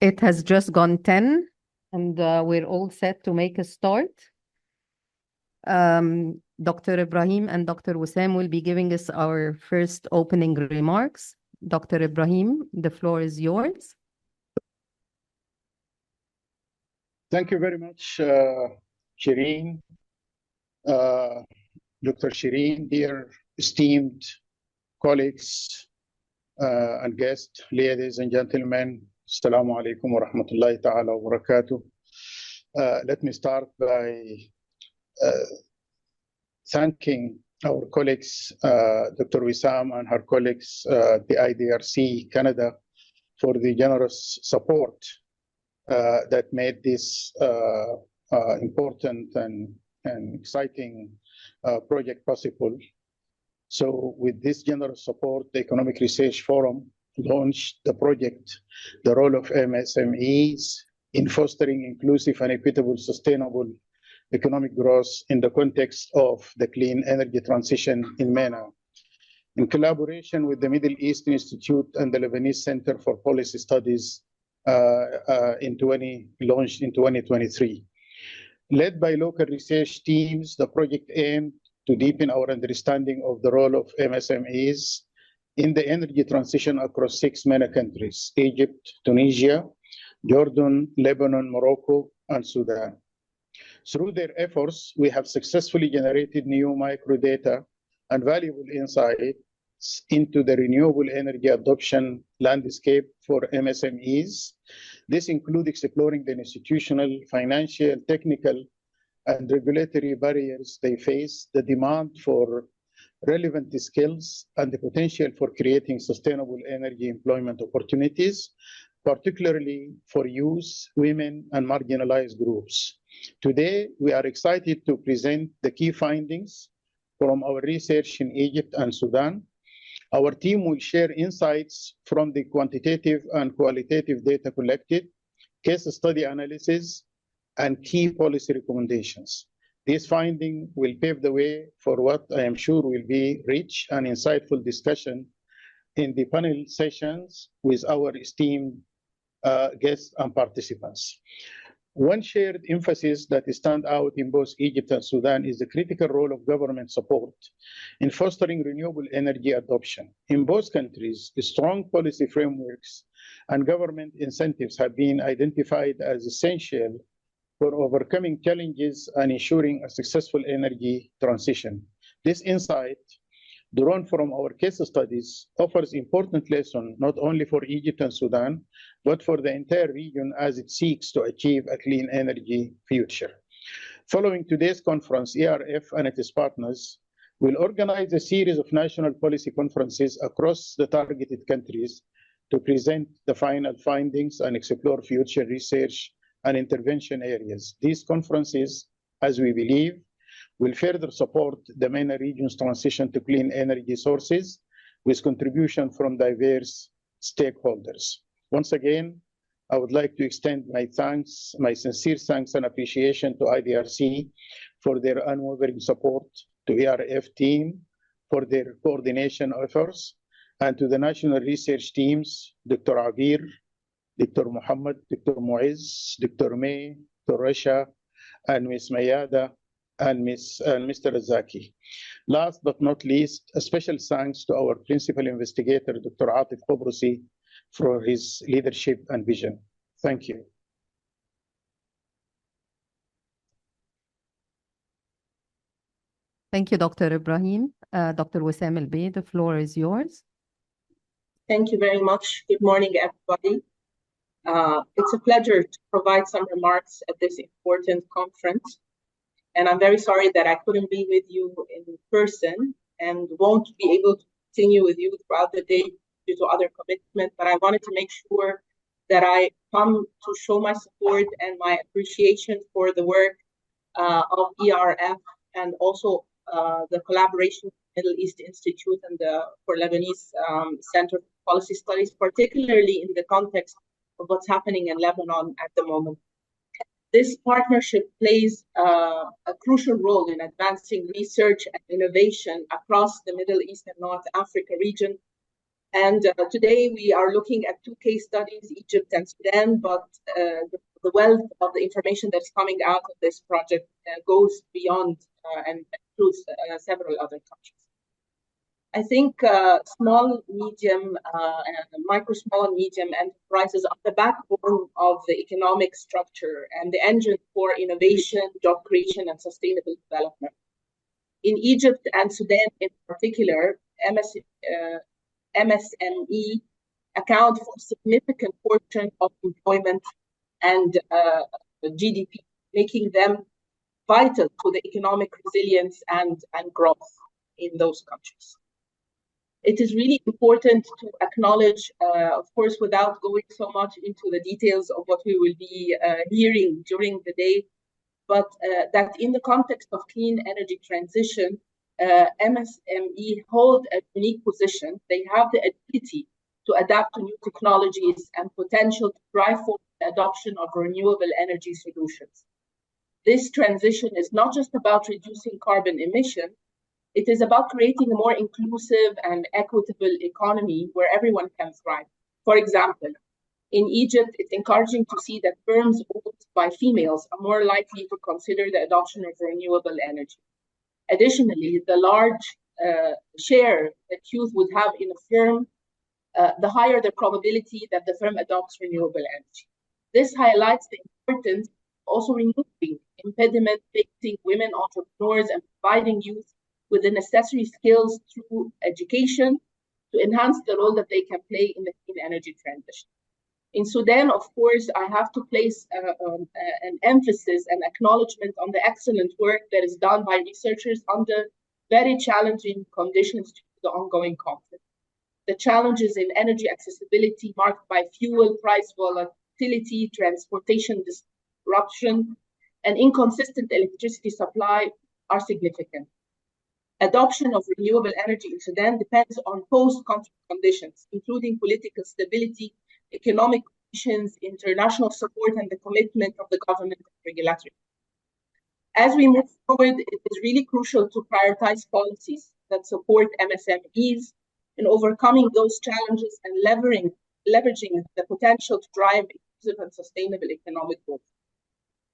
It has just gone 10, and we're all set to make a start. Dr. Ibrahim and Dr. Wissam will be giving us our first opening remarks. Dr. Ibrahim, the floor is yours. Thank you very much, Shireen. Dr. Shireen, dear esteemed colleagues and guests, ladies and gentlemen, Assalamu alaikum wa rahmatullahi ta'ala wa barakatuh. Let me start by thanking our colleagues, Dr. Wissam and her colleagues, the IDRC Canada, for the generous support that made this important and exciting project possible. So with this generous support, the Economic Research Forum launched the project, The Role of MSMEs in Fostering Inclusive and Equitable Sustainable Economic Growth in the Context of the Clean Energy Transition in MENA, in collaboration with the Middle East Institute and the Lebanese Center for Policy Studies, launched in 2023. Led by local research teams, the project aimed to deepen our understanding of the role of MSMEs in the energy transition across 6 MENA countries: Egypt, Tunisia, Jordan, Lebanon, Morocco, and Sudan. Through their efforts, we have successfully generated new microdata and valuable insights into the renewable energy adoption landscape for MSMEs. This includes exploring the institutional, financial, technical, and regulatory barriers they face, the demand for relevant skills, and the potential for creating sustainable energy employment opportunities, particularly for youth, women, and marginalized groups. Today, we are excited to present the key findings from our research in Egypt and Sudan. Our team will share insights from the quantitative and qualitative data collected, case study analysis, and key policy recommendations. This finding will pave the way for what I am sure will be rich and insightful discussion in the panel sessions with our esteemed guests and participants. One shared emphasis that stands out in both Egypt and Sudan is the critical role of government support in fostering renewable energy adoption. In both countries, strong policy frameworks and government incentives have been identified as essential for overcoming challenges and ensuring a successful energy transition. This insight, drawn from our case studies, offers important lessons not only for Egypt and Sudan, but for the entire region as it seeks to achieve a clean energy future. Following today's conference, ERF and its partners will organize a series of national policy conferences across the targeted countries to present the final findings and explore future research and intervention areas. These conferences, as we believe, will further support the MENA region's transition to clean energy sources with contribution from diverse stakeholders. Once again, I would like to extend my thanks, my sincere thanks and appreciation to IDRC for their unwavering support, to ERF team for their coordination efforts, and to the national research teams, Dr. Abir, Dr. Muhammad, Dr. Muiz, Dr. May, Dr. Rasha, and Ms. Mayada, and Mr. Zaki. Last but not least, a special thanks to our principal investigator, Dr. Atif Qobrusi, for his leadership and vision. Thank you. Thank you, Dr. Ibrahim. Dr. Wissam El-Bey, the floor is yours. Thank you very much. Good morning, everybody. It's a pleasure to provide some remarks at this important conference. And I'm very sorry that I couldn't be with you in person and won't be able to continue with you throughout the day due to other commitments. But I wanted to make sure that I come to show my support and my appreciation for the work of ERF and also the collaboration with the Middle East Institute and the for Lebanese Center for Policy Studies, particularly in the context of what's happening in Lebanon at the moment. This partnership plays a crucial role in advancing research and innovation across the Middle East and North Africa region And today we are looking at 2 case studies, Egypt and Sudan, but the wealth of the information that's coming out of this project goes beyond and includes several other countries. I think small, medium, micro, small, and medium enterprises are the backbone of the economic structure and the engine for innovation, job creation, and sustainable development. In Egypt and Sudan in particular, MSME account for a significant portion of employment and GDP, making them vital to the economic resilience and growth in those countries. It is really important to acknowledge, of course, without going so much into the details of what we will be hearing during the day, but that in the context of clean energy transition, MSME hold a unique position. They have the ability to adapt to new technologies and potential to drive forward the adoption of renewable energy solutions. This transition is not just about reducing carbon emission, it is about creating a more inclusive and equitable economy where everyone can thrive. For example, in Egypt, it's encouraging to see that firms owned by females are more likely to consider the adoption of renewable energy. Additionally, the large share that youth would have in a firm, the higher the probability that the firm adopts renewable energy. This highlights the importance of also removing impediments facing women entrepreneurs and providing youth with the necessary skills through education to enhance the role that they can play in the clean energy transition. In Sudan, of course, I have to place an emphasis and acknowledgement on the excellent work that is done by researchers under very challenging conditions due to the ongoing conflict. The challenges in energy accessibility marked by fuel price volatility, transportation disruption, and inconsistent electricity supply are significant. Adoption of renewable energy in Sudan depends on post-conflict conditions, including political stability, economic conditions, international support, and the commitment of the government and regulatory. As we move forward, it is really crucial to prioritize policies that support MSMEs in overcoming those challenges and leveraging the potential to drive inclusive and sustainable economic growth.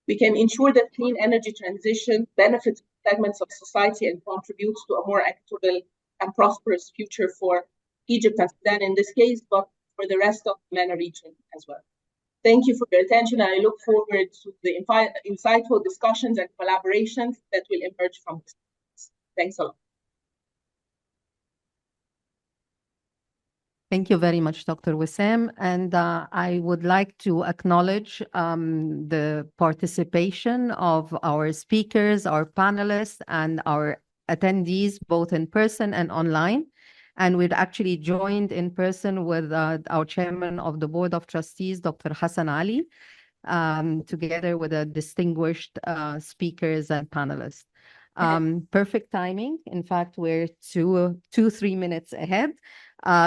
We can ensure that clean energy transition benefits segments of society and contributes to a more equitable and prosperous future for Egypt and Sudan in this case, but for the rest of the MENA region as well. Thank you for your attention, and I look forward to the insightful discussions and collaborations that will emerge from this. Thanks a lot. Thank you very much, Dr. Wissam. And I would like to acknowledge the participation of our speakers, our panelists, and our attendees, both in person and online. And we're actually joined in person with our chairman of the Board of Trustees, Dr. Hassan Ali, together with the distinguished speakers and panelists. Perfect timing. In fact, we're 3 minutes ahead.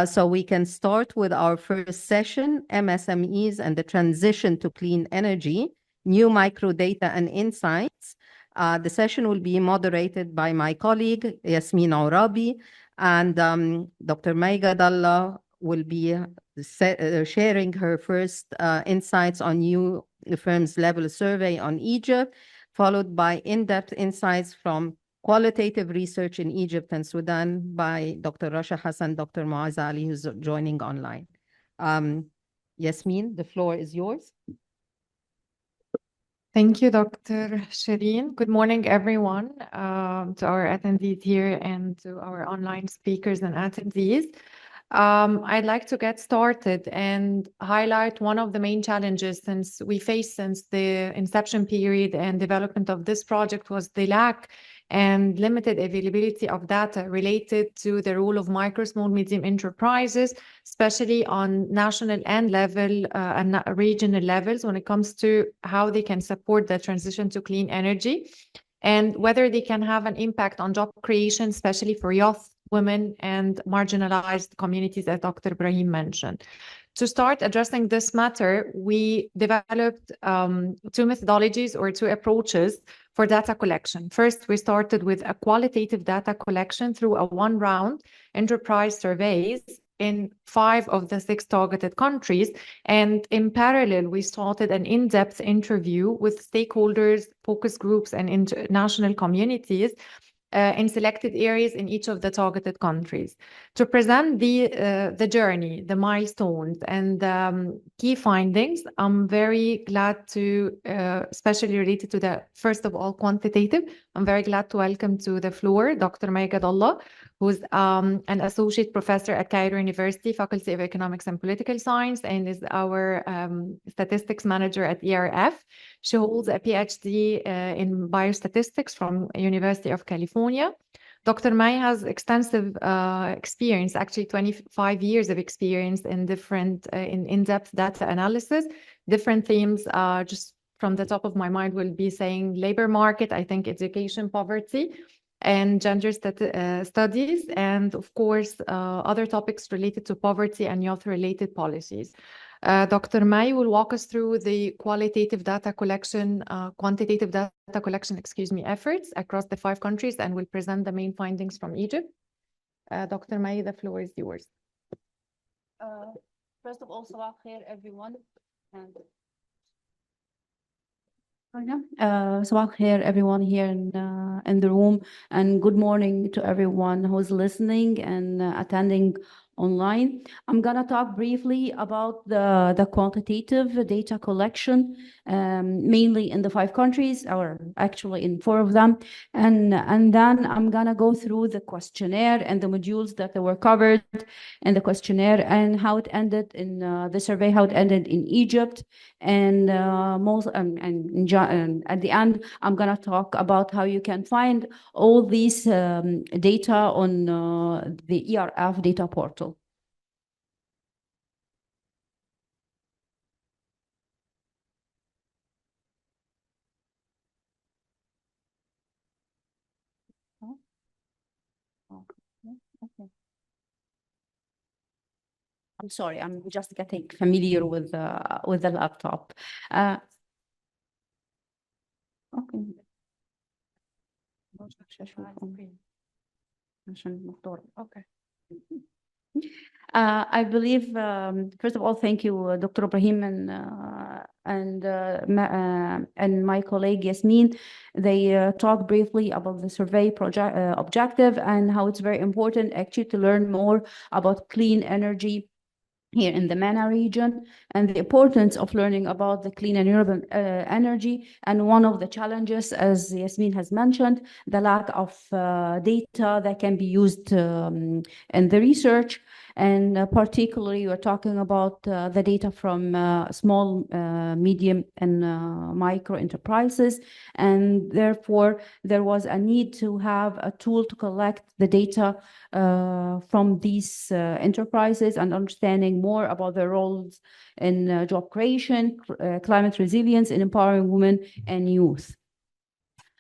So we can start with our first session, MSMEs and the transition to clean energy, new microdata and insights. The session will be moderated by my colleague, Yasmin Aurabi, and Dr. Maiga Dalla will be sharing her first insights on new firms level survey on Egypt, followed by in-depth insights from qualitative research in Egypt and Sudan by Dr. Rasha Hassan, Dr. Muaz Ali, who's joining online. Yasmin, the floor is yours. Thank you, Dr. Shireen. Good morning, everyone, to our attendees here and to our online speakers and attendees. I'd like to get started and highlight one of the main challenges we faced since the inception period and development of this project was the lack and limited availability of data related to the role of micro, small, medium enterprises, especially on national and level and regional levels when it comes to how they can support the transition to clean energy and whether they can have an impact on job creation, especially for youth, women, and marginalized communities, as Dr. Ibrahim mentioned. To start addressing this matter, we developed 2 methodologies or 2 approaches for data collection. First, we started with a qualitative data collection through a 1-round enterprise surveys in 5 of the 6 targeted countries. And in parallel, we started an in-depth interview with stakeholders, focus groups, and international communities in selected areas in each of the targeted countries to present the journey, the milestones, and key findings. I'm very glad to, especially related to the, first of all, quantitative, I'm very glad to welcome to the floor Dr. Maya Gadallah, who's an associate professor at Cairo University, Faculty of Economics and Political Science, and is our statistics manager at ERF. She holds a PhD in biostatistics from University of California. Dr. Maya has extensive experience, actually 25 years of experience in different, in-depth data analysis. Different themes, just from the top of my mind, will be saying labor market, I think education, poverty, and gender studies, and of course, other topics related to poverty and youth-related policies. Dr. May will walk us through the quantitative data collection efforts across the 5 countries, and will present the main findings from Egypt. Dr. May, the floor is yours. First of all, Sabah khair, everyone. Sabah khair, everyone here in the room, and good morning to everyone who's listening and attending online. I'm gonna talk briefly about the quantitative data collection, mainly in the 5 countries, or actually in 4 of them, and then I'm gonna go through the questionnaire and the modules that were covered in the questionnaire, and how it ended in the survey, how it ended in Egypt, and at the end, I'm gonna talk about how you can find all these data on the ERF data portal. Okay. I'm sorry, I'm just getting familiar with the laptop. Okay. Okay. I believe, first of all, thank you, Dr. Ibrahim and my colleague Yasmin. They talked briefly about the survey project objective and how it's very important actually to learn more about clean energy here in the MENA region, and the importance of learning about the clean and renewable energy. And one of the challenges, as Yasmin has mentioned, the lack of data that can be used in the research. And particularly, we're talking about the data from small, medium, and micro enterprises. And therefore, there was a need to have a tool to collect the data from these enterprises and understanding more about their roles in job creation, climate resilience, and empowering women and youth.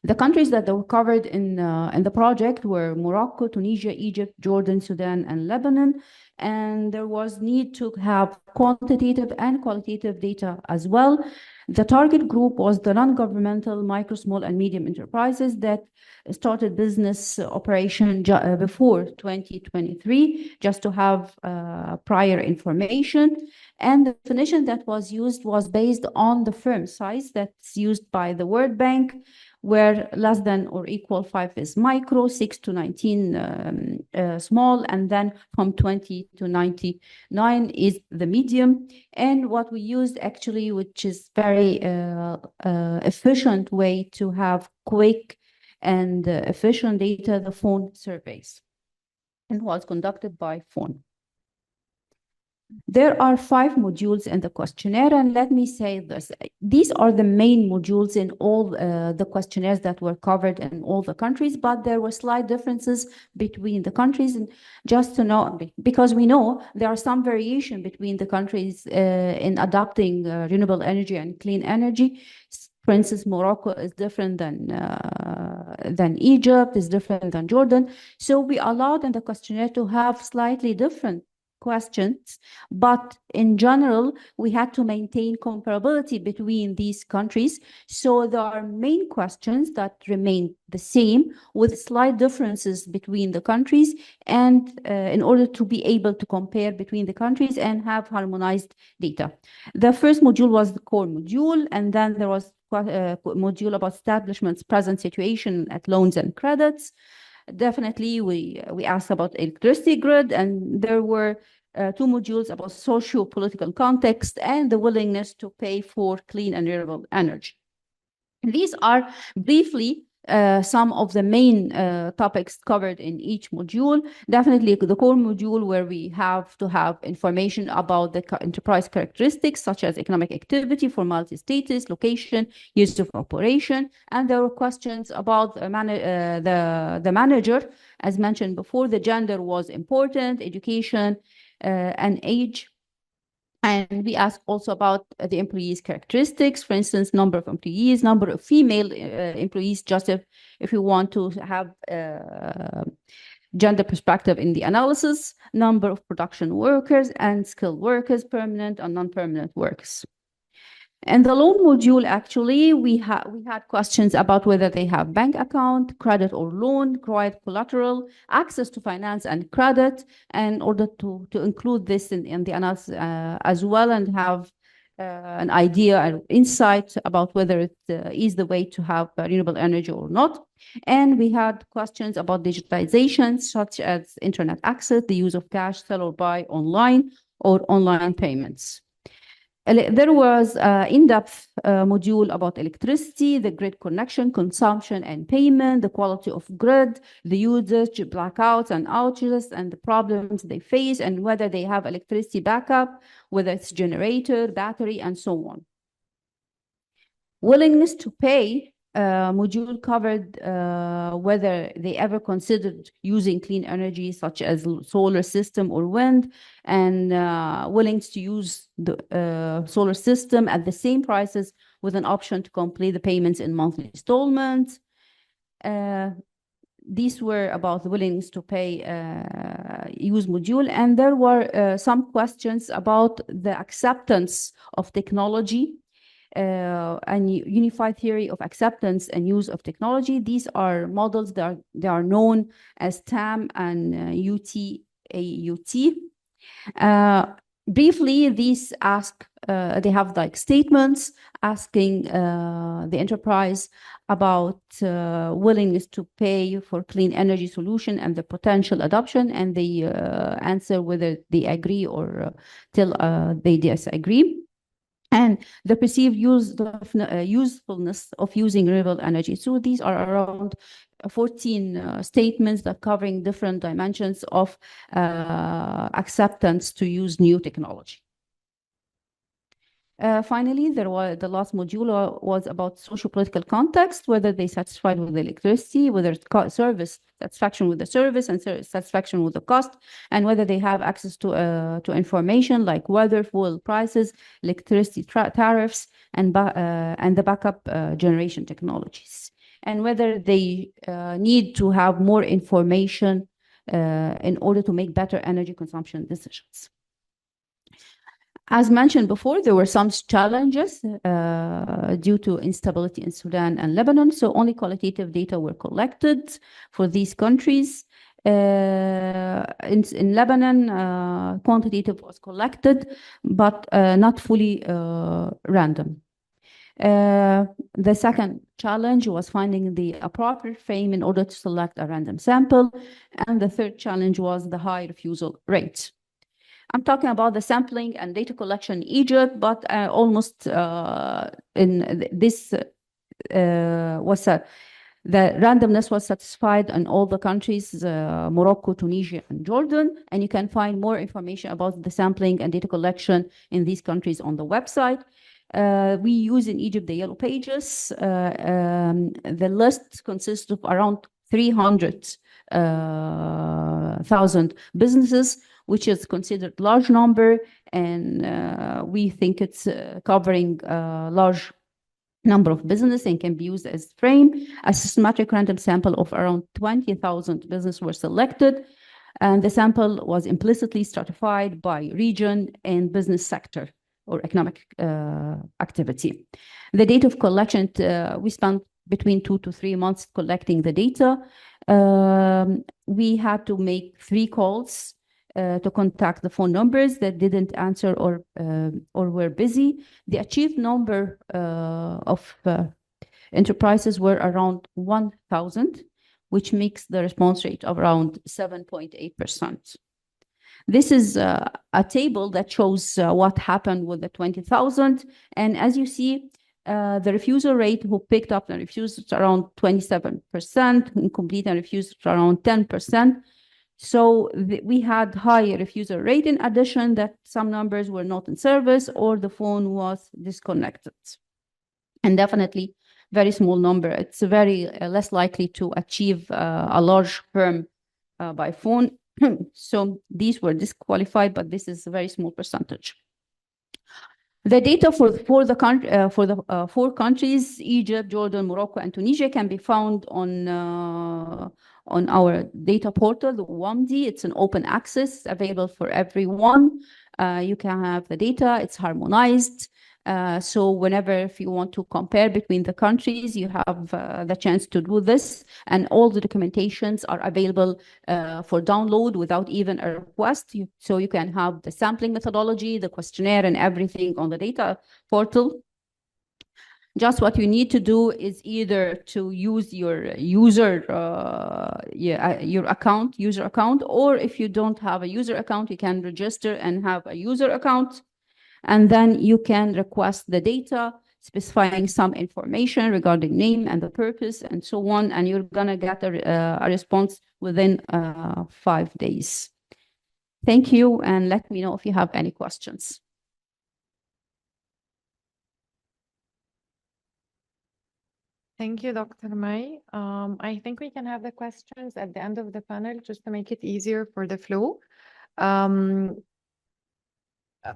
The countries that were covered in the project were Morocco, Tunisia, Egypt, Jordan, Sudan, and Lebanon. And there was need to have quantitative and qualitative data as well. The target group was the non-governmental micro, small, and medium enterprises that started business operation before 2023, just to have prior information. And the definition that was used was based on the firm size that's used by the World Bank, where less than or equal 5 is micro, 6 to 19 small, and then from 20 to 99 is the medium. And what we used actually, which is very efficient way to have quick and efficient data, the phone surveys, and was conducted by phone. There are 5 modules in the questionnaire, and let me say this. These are the main modules in all the questionnaires that were covered in all the countries, but there were slight differences between the countries. And just to know, because we know there are some variation between the countries in adopting renewable energy and clean energy. For instance, Morocco is different than Egypt, is different than Jordan. So we allowed in the questionnaire to have slightly different questions, but in general, we had to maintain comparability between these countries. So there are main questions that remain the same with slight differences between the countries, and in order to be able to compare between the countries and have harmonized data. The first module was the core module, and then there was a module about establishment's present situation at loans and credits. Definitely, we asked about electricity grid, and there were two modules about socio-political context and the willingness to pay for clean and renewable energy. These are briefly some of the main topics covered in each module. Definitely the core module, where we have to have information about the enterprise characteristics such as economic activity, formality status, location, years of operation. And there were questions about the manager. As mentioned before, the gender was important, education and age. And we asked also about the employees' characteristics, for instance, number of employees, number of female employees, just if you want to have gender perspective in the analysis, number of production workers and skilled workers, permanent and non-permanent workers. And the loan module, actually, we had questions about whether they have bank account, credit or loan, required collateral, access to finance and credit, and in order to include this in the analysis as well, and have an idea and insight about whether it is the way to have renewable energy or not. And we had questions about digitalization, such as internet access, the use of cash, sell or buy online, or online payments. There was an in-depth module about electricity, the grid connection, consumption and payment, the quality of grid, the usage, blackouts and outages, and the problems they face, and whether they have electricity backup, whether it's generator, battery, and so on. Willingness to pay module covered whether they ever considered using clean energy such as solar system or wind, and willingness to use the solar system at the same prices with an option to complete the payments in monthly installments. These were about the willingness to pay use module, and there were some questions about the acceptance of technology and unified theory of acceptance and use of technology. These are models that are known as TAM and UTAUT. Briefly, these they have like statements asking the enterprise about willingness to pay for clean energy solution and the potential adoption, and they answer whether they agree or till they disagree, and the perceived usefulness of using renewable energy. So these are around 14 statements that covering different dimensions of acceptance to use new technology. Finally, there was the last module was about socio-political context, whether they satisfied with the electricity, whether it's service satisfaction with the service and satisfaction with the cost, and whether they have access to information like weather, fuel prices, electricity tariffs, and the backup generation technologies, and whether they need to have more information in order to make better energy consumption decisions. As mentioned before, there were some challenges due to instability in Sudan and Lebanon, so only qualitative data were collected for these countries. In Lebanon, quantitative was collected, but not fully random. The second challenge was finding the appropriate frame in order to select a random sample, and the third challenge was the high refusal rate. I'm talking about the sampling and data collection in Egypt, but almost in this the randomness was satisfied in all the countries, Morocco, Tunisia, and Jordan. And you can find more information about the sampling and data collection in these countries on the website. We use in Egypt the yellow pages. The list consists of around 300,000 businesses, which is considered large number, and we think it's covering a large number of business and can be used as frame. A systematic random sample of around 20,000 businesses were selected. And the sample was implicitly stratified by region and business sector or economic activity. The date of collection, we spent between 2 to 3 months collecting the data. We had to make 3 calls to contact the phone numbers that didn't answer or were busy. The achieved number of enterprises were around 1,000, which makes the response rate of around 7.8%. This is a table that shows what happened with the 20,000. And as you see, the refusal rate who picked up and refused around 27%, incomplete and refused around 10%. So we had higher refusal rate. In addition, that some numbers were not in service or the phone was disconnected. And definitely very small number. It's very less likely to achieve a large firm by phone. So these were disqualified, but this is a very small percentage. The data for the 4 countries, Egypt, Jordan, Morocco, and Tunisia, can be found on our data portal, the WAMDI. It's an open access, available for everyone. You can have the data, it's harmonized. So whenever if you want to compare between the countries, you have the chance to do this. And all the documentations are available for download without even a request. So you can have the sampling methodology, the questionnaire, and everything on the data portal. Just what you need to do is either to use your user account, or if you don't have a user account, you can register and have a user account. And then you can request the data, specifying some information regarding name and the purpose and so on. And you're going to get a response within 5 days. Thank you. And let me know if you have any questions. Thank you, Dr. May. I think we can have the questions at the end of the panel just to make it easier for the flow.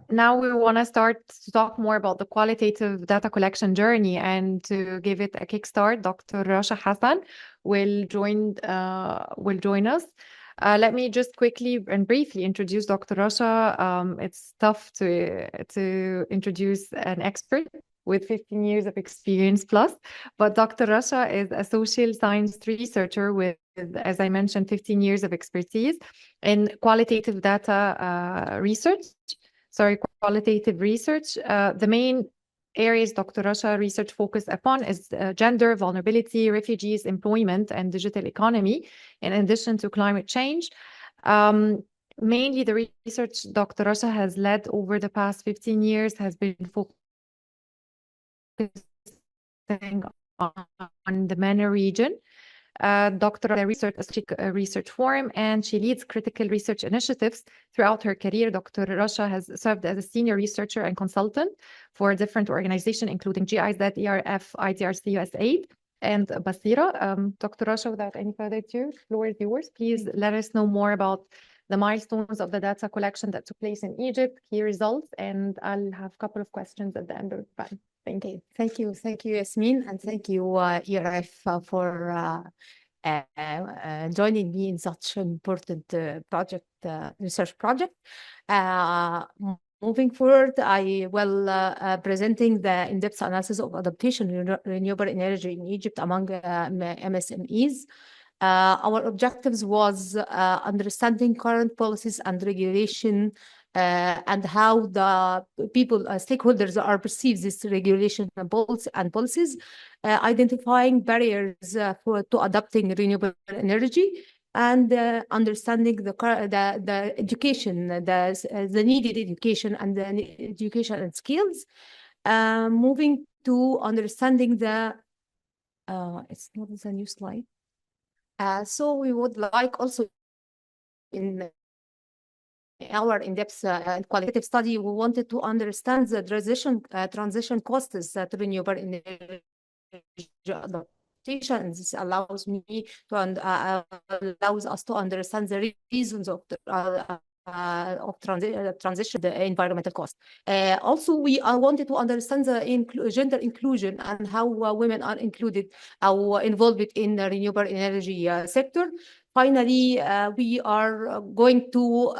Now we want to start to talk more about the qualitative data collection journey, and to give it a kickstart, Dr. Rasha Hassan will join us. Let me just quickly and briefly introduce Dr. Rasha. It's tough to introduce an expert with 15 years of experience plus, but Dr. Rasha is a social science researcher with, as I mentioned, 15 years of expertise in qualitative data qualitative research. The main areas Dr. Rasha research focused upon is gender, vulnerability, refugees, employment, and digital economy, in addition to climate change. Mainly the research Dr. Rasha has led over the past 15 years has been focusing on the MENA region. Doctor of the research forum, and she leads critical research initiatives throughout her career. Dr. Rasha has served as a senior researcher and consultant for different organizations, including GIZ, ERF, IDRC, USAID, and Basira. Dr. Rasha, without any further ado, the floor is yours. Please let us know more about the milestones of the data collection that took place in Egypt, key results, and I'll have a couple of questions at the end of the panel. Thank you. Thank you, Yasmin, and thank you, ERF, for joining me in such an important research project. Moving forward, I will presenting the in-depth analysis of adaptation renewable energy in Egypt among MSMEs. Our objectives was understanding current policies and regulation and how the people, stakeholders are perceive this regulation and policies, identifying barriers to adopting renewable energy, and understanding the education, the needed education and the education and skills. Moving to understanding the, it's not a new slide. So we would like also in our in-depth and qualitative study, we wanted to understand the transition costs that renewable energy adaptation. This allows me to allows us to understand the reasons of the transition, the environmental cost. Also, we wanted to understand the gender inclusion and how women are included or involved in the renewable energy sector. finally, we are going to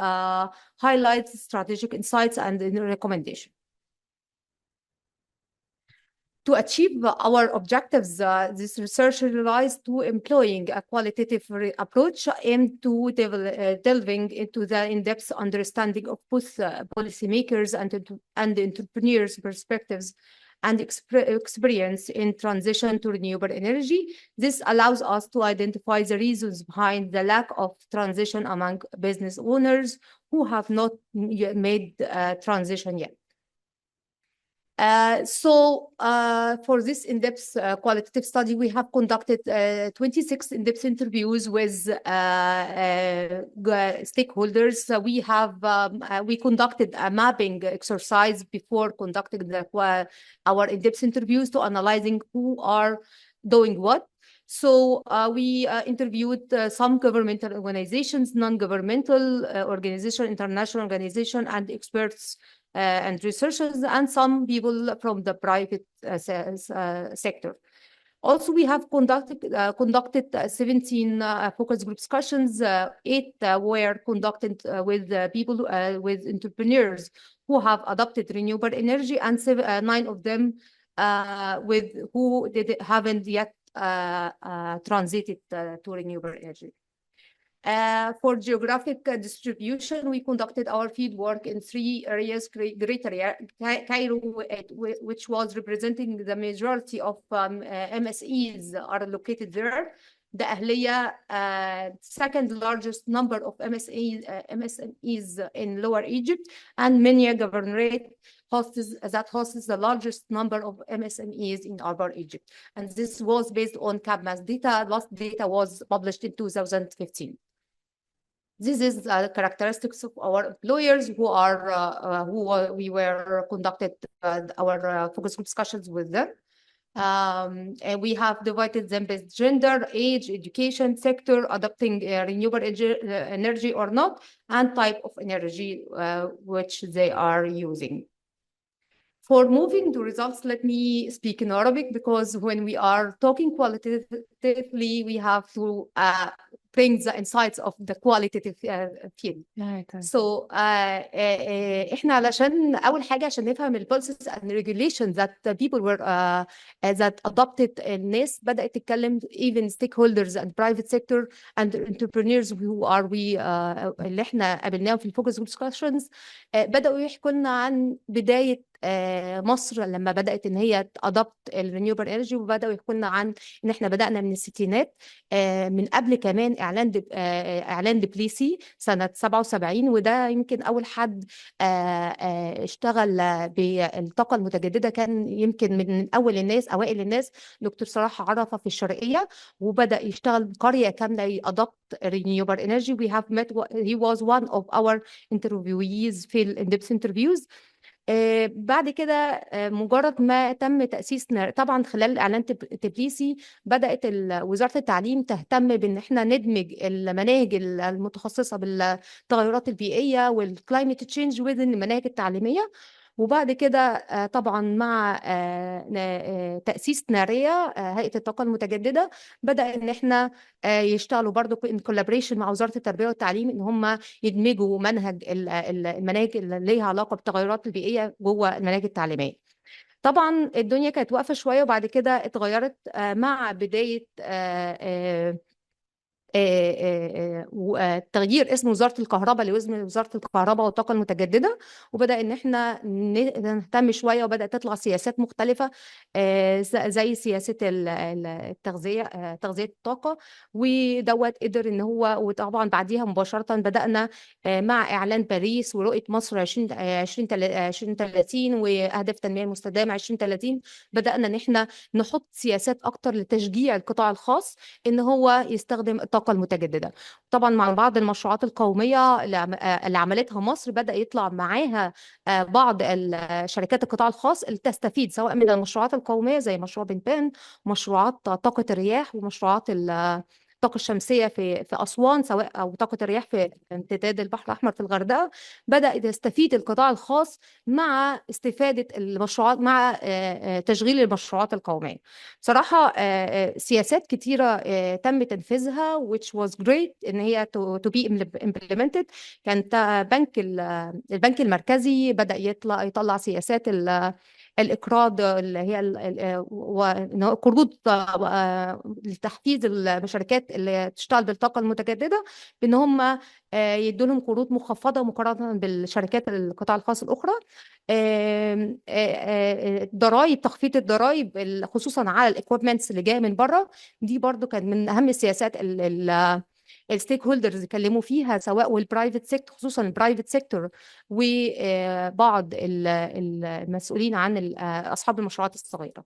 highlight strategic insights and recommendations. To achieve our objectives, this research relies to employing a qualitative approach aimed to delving into the in-depth understanding of both policymakers and entrepreneurs' perspectives and experience in transition to renewable energy. This allows us to identify the reasons behind the lack of transition among business owners who have not made transition yet. For this in-depth qualitative study, we have conducted 26 in-depth interviews with stakeholders. We conducted a mapping exercise before conducting our in-depth interviews to analyzing who are doing what. So we interviewed some governmental organizations, non-governmental organizations, international organizations, and experts and researchers, and some people from the private sector. Also, we have conducted 17 focus group discussions. 8 were conducted with people, with entrepreneurs who have adopted renewable energy, and 9 of them with who haven't yet transited to renewable energy. For geographic distribution, we conducted our field work in 3 areas: Greater Cairo, which was representing the majority of MSEs are located there. The Ahliya, second largest number of MSMEs in Lower Egypt, and MENA governorate that hosts the largest number of MSMEs in Upper Egypt. And this was based on CABMAS data. Last data was published in 2015. This is the characteristics of our employers we were conducted our focus group discussions with them. And we have divided them based gender, age, education, sector, adopting renewable energy or not, and type of energy which they are using. For moving to results, let me speak in Arabic, because when we are talking qualitatively, we have to bring the insights of the qualitative field. So احنا علشان اول حاجه عشان نفهم البوليسيز and regulations that people were that adopted. الناس بدات تتكلم, even stakeholders and private sector and entrepreneurs who are اللي احنا قابلناهم في الفوكس discussions بداوا يحكوا لنا عن بدايه مصر لما بدات ان هي تادبت الرينيوبل انرجي, وبداوا يحكوا لنا عن ان احنا بدانا من الستينات, من قبل كمان اعلان دبليسي سنه 77, وده يمكن اول حد اشتغل بالطاقه المتجدده كان يمكن من اوائل الناس دكتور صلاح عرفه في الشرقيه, وبدا يشتغل قريه كامله يادبت renewable energy. We have met, he was one of our interviewees في in-depth interviews. بعد كده مجرد ما تم تأسيس طبعا خلال إعلان تبليسي بدأت وزارة التعليم تهتم بأن احنا ندمج المناهج المتخصصة بالتغيرات البيئية والكلايمت تشينج within المناهج التعليمية. وبعد كده طبعا مع تأسيس نارية هيئة الطاقة المتجددة بدأ ان احنا يشتغلوا برضو in collaboration مع وزارة التربية والتعليم ان هم يدمجوا المناهج اللي ليها علاقة بالتغيرات البيئية جوه المناهج التعليمية. طبعا الدنيا كانت واقفة شوية, وبعد كده اتغيرت مع بداية تغيير اسم وزارة الكهرباء لوزن وزارة الكهرباء والطاقة المتجددة, وبدأ ان احنا نهتم شوية, وبدأت تطلع سياسات مختلفة زي سياسة التغذية, تغذية الطاقة, ودوت قدر ان هو. وطبعا بعديها مباشرة بدأنا مع اعلان باريس ورؤية مصر 2030 واهداف التنمية المستدامة 2030, بدأنا ان احنا نحط سياسات اكتر لتشجيع القطاع الخاص ان هو يستخدم الطاقة المتجددة. طبعا مع بعض المشروعات القومية اللي عملتها مصر بدأ يطلع معاها بعض شركات القطاع الخاص اللي تستفيد سواء من المشروعات القومية زي مشروع بنبان, مشروعات طاقة الرياح, ومشروعات الطاقه الشمسيه في اسوان سواء او طاقه الرياح في امتداد البحر الاحمر في الغردقه، بدا يستفيد القطاع الخاص مع استفاده المشروعات، مع تشغيل المشروعات القوميه. بصراحه سياسات كتيره تم تنفيذها which was great ان هي to be implemented. كانت البنك المركزي بدأ يطلع سياسات الإقراض اللي هي قروض لتحفيز الشركات اللي تشتغل بالطاقة المتجددة، بأن هم يدوا لهم قروض مخفضة مقارنة بالشركات القطاع الخاص الأخرى. ضرائب، تخفيض الضرائب خصوصا على الاكويبمنتس اللي جايه من بره، دي برضو كان من اهم السياسات الستيك هولدرز اتكلموا فيها، سواء والبرايفت سيكتور، خصوصا البرايفت سيكتور وبعض المسؤولين عن اصحاب المشروعات الصغيره.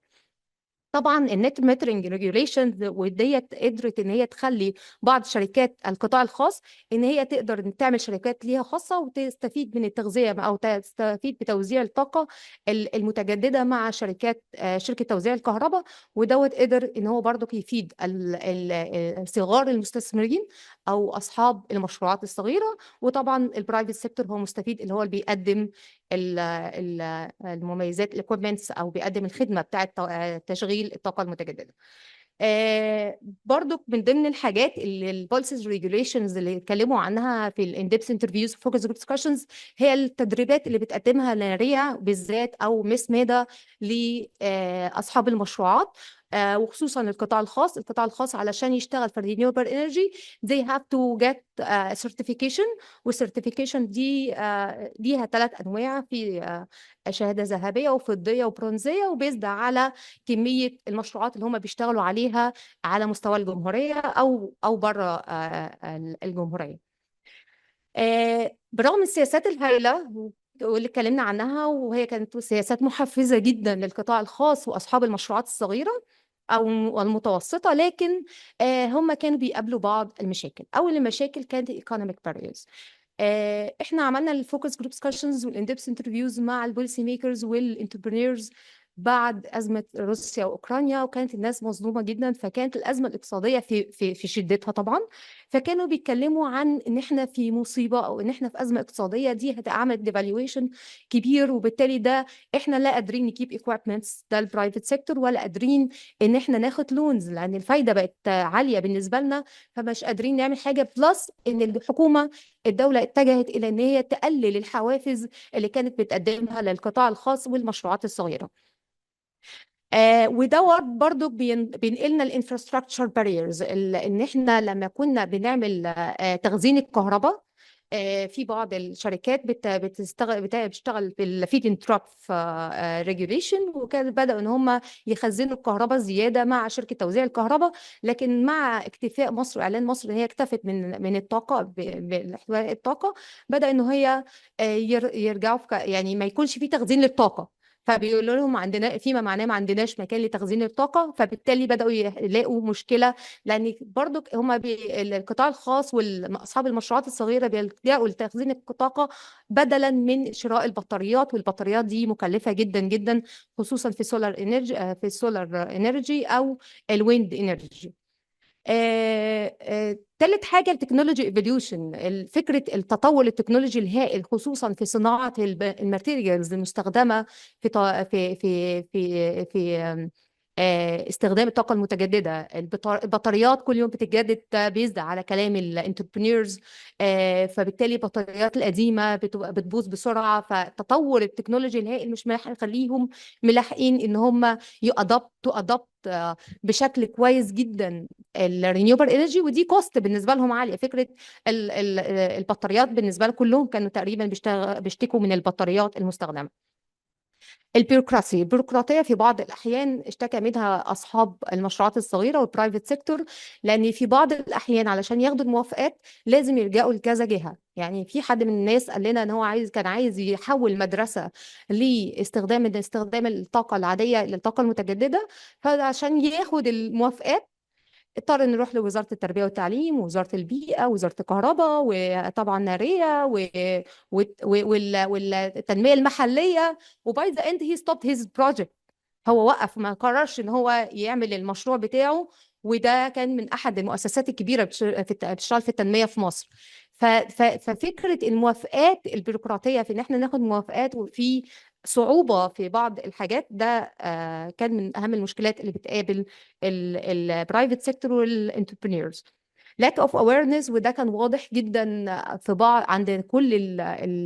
طبعا النت ميترنج ريجوليشنز وديت قدرت ان هي تخلي بعض شركات القطاع الخاص ان هي تقدر تعمل شركات ليها خاصه وتستفيد من التغذيه او تستفيد بتوزيع الطاقه المتجدده مع شركه توزيع الكهرباء. ودوت قدر ان هو برضو يفيد صغار المستثمرين او اصحاب المشروعات الصغيره. وطبعا البرايفت سيكتور هو مستفيد، اللي هو اللي بيقدم المميزات الاكويبمنتس او بيقدم الخدمه بتاعه تشغيل الطاقه المتجدده. برضو من ضمن الحاجات اللي البوليسيز ريجوليشنز اللي اتكلموا عنها في الاندبس انترفيوز فوكس جروب ديسكشنز هي التدريبات اللي بتقدمها لناريا بالذات او مس ميدا لاصحاب المشروعات، وخصوصا القطاع الخاص علشان يشتغل في renewable energy they have to get certification. والcertification دي ليها 3 أنواع، في شهادة ذهبية وفضية وبرونزية، وبيزد على كمية المشروعات اللي هم بيشتغلوا عليها على مستوى الجمهورية أو بره الجمهورية. برغم السياسات الهائلة واللي اتكلمنا عنها، وهي كانت سياسات محفزة جدا للقطاع الخاص وأصحاب المشروعات الصغيرة أو المتوسطة، لكن هم كانوا بيقابلوا بعض المشاكل. أول المشاكل كانت economic barriers. احنا عملنا الفوكس جروب ديسكشنز والاندبس انترفيوز مع البوليسي ميكرز والانتربرينورز بعد ازمه روسيا واوكرانيا، وكانت الناس مصدومه جدا، فكانت الازمه الاقتصاديه في شدتها طبعا. فكانوا بيتكلموا عن ان احنا في مصيبه او ان احنا في ازمه اقتصاديه، دي هتعمل ديفالويشن كبير، وبالتالي ده احنا لا قادرين نجيب ايكويبمنتس، ده البرايفت سيكتور، ولا قادرين ان احنا ناخد لونز لان الفايده بقت عاليه بالنسبه لنا، فمش قادرين نعمل حاجه. بلس ان الدوله اتجهت الى ان هي تقلل الحوافز اللي كانت بتقدمها للقطاع الخاص والمشروعات الصغيره. وده برضو بينقلنا الانفراستراكشر باريرز، ان احنا لما كنا بنعمل تخزين الكهرباء في بعض الشركات بتشتغل بالفيد ان تراف ريجوليشن، وكان بدأوا ان هم يخزنوا الكهرباء زياده مع شركه توزيع الكهرباء. لكن مع اكتفاء مصر واعلان مصر ان هي اكتفت من الطاقه باحتواء الطاقه، بدأ ان هي يرجعوا يعني ما يكونش في تخزين للطاقه. فبيقولوا لهم عندنا فيما معناه ما عندناش مكان لتخزين الطاقه، فبالتالي بداوا يلاقوا مشكله، لان برضو هم القطاع الخاص واصحاب المشروعات الصغيره بيلجأوا لتخزين الطاقه بدلا من شراء البطاريات، والبطاريات دي مكلفه جدا جدا، خصوصا في السولار انرجي او الويند انرجي. ثالث حاجه التكنولوجي ايفوليوشن، فكره التطور التكنولوجي الهائل، خصوصا في صناعه الماتيريالز المستخدمه في استخدام الطاقه المتجدده. البطاريات كل يوم بتتجدد بيزد على كلام الانتربرينورز، فبالتالي البطاريات القديمه بتبوظ بسرعه، فتطور التكنولوجي الهائل مش مخليهم ملاحقين ان هم يأدبت بشكل كويس جدا الرينيوبل انرجي، ودي كوست بالنسبه لهم عاليه. فكره البطاريات بالنسبه لهم كلهم كانوا تقريبا بيشتكوا من البطاريات المستخدمه. البيروقراطيه في بعض الاحيان اشتكى منها اصحاب المشروعات الصغيره والبرايفت سيكتور، لان في بعض الاحيان علشان ياخدوا الموافقات لازم يلجأوا لكذا جهه. يعني في حد من الناس قال لنا ان هو كان عايز يحول مدرسه لاستخدام الطاقه العاديه للطاقه المتجدده، فعشان ياخد الموافقات اضطر نروح لوزاره التربيه والتعليم ووزاره البيئه ووزاره الكهرباء وطبعا ناريه والتنميه المحليه. وباي ذا اند هي ستوب هيز بروجكت، هو وقف، ما قررش ان هو يعمل المشروع بتاعه وده كان من احد المؤسسات الكبيره بتشتغل في التنميه في مصر. ففكره الموافقات البيروقراطيه في ان احنا ناخد موافقات وفي صعوبه في بعض الحاجات، ده كان من اهم المشكلات اللي بتقابل البرايفت سيكتور والانتربرينورز. lack of awareness، وده كان واضح جدا في بعض عند كل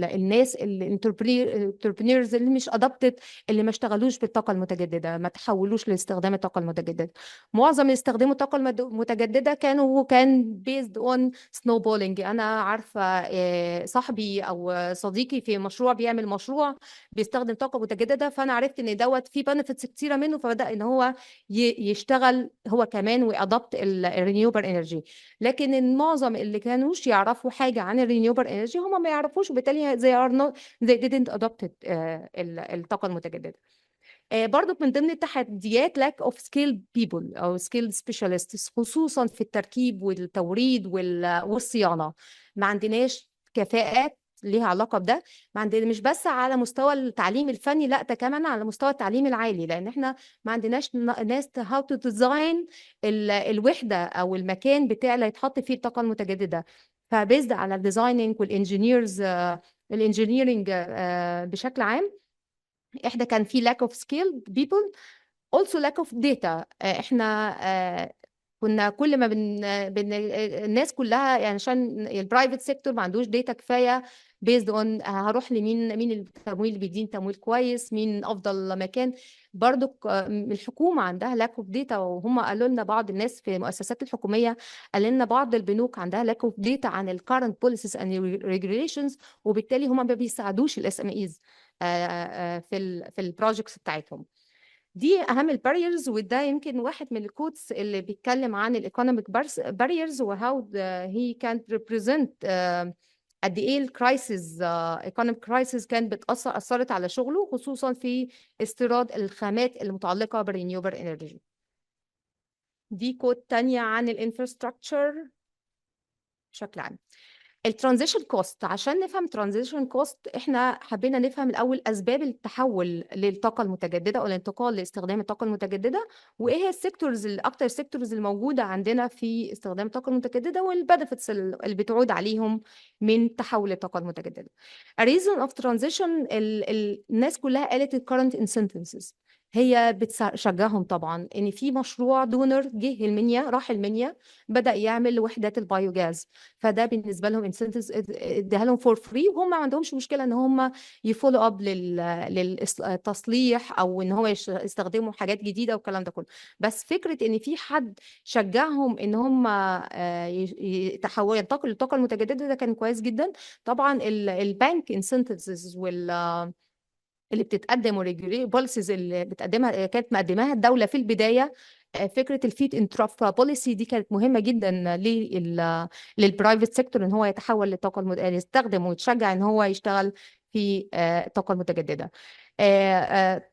الناس الانتربرينورز اللي مش adopted، اللي ما اشتغلوش بالطاقه المتجدده، ما تحولوش لاستخدام الطاقه المتجدده. معظم اللي استخدموا الطاقه المتجدده كان based on snowballing. انا عارفه صاحبي او صديقي في مشروع بيعمل مشروع بيستخدم طاقه متجدده، فانا عرفت ان دوت في benefits كتيره منه، فبدا ان هو يشتغل هو كمان ويادبت الرينيوبل انرجي. لكن المعظم اللي كانوش يعرفوا حاجه عن الرينيوبل انرجي هم ما يعرفوش، وبالتالي they didn't adopt الطاقه المتجدده. برضو من ضمن التحديات lack of skilled people أو skilled specialists، خصوصا في التركيب والتوريد والصيانة. ما عندناش كفاءات ليها علاقة بده، ما عندنا مش بس على مستوى التعليم الفني، لا ده كمان على مستوى التعليم العالي، لأن احنا ما عندناش ناس how to design الوحدة أو المكان بتاع اللي يتحط فيه الطاقة المتجددة. فبيزد على الديزايننج والانجينيرز الانجينيرنج بشكل عام، احنا كان في lack of skilled people also lack of data. احنا كنا كل ما الناس كلها يعني عشان البرايفت سيكتور ما عندوش داتا كفايه based on هروح لمين، مين التمويل اللي بيدين تمويل كويس، مين افضل مكان. برضو الحكومه عندها lack of data، وهم قالوا لنا بعض الناس في المؤسسات الحكوميه، قالوا لنا بعض البنوك عندها lack of data عن ال current policies and regulations، وبالتالي هم ما بيساعدوش ال SMEs في البروجكتس بتاعتهم. دي اهم الباريرز، وده يمكن واحد من الكوتس اللي بيتكلم عن الايكونوميك باريرز وهاو هي كانت ريبريزنت قد ايه الكرايسيس ايكونوميك كرايسيس كانت اثرت على شغله، خصوصا في استيراد الخامات المتعلقه بالرينيوبل انرجي. دي كوت تانية عن الانفراستراكشر بشكل عام. الترانزيشن كوست، عشان نفهم ترانزيشن كوست احنا حبينا نفهم الاول اسباب التحول للطاقه المتجدده او الانتقال لاستخدام الطاقه المتجدده، وايه هي السيكتورز الاكثر سيكتورز الموجوده عندنا في استخدام الطاقه المتجدده، والبنفيتس اللي بتعود عليهم من تحول للطاقه المتجدده. A reason of transition الناس كلها قالت الكرنت incentives، هي بتشجعهم طبعا ان في مشروع دونر جه المنيا، راح المنيا بدأ يعمل وحدات البايوجاز، فده بالنسبه لهم انسنتيفز اديها لهم فور فري، وهم ما عندهمش مشكله ان هم يفولو اب للتصليح او ان هو يستخدموا حاجات جديده والكلام ده كله. بس فكره ان في حد شجعهم ان هم يتحولوا ينتقلوا للطاقه المتجدده، ده كان كويس جدا. طبعا البانك انسنتيفز اللي بتتقدم والبوليسيز اللي بتقدمها كانت مقدماها الدوله في البدايه، فكره الفيت ان تراف بوليسي دي كانت مهمه جدا للبرايفت سيكتور ان هو يتحول للطاقه يستخدم ويتشجع ان هو يشتغل في الطاقه المتجدده.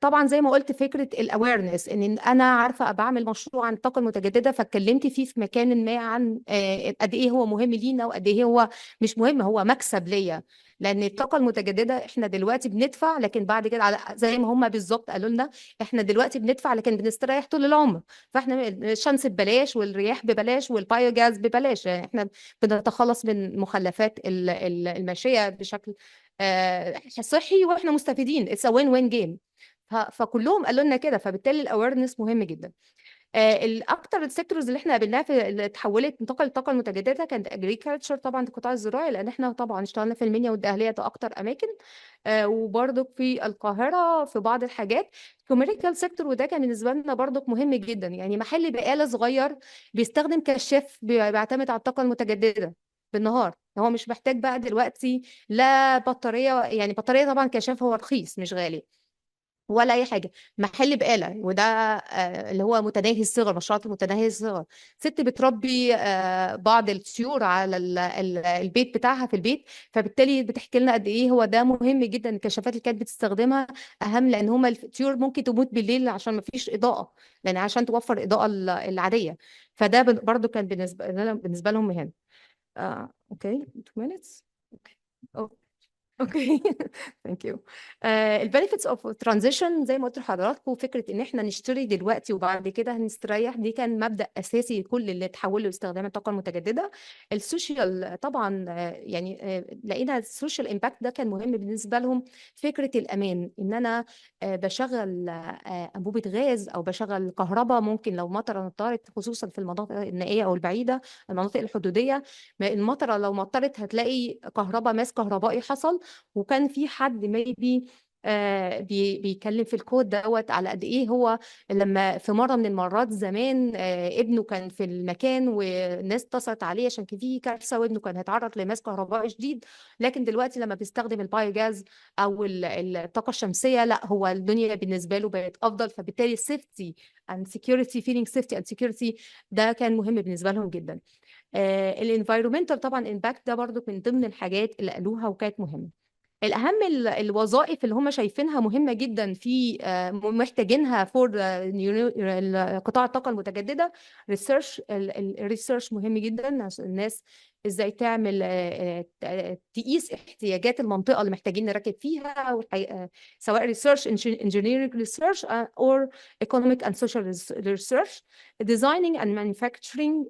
طبعا زي ما قلت فكره الاويرنس، ان انا عارفه بعمل مشروع عن الطاقه المتجدده، فاتكلمت فيه في مكان ما عن قد ايه هو مهم لينا وقد ايه هو مش مهم، هو مكسب ليا. لان الطاقه المتجدده احنا دلوقتي بندفع، لكن بعد كده على زي ما هم بالظبط قالوا لنا احنا دلوقتي بندفع لكن بنستريح طول العمر. فاحنا الشمس ببلاش والرياح ببلاش والبايوجاز ببلاش، يعني احنا بنتخلص من مخلفات الماشيه بشكل صحي واحنا مستفيدين. اتس وين وين جيم. فكلهم قالوا لنا كده، فبالتالي الاويرنس مهم جدا. الاكثر السيكتورز اللي احنا قابلناها في اللي اتحولت انتقل للطاقه المتجدده كانت اجريكلتشر، طبعا القطاع الزراعي، لان احنا طبعا اشتغلنا في المنيا والدقهليه، ده اكتر اماكن، وبرضك في القاهره في بعض الحاجات. كوميرشال سيكتور، وده كان بالنسبه لنا برضك مهم جدا، يعني محل بقاله صغير بيستخدم كشاف بيعتمد على الطاقه المتجدده بالنهار، هو مش محتاج بقى دلوقتي لا بطاريه، يعني بطاريه طبعا كشاف هو رخيص مش غالي ولا اي حاجه، محل بقاله، وده اللي هو متناهي الصغر، مشروعات متناهي الصغر. ست بتربي بعض الطيور على البيت بتاعها في البيت، فبالتالي بتحكي لنا قد ايه هو ده مهم جدا. الكشافات اللي كانت بتستخدمها اهم، لان هم الطيور ممكن تموت بالليل عشان ما فيش اضاءه، لان عشان توفر الاضاءه العاديه. فده برضو كان بالنسبه لهم مهم. اوكي 2 minutes. اوكي. اوكي ثانك يو. البنفيتس اوف ترانزيشن زي ما قلت لحضراتكم، فكره ان احنا نشتري دلوقتي وبعد كده هنستريح، دي كان مبدا اساسي كل اللي تحولوا لاستخدام الطاقه المتجدده. السوشيال طبعا يعني لقينا السوشيال امباكت ده كان مهم بالنسبه لهم. فكره الامان، ان انا بشغل انبوبه غاز او بشغل كهرباء، ممكن لو مطره مطرت خصوصا في المناطق النائيه او البعيده، المناطق الحدوديه، المطره لو مطرت هتلاقي كهرباء، ماس كهربائي حصل. وكان في حد ميبي بيتكلم في الكود دوت على قد ايه هو لما في مره من المرات زمان ابنه كان في المكان والناس اتصلت عليه عشان كان في كارثه وابنه كان هيتعرض لماس كهربائي شديد، لكن دلوقتي لما بيستخدم البايو جاز او الطاقه الشمسيه، لا هو الدنيا بالنسبه له بقت افضل. فبالتالي السيفتي اند سكيورتي، فيلينج سيفتي اند سكيورتي، ده كان مهم بالنسبه لهم جدا. الانفايرومنتال طبعا امباكت ده برضو من ضمن الحاجات اللي قالوها وكانت مهمه. الأهم الوظائف اللي هم شايفينها مهمة جدا في محتاجينها فور قطاع الطاقة المتجددة. ريسيرش، الريسيرش مهم جدا عشان الناس ازاي تعمل تقيس احتياجات المنطقة اللي محتاجين نركب فيها، سواء ريسيرش انجينيرنج ريسيرش اور ايكونوميك اند سوشيال ريسيرش. ديزايننج اند مانيفاكتشرنج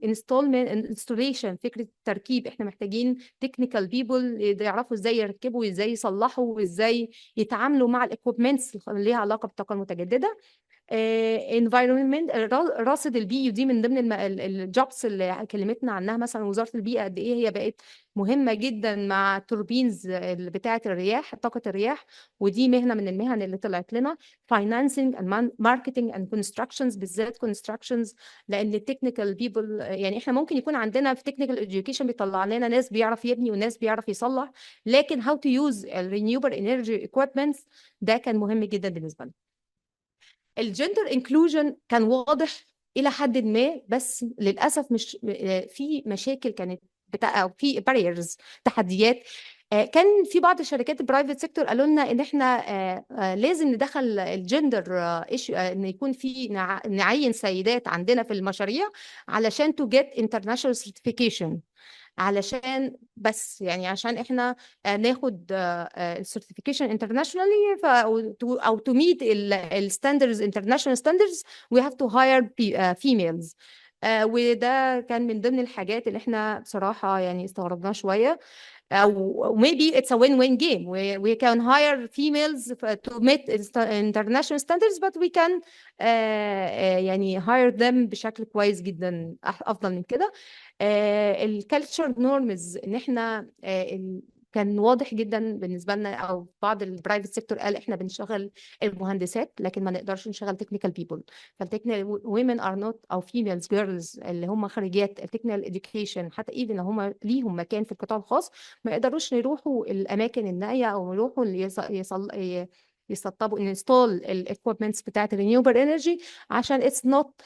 انستوليشن، فكرة التركيب، احنا محتاجين تكنيكال بيبل يعرفوا ازاي يركبوا وازاي يصلحوا وازاي يتعاملوا مع الاكويبمنتس اللي ليها علاقه بالطاقه المتجدده. environment، راصد البيئي، ودي من ضمن الجوبس اللي كلمتنا عنها مثلا وزاره البيئه، قد ايه هي بقت مهمه جدا مع التوربينز بتاعه الرياح، طاقه الرياح، ودي مهنه من المهن اللي طلعت لنا. financing and marketing and constructions، بالذات constructions، لان التكنيكال بيبل يعني احنا ممكن يكون عندنا في technical education بيطلع لنا ناس بيعرف يبني وناس بيعرف يصلح، لكن how to use renewable energy equipments ده كان مهم جدا بالنسبه لنا. الجندر انكلوجن كان واضح الى حد ما، بس للاسف مش في مشاكل كانت او في باريرز، تحديات. كان في بعض الشركات البرايفت سيكتور قالوا لنا ان احنا لازم ندخل الجندر ايشو، ان يكون في نعين سيدات عندنا في المشاريع علشان تو جيت انترناشونال سيرتيفيكيشن، علشان بس يعني عشان احنا ناخد السيرتيفيكيشن انترناشونالي او تو ميت الستاندردز، انترناشونال ستاندردز، وي هاف تو هاير فيميلز. وده كان من ضمن الحاجات اللي احنا بصراحه يعني استغربناها شويه. أو maybe it's a win-win game. We can hire females to meet international standards, but we can يعني hire them بشكل كويس جدا، أفضل من كده. الكالتشر نورمز، إن إحنا كان واضح جدا بالنسبه لنا، او بعض البرايفت سيكتور قال احنا بنشغل المهندسات لكن ما نقدرش نشغل تكنيكال بيبل. فالتكنيكال ويمن ار نوت، او فيميلز جيرلز اللي هم خريجات التكنيكال اديوكيشن، حتى ايفن لو هم ليهم مكان في القطاع الخاص ما يقدروش يروحوا الاماكن النائيه او يروحوا يسطبوا انستول الاكويبمنتس بتاعت الرينيوبل انرجي، عشان اتس نوت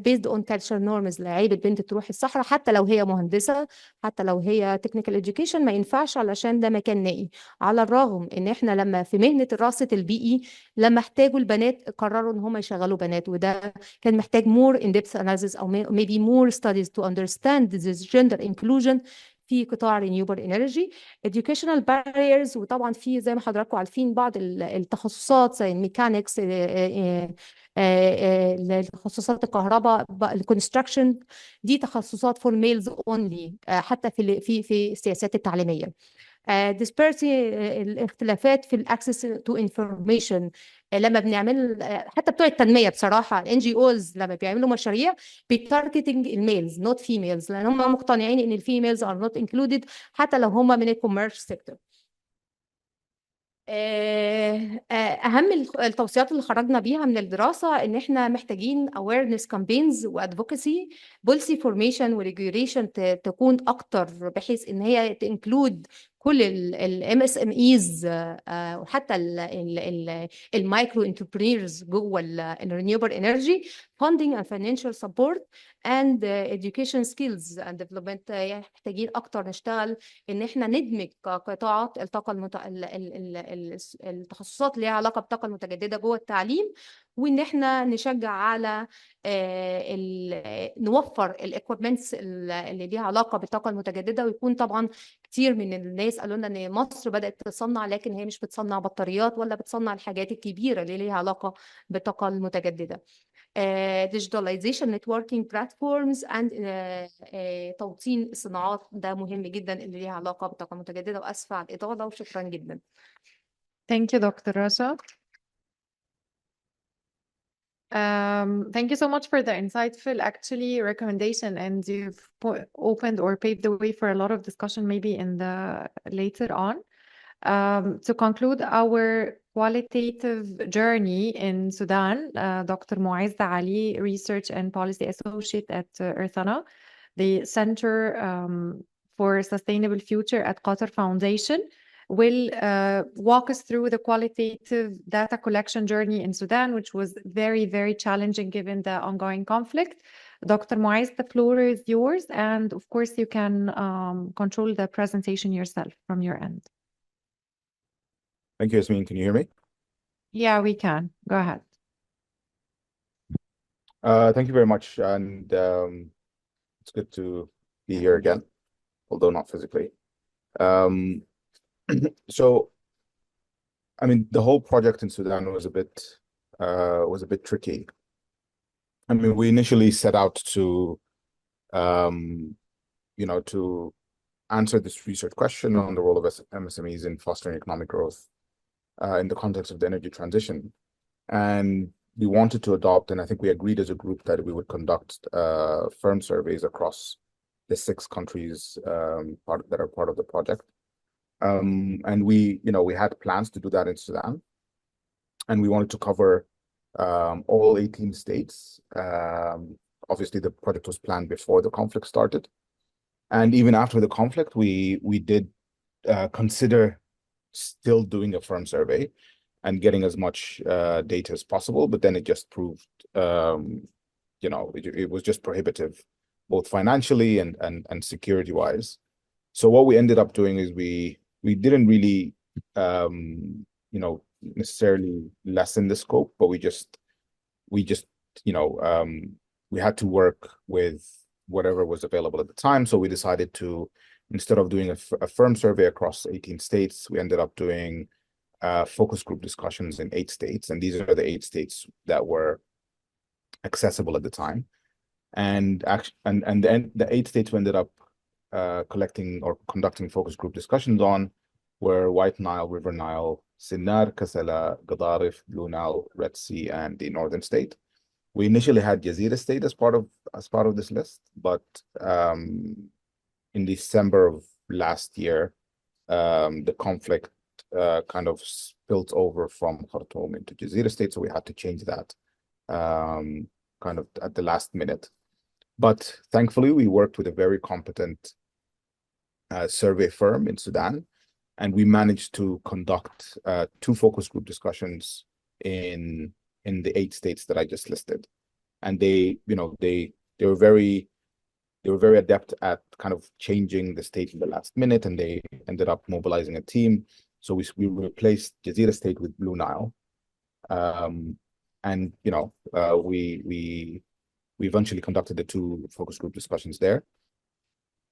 based on culture norms. عيب البنت تروح الصحراء حتى لو هي مهندسة، حتى لو هي technical education، ما ينفعش علشان ده مكان نائي. على الرغم ان احنا لما في مهنة الراصد البيئي لما احتاجوا البنات قرروا ان هم يشغلوا بنات، وده كان محتاج more in-depth analysis او maybe more studies to understand this gender inclusion في قطاع renewable energy. educational barriers، وطبعا في زي ما حضراتكم عارفين بعض التخصصات زي الميكانيكس، تخصصات الكهرباء، الكونستراكشن، دي تخصصات فور ميلز اونلي، حتى في السياسات التعليميه. disparity، الاختلافات في الاكسس تو انفورميشن. لما بنعمل حتى بتوع التنميه بصراحه NGOs لما بيعملوا مشاريع بتارجتنج الميلز نوت فيميلز، لان هم مقتنعين ان الفيميلز ار نوت انكلودد حتى لو هم من الكوميرش سيكتور. اهم التوصيات اللي خرجنا بيها من الدراسه ان احنا محتاجين awareness campaigns وادفوكسي، policy formation وريجوليشن تكون اكتر، بحيث ان هي تنكلود كل ال MSMEs وحتى المايكرو انتربرينورز جوه الرينيوبل انرجي. funding and financial support and education skills and development، محتاجين اكتر نشتغل ان احنا ندمج قطاعات الطاقه التخصصات اللي ليها علاقه بالطاقه المتجدده جوه التعليم، وان احنا نشجع على نوفر الايكويبمنتس اللي ليها علاقه بالطاقه المتجدده. ويكون طبعا كتير من الناس قالوا لنا ان مصر بدات تصنع، لكن هي مش بتصنع بطاريات ولا بتصنع الحاجات الكبيره اللي ليها علاقه بالطاقه المتجدده. digitalization networking platforms and توطين الصناعات، ده مهم جدا اللي ليها علاقه بالطاقه المتجدده. واسفه على الاطاله وشكرا جدا. Thank you, Dr. Rasha. Thank you so much for the insightful actually recommendation, and you've opened or paved the way for a lot of discussion maybe in the later on. To conclude our qualitative journey in Sudan, Dr. Muaz Ali, Research and Policy Associate at Earthana, the Center for Sustainable Future at Qatar Foundation, will walk us through the qualitative data collection journey in Sudan, which was very, very challenging given the ongoing conflict. Dr. Muaz, the floor is yours, and of course you can control the presentation yourself from your end. Thank you, Yasmin. Can you hear me? Yeah, we can. Go ahead. Thank you very much, and it's good to be here again, although not physically. So, I mean, the whole project in Sudan was a bit tricky. I mean, we initially set out to, to answer this research question on the role of MSMEs in fostering economic growth in the context of the energy transition. And we wanted to adopt, and I think we agreed as a group that we would conduct firm surveys across the 6 countries that are part of the project. And we had plans to do that in Sudan, and we wanted to cover all 18 states. Obviously, the project was planned before the conflict started, and even after the conflict, we did consider still doing a firm survey and getting as much data as possible. But then it just proved, it was just prohibitive, both financially and security-wise. So what we ended up doing is we didn't really, necessarily lessen the scope, but we had to work with whatever was available at the time. So we decided to, instead of doing a firm survey across 18 states, we ended up doing focus group discussions in 8 states. And these are the 8 states that were accessible at the time. And then the 8 states we ended up collecting or conducting focus group discussions on were White Nile, River Nile, Sinnar, Kasala, Gadarif, Blue Nile, Red Sea, and the Northern State. We initially had Jazeera State as part of this list, but in December of last year, the conflict kind of spilled over from Khartoum into Jazeera State, so we had to change that kind of at the last minute. But thankfully, we worked with a very competent survey firm in Sudan, and we managed to conduct 2 focus group discussions in the 8 states that I just listed. And they were very adept at kind of changing the state in the last minute, and they ended up mobilizing a team. So we replaced Jazeera State with Blue Nile, and we eventually conducted the 2 focus group discussions there.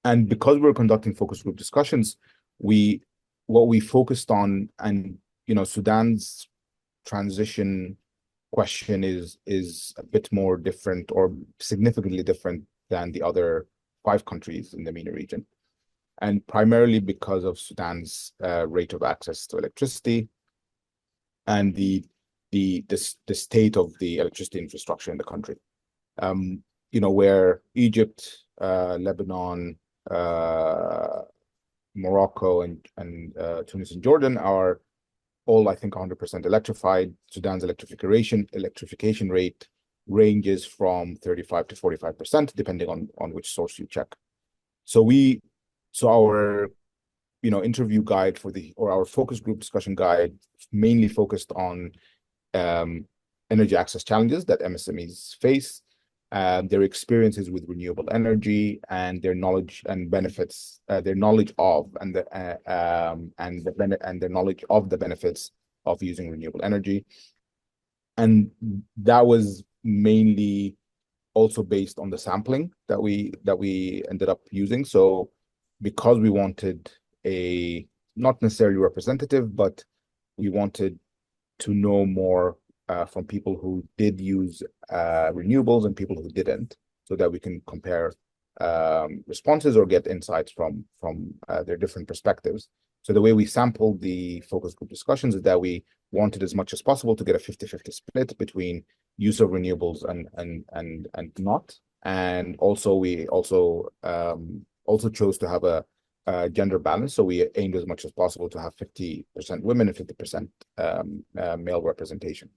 And because we were conducting focus group discussions, what we focused on, and Sudan's transition question is a bit more different, or significantly different, than the other 5 countries in the MENA region, and primarily because of Sudan's rate of access to electricity and the state of the electricity infrastructure in the country. Where Egypt, Lebanon, Morocco, and Tunis and Jordan are all, I think, 100% electrified. Sudan's electrification rate ranges from 35 to 45%, depending on which source you check. So our interview guide or our focus group discussion guide mainly focused on energy access challenges that MSMEs face, their experiences with renewable energy, and their knowledge and benefits, their knowledge of and their knowledge of the benefits of using renewable energy. And that was mainly also based on the sampling that we ended up using. So because we wanted a not necessarily representative, but we wanted to know more from people who did use renewables and people who didn't, so that we can compare responses or get insights from their different perspectives. So the way we sampled the focus group discussions is that we wanted as much as possible to get a 50-50 split between use of renewables and not. And also we also chose to have a gender balance. So we aimed as much as possible to have 50% women and 50% male representation.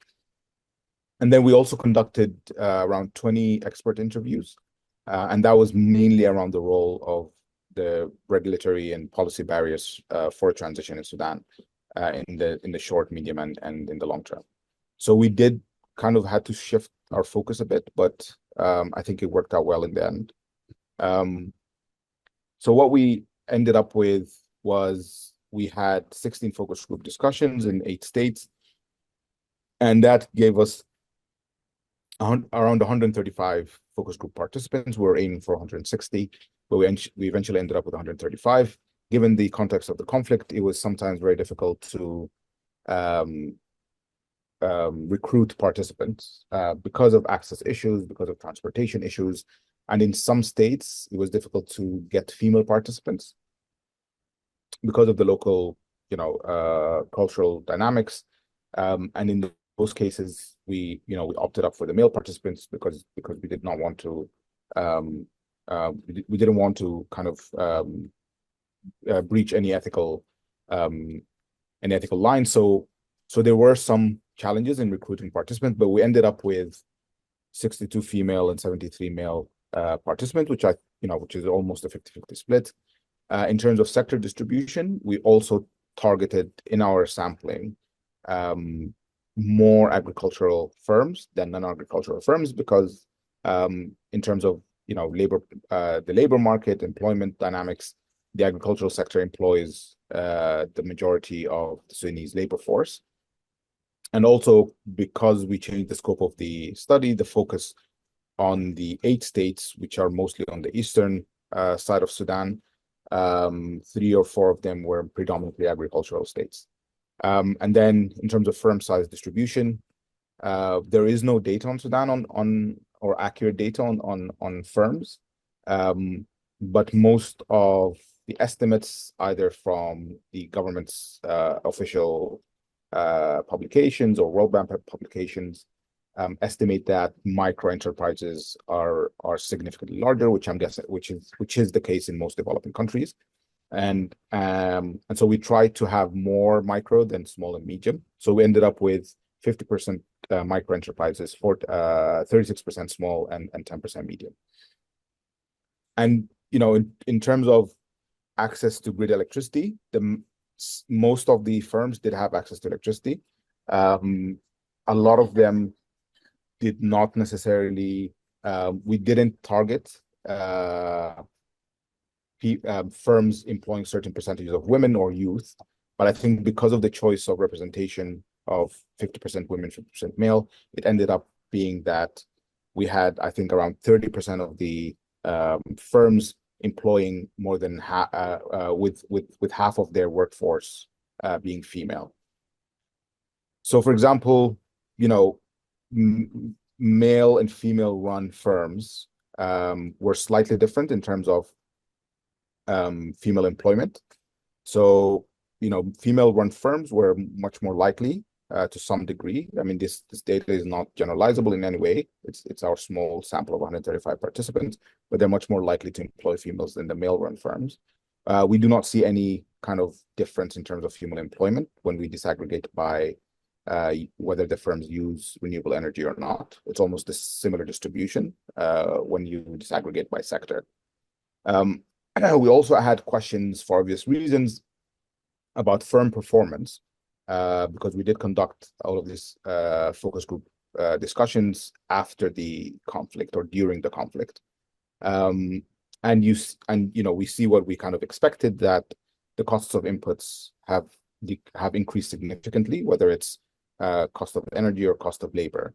And then we also conducted around 20 expert interviews. And that was mainly around the role of the regulatory and policy barriers for transition in Sudan in the short, medium, and in the long term. So we did kind of had to shift our focus a bit, but I think it worked out well in the end. So what we ended up with was we had 16 focus group discussions in 8 states, and that gave us around 135 focus group participants. We were aiming for 160, but we eventually ended up with 135. Given the context of the conflict, it was sometimes very difficult to recruit participants because of access issues, because of transportation issues. And in some states, it was difficult to get female participants because of the local, cultural dynamics. And in those cases, we opted up for the male participants because we did not want to, we didn't want to kind of breach any ethical line. So there were some challenges in recruiting participants, but we ended up with 62 female and 73 male participants, which is almost a 50-50 split. In terms of sector distribution, we also targeted in our sampling more agricultural firms than non-agricultural firms because in terms of the labor market, employment dynamics, the agricultural sector employs the majority of the Sudanese labor force. And also because we changed the scope of the study, the focus on the 8 states, which are mostly on the eastern side of Sudan, 3 or 4 of them were predominantly agricultural states. And then in terms of firm size distribution, there is no data on Sudan or accurate data on firms, but most of the estimates, either from the government's official publications or World Bank publications, estimate that micro enterprises are significantly larger, which I'm guessing which is the case in most developing countries, and so we tried to have more micro than small and medium. So we ended up with 50% micro enterprises, 36% small, and 10% medium. And in terms of access to grid electricity, most of the firms did have access to electricity. A lot of them did not necessarily. We didn't target firms employing certain percentages of women or youth, but I think because of the choice of representation of 50% women, 50% male, it ended up being that we had, I think, around 30% of the firms employing more than with half of their workforce being female. So, for example, male and female run firms were slightly different in terms of female employment. So, female run firms were much more likely to some degree. I mean, this data is not generalizable in any way. It's our small sample of 135 participants, but they're much more likely to employ females than the male run firms. We do not see any kind of difference in terms of female employment when we disaggregate by whether the firms use renewable energy or not. It's almost a similar distribution when you disaggregate by sector. We also had questions, for obvious reasons, about firm performance, because we did conduct all of these focus group discussions after the conflict or during the conflict. And we see what we kind of expected, that the costs of inputs have increased significantly, whether it's cost of energy or cost of labor,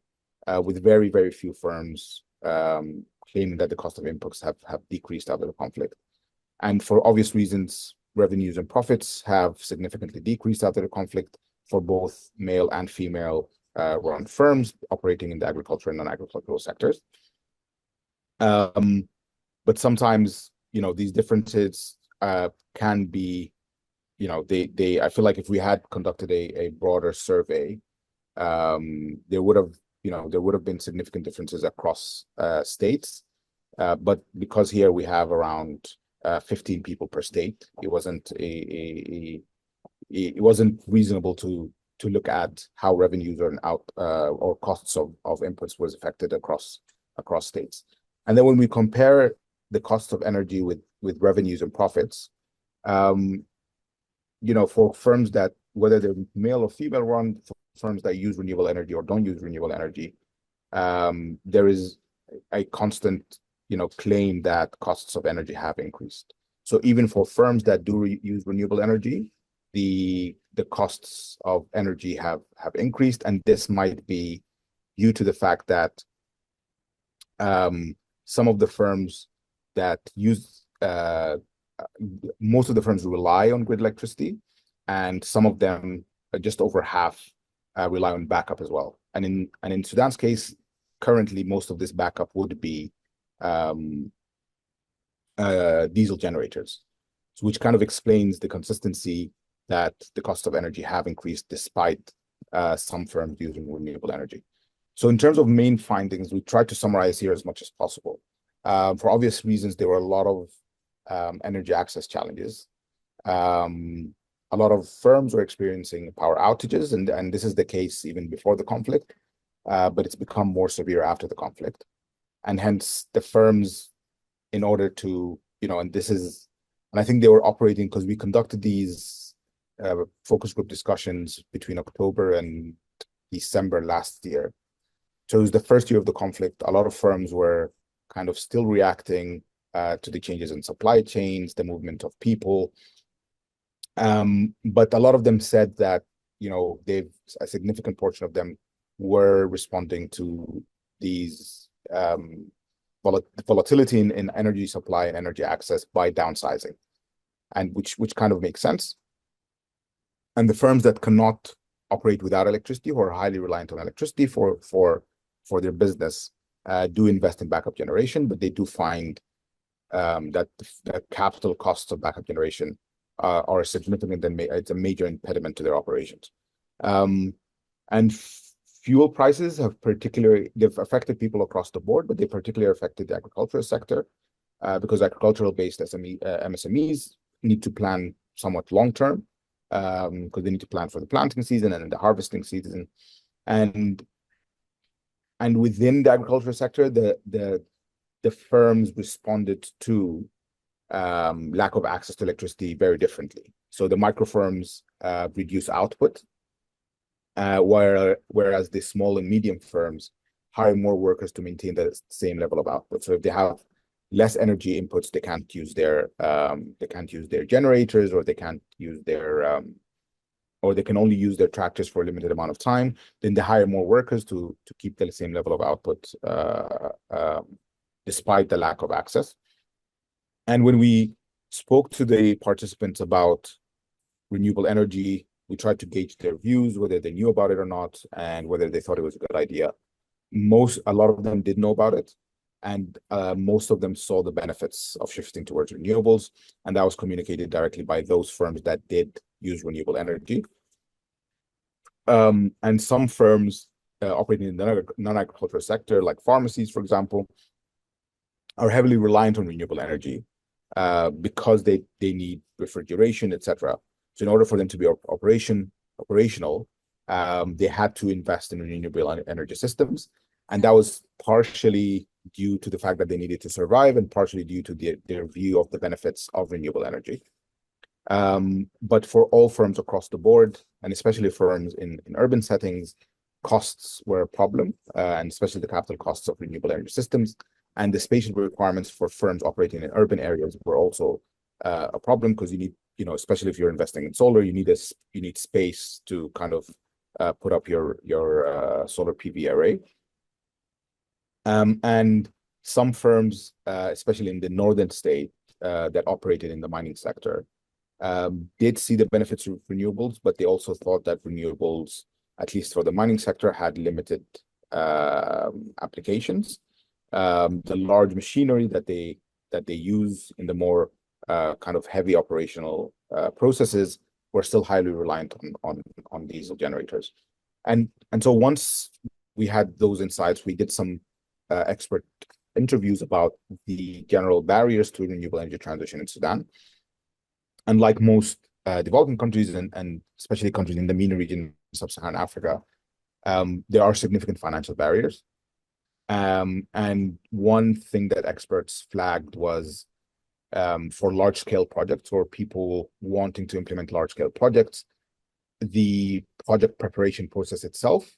with very, very few firms claiming that the cost of inputs have decreased after the conflict. And for obvious reasons, revenues and profits have significantly decreased after the conflict for both male and female run firms operating in the agricultural and non-agricultural sectors. But sometimes, these differences can be, I feel like if we had conducted a broader survey, there would have been significant differences across states. But because here we have around 15 people per state, it wasn't reasonable to look at how revenues or costs of inputs was affected across states. And then when we compare the cost of energy with revenues and profits, for firms that, whether they're male or female run, for firms that use renewable energy or don't use renewable energy, there is a constant, claim that costs of energy have increased. So even for firms that do use renewable energy, the costs of energy have increased, and this might be due to the fact that some of the firms that use most of the firms rely on grid electricity, and some of them, just over half, rely on backup as well. And in Sudan's case, currently most of this backup would be diesel generators, which kind of explains the consistency that the cost of energy have increased despite some firms using renewable energy. So in terms of main findings, we tried to summarize here as much as possible. For obvious reasons, there were a lot of energy access challenges. A lot of firms were experiencing power outages, and this is the case even before the conflict, but it's become more severe after the conflict. And hence the firms, in order to, and I think they were operating, because we conducted these focus group discussions between October and December last year. So it was the first year of the conflict. A lot of firms were kind of still reacting to the changes in supply chains, the movement of people. But a lot of them said that, a significant portion of them were responding to these volatility in energy supply and energy access by downsizing, and which kind of makes sense. And the firms that cannot operate without electricity, who are highly reliant on electricity for their business, do invest in backup generation, but they do find that the capital costs of backup generation are significant, and it's a major impediment to their operations. And fuel prices they've affected people across the board, but they particularly affected the agricultural sector, because agricultural-based MSMEs need to plan somewhat long-term, because they need to plan for the planting season and the harvesting season. And within the agricultural sector, the firms responded to lack of access to electricity very differently. So the micro firms reduce output, whereas the small and medium firms hire more workers to maintain the same level of output. So if they have less energy inputs, they can't use their generators, or they can't use their or they can only use their tractors for a limited amount of time. Then they hire more workers to keep the same level of output, despite the lack of access. And when we spoke to the participants about renewable energy, we tried to gauge their views, whether they knew about it or not, and whether they thought it was a good idea. A lot of them did know about it, and most of them saw the benefits of shifting towards renewables, and that was communicated directly by those firms that did use renewable energy. And some firms operating in the non-agricultural sector, like pharmacies, for example, are heavily reliant on renewable energy because they need refrigeration, etc. So in order for them to be operational, they had to invest in renewable energy systems, and that was partially due to the fact that they needed to survive, and partially due to their view of the benefits of renewable energy. But for all firms across the board, and especially firms in urban settings, costs were a problem, and especially the capital costs of renewable energy systems. And the spatial requirements for firms operating in urban areas were also a problem, because you need, especially if you're investing in solar, you need space to kind of put up your solar PV array. And some firms, especially in the northern state that operated in the mining sector, did see the benefits of renewables, but they also thought that renewables, at least for the mining sector, had limited applications. The large machinery that they use in the more kind of heavy operational processes were still highly reliant on diesel generators. And so once we had those insights, we did some expert interviews about the general barriers to renewable energy transition in Sudan. And like most developing countries and especially countries in the MENA region, sub-Saharan Africa, there are significant financial barriers. And one thing that experts flagged was for large-scale projects or people wanting to implement large-scale projects, the project preparation process itself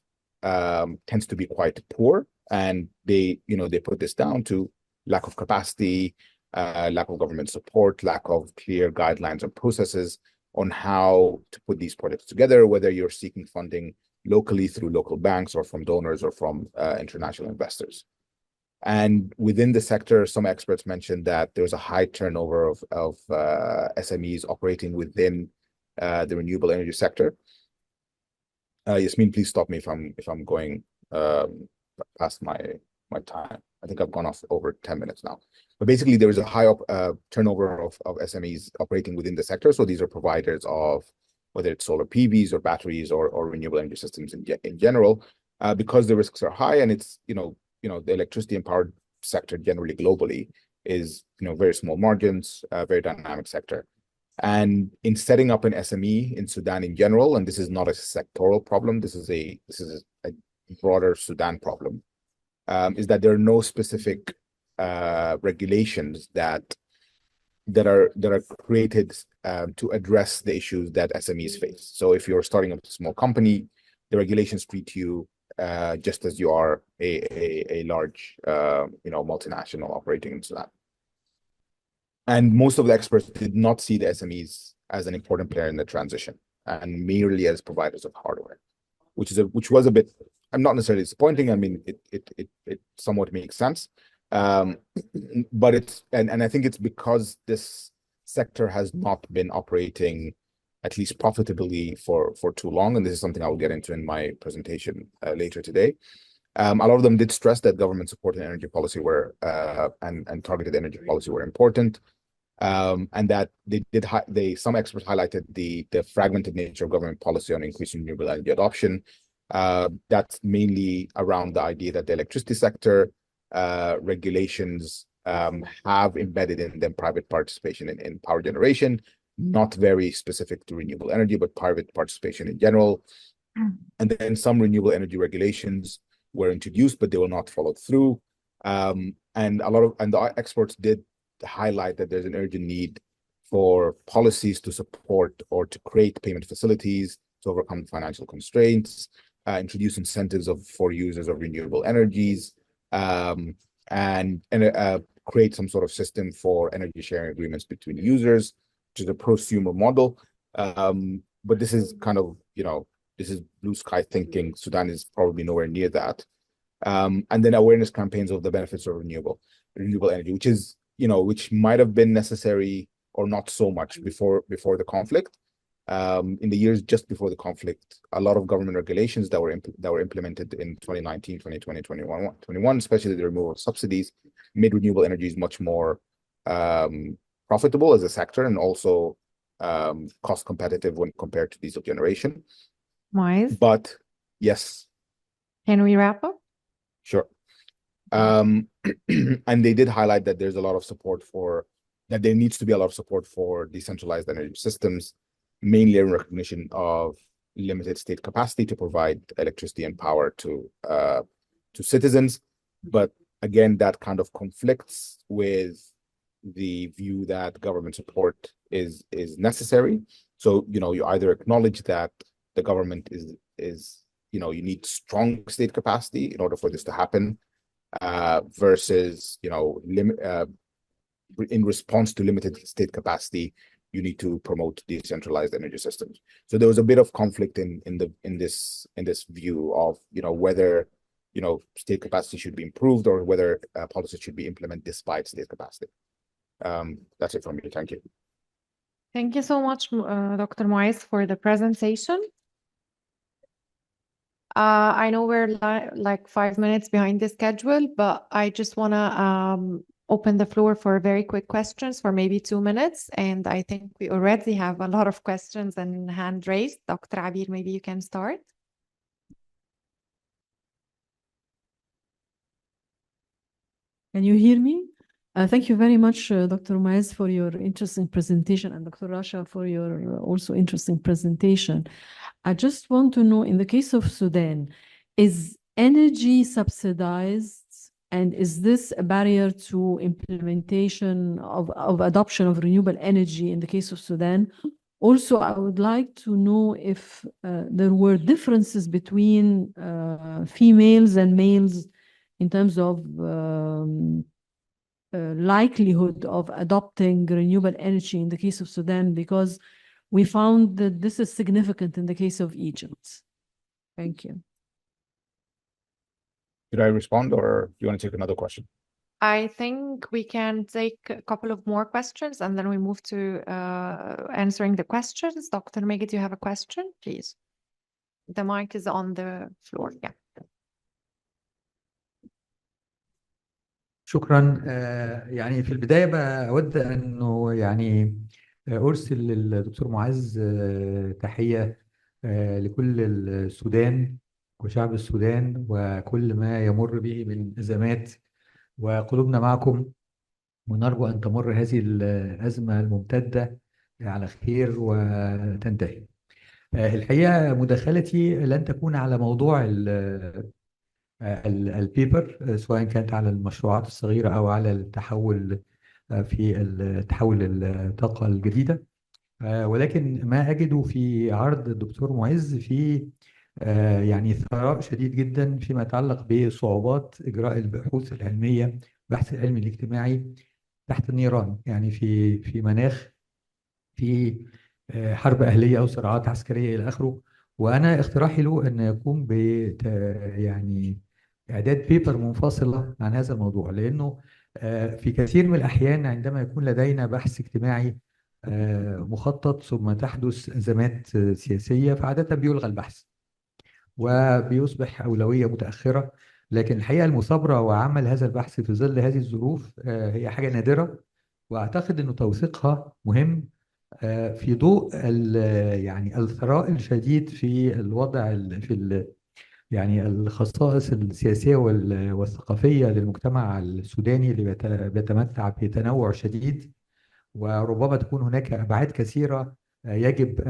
tends to be quite poor, and they put this down to lack of capacity, lack of government support, lack of clear guidelines and processes on how to put these projects together, whether you're seeking funding locally through local banks or from donors or from international investors. And within the sector, some experts mentioned that there's a high turnover of SMEs operating within the renewable energy sector. Yasmin, please stop me if I'm going past my time. I think I've gone off over 10 minutes now. But basically, there is a high turnover of SMEs operating within the sector. So these are providers of whether it's solar PVs or batteries or renewable energy systems in general, because the risks are high, and it's the electricity and power sector generally globally is very small margins, very dynamic sector. And in setting up an SME in Sudan in general, and this is not a sectoral problem, this is a broader Sudan problem, is that there are no specific regulations that are created to address the issues that SMEs face. So if you're starting up a small company, the regulations treat you just as you are a large multinational operating in Sudan. And most of the experts did not see the SMEs as an important player in the transition, and merely as providers of hardware, which was a bit, I'm not necessarily disappointing. I mean, it somewhat makes sense, but I think it's because this sector has not been operating at least profitably for too long, and this is something I will get into in my presentation later today. A lot of them did stress that government support and energy policy were and targeted energy policy were important, and that some experts highlighted the fragmented nature of government policy on increasing renewable energy adoption. That's mainly around the idea that the electricity sector regulations have embedded in them private participation in power generation, not very specific to renewable energy, but private participation in general. And then some renewable energy regulations were introduced, but they were not followed through. And the experts did highlight that there's an urgent need for policies to support or to create payment facilities to overcome financial constraints, introduce incentives for users of renewable energies, and create some sort of system for energy sharing agreements between users, which is a prosumer model. But this is kind of, this is blue sky thinking. Sudan is probably nowhere near that. And then awareness campaigns of the benefits of renewable energy, which might have been necessary or not so much before the conflict. In the years just before the conflict, a lot of government regulations that were implemented in 2019, 2020, 2021, especially the removal of subsidies, made renewable energies much more profitable as a sector, and also cost competitive when compared to diesel generation. Moise, But yes. Can we wrap up? Sure. And they did highlight that there's a lot of support that there needs to be a lot of support for decentralized energy systems, mainly in recognition of limited state capacity to provide electricity and power to citizens. But again, that kind of conflicts with the view that government support is necessary. So, you either acknowledge that the government is you need strong state capacity in order for this to happen, versus in response to limited state capacity, you need to promote decentralized energy systems. So there was a bit of conflict in this view of, whether, state capacity should be improved or whether policy should be implemented despite state capacity. That's it from me. Thank you. Thank you so much, Dr. Moise, for the presentation. I know we're like 5 minutes behind the schedule, but I just want to open the floor for very quick questions for maybe 2 minutes. And I think we already have a lot of questions and hand raised. Dr. Abir, maybe you can start. Can you hear me? Thank you very much, Dr. Moise, for your interesting presentation, and Dr. Rasha for your also interesting presentation. I just want to know, in the case of Sudan, is energy subsidized, and is this a barrier to implementation of adoption of renewable energy in the case of Sudan? Also, I would like to know if there were differences between females and males in terms of likelihood of adopting renewable energy in the case of Sudan, because we found that this is significant in the case of Egypt. Thank you. Did I respond, or do you want to take another question? I think we can take a couple of more questions and then we move to answering the questions. Dr. Megid, do you have a question, please? The mic is on the floor. Yeah. شكرا. يعني في البداية أود أنه يعني أرسل للدكتور معز تحية لكل السودان وشعب السودان وكل ما يمر به من أزمات، وقلوبنا معكم، ونرجو أن تمر هذه الأزمة الممتدة على خير وتنتهي. الحقيقة مداخلتي لن تكون على موضوع البيبر، سواء كانت على المشروعات الصغيرة أو على التحول في التحول الطاقة الجديدة، ولكن ما أجده في عرض الدكتور معز في يعني ثراء شديد جدا فيما يتعلق بصعوبات إجراء البحوث العلمية، البحث العلمي الاجتماعي تحت النيران، يعني في مناخ في حرب أهلية أو صراعات عسكرية إلى آخره. وأنا اقتراحي له أن يقوم ب يعني إعداد بيبر منفصلة عن هذا الموضوع، لأنه في كثير من الأحيان عندما يكون لدينا بحث اجتماعي مخطط ثم تحدث أزمات سياسية، فعادة بيلغى البحث وبيصبح أولوية متأخرة. لكن الحقيقة المثابرة وعمل هذا البحث في ظل هذه الظروف هي حاجة نادرة، وأعتقد أنه توثيقها مهم في ضوء يعني الثراء الشديد في الوضع يعني الخصائص السياسية والثقافية للمجتمع السوداني اللي بيتمتع بتنوع شديد، وربما تكون هناك أبعاد كثيرة يجب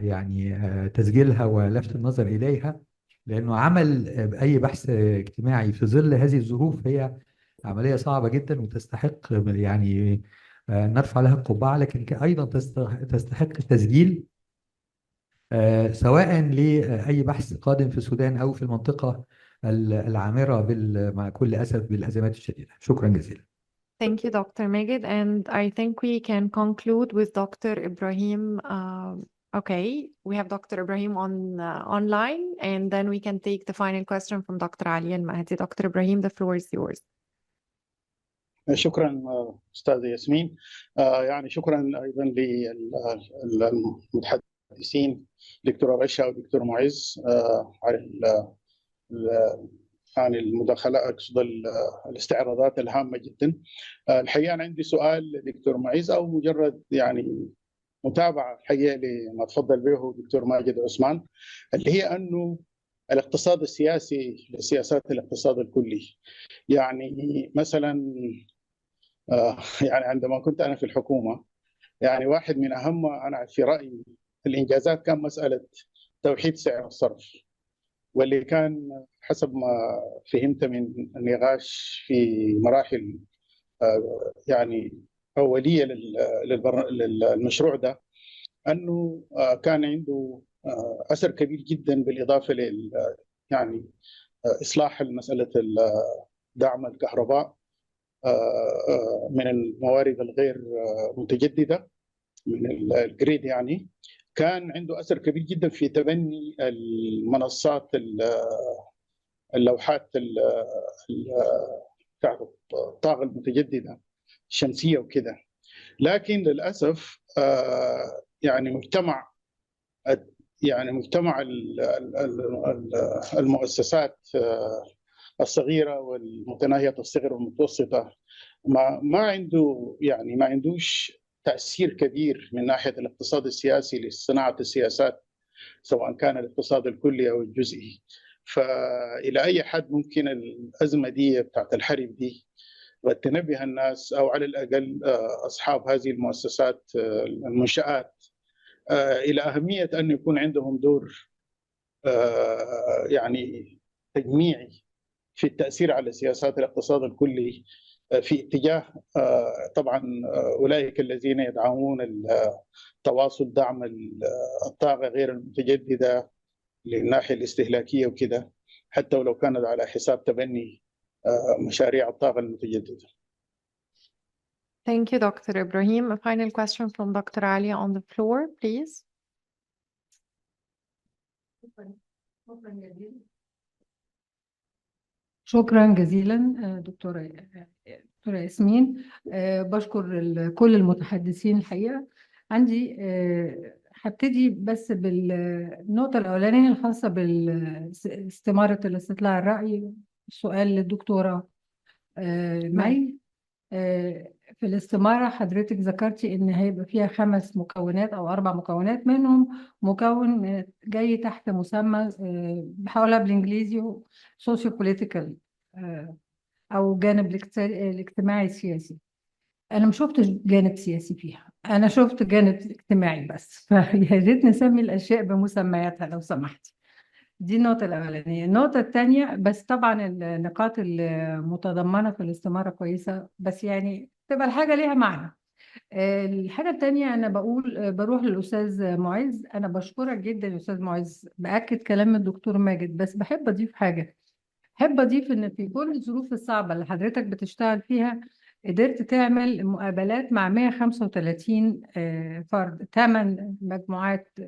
يعني تسجيلها ولفت النظر إليها، لأنه عمل أي بحث اجتماعي في ظل هذه الظروف هي عملية صعبة جدا وتستحق يعني نرفع لها القبعة، لكن أيضا تستحق التسجيل سواء لأي بحث قادم في السودان أو في المنطقة العامرة مع كل أسف بالأزمات الشديدة. شكرا جزيلا. Thank you, Dr. Megid. And I think we can conclude with Dr. Ibrahim. Okay, we have Dr. Ibrahim online, and then we can take the final question from Dr. Ali Al-Mahdi. Dr. Ibrahim, the floor is yours. شكرا أستاذ ياسمين. يعني شكرا أيضا للمتحدثين دكتور رشا ودكتور معز على يعني المداخلة، أقصد الاستعراضات الهامة جدا. الحقيقة أنا عندي سؤال لدكتور معز أو مجرد يعني متابعة الحقيقة لما تفضل به دكتور ماجد عثمان، اللي هي أنه الاقتصاد السياسي لسياسات الاقتصاد الكلي. يعني مثلا يعني عندما كنت أنا في الحكومة، يعني واحد من أهم أنا في رأيي الإنجازات كان مسألة توحيد سعر الصرف، واللي كان حسب ما فهمت من النقاش في مراحل يعني أولية للمشروع ده، أنه كان عنده أثر كبير جدا بالإضافة ل يعني إصلاح مسألة دعم الكهرباء من الموارد الغير متجددة من الجريد يعني، كان عنده اثر كبير جدا في تبني المنصات اللوحات بتاعت الطاقه المتجدده الشمسيه وكده. لكن للاسف يعني مجتمع المؤسسات الصغيره والمتناهيه الصغر والمتوسطه ما عندوش تاثير كبير من ناحيه الاقتصاد السياسي لصناعه السياسات، سواء كان الاقتصاد الكلي او الجزئي. فالى اي حد ممكن الازمه دي بتاعت الحرب دي قد تنبه الناس، او على الاقل اصحاب هذه المؤسسات المنشات الى اهميه ان يكون عندهم دور يعني تجميعي في التاثير على سياسات الاقتصاد الكلي في اتجاه طبعا اولئك الذين يدعمون تواصل دعم الطاقه غير المتجدده للناحيه الاستهلاكيه وكده، حتى ولو كانت على حساب تبني مشاريع الطاقه المتجدده. Thank you, Dr. Ibrahim. A final question from Dr. Ali on the floor, please. شكرا جزيلا دكتورة ياسمين. بشكر كل المتحدثين الحقيقة. عندي هبتدي بس بالنقطة الأولانية الخاصة باستمارة الاستطلاع الرأي. سؤال للدكتورة مي. في الاستمارة حضرتك ذكرتي إن هيبقى فيها 5 مكونات أو 4 مكونات، منهم مكون جاي تحت مسمى بحاولها بالإنجليزي سوسيو بوليتيكال أو جانب الاجتماعي السياسي. أنا ما شفتش جانب سياسي فيها، أنا شفت جانب اجتماعي بس، فيا ريت نسمي الأشياء بمسمياتها لو سمحتي. دي النقطة الأولانية. النقطة الثانية، بس طبعا النقاط المتضمنة في الاستمارة كويسة، بس يعني تبقى الحاجة ليها معنى. الحاجة الثانية أنا بروح للأستاذ معز. أنا بشكرك جدا يا أستاذ معز، بأكد كلام الدكتور ماجد، بس بحب أضيف حاجة. بحب أضيف إن في كل الظروف الصعبة اللي حضرتك بتشتغل فيها قدرت تعمل مقابلات مع 135 فرد، 8 مجموعات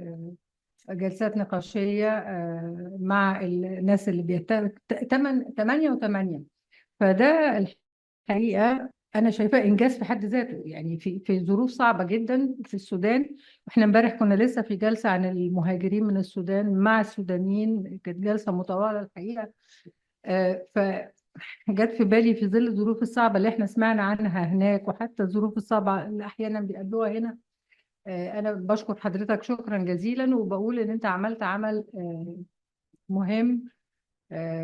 جلسات نقاشية مع الناس اللي 8 و8. فده الحقيقة أنا شايفاه إنجاز في حد ذاته، يعني في ظروف صعبة جدا في السودان. إحنا امبارح كنا لسه في جلسة عن المهاجرين من السودان مع السودانيين، كانت جلسة مطولة الحقيقة. فجت في بالي في ظل الظروف الصعبة اللي إحنا سمعنا عنها هناك، وحتى الظروف الصعبة اللي أحيانا بيقابلوها هنا. أنا بشكر حضرتك شكرا جزيلا، وبقول إن أنت عملت عمل مهم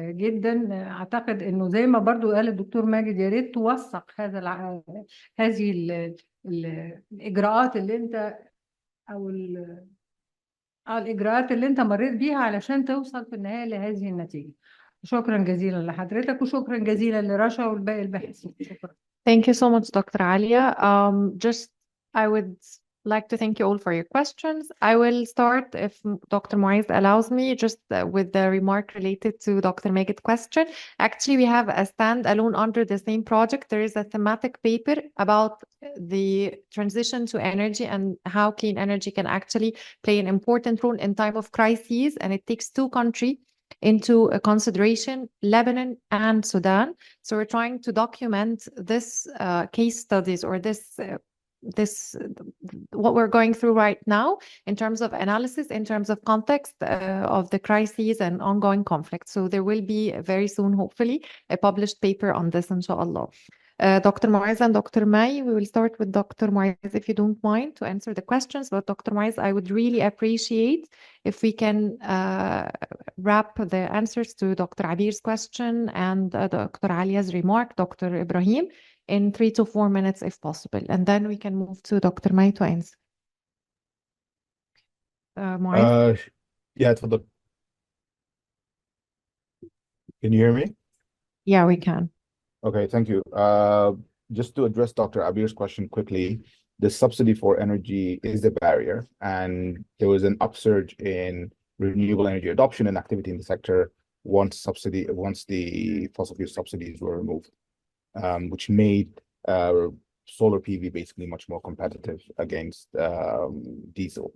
جدا. أعتقد إنه زي ما برضو قال الدكتور ماجد، يا ريت توثق هذه الإجراءات اللي أنت أو الإجراءات اللي أنت مريت بيها علشان توصل في النهاية لهذه النتيجة. شكرا جزيلا لحضرتك، وشكرا جزيلا لرشا والباقي الباحثين. شكرا. Thank you so much, Dr. Alia. I would like to thank you all for your questions. I will start, if Dr. Moise allows me, just with the remark related to Dr. Megid's question. Actually, we have a standalone under the same project. There is a thematic paper about the transition to energy and how clean energy can actually play an important role in time of crises. And it takes 2 countries into consideration, Lebanon and Sudan. So we're trying to document this case studies or this what we're going through right now in terms of analysis, in terms of context of the crises and ongoing conflicts. So there will be very soon, hopefully, a published paper on this, inshallah. Dr. Moise and Dr. May, we will start with Dr. Moise, if you don't mind, to answer the questions. But Dr. Moise, I would really appreciate if we can wrap the answers to Dr. Abir's question and Dr. Alia's remark, Dr. Ibrahim, in 3 to 4 minutes if possible. And then we can move to Dr. May to answer. Moise? Yeah, اتفضل. Can you hear me? Yeah, we can. Okay, thank you. Just to address Dr. Abir's question quickly, the subsidy for energy is a barrier, and there was an upsurge in renewable energy adoption and activity in the sector once the fossil fuel subsidies were removed, which made solar PV basically much more competitive against diesel.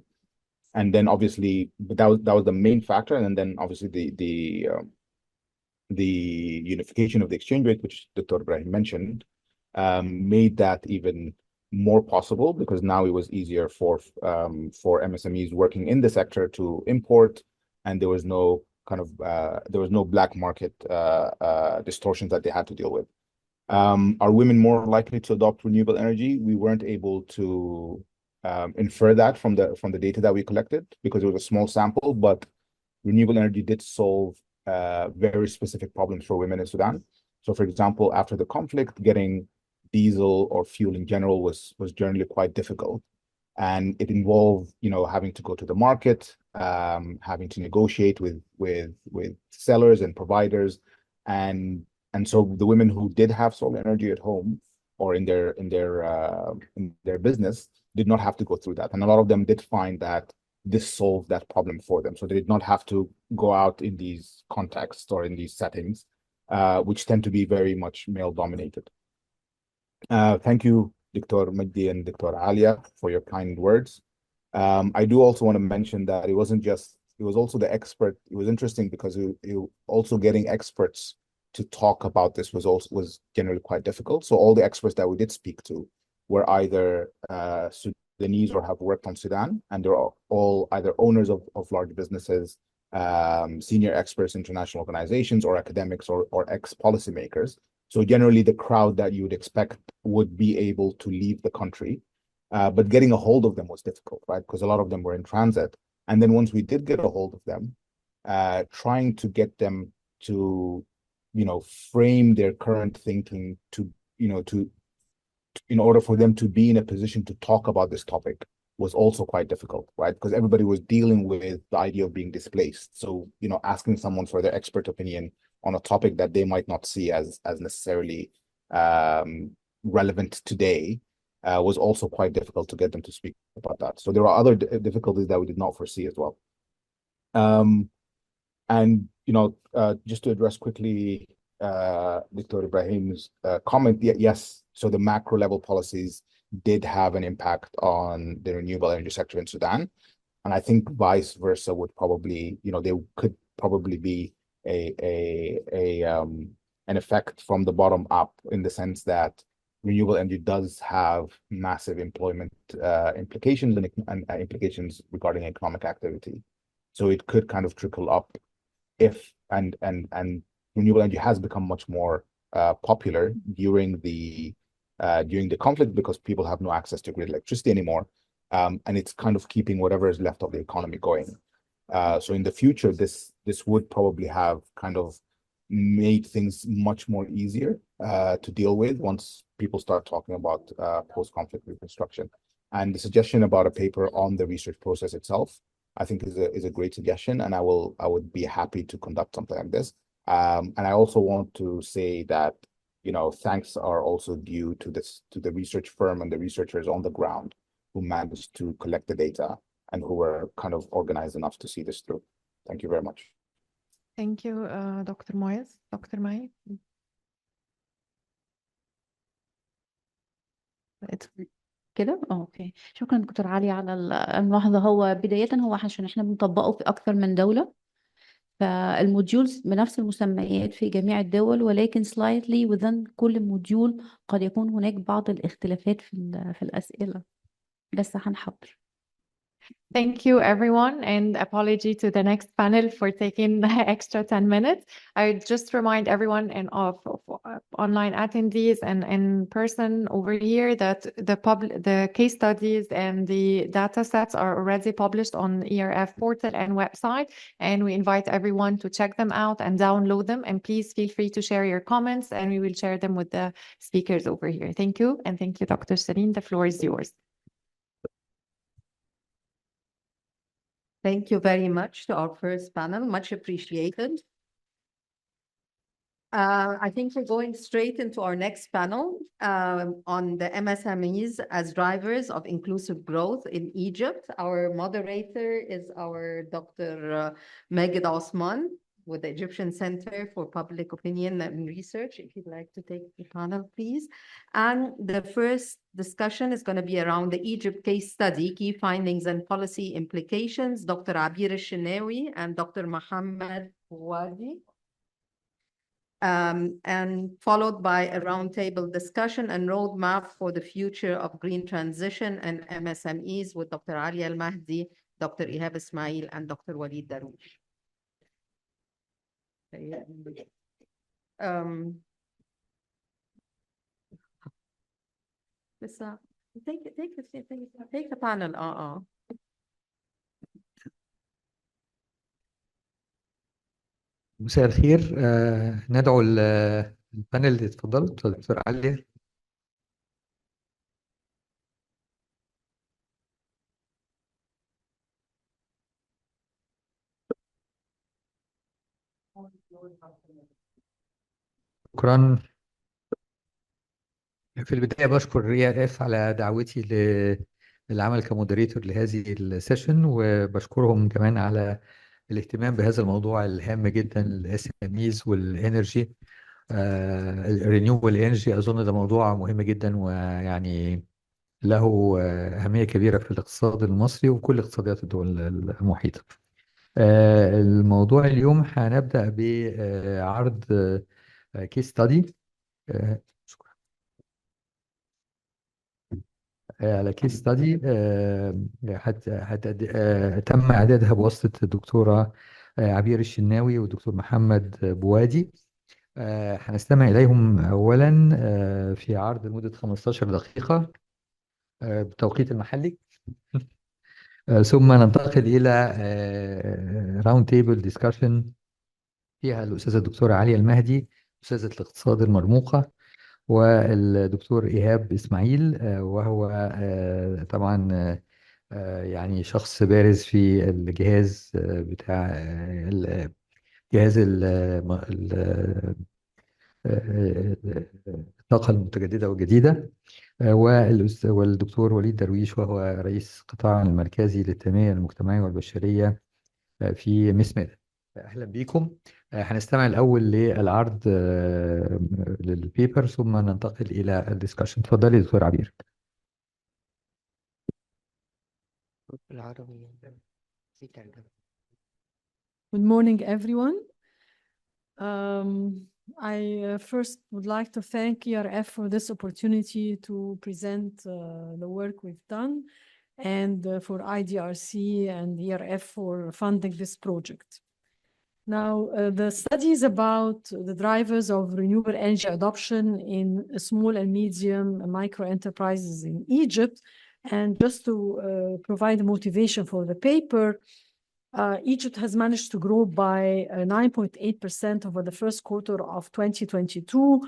And then obviously, but that was the main factor. And then obviously the unification of the exchange rate, which Dr. Ibrahim mentioned, made that even more possible, because now it was easier for MSMEs working in the sector to import, and there was no kind of black market distortions that they had to deal with. Are women more likely to adopt renewable energy? We weren't able to infer that from the data that we collected because it was a small sample, but renewable energy did solve very specific problems for women in Sudan. So, for example, after the conflict, getting diesel or fuel in general was generally quite difficult, and it involved, having to go to the market, having to negotiate with sellers and providers, and so the women who did have solar energy at home or in their business did not have to go through that, and a lot of them did find that this solved that problem for them. So they did not have to go out in these contexts or in these settings, which tend to be very much male dominated. Thank you, Dr. Majdi and Dr. Alia, for your kind words. I do also want to mention that it was also the expert. It was interesting because also getting experts to talk about this was generally quite difficult. So all the experts that we did speak to were either Sudanese or have worked on Sudan, and they're all either owners of large businesses, senior experts, international organizations, or academics or ex-policymakers. So generally the crowd that you would expect would be able to leave the country, but getting a hold of them was difficult, right? Because a lot of them were in transit. And then once we did get a hold of them, trying to get them to, frame their current thinking in order for them to be in a position to talk about this topic was also quite difficult, right? Because everybody was dealing with the idea of being displaced. So, asking someone for their expert opinion on a topic that they might not see as necessarily relevant today was also quite difficult to get them to speak about that. So there are other difficulties that we did not foresee as well. And, just to address quickly Dr. Ibrahim's comment, yes, so the macro level policies did have an impact on the renewable energy sector in Sudan. And I think vice versa would probably, there could probably be an effect from the bottom up, in the sense that renewable energy does have massive employment implications and implications regarding economic activity. So it could kind of trickle up if and renewable energy has become much more popular during the conflict, because people have no access to grid electricity anymore, and it's kind of keeping whatever is left of the economy going. So in the future, this would probably have kind of made things much more easier to deal with once people start talking about post-conflict reconstruction. And the suggestion about a paper on the research process itself, I think is a great suggestion, and I would be happy to conduct something like this. And I also want to say that, thanks are also due to the research firm and the researchers on the ground who managed to collect the data and who were kind of organized enough to see this through. Thank you very much. Thank you, Dr. Moyes. Dr. Mai? كده اوكي، شكرا دكتور علي على الملاحظه. هو بدايه هو عشان احنا بنطبقه في اكثر من دوله، فالموديولز بنفس المسميات في جميع الدول، ولكن slightly within كل موديول قد يكون هناك بعض الاختلافات في الاسئله، بس هنحضر. Thank you, everyone, and apology to the next panel for taking the extra 10 minutes. I just remind everyone and of online attendees and in person over here that the case studies and the data sets are already published on ERF portal and website, and we invite everyone to check them out and download them. And please feel free to share your comments, and we will share them with the speakers over here. Thank you, and thank you, Dr. Serene. The floor is yours. Thank you very much to our first panel, much appreciated. I think we're going straight into our next panel on the MSMEs as drivers of inclusive growth in Egypt. Our moderator is our Dr. Maged Osman. with the Egyptian Center for Public Opinion and Research. If you'd like to take the panel, please. And the first discussion is going to be around the Egypt case study, key findings and policy implications, Dr. Abir al-Shinawi and Dr. Mohammed Wadi. And followed by a roundtable discussion and roadmap for the future of green transition and MSMEs with Dr. Ali Al-Mahdi, Dr. Ihab Ismail, and Dr. Walid Darouche. Take the panel. مساء الخير. ندعو البانل يتفضل دكتور علي. شكرا. في البداية بشكر RIAF على دعوتي للعمل كمودريتور لهذه السيشن، وبشكرهم كمان على الاهتمام بهذا الموضوع الهام جدا SMEs والانرجي. الرينيوبل انرجي اظن ده موضوع مهم جدا، ويعني له أهمية كبيرة في الاقتصاد المصري وكل اقتصاديات الدول المحيطة. الموضوع اليوم هنبدأ بعرض كيس ستادي. شكرا. على كيس ستادي تم إعدادها بواسطة الدكتورة عبير الشناوي والدكتور محمد بوادي. هنستمع إليهم أولا في عرض لمدة 15 دقيقة بالتوقيت المحلي. ثم ننتقل إلى راوند تيبل ديسكشن فيها الأستاذة الدكتورة عليا المهدي أستاذة الاقتصاد المرموقة، والدكتور إيهاب إسماعيل وهو طبعا يعني شخص بارز في الجهاز بتاع جهاز الطاقة المتجددة والجديدة، والدكتور وليد درويش وهو رئيس قطاع المركزي للتنمية المجتمعية والبشرية في MENA. أهلا بكم. هنستمع الأول للعرض للبيبر ثم ننتقل إلى الديسكشن. تفضلي دكتور عبير. Good morning, everyone. I first would like to thank ERF for this opportunity to present the work we've done, and for IDRC and ERF for funding this project. Now, the study is about the drivers of renewable energy adoption in small and medium micro enterprises in Egypt. And just to provide motivation for the paper, Egypt has managed to grow by 9.8% over the first quarter of 2022,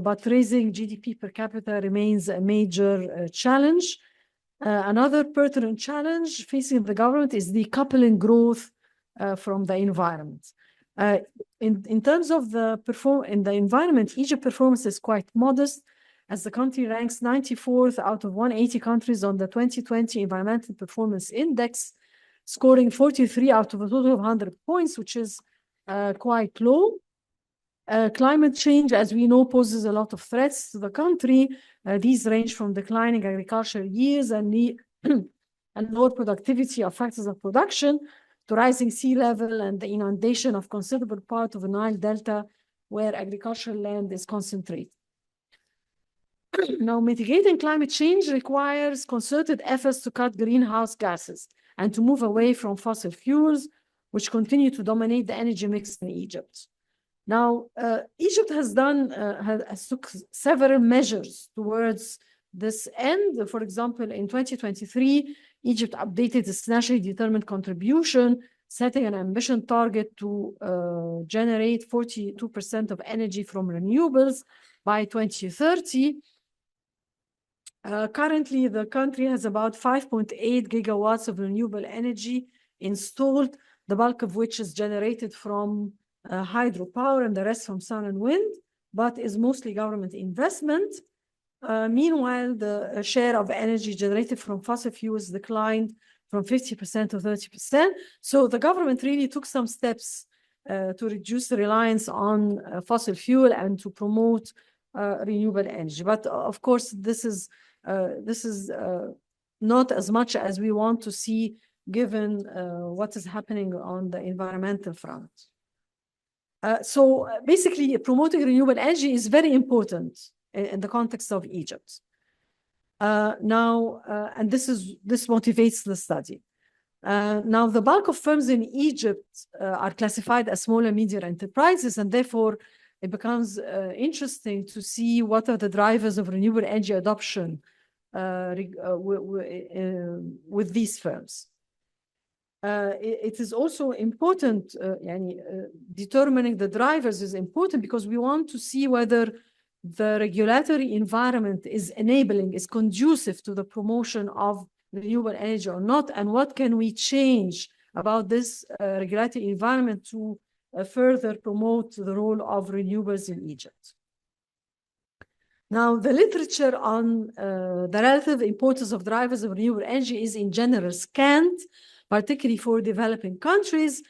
but raising GDP per capita remains a major challenge. Another pertinent challenge facing the government is decoupling growth from the environment. In terms of in the environment, Egypt's performance is quite modest, as the country ranks 94th out of 180 countries on the 2020 Environmental Performance Index, scoring 43 out of a total of 100 points, which is quite low. Climate change, as we know, poses a lot of threats to the country. These range from declining agricultural years and lower productivity of factors of production to rising sea level and the inundation of considerable part of the Nile Delta, where agricultural land is concentrated. Now, mitigating climate change requires concerted efforts to cut greenhouse gases and to move away from fossil fuels, which continue to dominate the energy mix in Egypt. Now, Egypt has took several measures towards this end. For example, in 2023, Egypt updated its nationally determined contribution, setting an ambition target to generate 42% of energy from renewables by 2030. Currently, the country has about 5.8 gigawatts of renewable energy installed, the bulk of which is generated from hydropower and the rest from sun and wind, but is mostly government investment. Meanwhile, the share of energy generated from fossil fuels declined from 50% to 30%. So the government really took some steps to reduce the reliance on fossil fuel and to promote renewable energy. But of course, this is not as much as we want to see given what is happening on the environmental front. So basically, promoting renewable energy is very important in the context of Egypt. And this motivates the study. Now, the bulk of firms in Egypt are classified as small and medium enterprises, and therefore it becomes interesting to see what are the drivers of renewable energy adoption with these firms. It is also important, determining the drivers is important because we want to see whether the regulatory environment is enabling, is conducive to the promotion of renewable energy or not, and what can we change about this regulatory environment to further promote the role of renewables in Egypt. Now, the literature on the relative importance of drivers of renewable energy is in general scant, particularly for developing countries.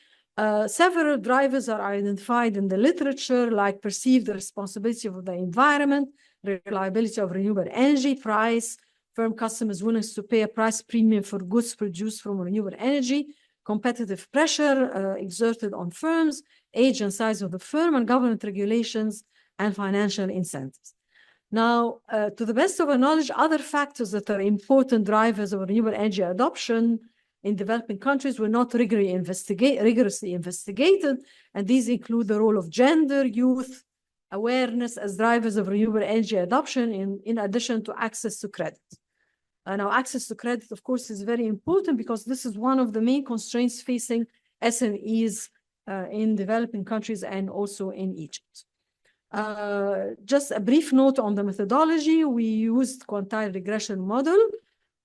Several drivers are identified in the literature, like perceived responsibility of the environment, reliability of renewable energy, price, firm customers' willingness to pay a price premium for goods produced from renewable energy, competitive pressure exerted on firms, age and size of the firm, and government regulations and financial incentives. Now, to the best of our knowledge, other factors that are important drivers of renewable energy adoption in developing countries were not rigorously investigated, and these include the role of gender, youth, awareness as drivers of renewable energy adoption, in addition to access to credit. Now, access to credit, of course, is very important because this is one of the main constraints facing SMEs in developing countries and also in Egypt. Just a brief note on the methodology. We used quantile regression model,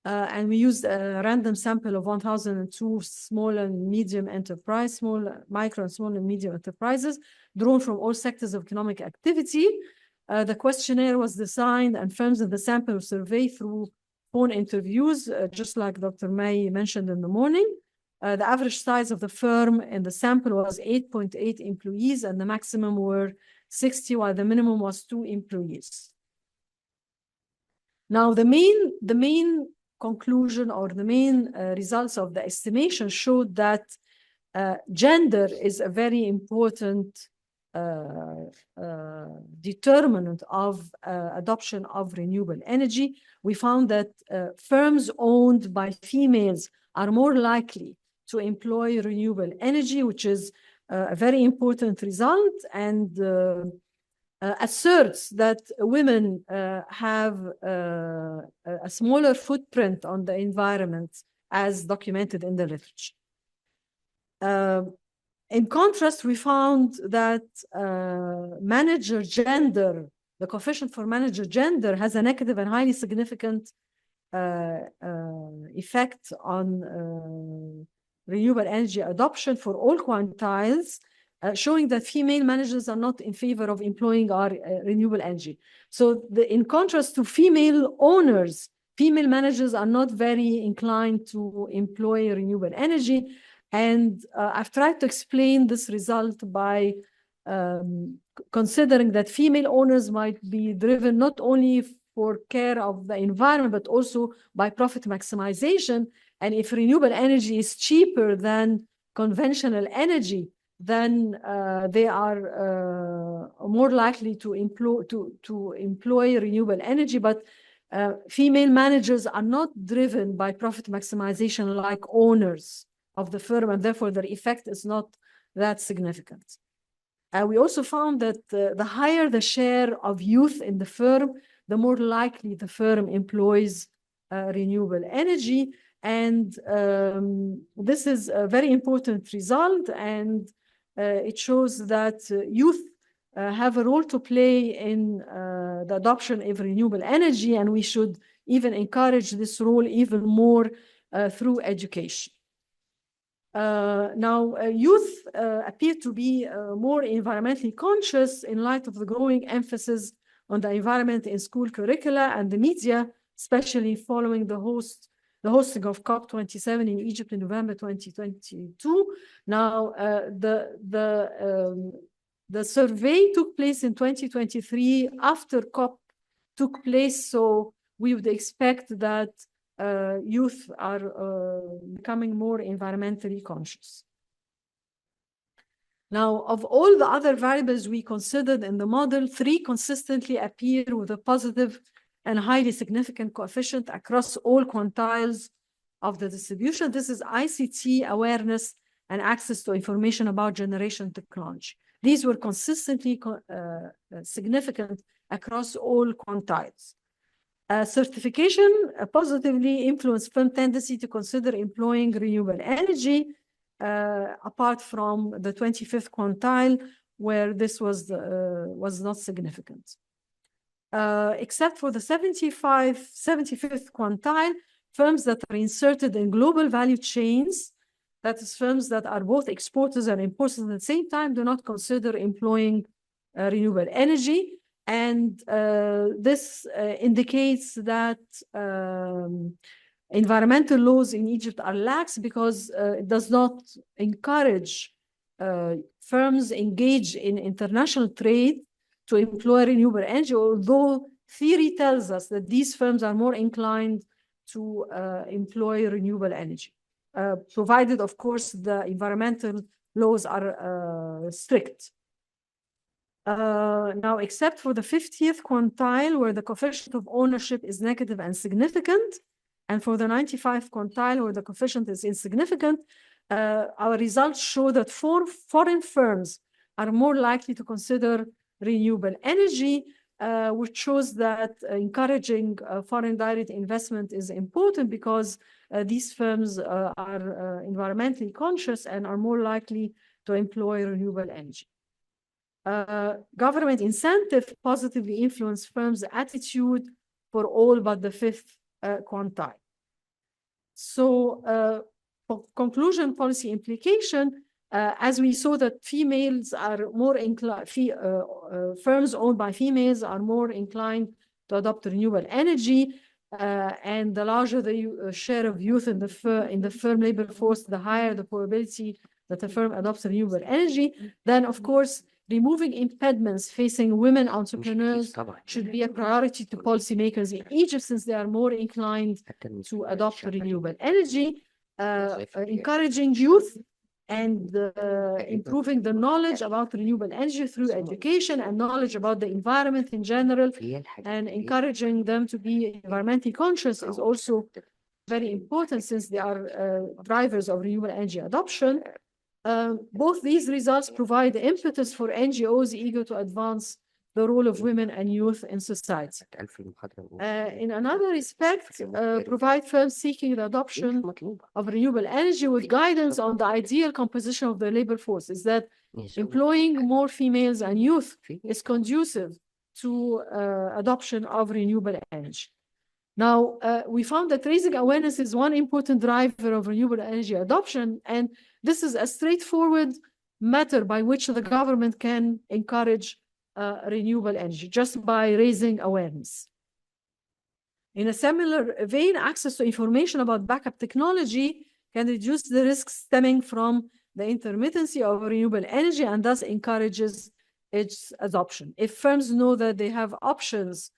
and we used a random sample of 1,002 small and medium enterprise, micro and small and medium enterprises, drawn from all sectors of economic activity. The questionnaire was designed and firms in the sample were surveyed through phone interviews, just like Dr. May mentioned in the morning. The average size of the firm in the sample was 8.8 employees, and the maximum were 60, while the minimum was 2 employees. Now, the main conclusion or the main results of the estimation showed that gender is a very important determinant of adoption of renewable energy. We found that firms owned by females are more likely to employ renewable energy, which is a very important result, and asserts that women have a smaller footprint on the environment as documented in the literature. In contrast, we found that manager gender, the coefficient for manager gender, has a negative and highly significant effect on renewable energy adoption for all quantiles, showing that female managers are not in favor of employing our renewable energy. So in contrast to female owners, female managers are not very inclined to employ renewable energy. And I've tried to explain this result by considering that female owners might be driven not only for care of the environment, but also by profit maximization. And if renewable energy is cheaper than conventional energy, then they are more likely to employ renewable energy. But female managers are not driven by profit maximization like owners of the firm, and therefore their effect is not that significant. We also found that the higher the share of youth in the firm, the more likely the firm employs renewable energy. And this is a very important result, and it shows that youth have a role to play in the adoption of renewable energy, and we should even encourage this role even more through education. Now, youth appear to be more environmentally conscious in light of the growing emphasis on the environment in school curricula and the media, especially following the host the hosting of COP27 in Egypt in November 2022. Now, the survey took place in 2023 after COP took place, so we would expect that youth are becoming more environmentally conscious. Now, of all the other variables we considered in the model, 3 consistently appear with a positive and highly significant coefficient across all quantiles of the distribution. This is ICT awareness and access to information about generation technology. These were consistently significant across all quantiles. Certification positively influenced firm tendency to consider employing renewable energy, apart from the 25th quantile, where this was not significant. Except for the 75th quantile, firms that are inserted in global value chains, that is, firms that are both exporters and importers at the same time, do not consider employing renewable energy. And this indicates that environmental laws in Egypt are lax because it does not encourage firms engaged in international trade to employ renewable energy, although theory tells us that these firms are more inclined to employ renewable energy, provided, of course, the environmental laws are strict. Now, except for the 50th quantile, where the coefficient of ownership is negative and significant, and for the 95th quantile, where the coefficient is insignificant, our results show that foreign firms are more likely to consider renewable energy, which shows that encouraging foreign direct investment is important because these firms are environmentally conscious and are more likely to employ renewable energy. Government incentive positively influence firms' attitude for all but the 5th quantile. So, for conclusion, policy implication, as we saw that females are more inclined, firms owned by females are more inclined to adopt renewable energy, and the larger the share of youth in the firm labor force, the higher the probability that the firm adopts renewable energy. Then, of course, removing impediments facing women entrepreneurs should be a priority to policymakers in Egypt, since they are more inclined to adopt renewable energy, encouraging youth and improving the knowledge about renewable energy through education and knowledge about the environment in general, and encouraging them to be environmentally conscious is also very important, since they are drivers of renewable energy adoption. Both these results provide the impetus for NGOs eager to advance the role of women and youth in society. In another respect, provide firms seeking the adoption of renewable energy with guidance on the ideal composition of the labor force, is that employing more females and youth is conducive to adoption of renewable energy. Now, we found that raising awareness is one important driver of renewable energy adoption, and this is a straightforward matter by which the government can encourage renewable energy, just by raising awareness. In a similar vein, access to information about backup technology can reduce the risks stemming from the intermittency of renewable energy and thus encourages its adoption. If firms know that they have options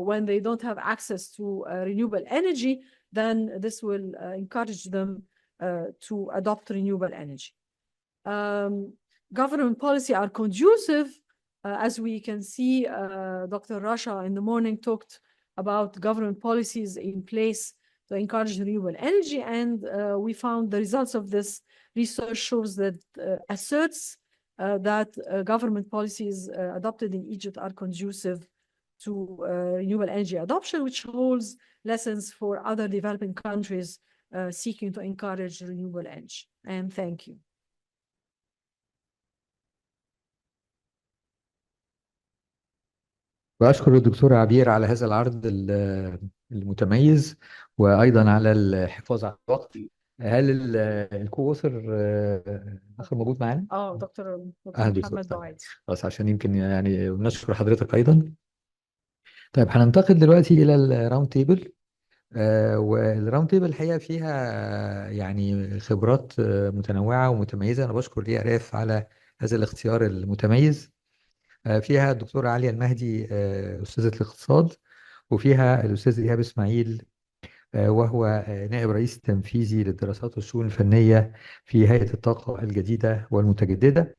when they don't have access to renewable energy, then this will encourage them to adopt renewable energy. Government policy are conducive. As we can see, Dr. Rasha in the morning talked about government policies in place to encourage renewable energy, and we found the results of this research shows that asserts that government policies adopted in Egypt are conducive to renewable energy adoption, which holds lessons for other developing countries seeking to encourage renewable energy. And thank you. بشكر الدكتورة عبير على هذا العرض المتميز، وأيضا على الحفاظ على الوقت. هل الكو-اوثر آخر موجود معانا؟ دكتور دكتور محمد بعيد. خلاص، عشان يمكن نشكر حضرتك أيضا. طيب، هننتقل دلوقتي إلى الراوند تيبل، والراوند تيبل الحقيقة فيها يعني خبرات متنوعة ومتميزة. أنا بشكر ليا ريف على هذا الاختيار المتميز. فيها الدكتورة عليا المهدي أستاذة الاقتصاد، وفيها الأستاذ إيهاب إسماعيل وهو نائب رئيس تنفيذي للدراسات والشؤون الفنية في هيئة الطاقة الجديدة والمتجددة.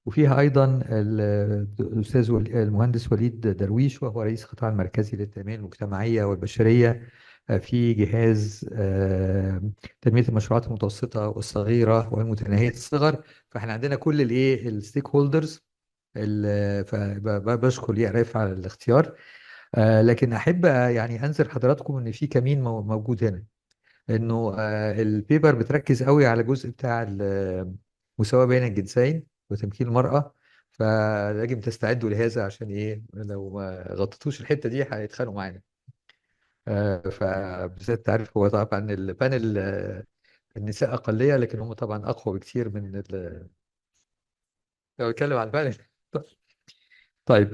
وفيها أيضا الأستاذ المهندس وليد درويش، وهو رئيس القطاع المركزي للتنمية المجتمعية والبشرية في جهاز تنمية المشروعات المتوسطة والصغيرة والمتناهية الصغر. فاحنا عندنا كل الايه الستيك هولدرز. فبشكر ليه عرف على الاختيار. لكن احب يعني انذر حضراتكم ان في كمين موجود هنا، انه البيبر بتركز قوي على الجزء بتاع المساواة بين الجنسين وتمكين المرأة. فلازم تستعدوا لهذا، عشان ايه لو ما غطيتوش الحتة دي هيتخانقوا معانا. فبالذات تعرف هو طبعا البانل النساء أقلية، لكن هم طبعا أقوى بكتير من لو بتكلم عن البانل. طيب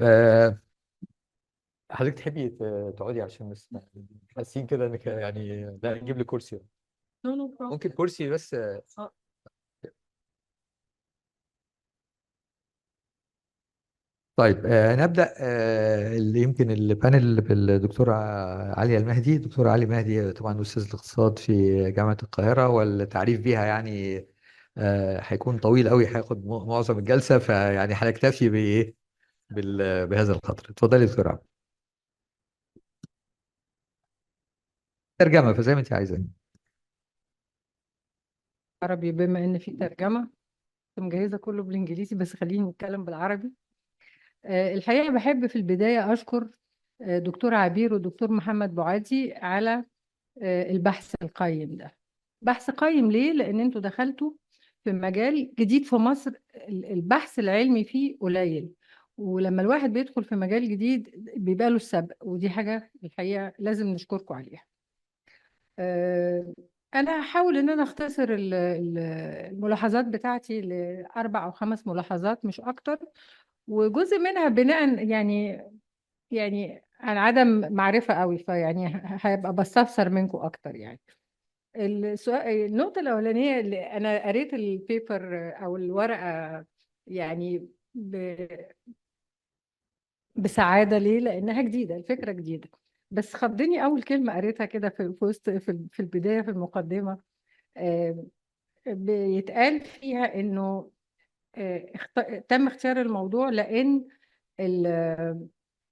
حضرتك تحبي تقعدي عشان بس حاسين كده انك يعني لا نجيب لي كرسي. ممكن كرسي بس. طيب نبدأ. اللي يمكن البانل بالدكتورة عليا المهدي. دكتورة علي مهدي طبعا أستاذ الاقتصاد في جامعة القاهرة، والتعريف بيها يعني هيكون طويل قوي، هياخد معظم الجلسة، فيعني هنكتفي بإيه بهذا القدر. اتفضلي دكتورة علي. ترجمة فزي ما أنت عايزة. عربي بما ان في ترجمة، كنت مجهزة كله بالانجليزي بس خليني نتكلم بالعربي. الحقيقة بحب في البداية أشكر دكتور عبير ودكتور محمد بوعدي على البحث القيم ده. بحث قيم ليه؟ لأن انتوا دخلتوا في مجال جديد في مصر، البحث العلمي فيه قليل، ولما الواحد بيدخل في مجال جديد بيبقى له السبق، ودي حاجة الحقيقة لازم نشكركم عليها. أنا هحاول إن أنا أختصر الملاحظات بتاعتي لأربع أو خمس ملاحظات مش أكتر، وجزء منها بناء يعني عن عدم معرفة قوي، فيعني هيبقى بستفسر منكم أكتر يعني. النقطة الأولانية اللي أنا قريت البيبر أو الورقة يعني بسعادة. ليه؟ لأنها جديدة، الفكرة جديدة. بس خضني أول كلمة قريتها كده في وسط في البداية في المقدمة. بيتقال فيها إنه تم اختيار الموضوع لأن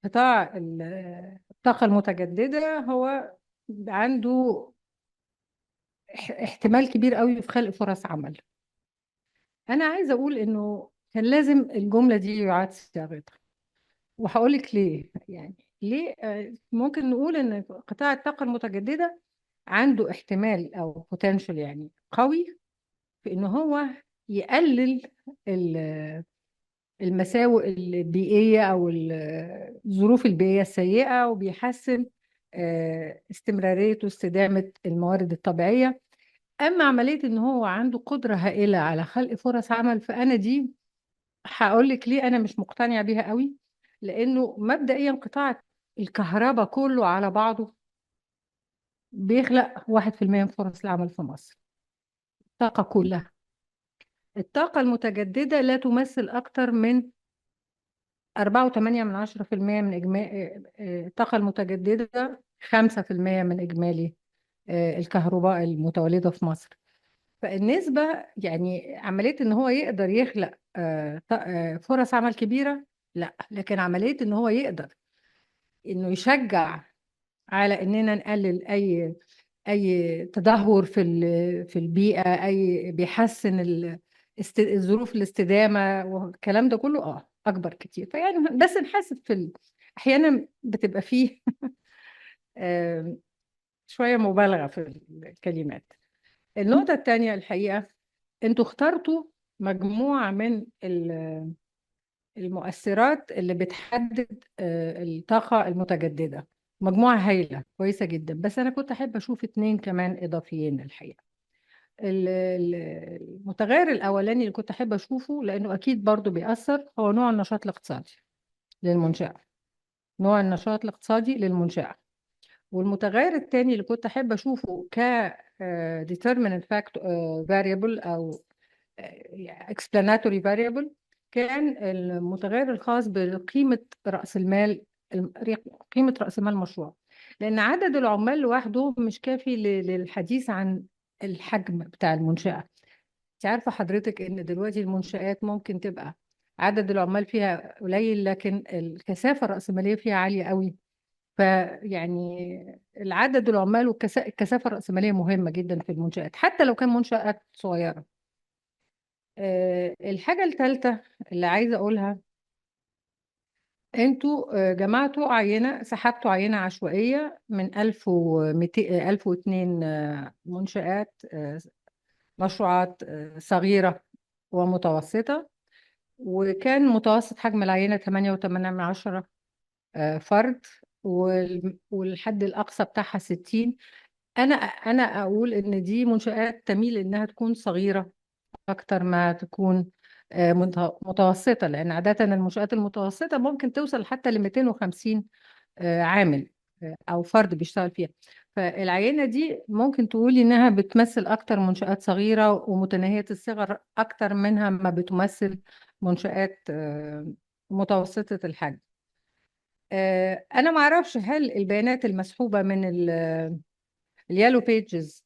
قطاع الطاقة المتجددة هو عنده احتمال كبير قوي في خلق فرص عمل. أنا عايزة أقول إنه كان لازم الجملة دي يعاد صياغتها، وهقول لك ليه. يعني ليه؟ ممكن نقول إن قطاع الطاقة المتجددة عنده احتمال أو potential يعني قوي في إنه هو يقلل المساوئ البيئية أو الظروف البيئية السيئة، وبيحسن استمرارية واستدامة الموارد الطبيعية. أما عملية إن هو عنده قدرة هائلة على خلق فرص عمل، فأنا دي هقول لك ليه أنا مش مقتنعة بيها قوي. لأنه مبدئيا قطاع الكهرباء كله على بعضه بيخلق 1% من فرص العمل في مصر. الطاقة كلها، الطاقة المتجددة لا تمثل أكثر من 4.8% من إجمالي الطاقة المتجددة، 5% من إجمالي الكهرباء المتولدة في مصر. فالنسبة يعني عملية إن هو يقدر يخلق فرص عمل كبيرة، لا، لكن عملية إن هو يقدر إنه يشجع على إننا نقلل أي تدهور في البيئة، أي بيحسن ظروف الاستدامة والكلام ده كله أكبر كتير. فيعني بس نحاسب أحيانا بتبقى فيه شوية مبالغة في الكلمات. النقطة الثانية الحقيقة، انتوا اخترتوا مجموعة من المؤثرات اللي بتحدد الطاقة المتجددة، مجموعة هايلة كويسة جدا، بس أنا كنت أحب أشوف اتنين كمان إضافيين الحقيقة. المتغير الأولاني اللي كنت أحب أشوفه لأنه أكيد برضو بيأثر هو نوع النشاط الاقتصادي للمنشأة. نوع النشاط الاقتصادي للمنشأة، والمتغير الثاني اللي كنت احب اشوفه ك determinant factor variable او explanatory variable كان المتغير الخاص بقيمة رأس المال، قيمة رأس مال المشروع، لأن عدد العمال لوحده مش كافي للحديث عن الحجم بتاع المنشأة. انت عارفة حضرتك ان دلوقتي المنشآت ممكن تبقى عدد العمال فيها قليل لكن الكثافة الرأسمالية فيها عالية قوي. فيعني العدد العمال والكثافة الرأسمالية مهمة جدا في المنشآت حتى لو كان منشآت صغيرة. الحاجة الثالثة اللي عايزة أقولها، انتوا جمعتوا عينة، سحبتوا عينة عشوائية من 1200 1002 منشآت، مشروعات صغيرة ومتوسطة، وكان متوسط حجم العينة 8.8 فرد، والحد الأقصى بتاعها 60. أنا أقول إن دي منشآت تميل إنها تكون صغيرة أكتر ما تكون متوسطة، لأن عادة المنشآت المتوسطة ممكن توصل حتى ل 250 عامل أو فرد بيشتغل فيها. فالعينة دي ممكن تقولي إنها بتمثل أكتر منشآت صغيرة ومتناهية الصغر أكتر منها ما بتمثل منشآت متوسطة الحجم. أنا ما أعرفش هل البيانات المسحوبة من اليالو بيجز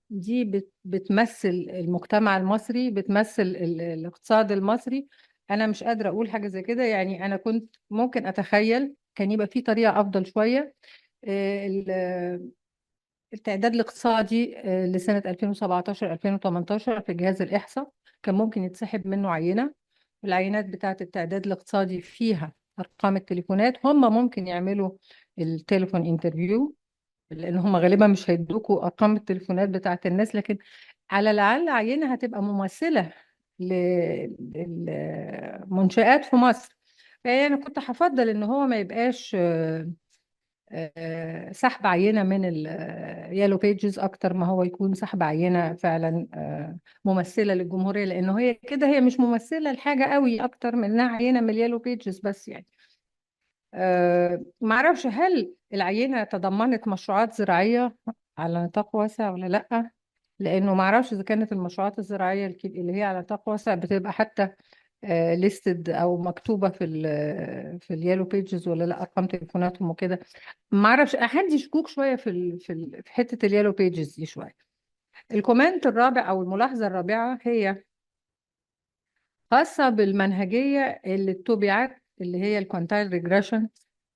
دي بتمثل المجتمع المصري، بتمثل الاقتصاد المصري. أنا مش قادرة أقول حاجة زي كده، يعني أنا كنت ممكن أتخيل كان يبقى في طريقة أفضل شوية. التعداد الاقتصادي لسنة 2017 2018 في جهاز الإحصاء كان ممكن يتسحب منه عينة، والعينات بتاعة التعداد الاقتصادي فيها أرقام التليفونات. هم ممكن يعملوا التليفون انترفيو، لأن هم غالبا مش هيدوكوا أرقام التليفونات بتاعة الناس، لكن على الأقل عينة هتبقى ممثلة للمنشآت في مصر. فأنا يعني كنت هفضل إن هو ما يبقاش سحب عينة من اليالو بيجز أكتر ما هو يكون سحب عينة فعلا ممثلة للجمهورية، لأنه هي كده هي مش ممثلة لحاجة قوي أكتر من إنها عينة من اليالو بيجز بس. يعني معرفش هل العينة تضمنت مشروعات زراعية على نطاق واسع ولا لأ، لأنه معرفش إذا كانت المشروعات الزراعية اللي هي على نطاق واسع بتبقى حتى ليستد او مكتوبه في اليالو بيجز ولا لا، ارقام تليفوناتهم وكده. ما اعرفش، عندي شكوك شويه في حته اليالو بيجز دي شويه. الكومنت الرابع او الملاحظه الرابعه هي خاصه بالمنهجيه اللي اتبعت، اللي هي الكوانتايل ريجريشن.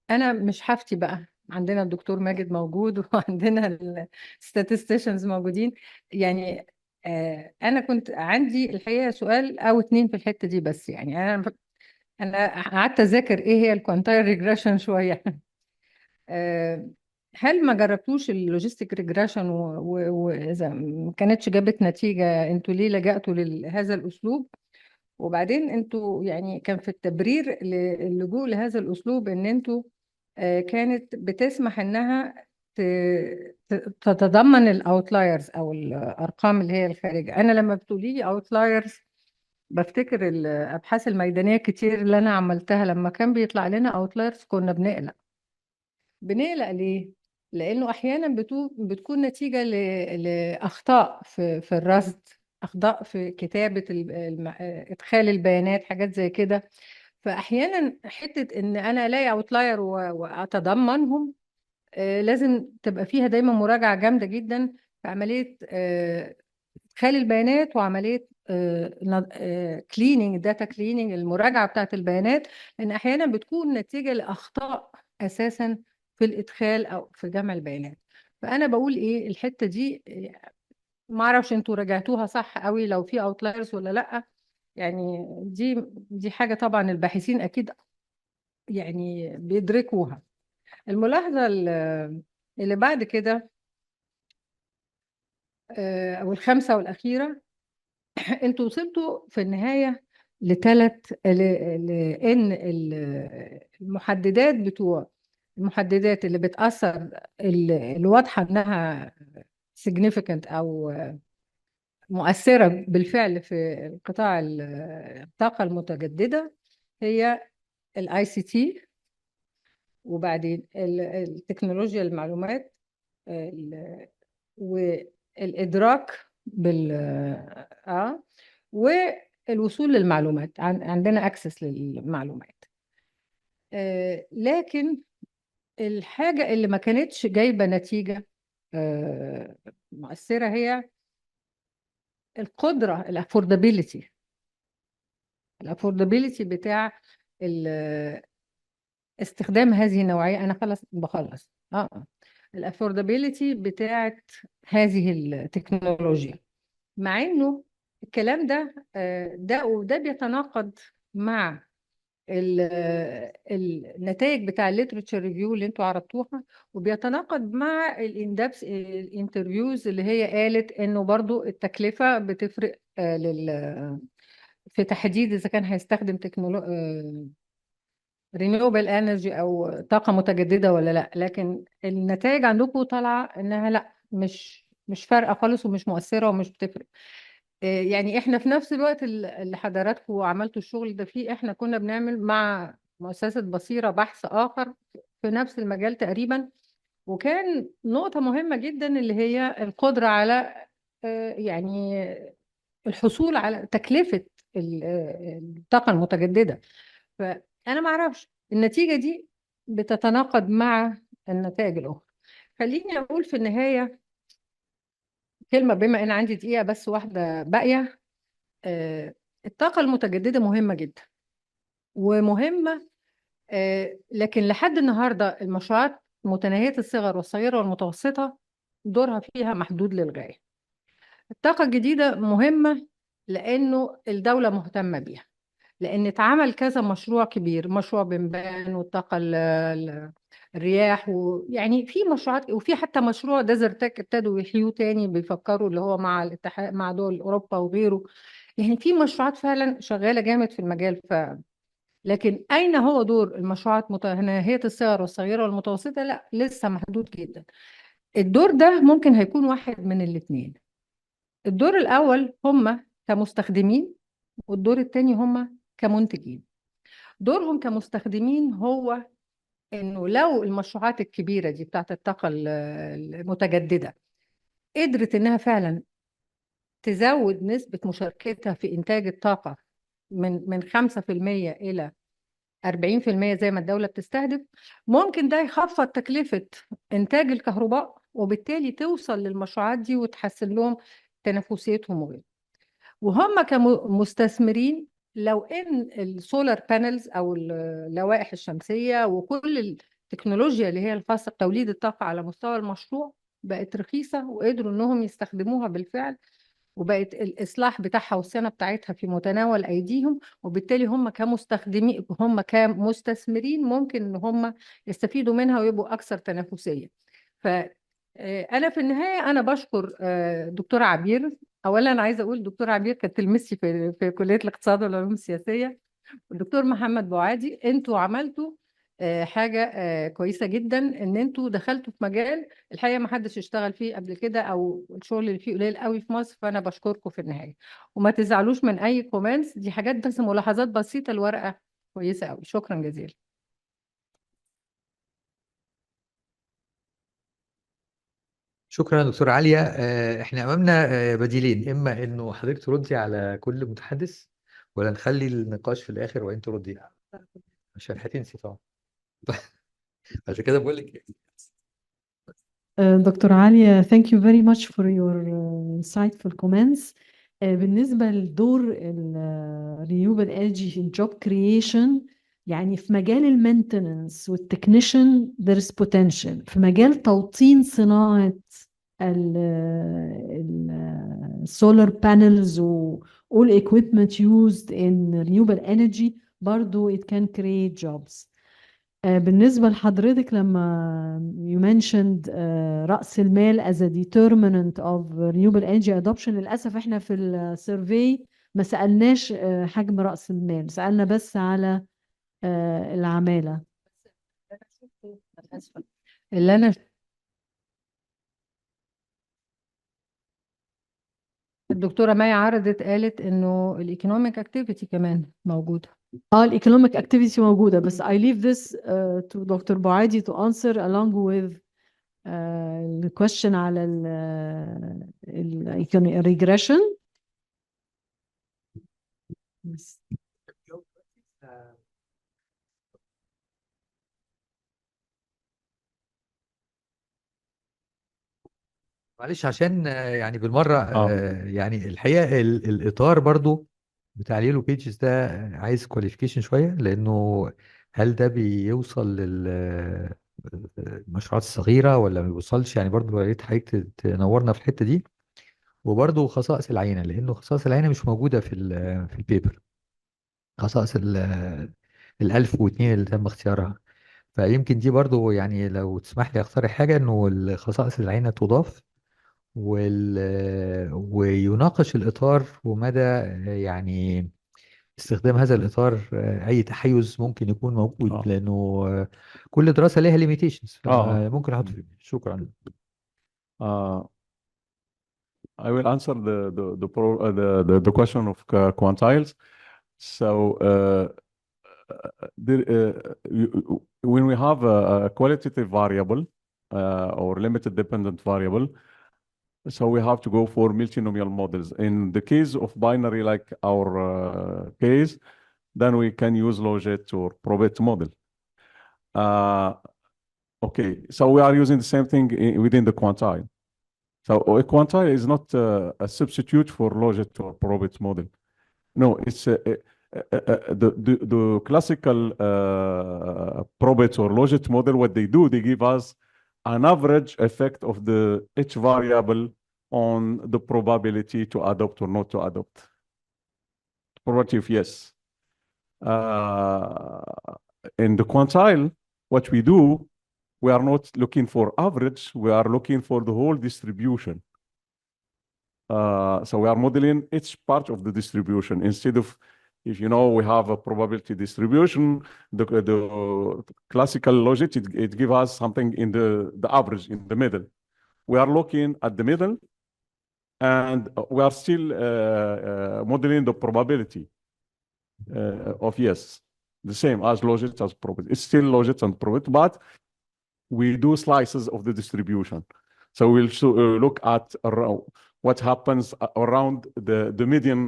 انا مش هفتي بقى، عندنا الدكتور ماجد موجود وعندنا الستاتستيشنز موجودين. يعني انا كنت عندي الحقيقه سؤال او اتنين في الحته دي بس. يعني انا قعدت اذاكر ايه هي الكوانتايل ريجريشن شويه. هل ما جربتوش اللوجيستيك ريجريشن، واذا ما كانتش جابت نتيجه انتوا ليه لجأتوا لهذا الاسلوب؟ وبعدين انتوا يعني كان في التبرير للجوء لهذا الاسلوب ان انتوا كانت بتسمح انها تتضمن الاوتلايرز او الارقام اللي هي الخارجه. انا لما بتقولي لي اوتلايرز بفتكر الابحاث الميدانيه كتير اللي انا عملتها، لما كان بيطلع لنا اوتلايرز كنا بنقلق ليه؟ لانه احيانا بتكون نتيجه لاخطاء في الرصد، اخطاء في كتابه ادخال البيانات، حاجات زي كده. فاحيانا حته ان انا الاقي اوتلاير واتضمنهم لازم تبقى فيها دايما مراجعه جامده جدا في عمليه ادخال البيانات وعمليه كليننج، داتا كليننج، المراجعه بتاعت البيانات، لان احيانا بتكون نتيجه لاخطاء اساسا في الادخال او في جمع البيانات. فانا بقول ايه الحته دي، ما اعرفش انتوا راجعتوها صح قوي لو في اوتلايرز ولا لا. يعني دي حاجه طبعا الباحثين اكيد يعني بيدركوها. الملاحظه اللي بعد كده او الخامسه والاخيره، انتوا وصلتوا في النهايه لان المحددات اللي بتاثر، الواضحه انها significant او مؤثره بالفعل في قطاع الطاقه المتجدده، هي الاي سي تي وبعدين التكنولوجيا المعلومات، والإدراك والوصول للمعلومات، عندنا أكسس للمعلومات. لكن الحاجة اللي ما كانتش جايبة نتيجة مؤثرة هي القدرة، الافوردابيلتي بتاع استخدام هذه النوعية. أنا خلص بخلص الافوردابيلتي بتاعت هذه التكنولوجيا، مع إنه الكلام ده وده بيتناقض مع النتائج بتاع الليترشر ريفيو اللي انتوا عرضتوها، وبيتناقض مع الانترفيوز اللي هي قالت انه برضو التكلفة بتفرق في تحديد اذا كان هيستخدم renewable energy او طاقة متجددة ولا لا. لكن النتائج عندكم طالعة انها لا، مش فارقة خالص ومش مؤثرة ومش بتفرق. يعني احنا في نفس الوقت اللي حضراتكم عملتوا الشغل ده فيه، احنا كنا بنعمل مع مؤسسة بصيرة بحث آخر في نفس المجال تقريبا، وكان نقطة مهمة جدا اللي هي القدرة على يعني الحصول على تكلفة الطاقة المتجددة. فأنا ما أعرفش النتيجة دي بتتناقض مع النتائج الأخرى. خليني أقول في النهاية كلمة، بما أن عندي دقيقة بس واحدة باقية. الطاقة المتجددة مهمة جدا ومهمة، لكن لحد النهاردة المشروعات متناهية الصغر والصغيرة والمتوسطة دورها فيها محدود للغاية. الطاقة الجديدة مهمة لأنه الدولة مهتمة بيها، لأن اتعمل كذا مشروع كبير، مشروع بنبان والطاقة الرياح، ويعني في مشروعات، وفي حتى مشروع ديزرتك ابتدوا يحيوه تاني، بيفكروا اللي هو مع الاتحاد مع دول أوروبا وغيره. يعني في مشروعات فعلا شغالة جامد في المجال. لكن أين هو دور المشروعات متناهية الصغر والصغيرة والمتوسطة؟ لا، لسه محدود جدا. الدور ده ممكن هيكون واحد من الاثنين. الدور الأول هم كمستخدمين، والدور الثاني هم كمنتجين. دورهم كمستخدمين هو إنه لو المشروعات الكبيرة دي بتاعت الطاقة المتجددة قدرت إنها فعلا تزود نسبة مشاركتها في إنتاج الطاقة من 5% إلى 40% زي ما الدولة بتستهدف، ممكن ده يخفض تكلفة إنتاج الكهرباء، وبالتالي توصل للمشروعات دي وتحسن لهم تنافسيتهم وغيره. وهم كمستثمرين، لو إن السولار بانلز أو اللوائح الشمسية وكل التكنولوجيا اللي هي الخاصة بتوليد الطاقة على مستوى المشروع بقت رخيصة وقدروا إنهم يستخدموها بالفعل، وبقت الإصلاح بتاعها والصيانة بتاعتها في متناول أيديهم، وبالتالي هم كمستخدمين، هم كمستثمرين ممكن إن هم يستفيدوا منها ويبقوا أكثر تنافسية. فأنا في النهاية أنا بشكر دكتورة عبير. أولا أنا عايزة أقول دكتورة عبير كانت تلمسي في كلية الاقتصاد والعلوم السياسية. والدكتور محمد بوعادي، أنتوا عملتوا حاجة كويسة جدا، إن أنتوا دخلتوا في مجال الحقيقة ما حدش اشتغل فيه قبل كده، أو الشغل اللي فيه قليل قوي في مصر. فأنا بشكركم في النهاية، وما تزعلوش من أي كومنتس، دي حاجات بس ملاحظات بسيطة، الورقة كويسة قوي. شكرا جزيلا. شكرا دكتور عليا. احنا امامنا بديلين، اما انه حضرتك تردي على كل متحدث، ولا نخلي النقاش في الاخر وانت تردي، عشان هتنسي طبعا. عشان كده بقول لك. دكتور عليا thank you very much for your insightful comments. بالنسبة لدور ال renewable energy في job creation، يعني في مجال المينتننس والتكنيشن there is potential. في مجال توطين صناعة solar panels و all equipment used in renewable energy برضو it can create jobs. بالنسبة لحضرتك لما you mentioned رأس المال as a determinant of renewable energy adoption، للأسف احنا في السيرفي ما سألناش حجم رأس المال، سألنا بس على العمالة. اللي أنا الدكتورة مايا عرضت قالت إنه الإيكونوميك أكتيفيتي كمان موجودة. الايكونوميك اكتيفيتي موجودة، بس I leave this to Dr. بعادي to answer along with the question على ال regression. Yes. معلش عشان يعني بالمرة يعني الحقيقة الإطار برضو بتاع اليلو بيجز ده عايز كواليفيكيشن شوية، لأنه هل ده بيوصل للمشروعات الصغيرة ولا ما بيوصلش؟ يعني برضو يا ريت حضرتك تنورنا في الحتة دي. وبرضو خصائص العينة، لأنه خصائص العينة مش موجودة في البيبر، خصائص ال1002 اللي تم اختيارها. فيمكن دي برضو يعني لو تسمح لي اقترح حاجة، انه الخصائص العينة تضاف ويناقش الإطار ومدى يعني استخدام هذا الإطار، أي تحيز ممكن يكون موجود، لأنه كل دراسة لها ليميتيشنز، فممكن أحط فيه. شكرا. Uh, I will answer the question of quantiles. So when we have a qualitative variable or limited dependent variable, so we have to go for multinomial models. In the case of binary, like our case, then we can use logit or probit model. Okay, so we are using the same thing within the quantile. So a quantile is not a substitute for logit or probit model. No, it's the classical probit or logit model. What they do, they give us an average effect of the each variable on the probability to adopt or not to adopt. Probability of yes. In the quantile, what we do, we are not looking for average, we are looking for the whole distribution. So we are modeling each part of the distribution instead of, if you know, we have a probability distribution, the classical logic, it gives us something in the average, in the middle. We are looking at the middle, and we are still modeling the probability of yes, the same as logit as probability. It's still logit and probability, but we do slices of the distribution. So we'll look at what happens around the median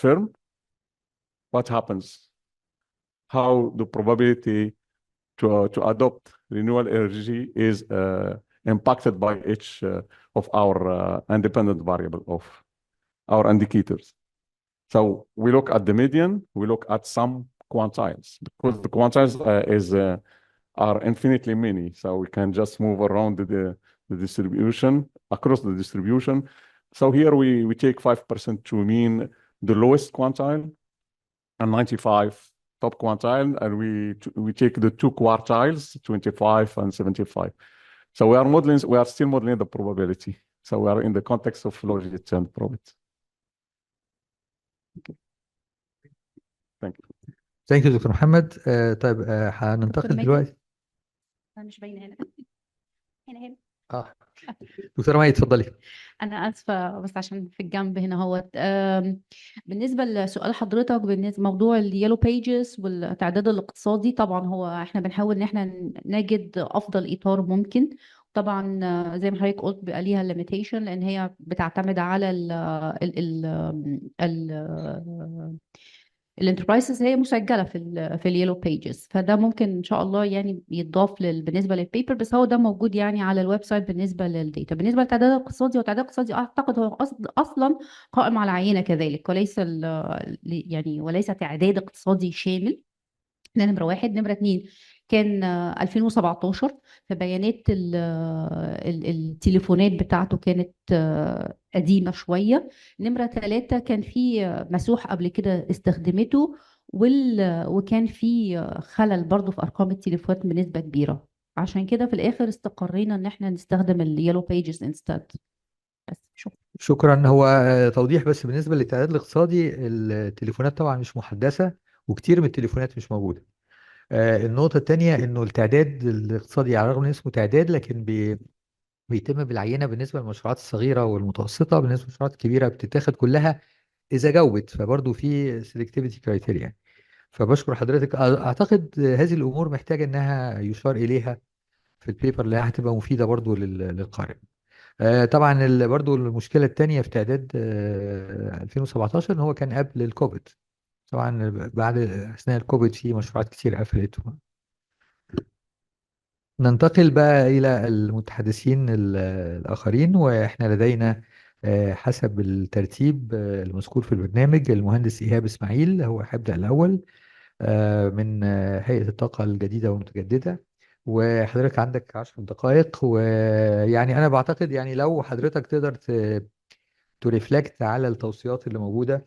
firm. What happens? How the probability to adopt renewable energy is impacted by each of our independent variable of our indicators. So we look at the median, we look at some quantiles, because the quantiles are infinitely many. So we can just move around the distribution, across the distribution. So here we take 5% to mean the lowest quantile and 95 top quantile, and we take the two quartiles, 25 and 75. So we are still modeling the probability. So we are in the context of logit and probability. Okay. Thank you. ثانك يو دكتور محمد. طيب هننتقل دلوقتي. مش باينه هنا. هنا دكتوره مي اتفضلي. انا اسفه بس عشان في الجنب هنا هو بالنسبه لسؤال حضرتك بالنسبه موضوع اليلو بيجز والتعداد الاقتصادي، طبعا هو احنا بنحاول ان احنا نجد افضل اطار ممكن. طبعا زي ما حضرتك قلت بقى ليها ليميتيشن، لان هي بتعتمد على الانتربرايزز هي مسجله في اليلو بيجز، فده ممكن ان شاء الله يعني يتضاف بالنسبه للبيبر، بس هو ده موجود يعني على الويب سايت بالنسبه للديتا. بالنسبه للتعداد الاقتصادي، والتعداد الاقتصادي اعتقد هو اصلا قائم على عينه كذلك، وليس يعني وليس تعداد اقتصادي شامل. ده نمرة واحد. نمرة اتنين، كان 2017 في بيانات التليفونات بتاعته كانت قديمة شوية. نمرة ثلاثة، كان في مسوح قبل كده استخدمته، وكان في خلل برضو في أرقام التليفونات بنسبة كبيرة. عشان كده في الآخر استقرينا إن احنا نستخدم اليلو بيجز انستاد. بس شكرا. هو توضيح بس بالنسبة للتعداد الاقتصادي، التليفونات طبعا مش محدثة وكتير من التليفونات مش موجودة. النقطة الثانية انه التعداد الاقتصادي على الرغم من اسمه تعداد، لكن بيتم بالعينة بالنسبة للمشروعات الصغيرة والمتوسطة. بالنسبة للمشروعات الكبيرة بتتاخد كلها اذا جاوبت، فبرضه في سيلكتيفيتي كرايتيريا. فبشكر حضرتك. اعتقد هذه الامور محتاجه انها يشار اليها في البيبر اللي هتبقى مفيده برضه للقارئ. طبعا برضه المشكله الثانيه في تعداد 2017 ان هو كان قبل الكوفيد. طبعا بعد اثناء الكوفيد في مشروعات كتير قفلت. ننتقل بقى إلى المتحدثين الآخرين، وإحنا لدينا حسب الترتيب المذكور في البرنامج المهندس إيهاب إسماعيل، هو هيبدأ الأول من هيئة الطاقة الجديدة والمتجددة. وحضرتك عندك 10 دقائق، ويعني أنا بعتقد يعني لو حضرتك تقدر ترفلكت على التوصيات اللي موجودة،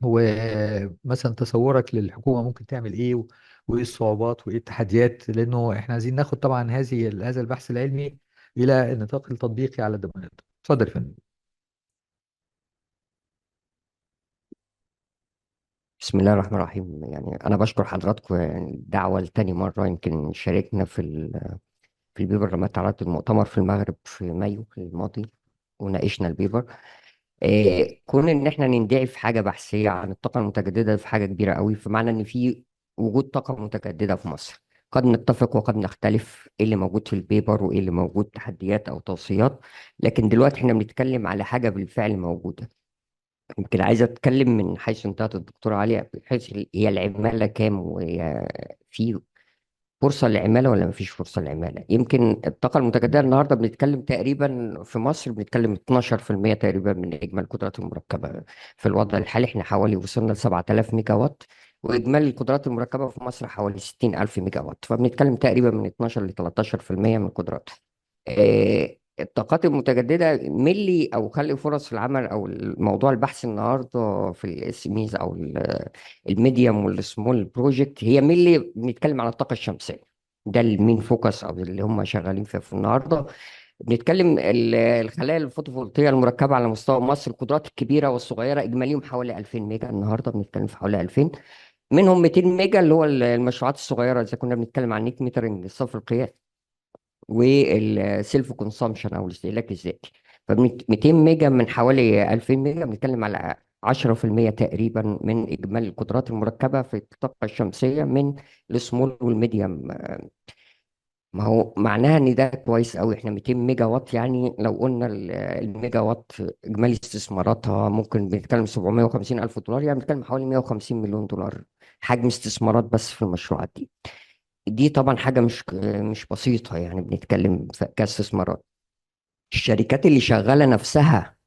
ومثلا تصورك للحكومة ممكن تعمل ايه وايه الصعوبات وايه التحديات، لانه احنا عايزين ناخد طبعا هذا البحث العلمي الى النطاق التطبيقي على قد ما نقدر. اتفضل يا فندم. بسم الله الرحمن الرحيم. يعني أنا بشكر حضراتكم، يعني الدعوة لتاني مرة. يمكن شاركنا في البيبر لما اتعرضت المؤتمر في المغرب في مايو الماضي وناقشنا البيبر. كون إن إحنا نندعي في حاجة بحثية عن الطاقة المتجددة في حاجة كبيرة قوي، فمعنى إن في وجود طاقة متجددة في مصر. قد نتفق وقد نختلف ايه اللي موجود في البيبر وايه اللي موجود تحديات او توصيات، لكن دلوقتي احنا بنتكلم على حاجة بالفعل موجودة. يمكن عايز اتكلم من حيث انتهت الدكتوره عليا، بحيث هي العماله كام، وهي في فرصه للعماله ولا ما فيش فرصه للعماله. يمكن الطاقه المتجدده النهارده بنتكلم تقريبا في مصر بنتكلم 12% تقريبا من اجمالي القدرات المركبه. في الوضع الحالي احنا حوالي وصلنا ل 7000 ميجا وات، واجمالي القدرات المركبه في مصر حوالي 60000 ميجا وات، فبنتكلم تقريبا من 12 ل 13% من القدرات. الطاقات المتجددة ملي أو خلق فرص العمل أو الموضوع البحث النهاردة في الاس ام ايز أو الميديوم والسمول بروجكت، هي ملي بنتكلم على الطاقة الشمسية. ده المين فوكس أو اللي هم شغالين فيه في النهاردة. بنتكلم الخلايا الفوتوفولتية المركبة على مستوى مصر، القدرات الكبيرة والصغيرة إجماليهم حوالي 2000 ميجا. النهاردة بنتكلم في حوالي 2000، منهم 200 ميجا اللي هو المشروعات الصغيرة، إذا كنا بنتكلم عن نيك ميترنج الصف القياسي والسيلف كونسامشن او الاستهلاك الذاتي. ف 200 ميجا من حوالي 2000 ميجا، بنتكلم على 10% تقريبا من اجمالي القدرات المركبه في الطاقه الشمسيه من السمول والميديوم. ما هو معناها ان ده كويس قوي. احنا 200 ميجا وات، يعني لو قلنا الميجا وات اجمالي استثماراتها ممكن بنتكلم 750 الف دولار، يعني بنتكلم حوالي 150 مليون دولار حجم استثمارات بس في المشروعات دي. دي طبعا حاجة مش بسيطة، يعني بنتكلم في كاستثمارات. الشركات اللي شغالة نفسها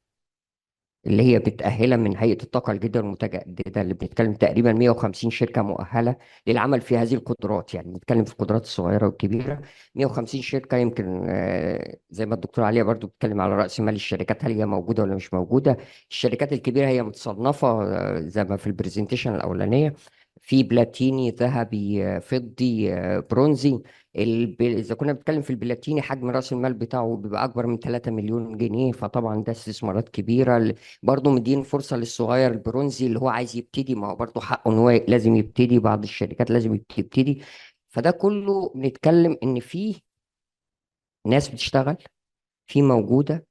اللي هي بتأهلها من هيئة الطاقة الجديدة والمتجددة، اللي بنتكلم تقريبا 150 شركة مؤهلة للعمل في هذه القدرات. يعني بنتكلم في القدرات الصغيرة والكبيرة 150 شركة. يمكن زي ما الدكتور عليا برضو بتتكلم على رأس مال الشركات، هل هي موجودة ولا مش موجودة. الشركات الكبيرة هي متصنفة زي ما في البرزنتيشن الأولانية، في بلاتيني، ذهبي، فضي، برونزي. إذا كنا بنتكلم في البلاتيني، حجم رأس المال بتاعه بيبقى أكبر من 3 مليون جنيه، فطبعا ده استثمارات كبيرة. برضه مدين فرصة للصغير البرونزي اللي هو عايز يبتدي، ما هو برضه حقه ان هو لازم يبتدي، بعض الشركات لازم تبتدي. فده كله بنتكلم ان في ناس بتشتغل، في موجودة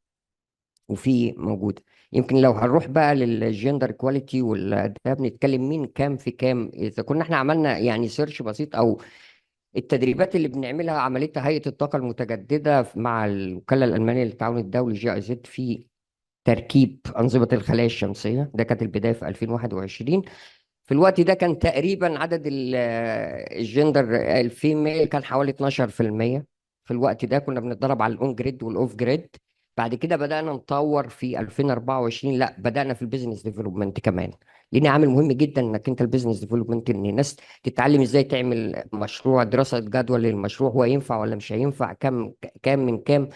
وفي موجودة. يمكن لو هنروح بقى للجندر كواليتي ده بنتكلم مين كام في كام. اذا كنا احنا عملنا يعني سيرش بسيط او التدريبات اللي بنعملها عملتها هيئة الطاقة المتجددة مع الوكالة الألمانية للتعاون الدولي جي اي زد في تركيب أنظمة الخلايا الشمسية، ده كانت البداية في 2021. في الوقت ده كان تقريبا عدد الجندر الفيميل كان حوالي 12%. في الوقت ده كنا بنتدرب على الأون جريد والأوف جريد. بعد كده بدأنا نطور في 2024، لا بدأنا في البيزنس ديفلوبمنت كمان، لأن عامل مهم جدا انك انت البيزنس ديفلوبمنت ان الناس تتعلم ازاي تعمل مشروع، دراسة جدوى للمشروع، هو ينفع ولا مش هينفع، كام من كام.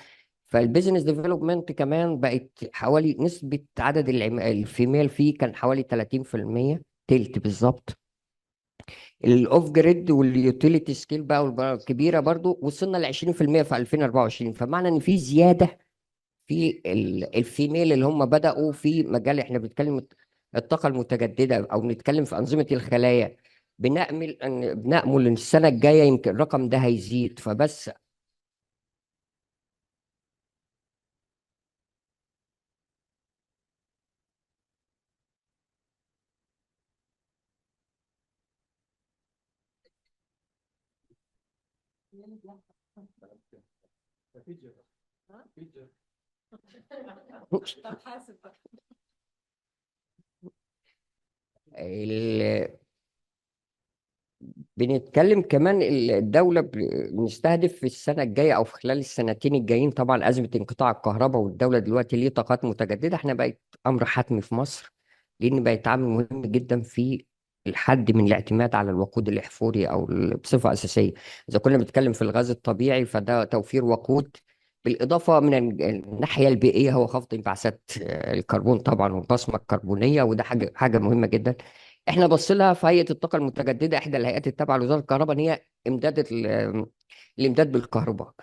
فالبيزنس ديفلوبمنت كمان بقت حوالي نسبة عدد الفيميل فيه كان حوالي 30%، تلت بالظبط. الاوف جريد واليوتيليتي سكيل بقى الكبيرة برضو وصلنا ل 20% في 2024. فمعنى ان في زيادة في الفيميل اللي هم بدأوا في مجال احنا بنتكلم الطاقة المتجددة او بنتكلم في أنظمة الخلايا. بنأمل ان السنة الجاية يمكن الرقم ده هيزيد. فبس بنتكلم كمان الدولة بنستهدف في السنة الجاية أو في خلال السنتين الجايين، طبعا أزمة انقطاع الكهرباء والدولة دلوقتي ليه طاقات متجددة، احنا بقت أمر حتمي في مصر، لأن بقت عامل مهم جدا في الحد من الاعتماد على الوقود الأحفوري بصفة أساسية. إذا كنا بنتكلم في الغاز الطبيعي فده توفير وقود، بالإضافة من الناحية البيئية هو خفض انبعاثات الكربون طبعا والبصمة الكربونية، وده حاجة مهمة جدا. احنا بصينا في هيئه الطاقه المتجدده، احدى الهيئات التابعه لوزاره الكهرباء، ان هي الامداد بالكهرباء.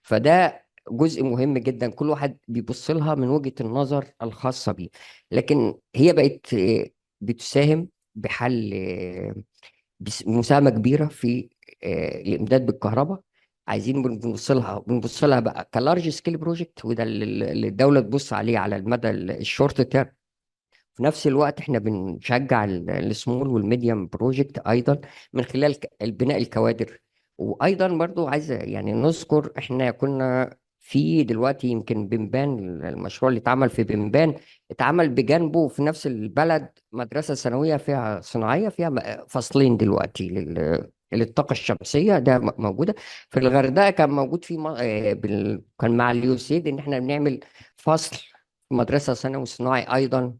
فده جزء مهم جدا، كل واحد بيبص لها من وجهه النظر الخاصه بيه، لكن هي بقت بتساهم بحل مساهمه كبيره في الامداد بالكهرباء. عايزين بنبص لها بقى كلارج سكيل بروجكت، وده اللي الدوله تبص عليه على المدى الشورت تيرم. في نفس الوقت احنا بنشجع السمول والميديوم بروجكت ايضا من خلال البناء الكوادر. وايضا برضو عايز يعني نذكر احنا كنا في دلوقتي يمكن بنبان، المشروع اللي اتعمل في بنبان اتعمل بجانبه في نفس البلد مدرسة ثانوية فيها صناعية فيها فصلين دلوقتي للطاقة الشمسية، ده موجودة. في الغردقة كان موجود في كان مع اليوسيد ان احنا بنعمل فصل في مدرسة ثانوي صناعي ايضا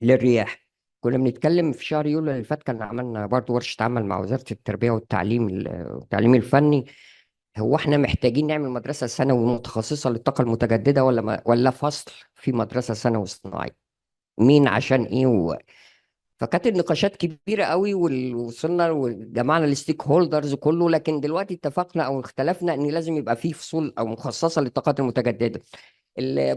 للرياح. كنا بنتكلم في شهر يوليو اللي فات، كان عملنا برضو ورشة عمل مع وزارة التربية والتعليم الفني. هو احنا محتاجين نعمل مدرسة ثانوي متخصصة للطاقة المتجددة ولا فصل في مدرسة ثانوي صناعي؟ مين عشان ايه فكانت النقاشات كبيرة قوي، ووصلنا وجمعنا الستيك هولدرز كله، لكن دلوقتي اتفقنا او اختلفنا ان لازم يبقى فيه فصول او مخصصة للطاقات المتجددة.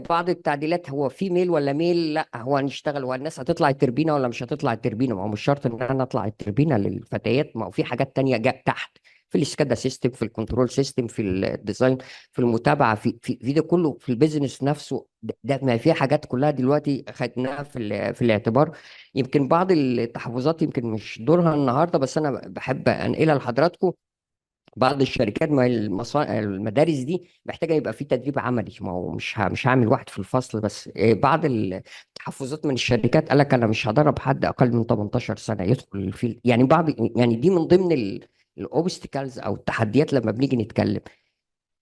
بعض التعديلات، هو في ميل ولا ميل، لا هو هنشتغل والناس هتطلع التربينه ولا مش هتطلع التربينه. ما هو مش شرط ان انا اطلع التربينه للفتيات، ما هو في حاجات تانية جاء تحت، في السكادا سيستم، في الكنترول سيستم، في الديزاين، في المتابعه، في ده كله، في البيزنس نفسه. ده ما في حاجات كلها دلوقتي خدناها في الاعتبار. يمكن بعض التحفظات يمكن مش دورها النهارده، بس انا بحب انقلها لحضراتكم. بعض الشركات، ما المدارس دي محتاجه يبقى في تدريب عملي، ما هو مش هعمل واحد في الفصل بس. بعض التحفظات من الشركات قال لك انا مش هدرب حد اقل من 18 سنه يدخل الفيلد، يعني يعني دي من ضمن الاوبستكلز او التحديات لما بنيجي نتكلم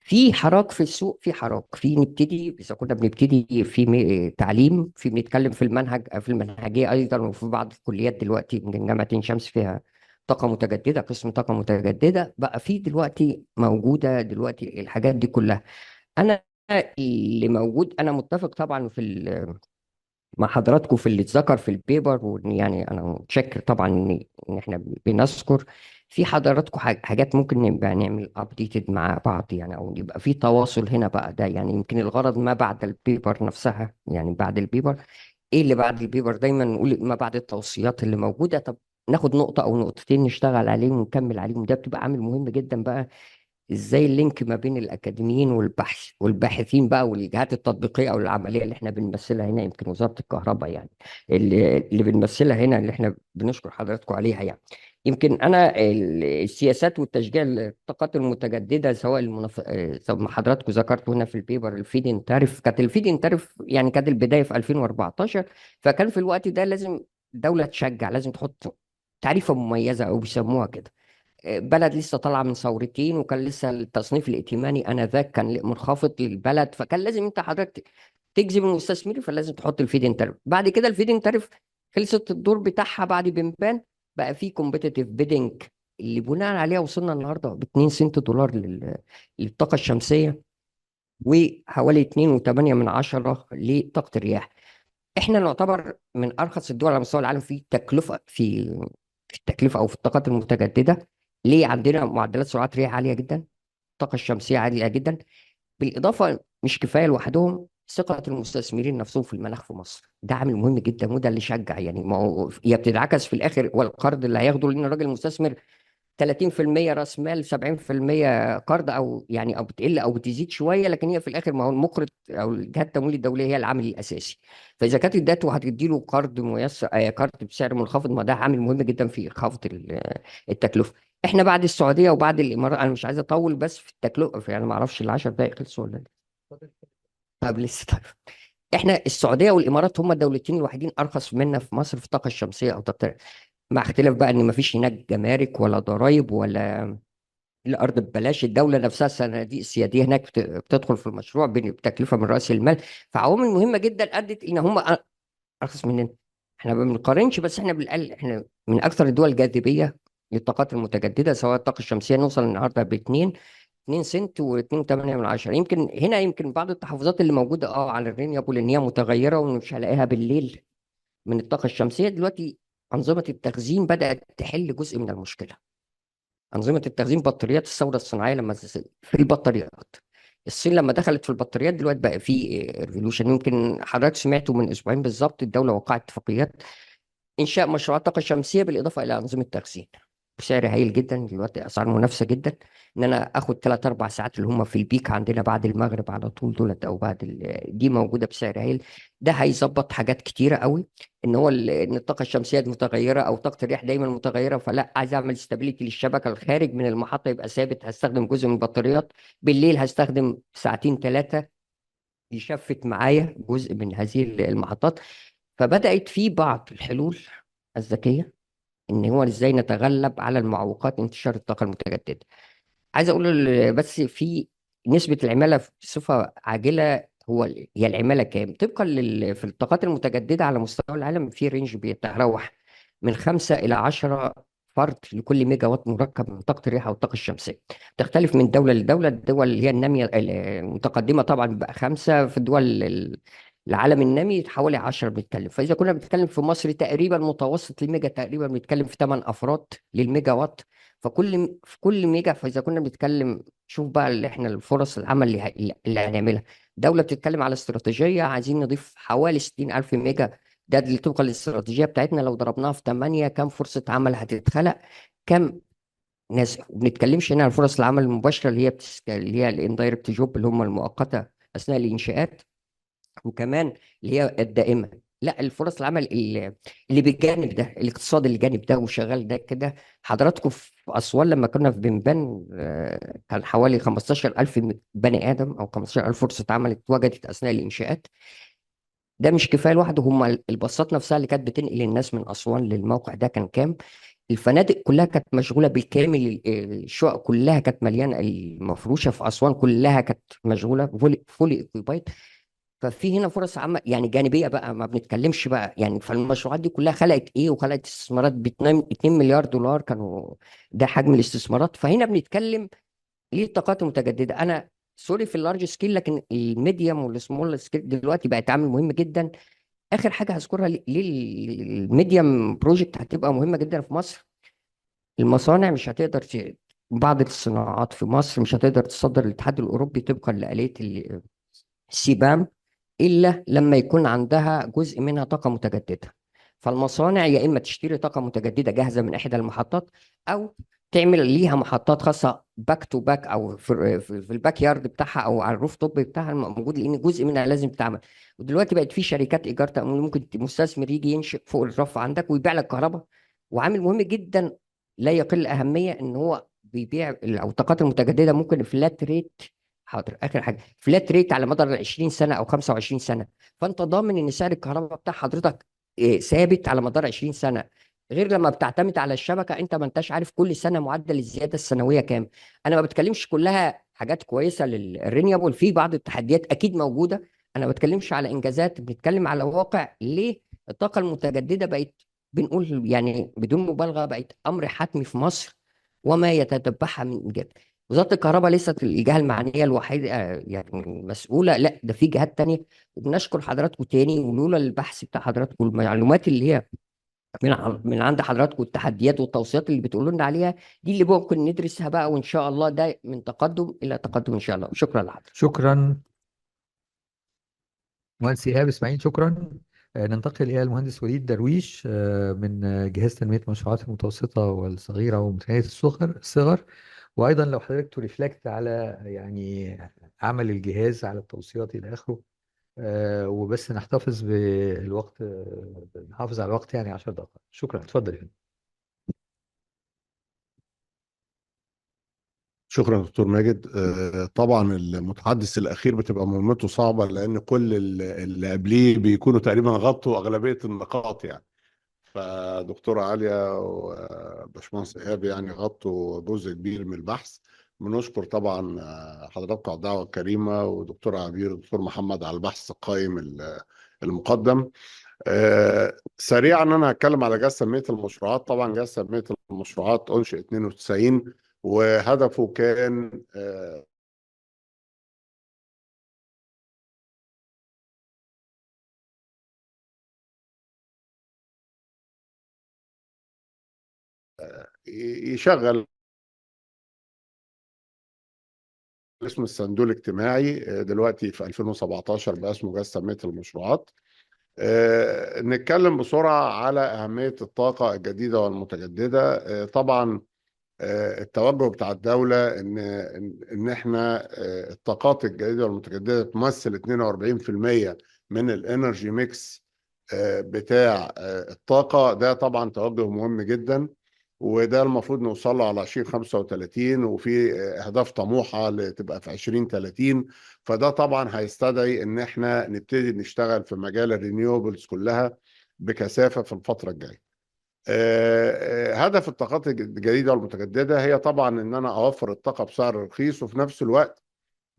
في حراك في السوق. في حراك في نبتدي، اذا كنا بنبتدي في تعليم، في بنتكلم في المنهج، في المنهجيه ايضا، وفي بعض الكليات دلوقتي من جامعه عين شمس فيها طاقه متجدده، قسم طاقه متجدده بقى في دلوقتي موجوده دلوقتي الحاجات دي كلها. انا اللي موجود، انا متفق طبعا مع حضراتكم في اللي اتذكر في البيبر، وان يعني انا متشكر طبعا ان احنا بنذكر في حضراتكم حاجات ممكن نبقى نعمل ابديتد مع بعض، يعني او يبقى في تواصل هنا بقى. ده يعني يمكن الغرض ما بعد البيبر نفسها، يعني بعد البيبر ايه اللي بعد البيبر، دايما نقول ما بعد التوصيات اللي موجوده. طب ناخد نقطه او نقطتين نشتغل عليهم ونكمل عليهم، ده بتبقى عامل مهم جدا بقى. ازاي اللينك ما بين الاكاديميين والباحثين بقى والجهات التطبيقيه او العمليه اللي احنا بنمثلها هنا، يمكن وزاره الكهرباء يعني اللي بنمثلها هنا، اللي احنا بنشكر حضراتكم عليها يعني. يمكن انا السياسات والتشجيع للطاقات المتجدده، سواء سواء ما حضراتكم ذكرتوا هنا في البيبر الفيدين تاريف، كانت الفيدين تاريف يعني كانت البدايه في 2014. فكان في الوقت ده لازم الدوله تشجع، لازم تحط تعريفه مميزه او بيسموها كده. بلد لسه طالعه من ثورتين، وكان لسه التصنيف الائتماني انذاك كان منخفض للبلد، فكان لازم انت حضرتك تجذب المستثمرين، فلازم تحط الفيدين تاريف. بعد كده الفيدين تاريف خلصت الدور بتاعها بعد بنبان، بقى في كومبيتيتيف بيدنج اللي بناء عليها وصلنا النهارده ب 2 سنت دولار للطاقه الشمسيه، وحوالي 2.8 من عشرة لطاقه الرياح. احنا نعتبر من ارخص الدول على مستوى العالم في تكلفه في التكلفه او في الطاقات المتجدده. ليه؟ عندنا معدلات سرعات رياح عاليه جدا، الطاقه الشمسيه عاليه جدا، بالاضافه مش كفايه لوحدهم، ثقه المستثمرين نفسهم في المناخ في مصر ده عامل مهم جدا، وده اللي شجع يعني. ما هو هي بتنعكس في الاخر، والقرض اللي هياخده، لان الراجل المستثمر 30% راس مال، 70% قرض، او يعني او بتقل او بتزيد شويه، لكن هي في الاخر ما هو المقرض او الجهات التمويل الدوليه هي العامل الاساسي. فاذا كانت ادته هتدي له قرض ميسر، قرض بسعر منخفض، ما ده عامل مهم جدا في خفض التكلفه. احنا بعد السعوديه وبعد الامارات، انا مش عايز اطول بس في التكلفه، يعني ما اعرفش ال10 دقائق خلصوا ولا لا. طب لسه طيب. احنا السعوديه والامارات هم الدولتين الوحيدين ارخص منا في مصر في الطاقه الشمسيه او طاقه، مع اختلاف بقى ان ما فيش هناك جمارك ولا ضرائب ولا الارض ببلاش. الدوله نفسها الصناديق السياديه هناك بتدخل في المشروع بتكلفه من راس المال. فعوامل مهمه جدا ادت ان هم ارخص مننا. احنا ما بنقارنش، بس احنا بنقل، احنا من اكثر الدول جاذبيه للطاقات المتجدده، سواء الطاقه الشمسيه نوصل النهارده ب 2 سنت و2.8 من عشرة. يمكن هنا يمكن بعض التحفظات اللي موجوده على الرينيوبل ان هي متغيره ومش هلاقيها بالليل من الطاقه الشمسيه. دلوقتي انظمه التخزين بدات تحل جزء من المشكله. أنظمة التخزين، بطاريات الثورة الصناعية لما في البطاريات، الصين لما دخلت في البطاريات دلوقتي بقى في ريفولوشن. يمكن حضرتك سمعتوا من أسبوعين بالظبط الدولة وقعت اتفاقيات إنشاء مشروعات طاقة شمسية بالإضافة إلى أنظمة تخزين بسعر هايل جدا. دلوقتي أسعار منافسة جدا، إن أنا آخد 3 4 ساعات اللي هم في البيك عندنا بعد المغرب على طول دولت، أو بعد دي موجودة بسعر هايل. ده هيظبط حاجات كتيرة قوي. إن هو ان الطاقة الشمسية دي متغيرة أو طاقة الرياح دايما متغيرة، فلا عايز أعمل استابيليتي للشبكة. الخارج من المحطة يبقى ثابت، هستخدم جزء من البطاريات بالليل، هستخدم ساعتين 3 يشفت معايا جزء من هذه المحطات. فبدأت في بعض الحلول الذكية ان هو ازاي نتغلب على المعوقات انتشار الطاقه المتجدده. عايز اقول بس في نسبه العماله بصفه عاجله، هي العماله كام طبقا في الطاقات المتجدده على مستوى العالم؟ في رينج بيتراوح من 5 إلى 10 فرد لكل ميجا وات مركب من طاقة الرياح أو الطاقة الشمسية. تختلف من دولة لدولة. الدول اللي هي النامية المتقدمة طبعا بقى 5، في الدول العالم النامي حوالي 10 بنتكلم. فإذا كنا بنتكلم في مصر تقريبا متوسط الميجا تقريبا بنتكلم في 8 أفراد للميجا وات. في كل ميجا. فإذا كنا بنتكلم، شوف بقى اللي احنا الفرص العمل اللي هنعملها. دولة بتتكلم على استراتيجية عايزين نضيف حوالي 60,000 ميجا. ده اللي طبقا للاستراتيجية بتاعتنا لو ضربناها في 8 كم فرصة عمل هتتخلق؟ كم ناس؟ ما بنتكلمش هنا عن فرص العمل المباشرة اللي هي اللي هي الاندايركت جوب اللي هم المؤقتة أثناء الإنشاءات، وكمان اللي هي الدائمة. لا، الفرص العمل اللي بالجانب ده، الاقتصاد اللي جانب ده وشغال ده كده. حضراتكم في أسوان لما كنا في بنبان كان حوالي 15,000 بني آدم أو 15,000 فرصة عمل اتوجدت أثناء الإنشاءات. ده مش كفايه لوحده. هم الباصات نفسها اللي كانت بتنقل الناس من اسوان للموقع ده كان كام؟ الفنادق كلها كانت مشغوله بالكامل. الشقق كلها كانت مليانه، المفروشه في اسوان كلها كانت مشغوله فولي اوكيبايد. ففي هنا فرص عمل يعني جانبيه بقى، ما بنتكلمش بقى يعني. فالمشروعات دي كلها خلقت ايه؟ وخلقت استثمارات ب 2 مليار دولار كانوا، ده حجم الاستثمارات. فهنا بنتكلم ليه الطاقات المتجدده. انا سوري في اللارج سكيل، لكن الميديوم والسمول سكيل دلوقتي بقت عامل مهم جدا. اخر حاجه هذكرها ليه الميديم بروجكت هتبقى مهمه جدا في مصر. المصانع مش هتقدر بعض الصناعات في مصر مش هتقدر تصدر للاتحاد الاوروبي طبقا لآلية السيبام الا لما يكون عندها جزء منها طاقه متجدده. فالمصانع يا اما تشتري طاقه متجدده جاهزه من احدى المحطات، او تعمل ليها محطات خاصه باك تو باك، او في الباك يارد بتاعها او على الروف توب بتاعها موجود، لان جزء منها لازم تتعمل. ودلوقتي بقت في شركات ايجار تامين، ممكن مستثمر يجي ينشئ فوق الرف عندك ويبيع لك كهرباء. وعامل مهم جدا لا يقل اهميه ان هو بيبيع او الطاقات المتجدده ممكن فلات ريت. حاضر، اخر حاجه فلات ريت على مدار 20 سنه او 25 سنه. فانت ضامن ان سعر الكهرباء بتاع حضرتك ثابت على مدار 20 سنه. غير لما بتعتمد على الشبكه، انت ما انتش عارف كل سنه معدل الزياده السنويه كام. انا ما بتكلمش كلها حاجات كويسه للرينيوبل، في بعض التحديات اكيد موجوده. انا ما بتكلمش على انجازات، بنتكلم على واقع. ليه الطاقه المتجدده بقت، بنقول يعني بدون مبالغه، بقت امر حتمي في مصر وما يتتبعها من انجاز. وزاره الكهرباء ليست الجهه المعنيه الوحيده يعني مسؤوله، لا ده في جهات تانية. وبنشكر حضراتكم تاني، ولولا البحث بتاع حضراتكم والمعلومات اللي هي من عند حضراتكم، التحديات والتوصيات اللي بتقولوا لنا عليها، دي اللي ممكن ندرسها بقى. وان شاء الله ده من تقدم الى تقدم ان شاء الله. شكرا لحضرتك. شكرا مهندس إيهاب إسماعيل، شكرا. ننتقل إلى المهندس وليد درويش من جهاز تنمية المشروعات المتوسطة والصغيرة ومتناهية الصغر. وأيضا لو حضرتك تريفلكت على يعني عمل الجهاز على التوصيات إلى آخره. وبس نحتفظ بالوقت، نحافظ على الوقت يعني 10 دقائق. شكرا، اتفضل. شكرا دكتور ماجد. طبعا المتحدث الأخير بتبقى مهمته صعبة، لأن كل اللي قبليه بيكونوا تقريبا غطوا أغلبية النقاط يعني. فدكتورة عالية وباشمهندس إيهاب يعني غطوا جزء كبير من البحث. بنشكر طبعا حضراتكم على الدعوة الكريمة، ودكتور عبير ودكتور محمد على البحث القائم المقدم. سريعا انا هتكلم على جهاز تنميه المشروعات. طبعا جهاز تنميه المشروعات انشئ 92، وهدفه كان يشغل اسم الصندوق الاجتماعي، دلوقتي في 2017 بقى اسمه جهاز تنميه المشروعات. نتكلم بسرعه على اهميه الطاقه الجديده والمتجدده. طبعا التوجه بتاع الدولة إن إحنا الطاقات الجديدة والمتجددة تمثل 42% من الإنرجي ميكس بتاع الطاقة. ده طبعا توجه مهم جدا، وده المفروض نوصل له على 2035، وفي أهداف طموحة لتبقى في 2030. فده طبعا هيستدعي إن إحنا نبتدي نشتغل في مجال الرينيوبلز كلها بكثافة في الفترة الجاية. هدف الطاقات الجديدة والمتجددة هي طبعا ان انا اوفر الطاقة بسعر رخيص، وفي نفس الوقت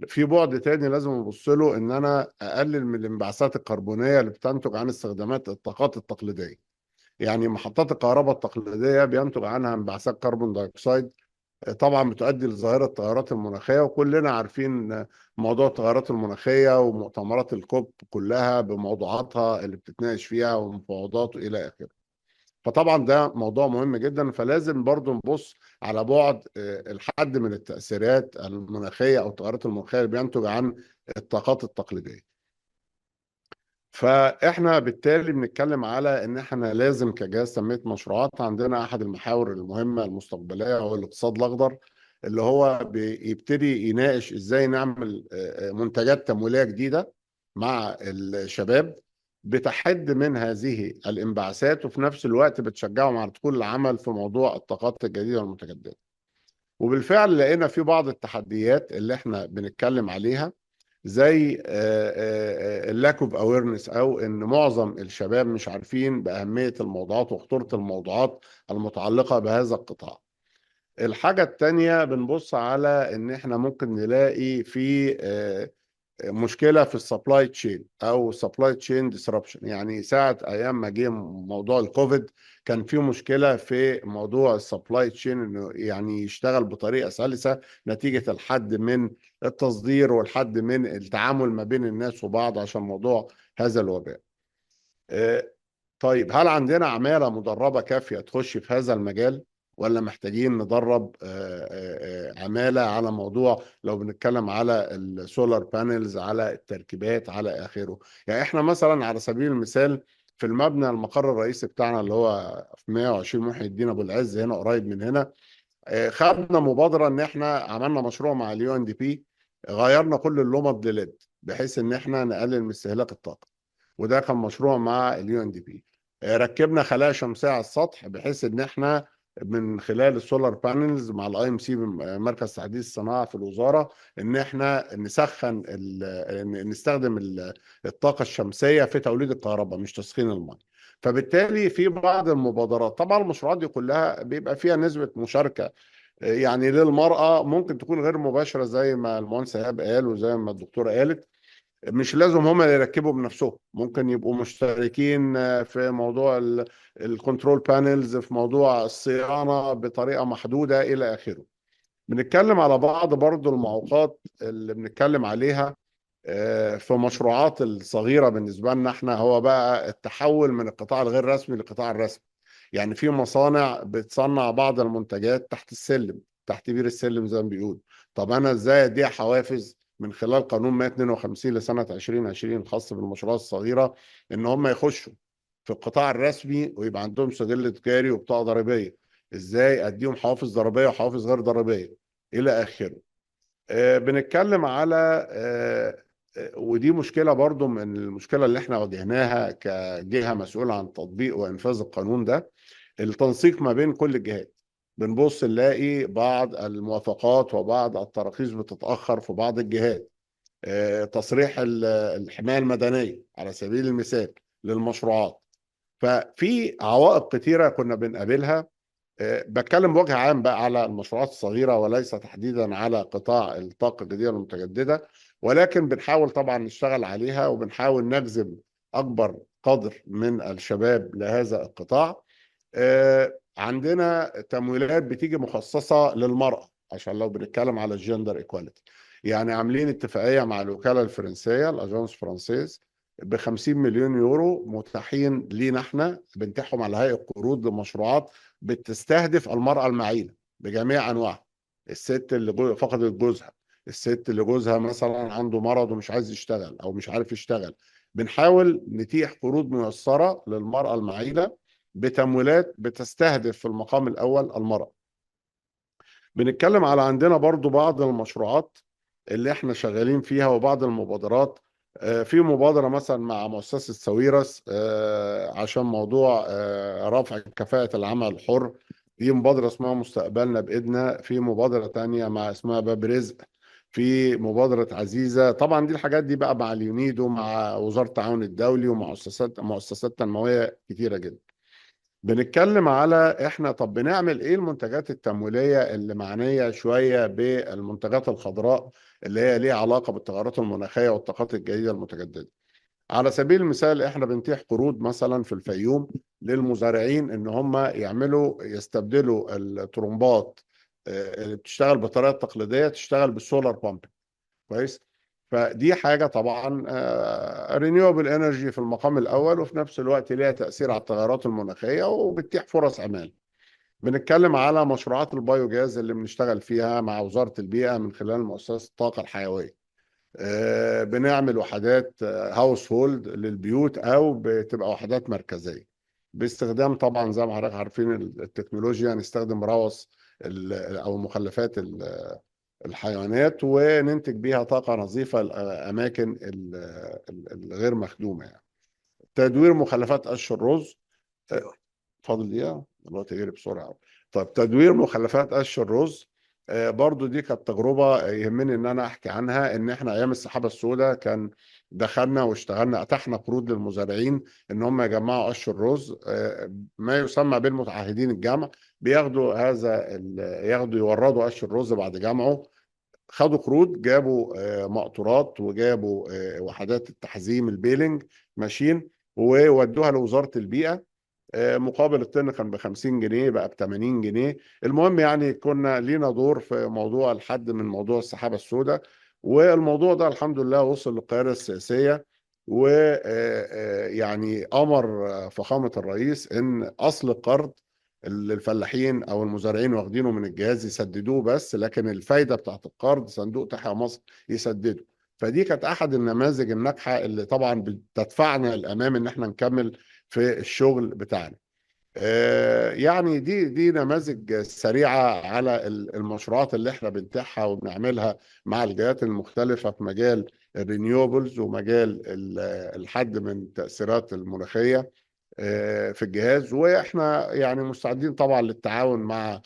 في بعد تاني لازم ابص له، ان انا اقلل من الانبعاثات الكربونية اللي بتنتج عن استخدامات الطاقات التقليدية. يعني محطات الكهرباء التقليدية بينتج عنها انبعاثات كربون دايوكسيد، طبعا بتؤدي لظاهرة التغيرات المناخية، وكلنا عارفين موضوع التغيرات المناخية ومؤتمرات الكوب كلها بموضوعاتها اللي بتتناقش فيها ومفاوضات والى اخره. فطبعا ده موضوع مهم جدا، فلازم برضو نبص على بعد الحد من التأثيرات المناخية أو التغيرات المناخية اللي بينتج عن الطاقات التقليدية. فإحنا بالتالي بنتكلم على إن إحنا لازم كجهاز تنمية مشروعات عندنا أحد المحاور المهمة المستقبلية هو الاقتصاد الأخضر، اللي هو بيبتدي يناقش إزاي نعمل منتجات تمويلية جديدة مع الشباب بتحد من هذه الانبعاثات، وفي نفس الوقت بتشجعهم على دخول العمل في موضوع الطاقات الجديدة والمتجددة. وبالفعل لقينا في بعض التحديات اللي احنا بنتكلم عليها، زي اللاك اوف اويرنس، او ان معظم الشباب مش عارفين باهميه الموضوعات وخطوره الموضوعات المتعلقه بهذا القطاع. الحاجه الثانيه بنبص على ان احنا ممكن نلاقي في مشكله في السبلاي تشين او سبلاي تشين ديسربشن. يعني ساعه ايام ما جه موضوع الكوفيد كان في مشكله في موضوع السبلاي تشين، انه يعني يشتغل بطريقه سلسه نتيجه الحد من التصدير والحد من التعامل ما بين الناس وبعض عشان موضوع هذا الوباء. طيب هل عندنا عمالة مدربة كافية تخش في هذا المجال، ولا محتاجين ندرب عمالة على موضوع لو بنتكلم على السولار بانلز، على التركيبات، على آخره؟ يعني احنا مثلا على سبيل المثال في المبنى المقر الرئيسي بتاعنا اللي هو في 120 محي الدين أبو العز هنا قريب من هنا، خدنا مبادرة ان احنا عملنا مشروع مع اليو ان دي بي، غيرنا كل اللمض لليد بحيث ان احنا نقلل من استهلاك الطاقة. وده كان مشروع مع اليو ان دي بي. ركبنا خلايا شمسيه على السطح بحيث ان احنا من خلال السولار بانلز مع الاي ام سي مركز تحديث الصناعه في الوزاره ان احنا نسخن نستخدم الطاقه الشمسيه في توليد الكهرباء مش تسخين الماء. فبالتالي في بعض المبادرات، طبعا المشروعات دي كلها بيبقى فيها نسبه مشاركه يعني للمراه ممكن تكون غير مباشره زي ما المهندس ايهاب قال وزي ما الدكتوره قالت. مش لازم هم اللي يركبوا بنفسهم، ممكن يبقوا مشتركين في موضوع الكنترول بانلز، في موضوع الصيانة بطريقة محدودة إلى آخره. بنتكلم على بعض برضو المعوقات اللي بنتكلم عليها في مشروعات الصغيرة بالنسبة لنا احنا، هو بقى التحول من القطاع الغير رسمي للقطاع الرسمي. يعني في مصانع بتصنع بعض المنتجات تحت السلم، تحت بير السلم زي ما بيقول. طب انا ازاي اديها حوافز من خلال قانون 152 لسنة 2020 الخاص بالمشروعات الصغيرة ان هم يخشوا في القطاع الرسمي ويبقى عندهم سجل تجاري وبطاقة ضريبية؟ ازاي اديهم حوافز ضريبية وحوافز غير ضريبية الى اخره. بنتكلم على ودي مشكلة برضو من المشكلة اللي احنا واجهناها كجهة مسؤولة عن تطبيق وإنفاذ القانون ده، التنسيق ما بين كل الجهات. بنبص نلاقي بعض الموافقات وبعض التراخيص بتتأخر في بعض الجهات. تصريح الحماية المدنية على سبيل المثال للمشروعات. ففي عوائق كتيرة كنا بنقابلها. بتكلم بوجه عام بقى على المشروعات الصغيرة وليس تحديدا على قطاع الطاقة الجديدة المتجددة، ولكن بنحاول طبعا نشتغل عليها وبنحاول نجذب أكبر قدر من الشباب لهذا القطاع. عندنا تمويلات بتيجي مخصصة للمرأة عشان لو بنتكلم على الجندر ايكواليتي. يعني عاملين اتفاقية مع الوكالة الفرنسية الأجانس فرانسيز ب 50 مليون يورو متاحين لينا احنا، بنتاحهم على هيئة قروض لمشروعات بتستهدف المرأة المعيلة بجميع أنواعها. الست اللي فقدت جوزها، الست اللي جوزها مثلا عنده مرض ومش عايز يشتغل أو مش عارف يشتغل. بنحاول نتيح قروض ميسرة للمرأة المعيلة بتمويلات بتستهدف في المقام الأول المرأة. بنتكلم على عندنا برضو بعض المشروعات اللي احنا شغالين فيها وبعض المبادرات. في مبادرة مثلا مع مؤسسة ساويرس عشان موضوع رفع كفاءة العمل الحر. في مبادرة اسمها مستقبلنا بإيدنا. في مبادرة تانية مع اسمها باب رزق. في مبادرة عزيزة. طبعا دي الحاجات دي بقى مع اليونيدو مع وزارة التعاون الدولي ومؤسسات تنموية كتيرة جدا. بنتكلم على احنا طب بنعمل ايه المنتجات التمويلية اللي معنية شوية بالمنتجات الخضراء اللي هي ليها علاقة بالتغيرات المناخية والطاقات الجديدة المتجددة. على سبيل المثال احنا بنتيح قروض مثلا في الفيوم للمزارعين ان هم يستبدلوا الطرمبات اللي بتشتغل بالطريقة التقليدية تشتغل بالسولار بامب. كويس. فدي حاجة طبعا رينيوبل انرجي في المقام الأول، وفي نفس الوقت ليها تأثير على التغيرات المناخية وبتتيح فرص عمل. بنتكلم على مشروعات البايوجاز اللي بنشتغل فيها مع وزارة البيئة من خلال مؤسسة الطاقة الحيوية. بنعمل وحدات هاوس هولد للبيوت أو بتبقى وحدات مركزية باستخدام طبعا زي ما حضرتك عارفين التكنولوجيا. نستخدم روث أو مخلفات الحيوانات وننتج بيها طاقة نظيفة الأماكن الغير مخدومة يعني. تدوير مخلفات قش الرز. فاضل دقيقة الوقت يجري بسرعة. طيب تدوير مخلفات قش الرز برضو دي كانت تجربة يهمني ان انا احكي عنها. ان احنا ايام السحابة السوداء كان دخلنا واشتغلنا اتحنا قروض للمزارعين ان هم يجمعوا قش الرز ما يسمى بالمتعهدين الجمع. بياخدوا ياخدوا يوردوا قش الرز بعد جمعه. خدوا قروض جابوا مقطورات وجابوا وحدات التحزيم البيلنج ماشين وودوها لوزارة البيئة. مقابل الطن كان ب 50 جنيه بقى ب 80 جنيه. المهم يعني كنا لينا دور في موضوع الحد من موضوع السحابة السوداء. والموضوع ده الحمد لله وصل للقيادة السياسية. ويعني أمر فخامة الرئيس إن أصل القرض اللي الفلاحين أو المزارعين واخدينه من الجهاز يسددوه بس، لكن الفايدة بتاعت القرض صندوق تحيا مصر يسدده. فدي كانت أحد النماذج الناجحة اللي طبعا بتدفعنا للأمام إن احنا نكمل في الشغل بتاعنا. يعني دي نماذج سريعة على المشروعات اللي احنا بنتاحها وبنعملها مع الجهات المختلفة في مجال الرينيوبلز ومجال الحد من التأثيرات المناخية في الجهاز. واحنا يعني مستعدين طبعا للتعاون مع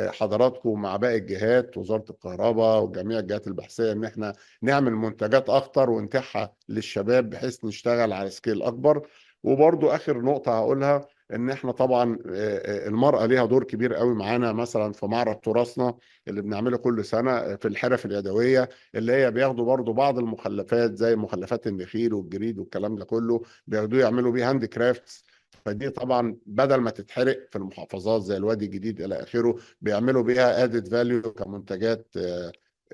حضراتكم ومع باقي الجهات وزارة الكهرباء وجميع الجهات البحثية ان احنا نعمل منتجات اكتر ونتيحها للشباب بحيث نشتغل على سكيل اكبر. وبرضو اخر نقطة هقولها ان احنا طبعا المرأة ليها دور كبير قوي معانا مثلا في معرض تراثنا اللي بنعمله كل سنة في الحرف اليدوية اللي هي بياخدوا برضو بعض المخلفات زي مخلفات النخيل والجريد والكلام ده كله بياخدوه يعملوا بيه هاند كرافتس. فدي طبعا بدل ما تتحرق في المحافظات زي الوادي الجديد الى اخره بيعملوا بيها ادد فاليو كمنتجات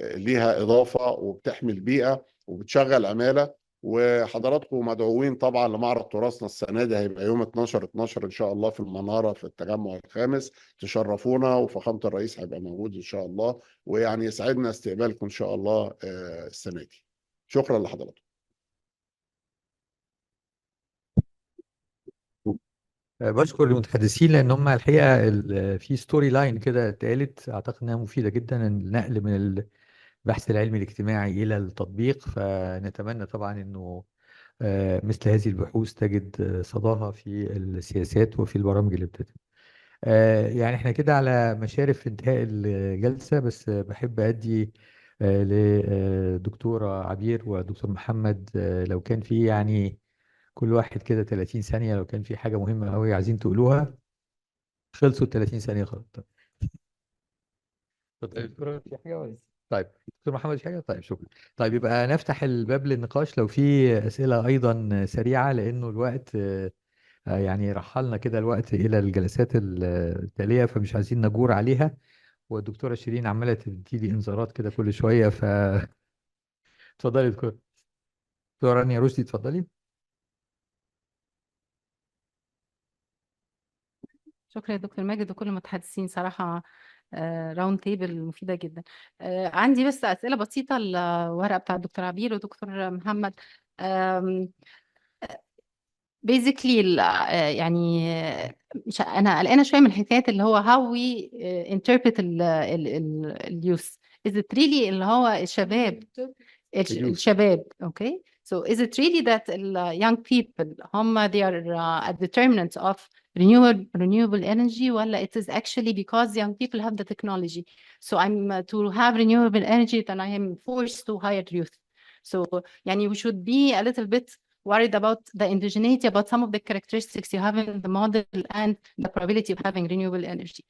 ليها اضافه وبتحمي البيئه وبتشغل عماله. وحضراتكم مدعوين طبعا لمعرض تراثنا السنه دي هيبقى يوم 12 ان شاء الله في المناره في التجمع الخامس. تشرفونا وفخامه الرئيس هيبقى موجود ان شاء الله. ويعني يسعدنا استقبالكم ان شاء الله السنه دي. شكرا لحضراتكم. بشكر المتحدثين لان هم الحقيقه في ستوري لاين كده اتقالت اعتقد انها مفيده جدا النقل من البحث العلمي الاجتماعي الى التطبيق. فنتمنى طبعا انه مثل هذه البحوث تجد صداها في السياسات وفي البرامج اللي بتتم. يعني احنا كده على مشارف انتهاء الجلسة، بس بحب أدي لدكتورة عبير ودكتور محمد لو كان في يعني كل واحد كده 30 ثانية، لو كان في حاجة مهمة أوي عايزين تقولوها. خلصوا ال 30 ثانية خلاص. اتفضل يا دكتورة، في حاجة ولا؟ طيب دكتور محمد في حاجة؟ طيب شكرا. طيب يبقى نفتح الباب للنقاش لو في أسئلة أيضا سريعة، لأنه الوقت يعني رحلنا كده الوقت إلى الجلسات التالية، فمش عايزين نجور عليها. والدكتورة شيرين عمالة تديلي إنذارات كده كل شوية، اتفضلي يا دكتور. دكتورة رانيا رشدي اتفضلي. شكرا يا دكتور ماجد وكل المتحدثين صراحة. راوند تيبل مفيدة جدا. عندي بس أسئلة بسيطة، الورقة بتاع الدكتور عبير ودكتور محمد. بيزيكلي يعني مش انا قلقانه شويه من حكايه اللي هو how we interpret ال use. is it really اللي هو الشباب الشباب okay, so is it really that young people هم they are a determinant of renewable energy ولا it is actually because young people have the technology, so I'm to have renewable energy then I am forced to hire youth. So يعني we should be a little bit worried about the indigeneity, about some of the characteristics you have in the model and the probability of having renewable energy.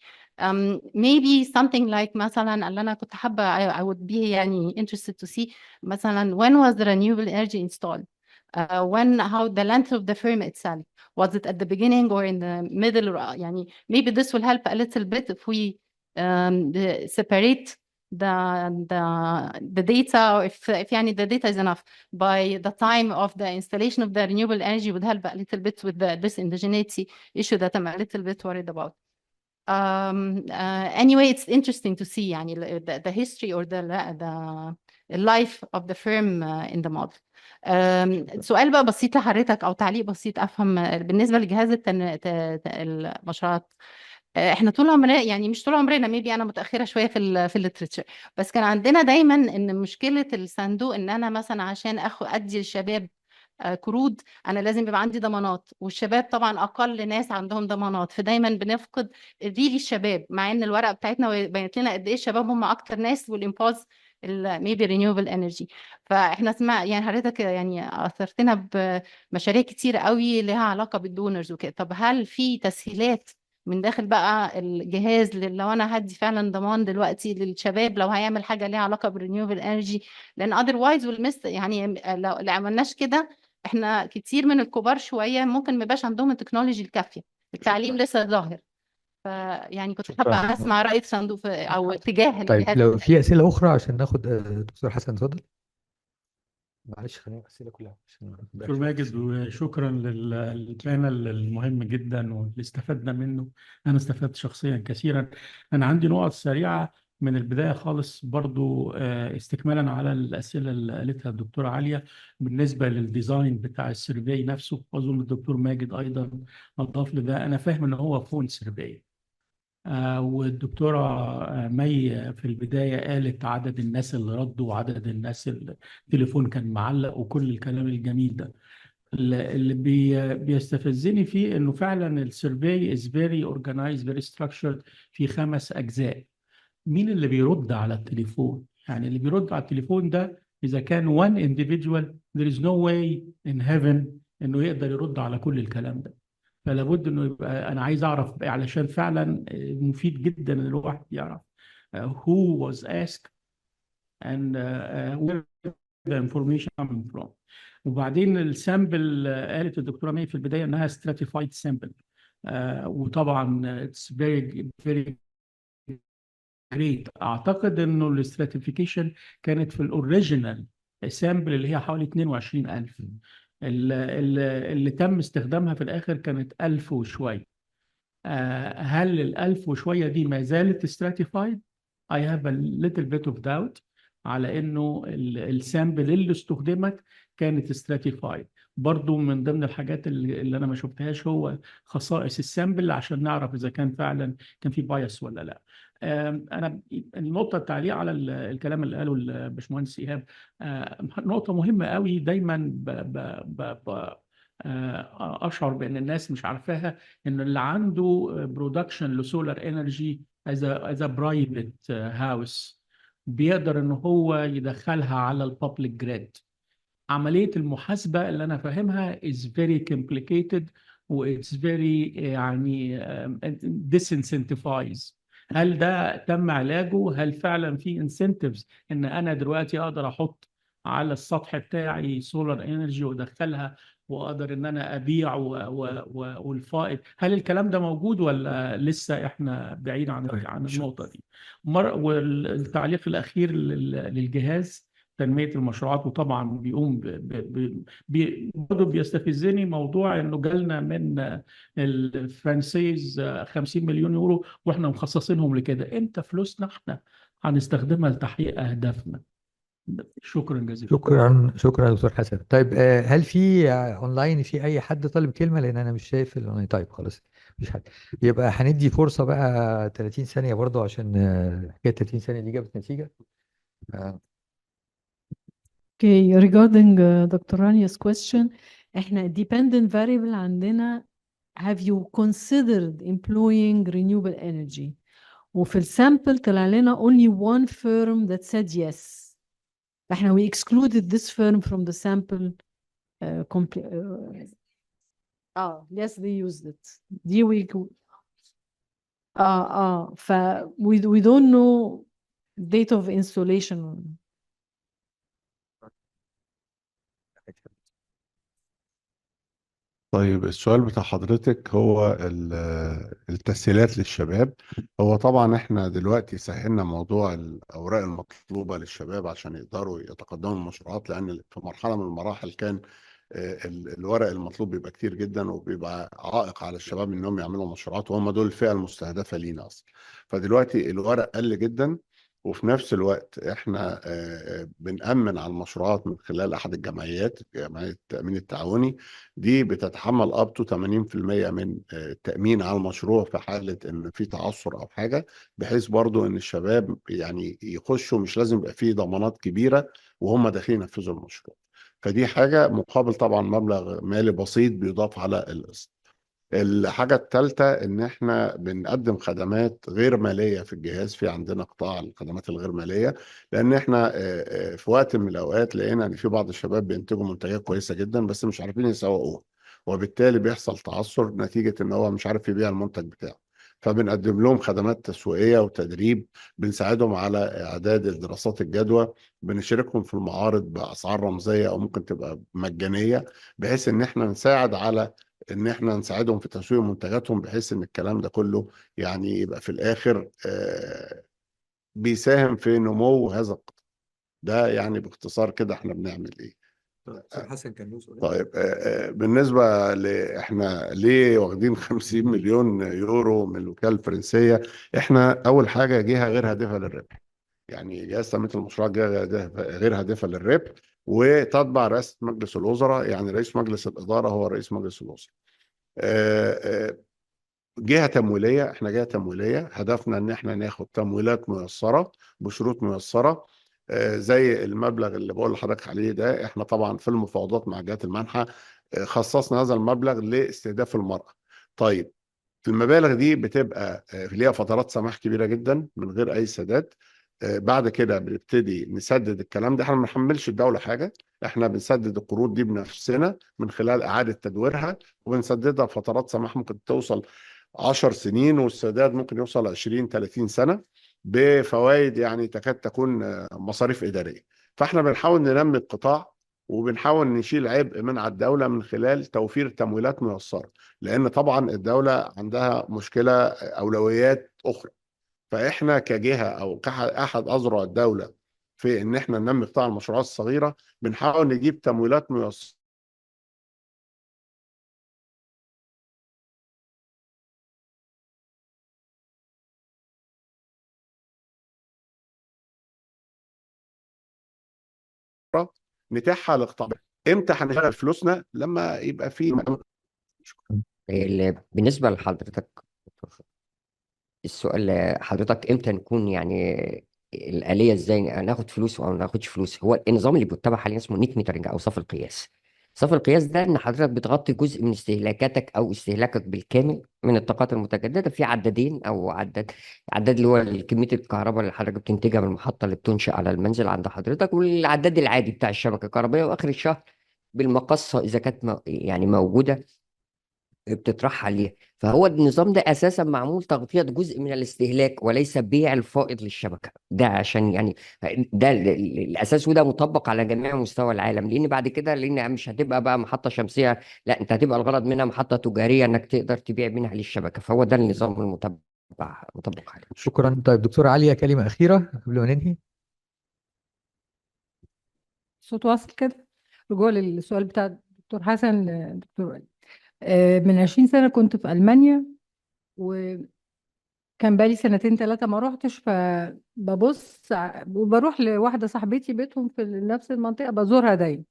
Maybe something like مثلا اللي أنا كنت حابة I would be يعني interested to see مثلا when was the renewable energy installed? How the length of the firm itself, was it at the beginning or in the middle? يعني maybe this will help a little bit if we separate the data, or if يعني the data is enough by the time of the installation of the renewable energy would help a little bit with this indigeneity issue that I'm a little bit worried about. Anyway, it's interesting to see يعني the history or the life of the firm in the model. سؤال بقى بسيط لحضرتك او تعليق بسيط افهم بالنسبه لجهاز المشروعات. احنا طول عمرنا يعني مش طول عمرنا ميبي انا متاخره شويه في الليترشر، بس كان عندنا دايما ان مشكله الصندوق ان انا مثلا عشان ادي للشباب قروض انا لازم يبقى عندي ضمانات، والشباب طبعا اقل ناس عندهم ضمانات، فدايما بنفقد ريلي الشباب، مع ان الورقه بتاعتنا بينت لنا قد ايه الشباب هم اكتر ناس والانفاذ ميبي رينيوبل انرجي. فاحنا يعني حضرتك يعني اثرتنا بمشاريع كتيره قوي لها علاقه بالدونرز وكده. طب هل في تسهيلات من داخل بقى الجهاز لو انا هدي فعلا ضمان دلوقتي للشباب لو هيعمل حاجه ليها علاقه بالرينيوبل انرجي؟ لان اذروايز يعني لو عملناش كده احنا كتير من الكبار شويه ممكن ما يبقاش عندهم التكنولوجي الكافيه، التعليم لسه ظاهر. فيعني كنت حابه اسمع راي الصندوق او اتجاه طيب الجهاز. لو في أسئلة أخرى عشان ناخد دكتور حسن اتفضل. معلش خلينا الأسئلة كلها عشان دكتور ماجد، وشكرا للبانل المهم جدا واللي استفدنا منه. انا استفدت شخصيا كثيرا. انا عندي نقط سريعه من البدايه خالص برضو، استكمالا على الاسئله اللي قالتها الدكتوره عليا بالنسبه للديزاين بتاع السيرفي نفسه، واظن الدكتور ماجد ايضا اضاف لده. انا فاهم ان هو فون سيرفي، والدكتورة مي في البداية قالت عدد الناس اللي ردوا وعدد الناس اللي التليفون كان معلق وكل الكلام الجميل ده. اللي بيستفزني فيه انه فعلا السيرفي is very organized very structured في 5 أجزاء. مين اللي بيرد على التليفون؟ يعني اللي بيرد على التليفون ده إذا كان one individual there is no way in heaven إنه يقدر يرد على كل الكلام ده. فلا بد انه يبقى انا عايز اعرف علشان فعلا مفيد جدا ان الواحد يعرف who was asked and where the information coming from. وبعدين السامبل، قالت الدكتوره مي في البدايه انها stratified sample، وطبعا it's very great. اعتقد انه الاستراتيفيكيشن كانت في الاوريجينال سامبل اللي هي حوالي 22,000، اللي تم استخدامها في الاخر كانت 1000 وشويه. هل الألف وشوية دي ما زالت stratified؟ I have a little bit of doubt على إنه السامبل اللي استخدمت كانت stratified. برضو من ضمن الحاجات اللي أنا ما شفتهاش هو خصائص السامبل عشان نعرف إذا كان فعلا كان في بايس ولا لا. أنا النقطة التعليق على الكلام اللي قاله الباشمهندس إيهاب، نقطة مهمة قوي. دايما اشعر بان الناس مش عارفاها، ان اللي عنده برودكشن لسولار انرجي از برايفت هاوس بيقدر ان هو يدخلها على البابليك جريد. عملية المحاسبة اللي أنا فاهمها is very complicated و it's very يعني disincentivize. هل ده تم علاجه؟ هل فعلا في incentives إن أنا دلوقتي أقدر أحط على السطح بتاعي سولار انرجي وأدخلها وأقدر إن أنا أبيع والفائض؟ هل الكلام ده موجود ولا لسه إحنا بعيد عن النقطة دي؟ والتعليق الأخير للجهاز تنمية المشروعات، وطبعا بيقوم برضه بيستفزني موضوع انه جالنا من الفرنسيز 50 مليون يورو واحنا مخصصينهم لكده. امتى فلوسنا احنا هنستخدمها لتحقيق اهدافنا؟ شكرا جزيلا. شكرا يا دكتور حسن. طيب هل في اونلاين في اي حد طالب كلمة؟ لان انا مش شايف الاونلاين. طيب خلاص مش حد، يبقى هندي فرصة بقى 30 ثانية برضه عشان حكاية 30 ثانية دي جابت نتيجة. Okay, regarding Dr. Rania's question, احنا dependent variable عندنا have you considered employing renewable energy؟ وفي السامبل طلع لنا only one firm that said yes. احنا we excluded this firm from the sample. Yes they used it. دي we ف we don't know date of installation. طيب السؤال بتاع حضرتك هو التسهيلات للشباب. هو طبعا احنا دلوقتي سهلنا موضوع الأوراق المطلوبة للشباب عشان يقدروا يتقدموا المشروعات، لأن في مرحلة من المراحل كان الورق المطلوب بيبقى كتير جدا وبيبقى عائق على الشباب انهم يعملوا مشروعات، وهم دول الفئة المستهدفة لينا اصلا. فدلوقتي الورق قل جدا، وفي نفس الوقت احنا بنأمن على المشروعات من خلال احد الجمعيات، جمعية التأمين التعاوني. دي بتتحمل اب تو 80% من التأمين على المشروع في حالة ان في تعثر او حاجة، بحيث برضو ان الشباب يعني يخشوا، مش لازم يبقى فيه ضمانات كبيرة وهم داخلين ينفذوا المشروع. فدي حاجة مقابل طبعا مبلغ مالي بسيط بيضاف على القسط. الحاجة الثالثة إن إحنا بنقدم خدمات غير مالية في الجهاز. في عندنا قطاع الخدمات الغير مالية، لأن إحنا في وقت من الأوقات لقينا إن في بعض الشباب بينتجوا منتجات كويسة جدا بس مش عارفين يسوقوها، وبالتالي بيحصل تعثر نتيجة إن هو مش عارف يبيع المنتج بتاعه. فبنقدم لهم خدمات تسويقية وتدريب، بنساعدهم على إعداد دراسات الجدوى، بنشاركهم في المعارض بأسعار رمزية أو ممكن تبقى مجانية، بحيث إن إحنا نساعد على ان احنا نساعدهم في تسويق منتجاتهم، بحيث ان الكلام ده كله يعني يبقى في الاخر بيساهم في نمو هذا القطاع. ده يعني باختصار كده احنا بنعمل ايه. دكتور حسن كان له سؤال. طيب بالنسبة احنا ليه واخدين 50 مليون يورو من الوكالة الفرنسية؟ احنا اول حاجة جهة غير هادفة للربح، يعني جهاز تنمية المشروعات جهة غير هادفة للربح، وتتبع رئاسة مجلس الوزراء، يعني رئيس مجلس الإدارة هو رئيس مجلس الوزراء. جهة تمويلية، احنا جهة تمويلية هدفنا ان احنا ناخد تمويلات ميسرة بشروط ميسرة، زي المبلغ اللي بقول لحضرتك عليه ده. احنا طبعا في المفاوضات مع جهات المنحة خصصنا هذا المبلغ لاستهداف المرأة. طيب المبالغ دي بتبقى ليها فترات سماح كبيرة جدا من غير اي سداد. بعد كده بنبتدي نسدد الكلام ده. احنا ما بنحملش الدولة حاجة، احنا بنسدد القروض دي بنفسنا من خلال اعادة تدويرها، وبنسددها فترات سماح ممكن توصل 10 سنين، والسداد ممكن يوصل 20 30 سنة بفوائد يعني تكاد تكون مصاريف إدارية. فاحنا بنحاول ننمي القطاع، وبنحاول نشيل عبء من على الدولة من خلال توفير تمويلات ميسرة، لأن طبعا الدولة عندها مشكلة أولويات أخرى. فاحنا كجهة أو كأحد أذرع الدولة في إن احنا ننمي قطاع المشروعات الصغيرة، بنحاول نجيب تمويلات ميسرة نتاحها للقطاع. امتى هنشغل فلوسنا؟ لما يبقى في. بالنسبة لحضرتك السؤال، حضرتك امتى نكون يعني الآلية ازاي ناخد فلوس او ما ناخدش فلوس؟ هو النظام اللي بيتبع حاليا اسمه نيت ميترنج او صف القياس. صافي القياس ده ان حضرتك بتغطي جزء من استهلاكاتك او استهلاكك بالكامل من الطاقات المتجدده في عدادين، او عداد اللي هو كميه الكهرباء اللي حضرتك بتنتجها من المحطه اللي بتنشأ على المنزل عند حضرتك، والعداد العادي بتاع الشبكه الكهربائيه، واخر الشهر بالمقصه اذا كانت يعني موجوده بتطرحها ليه. فهو النظام ده اساسا معمول تغطيه جزء من الاستهلاك وليس بيع الفائض للشبكه، ده عشان يعني ده الاساس، وده مطبق على جميع مستوى العالم. لان بعد كده، لان مش هتبقى بقى محطه شمسيه، لا انت هتبقى الغرض منها محطه تجاريه انك تقدر تبيع منها للشبكه، فهو ده النظام مطبق عليه. شكرا. طيب دكتورة عليا، كلمة أخيرة قبل ما ننهي. صوت واصل كده. رجوع للسؤال بتاع الدكتور حسن. دكتور، من 20 سنة كنت في ألمانيا، وكان بقالي سنتين ثلاثة ما روحتش، فببص وبروح لواحدة صاحبتي بيتهم في نفس المنطقة بزورها دايما،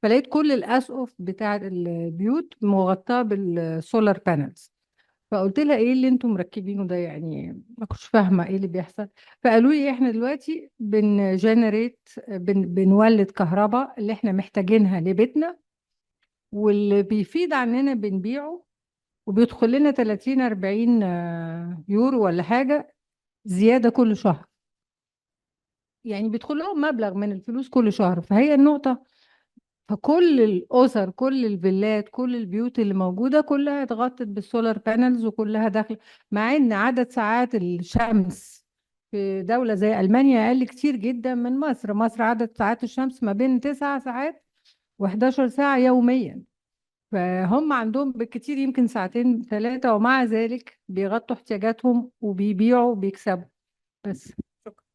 فلقيت كل الأسقف بتاعة البيوت مغطاة بالسولار بانلز. فقلت لها ايه اللي انتم مركبينه ده؟ يعني ما كنتش فاهمة ايه اللي بيحصل. فقالوا لي احنا دلوقتي بنولد كهرباء اللي احنا محتاجينها لبيتنا، واللي بيفيد عننا بنبيعه، وبيدخل لنا 30 40 يورو ولا حاجة زيادة كل شهر. يعني بيدخل لهم مبلغ من الفلوس كل شهر. فهي النقطة، فكل الأسر، كل الفيلات، كل البيوت اللي موجودة كلها اتغطت بالسولار بانلز وكلها داخل، مع ان عدد ساعات الشمس في دولة زي ألمانيا أقل كتير جدا من مصر. مصر عدد ساعات الشمس ما بين 9 ساعات و11 ساعة يوميا، فهم عندهم بالكتير يمكن ساعتين ثلاثة، ومع ذلك بيغطوا احتياجاتهم وبيبيعوا وبيكسبوا. بس شكرا.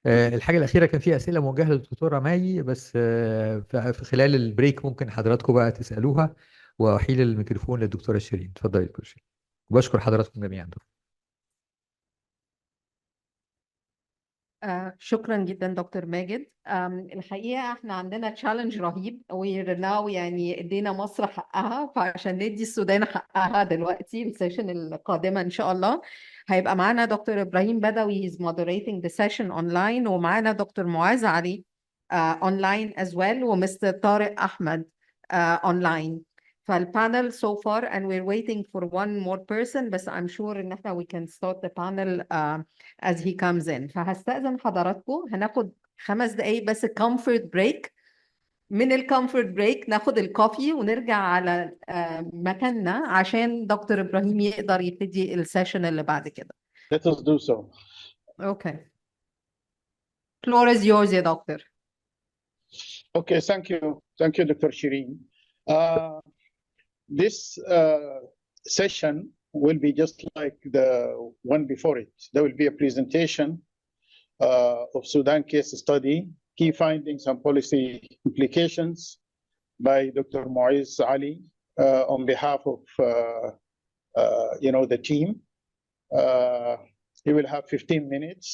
الحاجة الأخيرة، كان في أسئلة موجهة للدكتورة ماي، بس في خلال البريك ممكن حضراتكم بقى تسألوها، وأحيل الميكروفون للدكتورة شيرين. اتفضلي دكتورة شيرين، وبشكر حضراتكم جميعا. شكرا جدا دكتور ماجد. الحقيقة احنا عندنا تشالنج رهيب، ناو يعني ادينا مصر حقها، فعشان ندي السودان حقها دلوقتي السيشن القادمة ان شاء الله هيبقى معانا دكتور ابراهيم بدوي he's moderating the session online، ومعانا دكتور معاذ علي online as well، ومستر طارق احمد online. فالبانل so far and we're waiting for one more person، بس I'm sure ان احنا we can start the panel as he comes in. فهستأذن حضراتكم، هناخد 5 دقايق بس comfort break. من الكومفورت بريك ناخد الكوفي ونرجع على مكاننا عشان دكتور إبراهيم يقدر يبتدي السيشن اللي بعد كده. Let us do so. Okay. Floor is yours يا دكتور. Okay, thank you. Thank you, Dr. Shireen. This session will be just like the one before it. There will be a presentation of Sudan case study, key findings and policy implications by Dr. Muiz Ali on behalf of the team. He will have 15 minutes,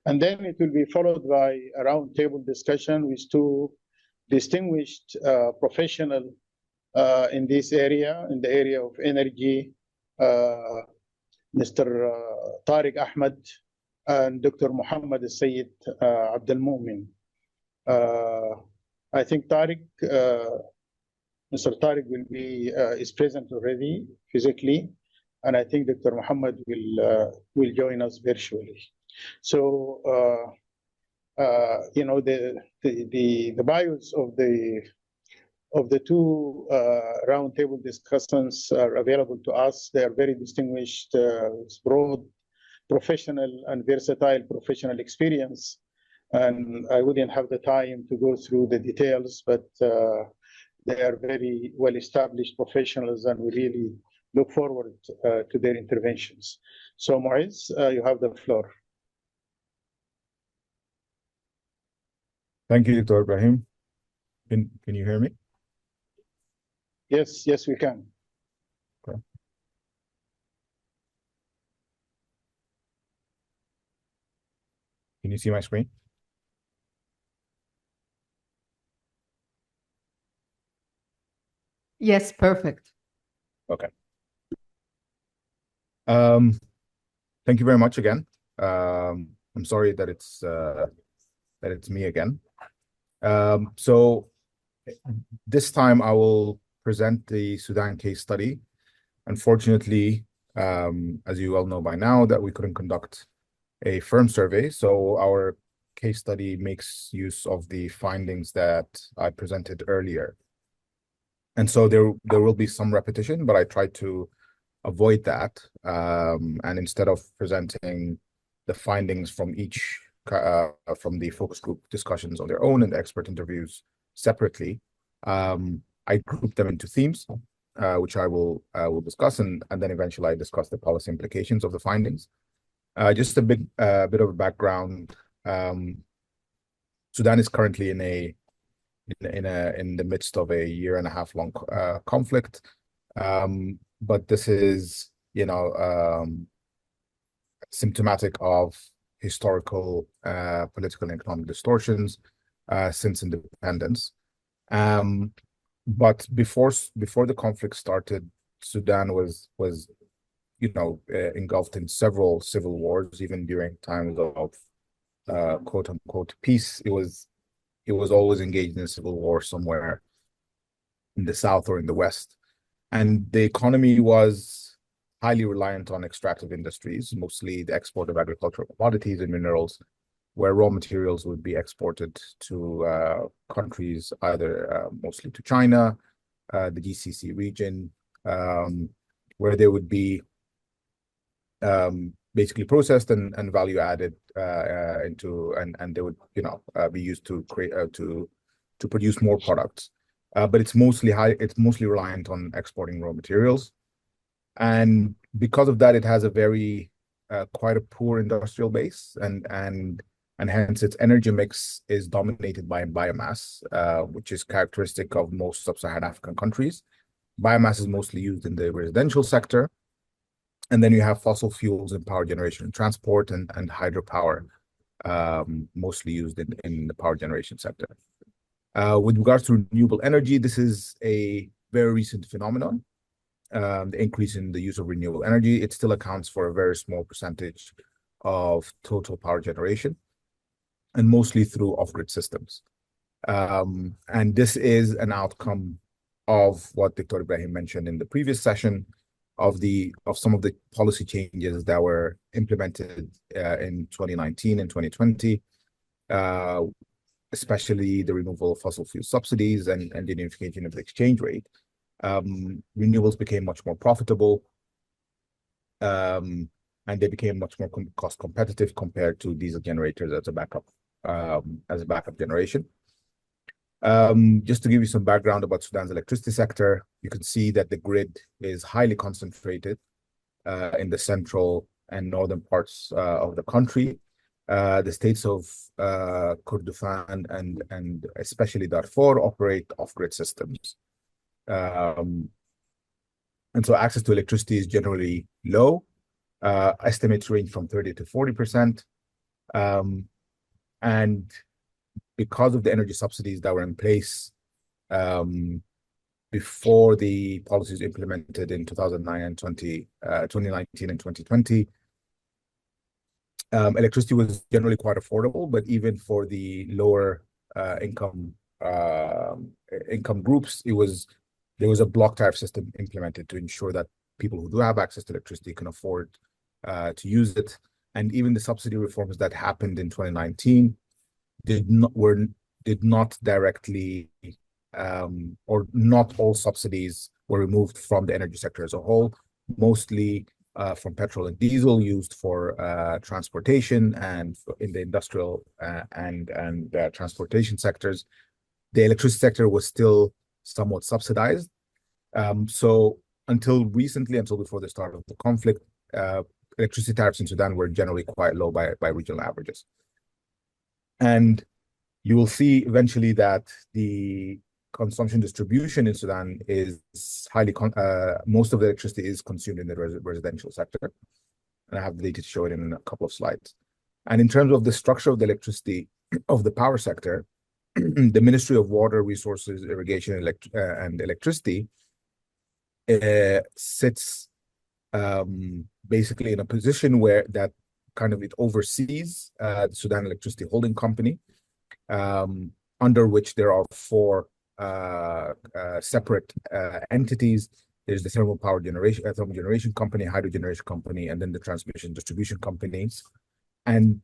and then it will be followed by a roundtable discussion with two distinguished professionals in this area, in the area of energy, Mr. Tariq Ahmed and Dr. Muhammad Sayyid Abdel Mumin. I think Mr. Tariq is present already physically, and I think Dr. Muhammad will join us virtually. So, the bios of the two roundtable discussants are available to us. They are very distinguished, broad, professional, and versatile professional experience. And I wouldn't have the time to go through the details, but they are very well-established professionals, and we really look forward to their interventions. So, Muiz, you have the floor. Thank you, Dr. Ibrahim. Can you hear me? Yes, we can. Okay. Can you see my screen? Yes, perfect. Okay. Thank you very much again. I'm sorry that it's me again. So this time I will present the Sudan case study. Unfortunately, as you all know by now, that we couldn't conduct a firm survey, so our case study makes use of the findings that I presented earlier. And so there will be some repetition, but I tried to avoid that. And instead of presenting the findings from each from the focus group discussions on their own and the expert interviews separately, I grouped them into themes, which I will discuss, and then eventually I discuss the policy implications of the findings. Just a bit of a background. Sudan is currently in the midst of a 1.5 year long conflict, but this is, you know, symptomatic of historical political and economic distortions since independence. But before the conflict started, Sudan was you know, engulfed in several civil wars. Even during times of quote unquote peace, it was always engaged in a civil war somewhere in the south or in the west. And the economy was highly reliant on extractive industries, mostly the export of agricultural commodities and minerals, where raw materials would be exported to countries, either mostly to China, the GCC region, where they would be basically processed and value added into, and they would, you know, be used to create to produce more products. But it's mostly reliant on exporting raw materials, and because of that, it has a very quite a poor industrial base, and hence its energy mix is dominated by biomass, which is characteristic of most sub-Saharan African countries. Biomass is mostly used in the residential sector, and then you have fossil fuels in power generation and transport, and hydropower, mostly used in the power generation sector. With regards to renewable energy, this is a very recent phenomenon. The increase in the use of renewable energy, it still accounts for a very small percentage of total power generation, and mostly through off-grid systems. And this is an outcome of what Dr. Ibrahim mentioned in the previous session, of some of the policy changes that were implemented in 2019 and 2020, especially the removal of fossil fuel subsidies and the unification of the exchange rate. Renewables became much more profitable, and they became much more cost competitive compared to diesel generators as a backup generation. Just to give you some background about Sudan's electricity sector, you can see that the grid is highly concentrated in the central and northern parts of the country. The states of Kordofan and especially Darfur operate off-grid systems. And so access to electricity is generally low. Estimates range from 30 to 40%. And because of the energy subsidies that were in place before the policies implemented in 2009 and 2019 and 2020, electricity was generally quite affordable, but even for the lower income groups, there was a block tariff system implemented to ensure that people who do have access to electricity can afford to use it. And even the subsidy reforms that happened in 2019 did not directly, or not all subsidies were removed from the energy sector as a whole, mostly from petrol and diesel used for transportation and in the industrial and transportation sectors. The electricity sector was still somewhat subsidized. So until recently, until before the start of the conflict, electricity tariffs in Sudan were generally quite low by regional averages. And you will see eventually that the consumption distribution in Sudan is highly, most of the electricity is consumed in the residential sector. And I have the data to show it in a couple of slides. And in terms of the structure of the electricity, of the power sector, the Ministry of Water, Resources, Irrigation, and Electricity sits basically in a position where that kind of it oversees the Sudan Electricity Holding Company, under which there are 4 separate entities. There's the thermal generation company, hydro generation company, and then the transmission distribution companies. And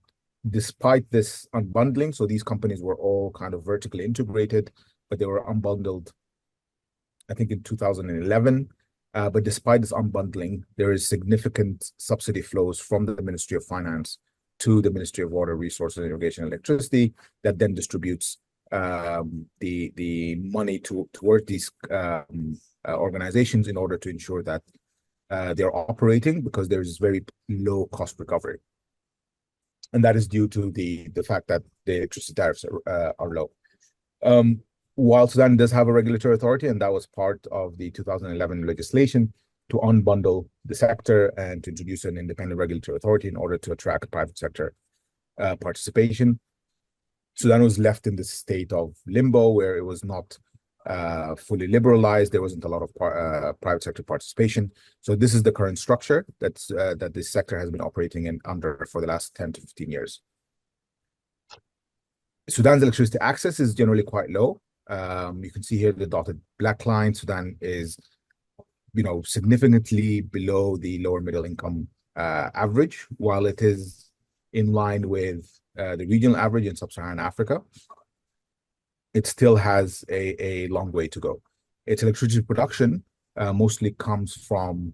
despite this unbundling, so these companies were all kind of vertically integrated, but they were unbundled, I think, in 2011. But despite this unbundling, there is significant subsidy flows from the Ministry of Finance to the Ministry of Water, Resources, Irrigation, and Electricity that then distributes the money toward these organizations in order to ensure that they're operating, because there is very low cost recovery. And that is due to the fact that the electricity tariffs are low. While Sudan does have a regulatory authority, and that was part of the 2011 legislation to unbundle the sector and to introduce an independent regulatory authority in order to attract private sector participation, Sudan was left in this state of limbo where it was not fully liberalized. There wasn't a lot of private sector participation. So this is the current structure that this sector has been operating in under for the last 10 to 15 years. Sudan's electricity access is generally quite low. You can see here the dotted black line. Sudan is, significantly below the lower middle income average, while it is in line with the regional average in sub-Saharan Africa. It still has a long way to go. Its electricity production mostly comes from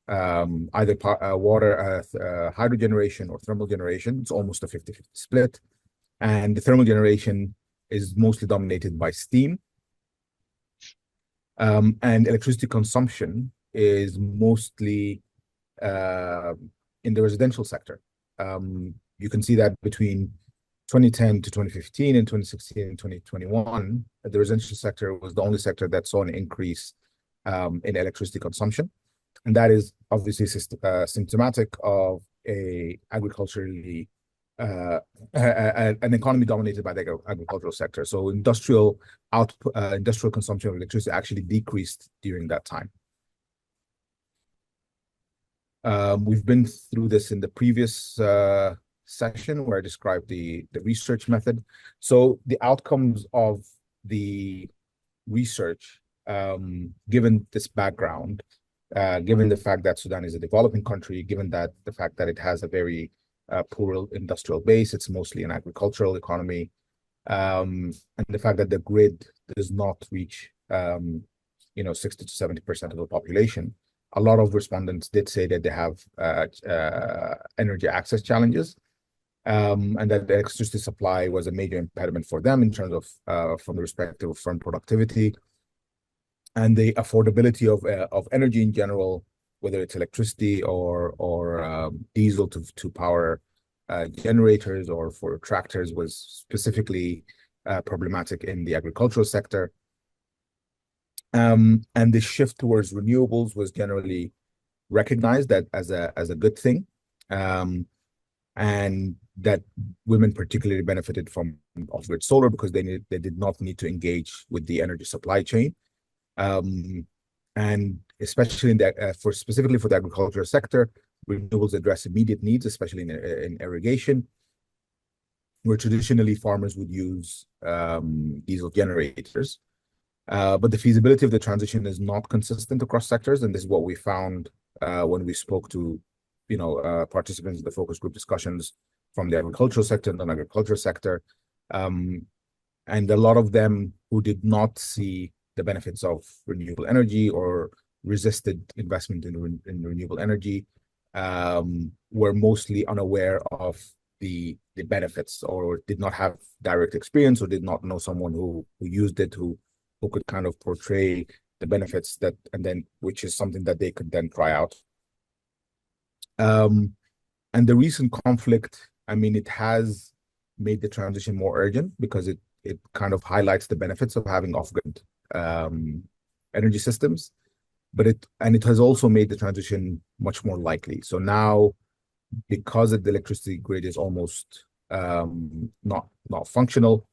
either water, hydro generation or thermal generation. It's almost a 50-50 split. And the thermal generation is mostly dominated by steam. And electricity consumption is mostly in the residential sector. You can see that between 2010 to 2015 and 2016 and 2021, the residential sector was the only sector that saw an increase in electricity consumption. And that is obviously symptomatic of an economy dominated by the agricultural sector. So industrial consumption of electricity actually decreased during that time. We've been through this in the previous session where I described the research method. So the outcomes of the research, given this background, given the fact that Sudan is a developing country, given that the fact that it has a very poor industrial base, it's mostly an agricultural economy, and the fact that the grid does not reach 60 to 70% of the population, a lot of respondents did say that they have energy access challenges, and that the electricity supply was a major impediment for them in terms of from the perspective of firm productivity and the affordability of energy in general, whether it's electricity or diesel to power generators or for tractors, was specifically problematic in the agricultural sector. And the shift towards renewables was generally recognized that as a good thing, and that women particularly benefited from off-grid solar because they did not need to engage with the energy supply chain. And especially specifically for the agricultural sector, renewables address immediate needs, especially in irrigation, where traditionally farmers would use diesel generators. But the feasibility of the transition is not consistent across sectors, and this is what we found when we spoke to participants in the focus group discussions from the agricultural sector and non-agricultural sector, and a lot of them who did not see the benefits of renewable energy or resisted investment in renewable energy were mostly unaware of the benefits, or did not have direct experience, or did not know someone who used it, who could kind of portray the benefits which is something that they could then try out. And the recent conflict, it has made the transition more urgent because it kind of highlights the benefits of having off-grid energy systems, but it has also made the transition much more likely. So now, because the electricity grid is almost not functional,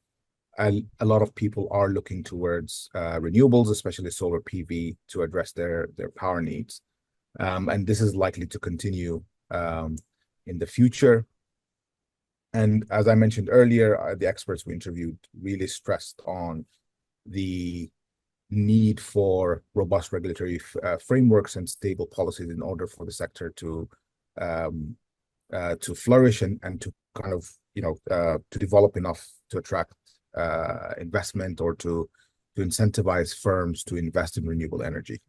a lot of people are looking towards renewables, especially solar PV, to address their power needs. And this is likely to continue in the future. And as I mentioned earlier, the experts we interviewed really stressed on the need for robust regulatory frameworks and stable policies in order for the sector to flourish and to kind of, to develop enough to attract investment or to incentivize firms to invest in renewable energy.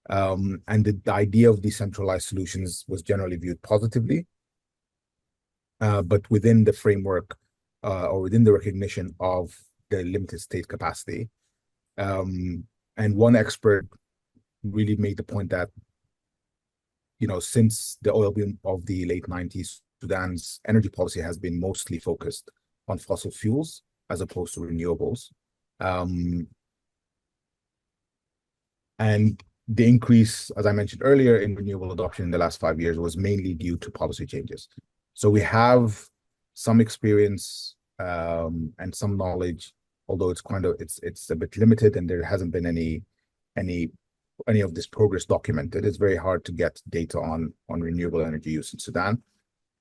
And the idea of decentralized solutions was generally viewed positively, but within the framework or within the recognition of the limited state capacity. And one expert really made the point that, since the oil boom of the late 90s, Sudan's energy policy has been mostly focused on fossil fuels as opposed to renewables. And the increase, as I mentioned earlier, in renewable adoption in the last 5 years was mainly due to policy changes. So we have some experience and some knowledge, although it's a bit limited and there hasn't been any of this progress documented. It's very hard to get data on renewable energy use in Sudan.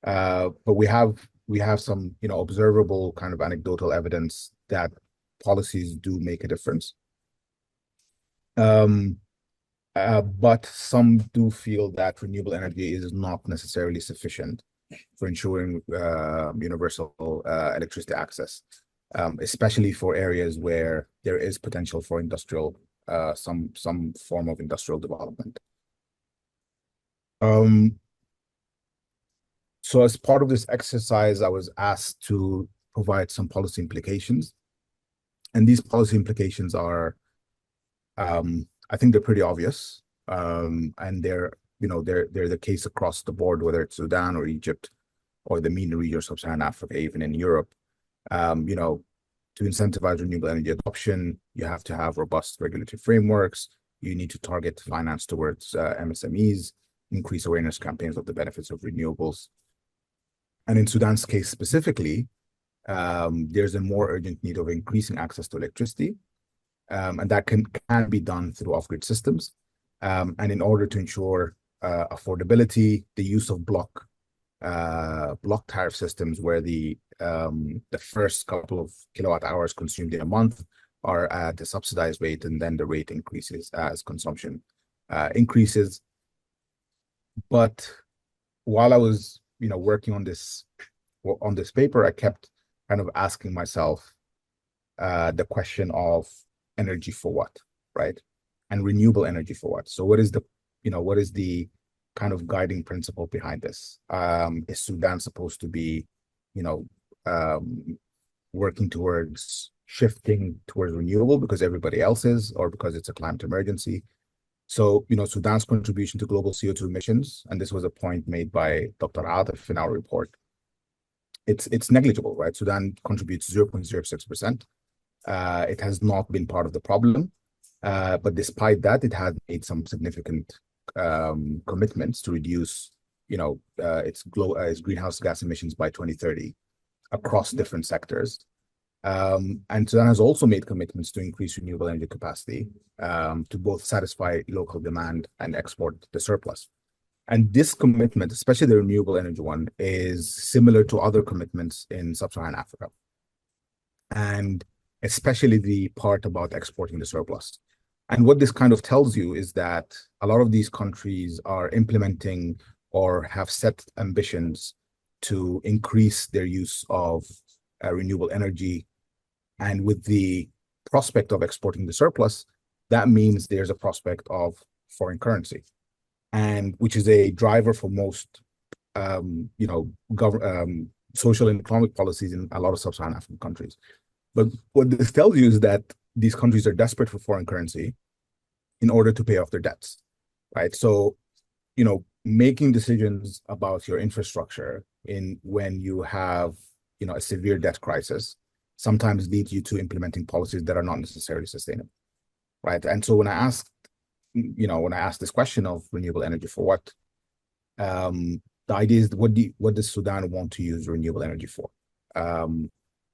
But we have some observable kind of anecdotal evidence that policies do make a difference. But some do feel that renewable energy is not necessarily sufficient for ensuring universal electricity access, especially for areas where there is potential for industrial, some form of industrial development. So as part of this exercise, I was asked to provide some policy implications. And these policy implications are, I think they're pretty obvious. And they're the case across the board, whether it's Sudan or Egypt or the MENA region or Sub-Saharan Africa, even in Europe. To incentivize renewable energy adoption, you have to have robust regulatory frameworks. You need to target finance towards MSMEs, increase awareness campaigns of the benefits of renewables. And in Sudan's case specifically, there's a more urgent need of increasing access to electricity. And that can be done through off-grid systems. And in order to ensure affordability, the use of block tariff systems where the first couple of kilowatt hours consumed in a month are at a subsidized rate, and then the rate increases as consumption increases. But while I was working on this paper, I kept kind of asking myself the question of energy for what, right? And renewable energy for what? So what is the kind of guiding principle behind this? Is Sudan supposed to be, working towards shifting towards renewable because everybody else is, or because it's a climate emergency? So, Sudan's contribution to global CO2 emissions, and this was a point made by Dr. Atif in our report, it's negligible, right? Sudan contributes 0.06%. It has not been part of the problem. But despite that, it has made some significant commitments to reduce, its greenhouse gas emissions by 2030 across different sectors. And Sudan has also made commitments to increase renewable energy capacity to both satisfy local demand and export the surplus. And this commitment, especially the renewable energy one, is similar to other commitments in Sub-Saharan Africa. And especially the part about exporting the surplus. And what this kind of tells you is that a lot of these countries are implementing or have set ambitions to increase their use of renewable energy. And with the prospect of exporting the surplus, that means there's a prospect of foreign currency, and which is a driver for most, social and economic policies in a lot of Sub-Saharan African countries. But what this tells you is that these countries are desperate for foreign currency in order to pay off their debts, right? So, making decisions about your infrastructure when you have, a severe debt crisis sometimes leads you to implementing policies that are not necessarily sustainable, right? And so when I asked this question of renewable energy for what, the idea is what does Sudan want to use renewable energy for?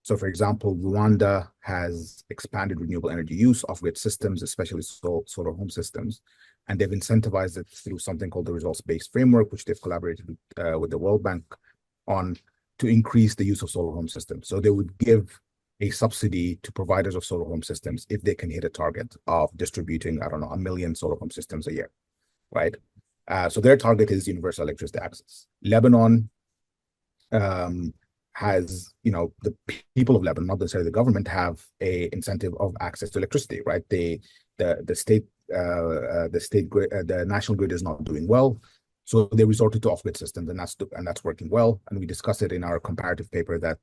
So, for example, Rwanda has expanded renewable energy use off-grid systems, especially solar home systems, and they've incentivized it through something called the results-based framework, which they've collaborated with the World Bank on to increase the use of solar home systems. So they would give a subsidy to providers of solar home systems if they can hit a target of distributing, I don't know, 1 million solar home systems a year, right? So their target is universal electricity access. Lebanon has, the people of Lebanon, not necessarily the government, have a incentive of access to electricity, right? The state grid, the national grid is not doing well, so they resorted to off-grid systems, and that's working well. And we discussed it in our comparative paper that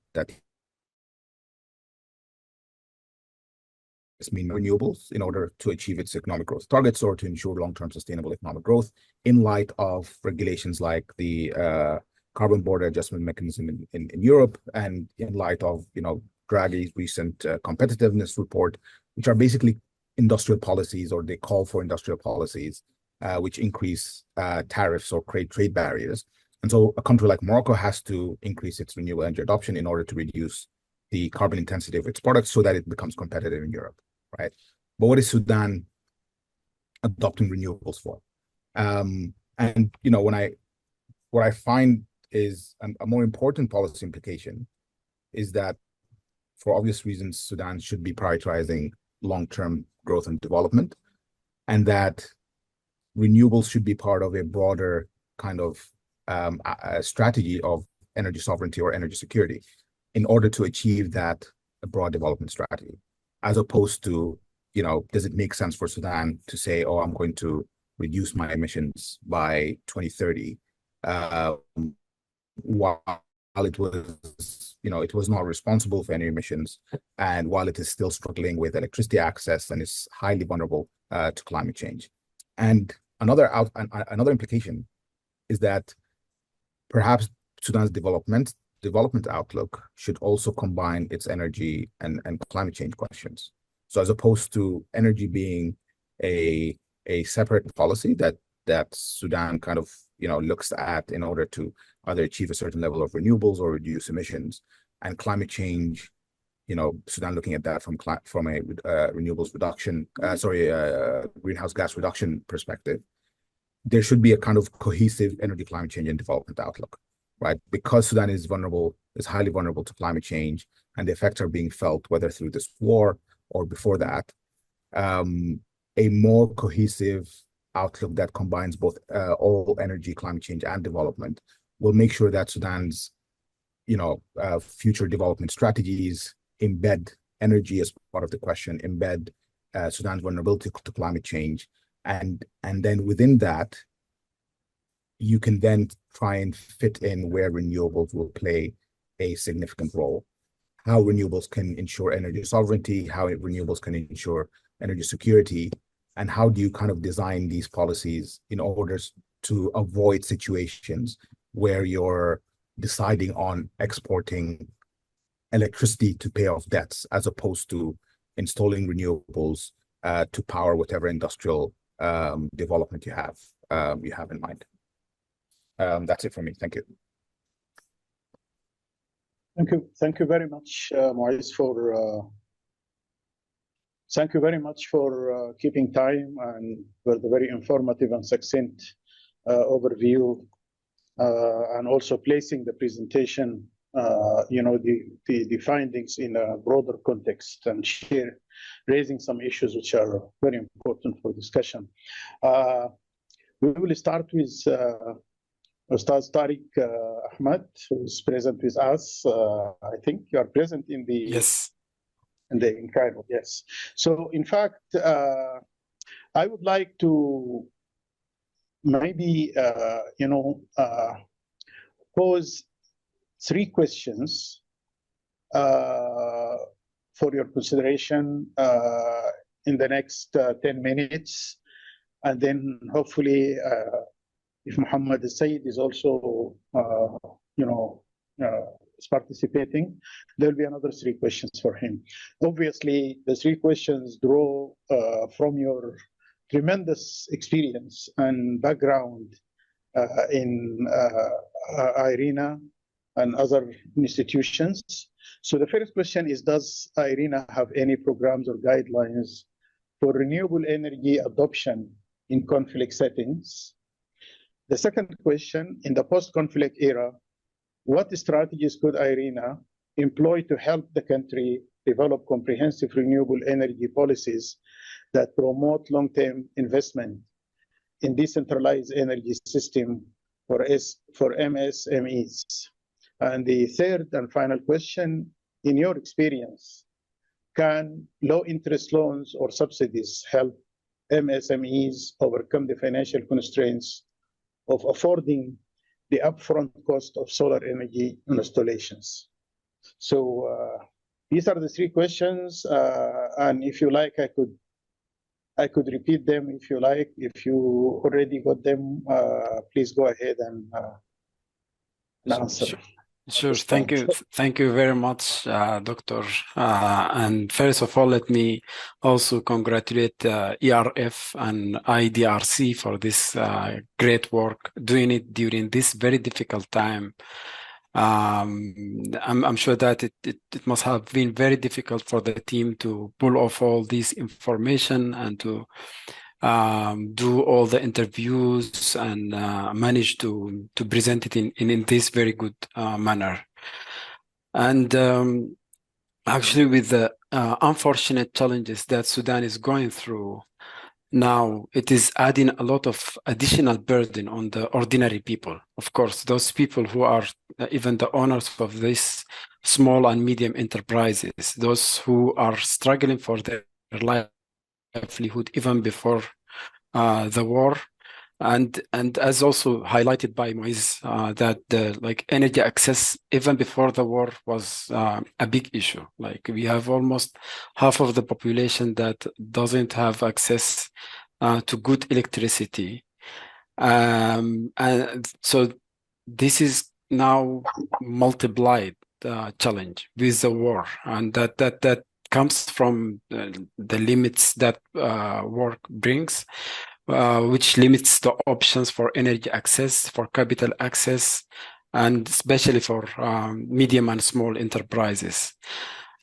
mean renewables in order to achieve its economic growth targets or to ensure long-term sustainable economic growth in light of regulations like the carbon border adjustment mechanism in Europe, and in light of Draghi's recent competitiveness report, which are basically industrial policies, or they call for industrial policies which increase tariffs or create trade barriers. And so a country like Morocco has to increase its renewable energy adoption in order to reduce the carbon intensity of its products so that it becomes competitive in Europe, right? But what is Sudan adopting renewables for? And what I find is a more important policy implication is that, for obvious reasons, Sudan should be prioritizing long-term growth and development, and that renewables should be part of a broader kind of a strategy of energy sovereignty or energy security in order to achieve that broad development strategy, as opposed to, does it make sense for Sudan to say, oh, I'm going to reduce my emissions by 2030, while it was, it was not responsible for any emissions, and while it is still struggling with electricity access and is highly vulnerable to climate change. And another implication is that perhaps Sudan's development outlook should also combine its energy and climate change questions. So as opposed to energy being a separate policy that Sudan kind of looks at in order to either achieve a certain level of renewables or reduce emissions, and climate change, Sudan looking at that from a renewables reduction, greenhouse gas reduction perspective, there should be a kind of cohesive energy, climate change, and development outlook, right? Because Sudan is highly vulnerable to climate change, and the effects are being felt whether through this war or before that. A more cohesive outlook that combines both all energy, climate change, and development will make sure that Sudan's, future development strategies embed energy as part of the question, embed Sudan's vulnerability to climate change, and then within that, you can then try and fit in where renewables will play a significant role, how renewables can ensure energy sovereignty, how renewables can ensure energy security, and how do you kind of design these policies in order to avoid situations where you're deciding on exporting electricity to pay off debts as opposed to installing renewables to power whatever industrial development you have in mind. That's it for me. Thank you. Thank you very much, Moise, thank you very much for keeping time and for the very informative and succinct overview, and also placing the presentation, the findings in a broader context, and raising some issues which are very important for discussion. We will start with Ustaz Tariq Ahmad, who is present with us. I think you are present in the... Yes. In Cairo, yes. So, in fact, I would like to maybe, pose 3 questions for your consideration in the next 10 minutes. And then hopefully, if Muhammad Said is also, is participating, there will be another 3 questions for him. Obviously, the 3 questions draw from your tremendous experience and background in IRENA and other institutions. So the first question is, does IRENA have any programs or guidelines for renewable energy adoption in conflict settings? The second question, in the post-conflict era, what strategies could IRENA employ to help the country develop comprehensive renewable energy policies that promote long-term investment in decentralized energy system for MSMEs? And the third and final question, in your experience, can low-interest loans or subsidies help MSMEs overcome the financial constraints of affording the upfront cost of solar energy installations? So these are the three questions, and if you like, I could repeat them if you like. If you already got them, please go ahead and answer. Sure. Thank you. Thank you very much, Doctor. And first of all, let me also congratulate ERF and IDRC for this great work, doing it during this very difficult time. I'm sure that it must have been very difficult for the team to pull off all this information and to do all the interviews and manage to present it in this very good manner. And actually, with the unfortunate challenges that Sudan is going through now, it is adding a lot of additional burden on the ordinary people. Of course, those people who are even the owners of these small and medium enterprises, those who are struggling for their livelihood even before the war, and as also highlighted by Moise, that like energy access even before the war was a big issue. Like we have almost half of the population that doesn't have access to good electricity, and so this is now multiplied challenge with the war, and that comes from the limits that work brings, which limits the options for energy access, for capital access, and especially for medium and small enterprises.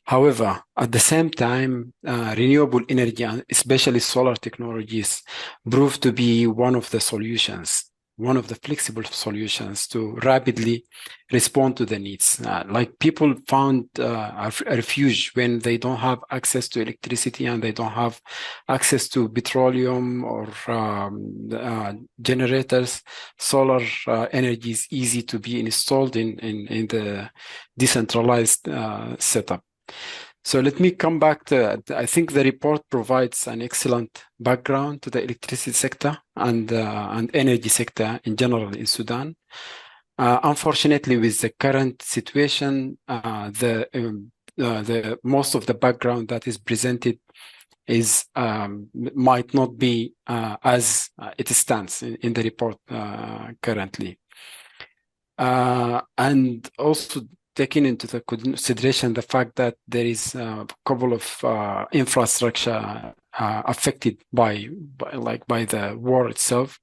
However, at the same time, renewable energy, and especially solar technologies, prove to be one of the solutions, one of the flexible solutions to rapidly respond to the needs. Like people found a refuge when they don't have access to electricity and they don't have access to petroleum or generators. Solar energy is easy to be installed in the decentralized setup. So let me come back to, I think the report provides an excellent background to the electricity sector and energy sector in general in Sudan. Unfortunately, with the current situation, the most of the background that is presented is might not be as it stands in the report currently. And also taking into the consideration the fact that there is a couple of infrastructure affected by the war itself,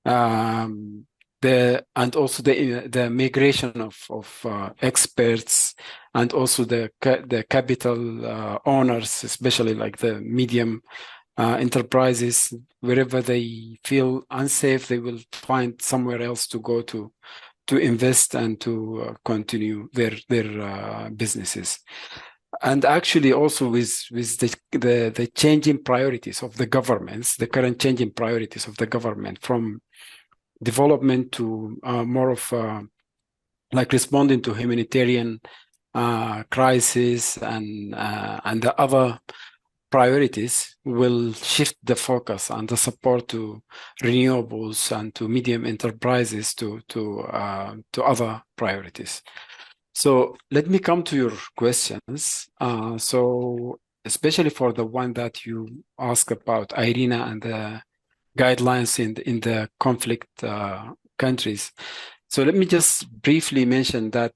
and also the migration of experts, and also the capital owners, especially like the medium enterprises, wherever they feel unsafe, they will find somewhere else to go to invest and to continue their businesses. And actually also with the changing priorities of the governments, the current changing priorities of the government from development to more of like responding to humanitarian crisis and the other priorities will shift the focus and the support to renewables and to medium enterprises to other priorities. So let me come to your questions. So especially for the one that you asked about IRENA and the guidelines in the conflict countries. So let me just briefly mention that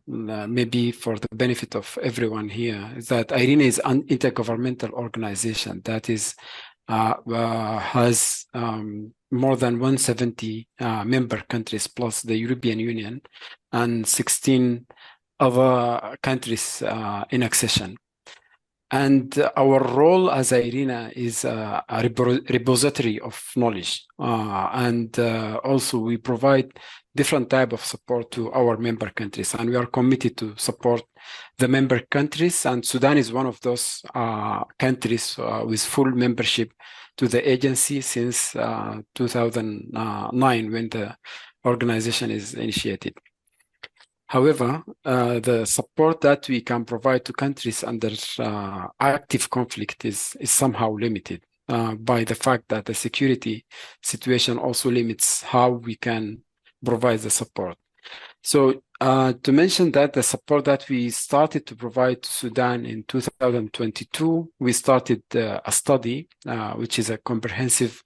maybe for the benefit of everyone here, is that IRENA is an intergovernmental organization that is has more than 170 member countries plus the European Union and 16 other countries in accession. And our role as IRENA is a repository of knowledge. And also we provide different type of support to our member countries, and we are committed to support the member countries. And Sudan is one of those countries with full membership to the agency since 2009, when the organization is initiated. However, the support that we can provide to countries under active conflict is somehow limited by the fact that the security situation also limits how we can provide the support. So to mention that the support that we started to provide to Sudan in 2022, we started a study, which is a comprehensive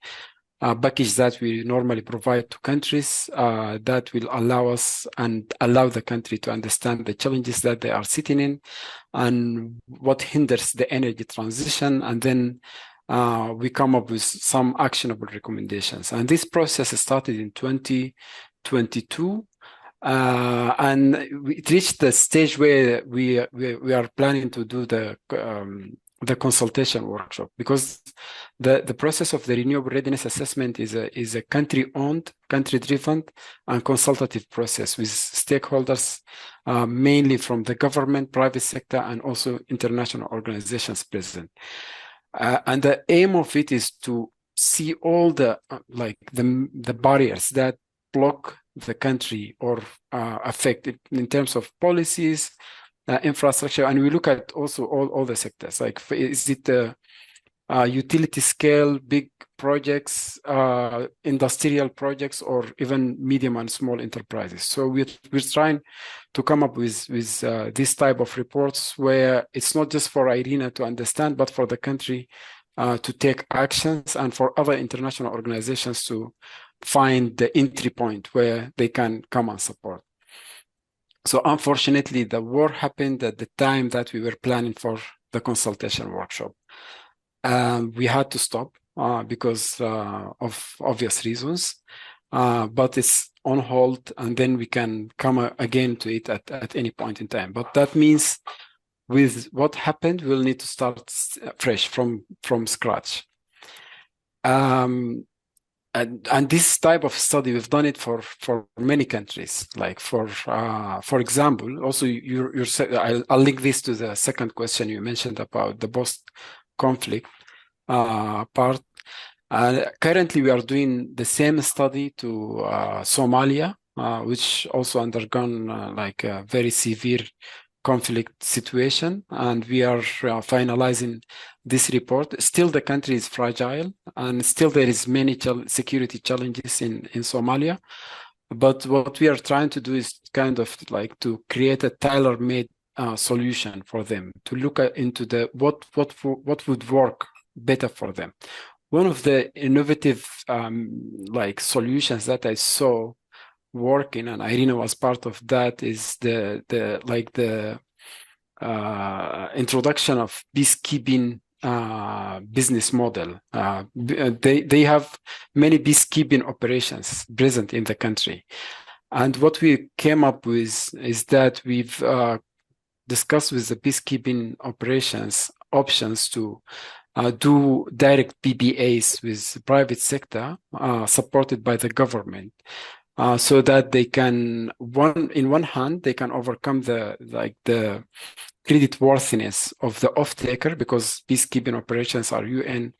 package that we normally provide to countries that will allow us and allow the country to understand the challenges that they are sitting in and what hinders the energy transition. And then we come up with some actionable recommendations. And this process started in 2022. And it reached the stage where we are planning to do the consultation workshop, because the process of the renewable readiness assessment is a country-owned, country-driven, and consultative process with stakeholders, mainly from the government, private sector, and also international organizations present. And the aim of it is to see all the barriers that block the country or affect it in terms of policies, infrastructure, and we look at also all the sectors. Like, is it utility scale, big projects, industrial projects, or even medium and small enterprises? So we're trying to come up with this type of reports where it's not just for IRENA to understand, but for the country to take actions, and for other international organizations to find the entry point where they can come and support. So unfortunately, the war happened at the time that we were planning for the consultation workshop. We had to stop because of obvious reasons, but it's on hold, and then we can come again to it at any point in time. But that means with what happened, we'll need to start fresh from scratch. And this type of study, we've done it for many countries. Like for example, also I'll link this to the second question you mentioned about the post-conflict part. Currently, we are doing the same study to Somalia, which also undergone like a very severe conflict situation, and we are finalizing this report. Still, the country is fragile, and still there is many security challenges in Somalia. But what we are trying to do is kind of like to create a tailor-made solution for them, to look into what would work better for them. One of the innovative solutions that I saw working, and IRENA was part of that, is the introduction of peacekeeping business model. They have many peacekeeping operations present in the country, and what we came up with is that we've discussed with the peacekeeping operations options to do direct PPAs with the private sector supported by the government. So that they can, in one hand, they can overcome the credit worthiness of the off-taker, because peacekeeping operations are UN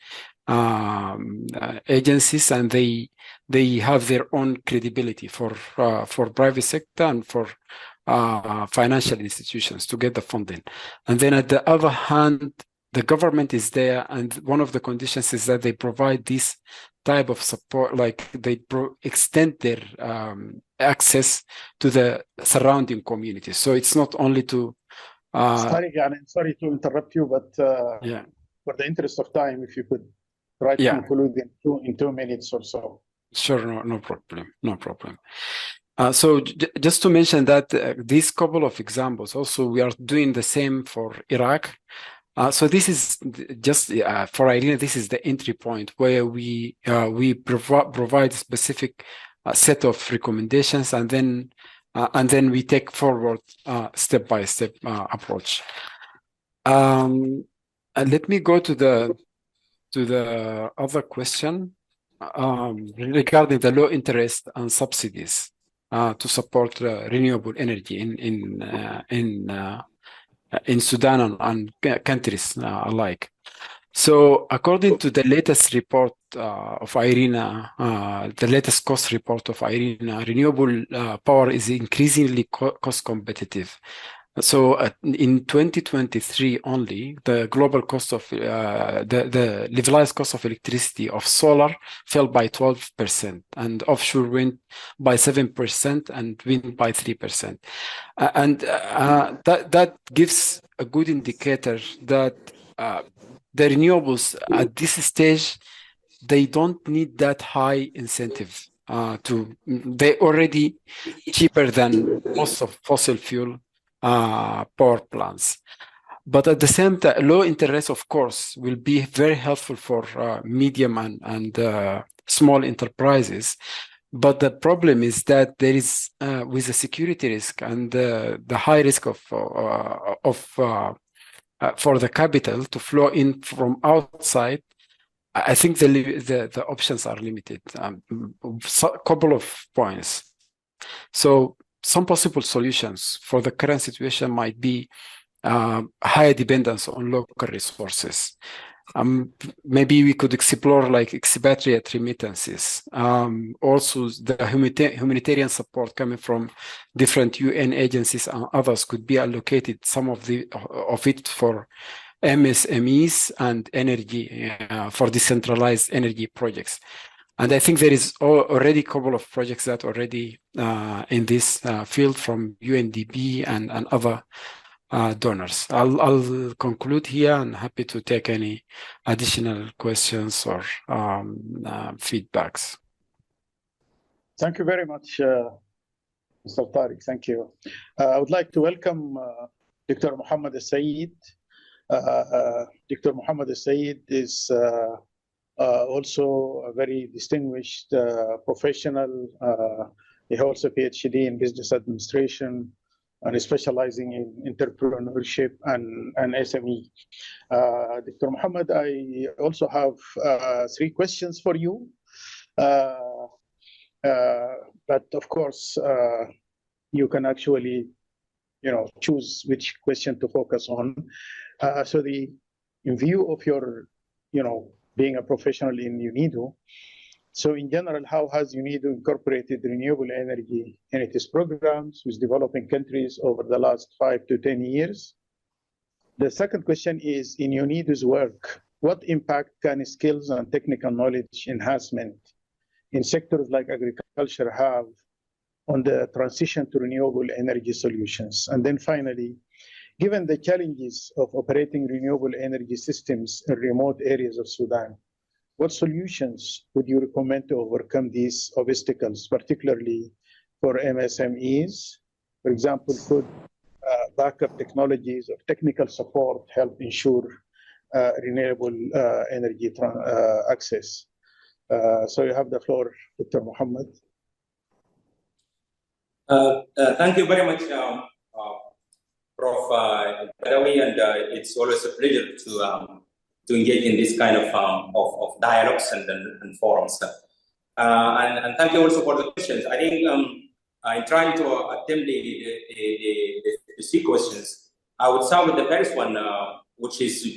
agencies, and they have their own credibility for private sector and for financial institutions to get the funding. And then at the other hand, the government is there, and one of the conditions is that they provide this type of support, like they extend their access to the surrounding communities. So it's not only to sorry to interrupt you, but for the interest of time, if you could try to conclude in 2 minutes or so. Sure, no problem. So just to mention that these couple of examples, also we are doing the same for Iraq. So this is just for IRENA, this is the entry point where we provide a specific set of recommendations, and then we take forward step-by-step approach. And let me go to the other question regarding the low interest and subsidies. to support renewable energy in Sudan and countries alike. So according to the latest report of IRENA, the latest cost report of IRENA, renewable power is increasingly cost competitive. So in 2023 only, the global cost of the levelized cost of electricity of solar fell by 12%, and offshore wind by 7%, and wind by 3%. That gives a good indicator that the renewables at this stage, they don't need that high incentive they're already cheaper than most of fossil fuel power plants. But at the same time, low interest, of course, will be very helpful for medium and small enterprises. But the problem is that there is, with the security risk and the high risk for the capital to flow in from outside, I think the options are limited. So couple of points. So some possible solutions for the current situation might be higher dependence on local resources. Maybe we could explore like expatriate remittances. Also, the humanitarian support coming from different UN agencies and others could be allocated, some of it for MSMEs and energy, for decentralized energy projects. And I think there is already a couple of projects that already in this field from UNDP and other donors. I'll conclude here and happy to take any additional questions or feedbacks. Thank you very much, Mr. Tariq. Thank you. I would like to welcome Dr. Mohammed Al-Sayed. Dr. Mohammed Al-Sayed is also a very distinguished professional. He holds a PhD in business administration and is specializing in entrepreneurship and SME. Dr. Mohammed, I also have 3 questions for you. But of course, you can actually, choose which question to focus on. So in view of your, being a professional in UNIDO, so in general, how has UNIDO incorporated renewable energy in its programs with developing countries over the last 5 to 10 years? The second question is, in UNIDO's work, what impact can skills and technical knowledge enhancement in sectors like agriculture have on the transition to renewable energy solutions? And then finally, given the challenges of operating renewable energy systems in remote areas of Sudan, what solutions would you recommend to overcome these obstacles, particularly for MSMEs? For example, could backup technologies or technical support help ensure renewable energy access? So you have the floor, Dr. Mohammed. Thank you very much, Prof. Badawi, and it's always a pleasure to engage in this kind of dialogues and forums. And thank you also for the questions. I think in trying to attempt the 3 questions, I would start with the first one, which is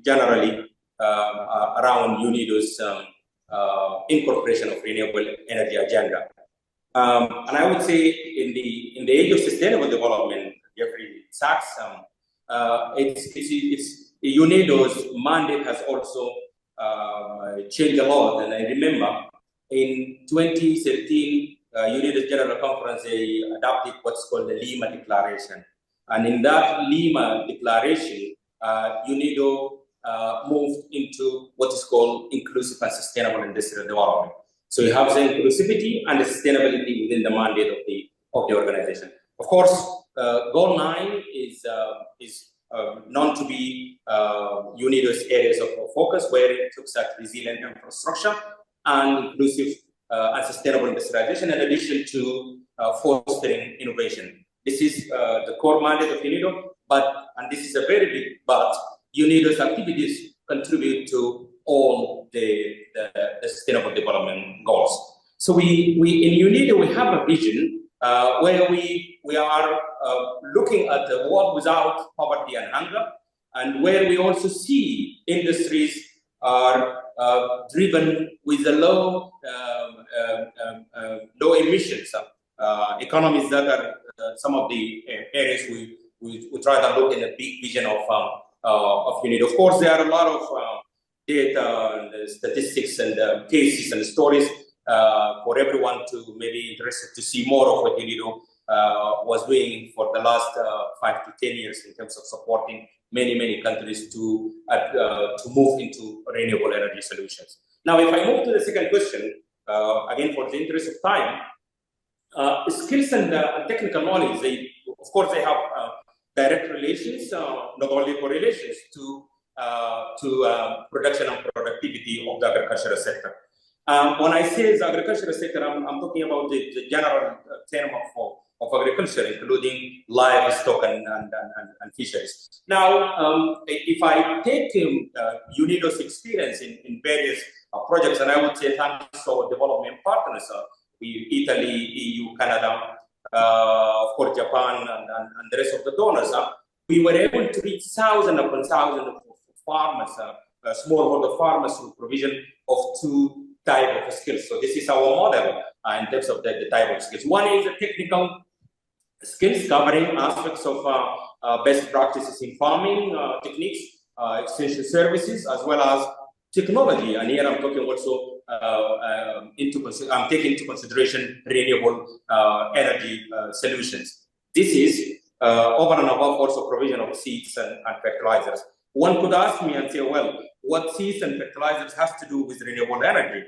generally around UNIDO's incorporation of renewable energy agenda. And I would say in the age of sustainable development, Jeffrey Sachs, it's UNIDO's mandate has also changed a lot. And I remember in 2013, UNIDO's General Conference, they adopted what's called the Lima Declaration. And in that Lima Declaration, UNIDO moved into what is called inclusive and sustainable industrial development. So you have the inclusivity and the sustainability within the mandate of the organization. Of course, Goal 9 is known to be UNIDO's areas of focus, where it looks at resilient infrastructure and inclusive and sustainable industrialization, in addition to fostering innovation. This is the core mandate of UNIDO, and this is a very big but, UNIDO's activities contribute to all the sustainable development goals. So we in UNIDO, we have a vision where we are looking at the world without poverty and hunger, and where we also see industries are driven with the low emissions economies that are some of the areas we try to look in a big vision of UNIDO. Of course, there are a lot of data and statistics and cases and stories for everyone to maybe interested to see more of what UNIDO was doing for the last 5 to 10 years in terms of supporting many countries to move into renewable energy solutions. Now, if I move to the second question, again, for the interest of time, skills and technical knowledge, of course, they have direct relations, not only correlations to production and productivity of the agricultural sector. When I say the agricultural sector, I'm talking about the general term of agriculture, including livestock and fisheries. Now, if I take UNIDO's experience in various projects, and I would say thanks to our development partners, Italy, EU, Canada, of course, Japan, and the rest of the donors, we were able to reach thousands upon thousands of farmers, smallholder farmers, through provision of 2 types of skills. So this is our model in terms of the type of skills. One is the technical skills covering aspects of best practices in farming techniques, extension services, as well as technology. And here I'm talking also I'm taking into consideration renewable energy solutions. This is over and above also provision of seeds and fertilizers. One could ask me and say, well, what seeds and fertilizers has to do with renewable energy?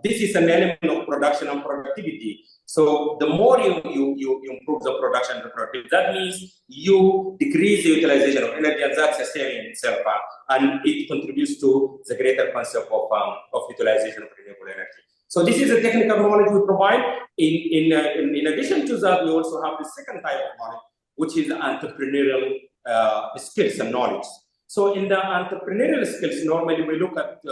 This is an element of production and productivity. So the more you improve the production and the productivity, that means you decrease the utilization of energy, and that's a saving in itself, and it contributes to the greater concept of utilization of renewable energy. So this is the technical knowledge we provide. In addition to that, we also have the second type of knowledge, which is entrepreneurial skills and knowledge. So in the entrepreneurial skills, normally we look at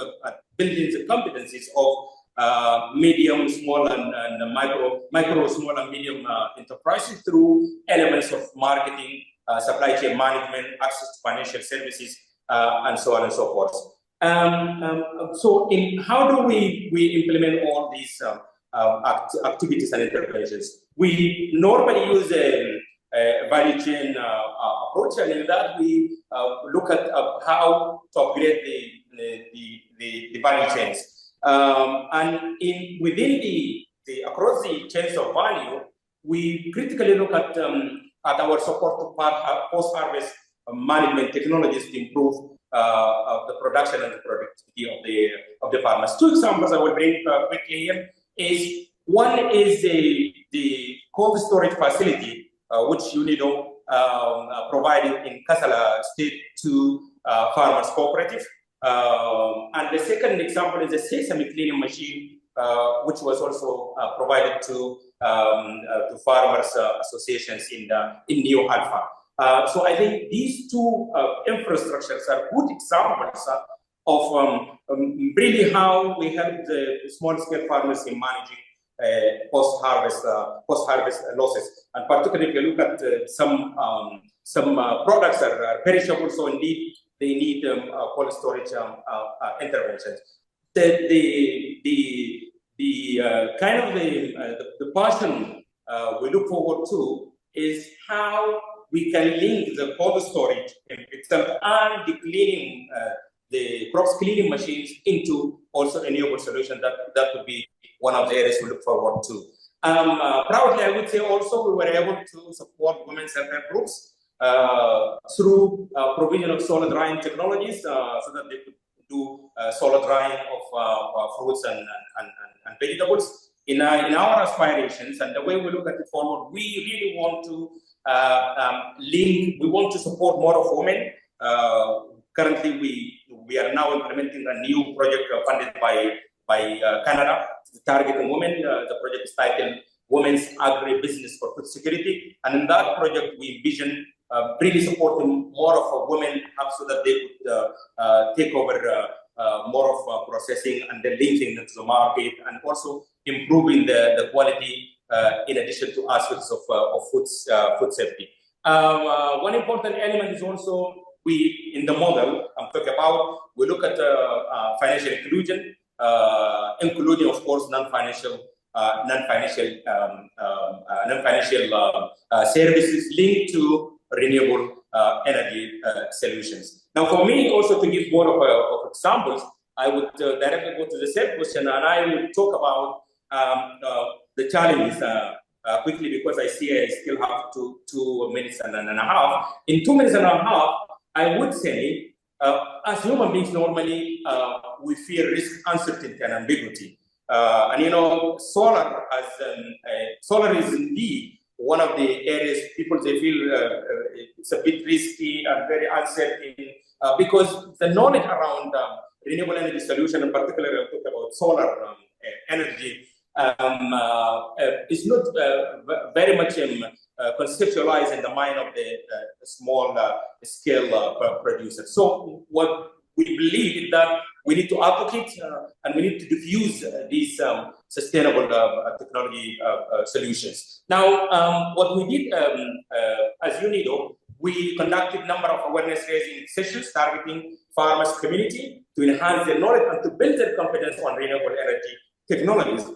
building the competencies of medium, small, and micro, small, and medium enterprises through elements of marketing, supply chain management, access to financial services, and so on and so forth. So how do we implement all these activities and interventions? We normally use a value chain approach, and in that we look at how to upgrade the value chains. And within across the chains of value, we critically look at our support to post-harvest management technologies to improve the production and the productivity of the farmers. 2 examples I will bring quickly here is one is the cold storage facility which UNIDO provided in Kassala State to farmers cooperative. And the second example is a sesame cleaning machine, which was also provided to farmers associations in New Alpha. So I think these 2 infrastructures are good examples of really how we help the small-scale farmers in managing post-harvest losses. And particularly if you look at some products that are perishable, so indeed they need cold storage interventions. The kind of the passion we look forward to is how we can link the cold storage itself and the cleaning, the crops cleaning machines into also renewable solution. That would be one of the areas we look forward to. Proudly, I would say also we were able to support women's self-help groups through provision of solar drying technologies so that they could do solar drying of fruits and vegetables. In our aspirations and the way we look at it forward, we really want to we want to support more of women. Currently, we are now implementing a new project funded by Canada, targeting women. The project is titled Women's Agri-Business for Food Security. And in that project, we envision really supporting more of women so that they could take over more of processing and then linking into the market, and also improving the quality in addition to aspects of food safety. One important element is also in the model I'm talking about, we look at financial inclusion, including, of course, non-financial services linked to renewable energy solutions. Now, for me, also to give more of examples, I would directly go to the third question, and I would talk about the challenges quickly, because I see I still have 2 minutes and a half. In 2 minutes and a half, I would say, as human beings, normally we fear risk, uncertainty, and ambiguity. And you know, solar is indeed one of the areas people they feel it's a bit risky and very uncertain, because the knowledge around renewable energy solution, in particular, I talk about solar energy, is not very much conceptualized in the mind of the small scale producers. So what we believe is that we need to advocate and we need to diffuse these sustainable technology solutions. Now, what we did, as you know, we conducted a number of awareness-raising sessions targeting farmers' community to enhance their knowledge and to build their competence on renewable energy technologies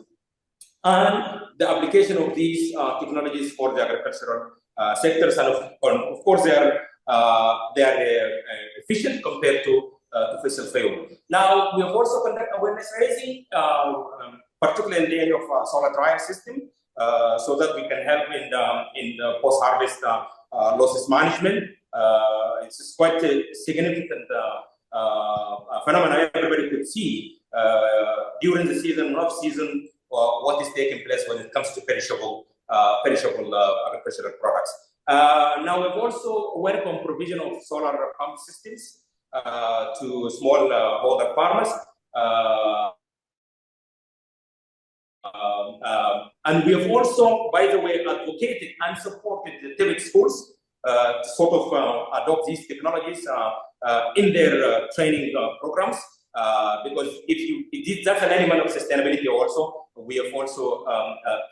and the application of these technologies for the agricultural sectors. And of course, they are efficient compared to fossil fuel. Now, we have also conducted awareness raising, particularly in the area of solar dryer system, so that we can help in the post-harvest losses management. It's quite a significant phenomenon. Everybody could see during the season, off-season, what is taking place when it comes to perishable agricultural products. Now, we've also worked on provision of solar pump systems to smallholder farmers. And we have also, by the way, advocated and supported the TVET schools to sort of adopt these technologies in their training programs. Because that's an element of sustainability also. We have also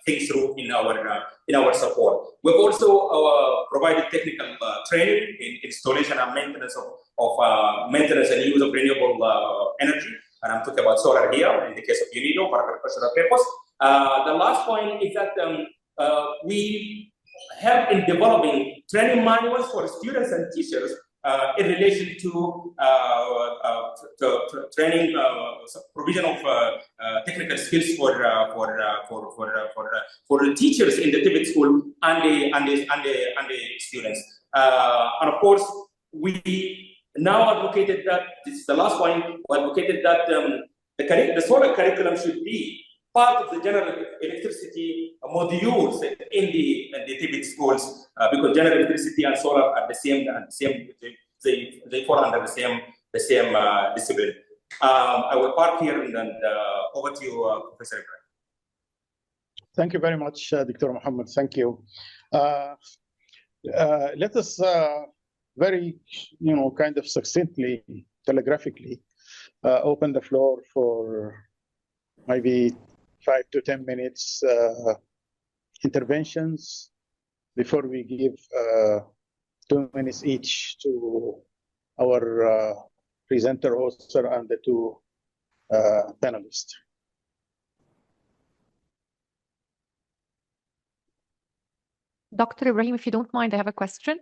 think through in our support. We've also provided technical training in installation and maintenance of maintenance and use of renewable energy. And I'm talking about solar here in the case of UNIDO for agricultural purpose. The last point is that we help in developing training manuals for students and teachers in relation to training, provision of technical skills for the teachers in the TVET school and the students. And of course, we now advocated that, this is the last point, we advocated that the solar curriculum should be part of the general electricity modules in the TVET schools, because general electricity and solar are the same, they fall under the same discipline. I will park here and then over to you, Professor Ibrahim. Thank you very much, Dr. Mohammed. Thank you. Let us very, kind of succinctly, telegraphically, open the floor for maybe 5 to 10 minutes interventions before we give 2 minutes each to our presenter, author, and the 2 panelists. Dr. Ibrahim, if you don't mind, I have a question.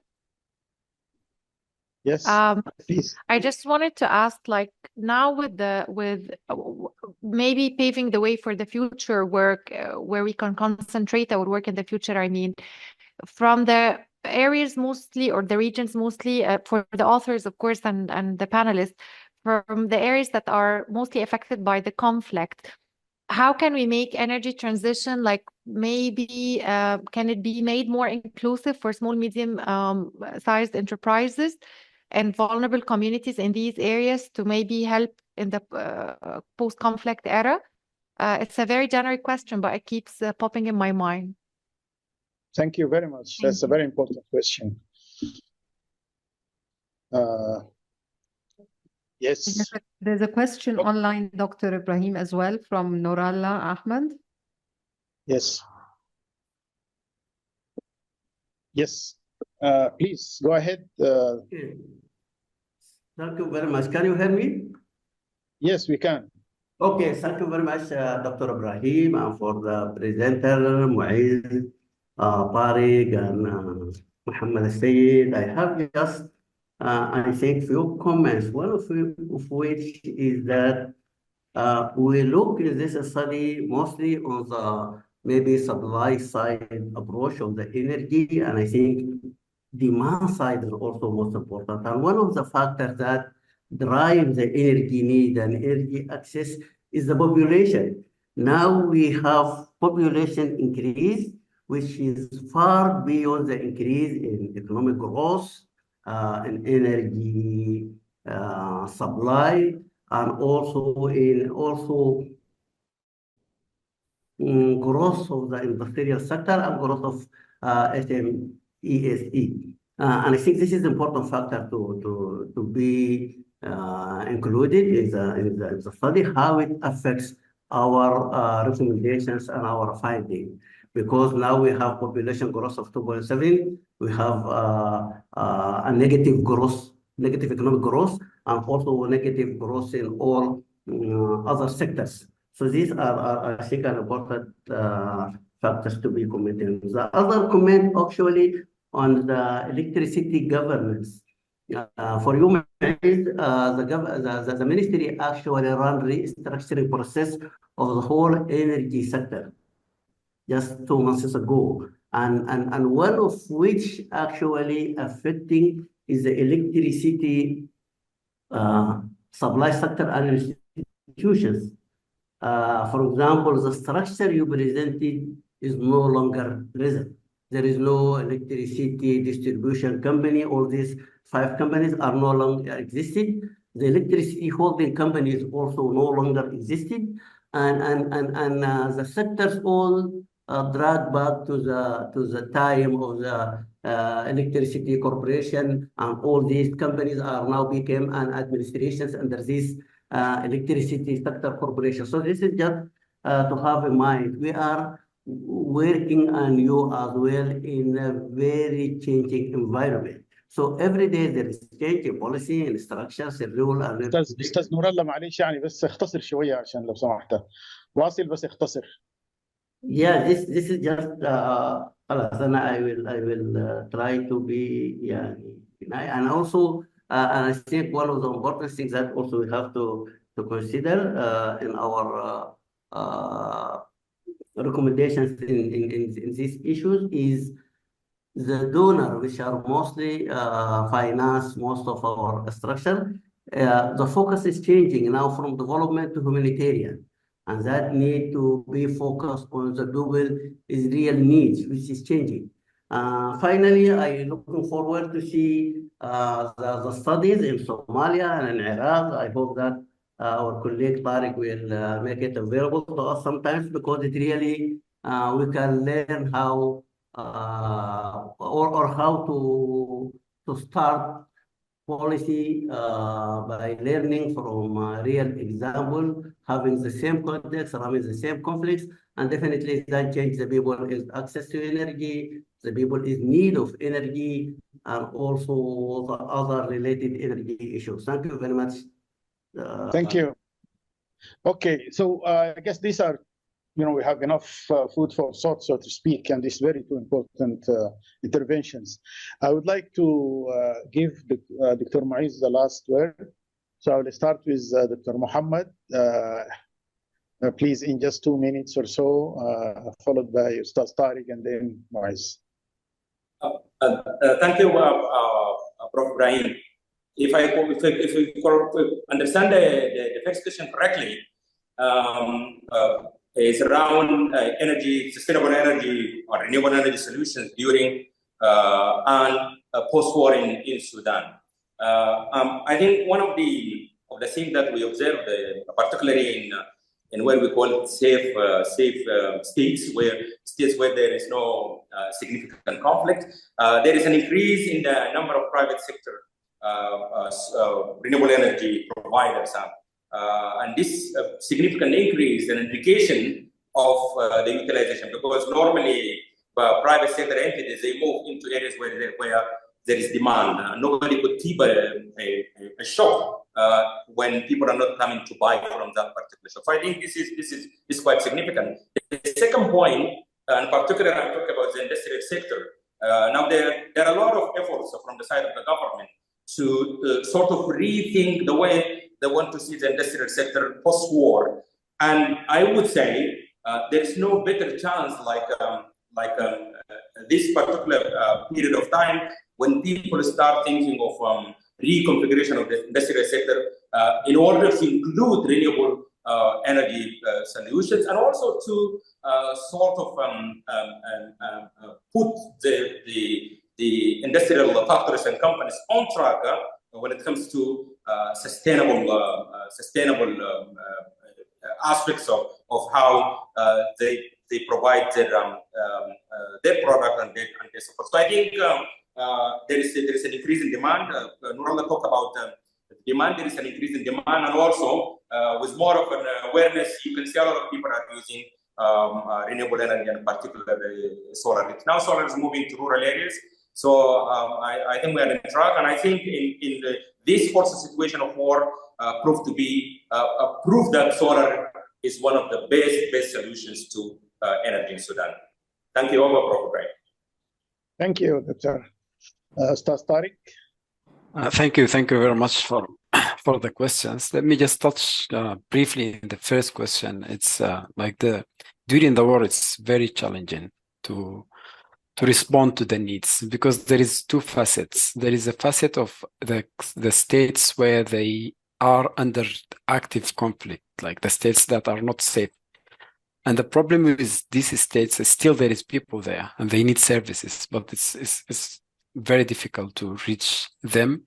Yes, please. I just wanted to ask, like, now with maybe paving the way for the future work, where we can concentrate our work in the future, I mean, from the areas mostly, or the regions mostly, for the authors, of course, and the panelists, from the areas that are mostly affected by the conflict, how can we make energy transition, like maybe can it be made more inclusive for small, medium sized enterprises and vulnerable communities in these areas to maybe help in the post-conflict era? It's a very generic question, but it keeps popping in my mind. Thank you very much. That's a very important question. Yes. There's a question online, Dr. Ibrahim, as well, from Noralla Ahmed. Yes. Yes, please go ahead. Okay. Thank you very much. Can you hear me? Yes, we can. Okay, thank you very much, Dr. Ibrahim, and for the presenter, Muiz, Tariq, and Muhammad Sayed. I have just, I think, few comments. One of which is that we look in this study mostly on the maybe supply side approach of the energy, and I think demand side is also most important. And one of the factors that drive the energy need and energy access is the population. Now we have population increase, which is far beyond the increase in economic growth, and energy supply, and also in growth of the industrial sector and growth of SMEs. And I think this is an important factor to be included in the study, how it affects our recommendations and our finding. Because now we have population growth of 2.7, we have a negative growth, negative economic growth, and also negative growth in all other sectors. So these are I think, are important factors to be commented. The other comment actually on the electricity governance. For you, the ministry actually run restructuring process of the whole energy sector just 2 months ago, and one of which actually affecting is the electricity supply sector and institutions. For example, the structure you presented is no longer present. There is no electricity distribution company. All these 5 companies are no longer existing. The electricity holding companies also no longer existed, and the sectors all dragged back to the time of the electricity corporation, and all these companies are now became an administrations under this electricity sector corporation. So this is just to have in mind. We are working on you as well in a very changing environment. So every day there is change in policy and structures and rule and استاذ نور الله معلش يعني بس اختصر شويه عشان لو سمحت واصل بس اختصر. Yeah, this is just خلاص أنا I will try to be and also and I think one of the important things that also we have to consider in our recommendations in these issues is the donor, which are mostly finance most of our structure. The focus is changing now from development to humanitarian, and that need to be focused on the global real needs, which is changing. Finally, I'm looking forward to see the studies in Somalia and in Iraq. I hope that our colleague Tariq will make it available to us sometimes, because it really we can learn how or how to start policy by learning from real example, having the same context, having the same conflicts, and definitely that change the people is access to energy, the people is need of energy, and also the other related energy issues. Thank you very much. Thank you. Okay, so I guess these are, we have enough food for thought, so to speak, and these very two important interventions. I would like to give Dr. Muiz the last word. So I will start with Dr. Muhammad. Please, in just 2 minutes or so, followed by Ustaz Tariq and then Muiz. Thank you, Prof. Ibrahim. If I understand the first question correctly, is around sustainable energy or renewable energy solutions during and post-war in Sudan. I think one of the things that we observed, particularly in what we call safe states where there is no significant conflict, there is an increase in the number of private sector renewable energy providers. And this significant increase is an indication of the utilization, because normally private sector entities, they move into areas where there is demand. Nobody could keep a shop when people are not coming to buy from that particular shop. So I think this is quite significant. The second point, in particular, I'm talking about the industrial sector. Now there are a lot of efforts from the side of the government to sort of rethink the way they want to see the industrial sector post-war. And I would say there's no better chance like this particular period of time when people start thinking of reconfiguration of the industrial sector in order to include renewable energy solutions, and also to sort of put the industrial factories and companies on track when it comes to sustainable aspects of how they provide their product and their support. So I think there is an increase in demand. Nurullah talked about demand. There is an increase in demand, and also with more of an awareness, you can see a lot of people are using renewable energy, and particularly solar. Now solar is moving to rural areas. So I think we are on track, and I think in this also situation of war proved to be proof that solar is one of the best solutions to energy in Sudan. Thank you, Prof. Brian. Thank you, Dr. Ustaz Tariq. Thank you very much for the questions. Let me just touch briefly in the first question. It's during the war, it's very challenging to respond to the needs, because there is two facets. There is a facet of the states where they are under active conflict, like the states that are not safe. And the problem is these states, still there is people there and they need services, but it's very difficult to reach them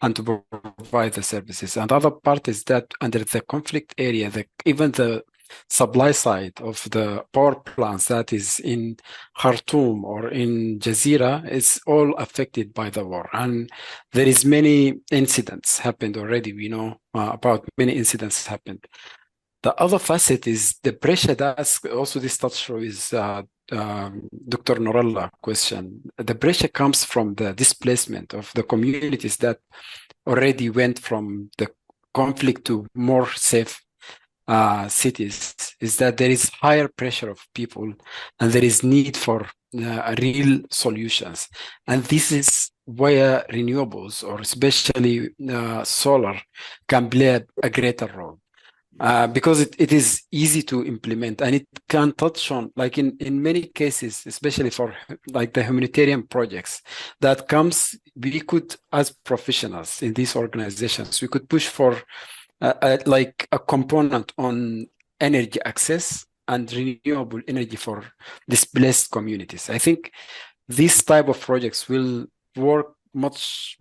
and to provide the services. And the other part is that under the conflict area, even the supply side of the power plants that is in Khartoum or in Jazeera is all affected by the war. And there is many incidents happened already. We know about many incidents happened. The other facet is the pressure that also this touch is Dr. Nurullah question. The pressure comes from the displacement of the communities that already went from the conflict to more safe cities, is that there is higher pressure of people and there is need for real solutions. And this is where renewables, or especially solar, can play a greater role. Because it is easy to implement, and it can touch on, like in many cases, especially for like the humanitarian projects that comes, we could, as professionals in these organizations, we could push for like a component on energy access and renewable energy for displaced communities. I think this type of projects will work much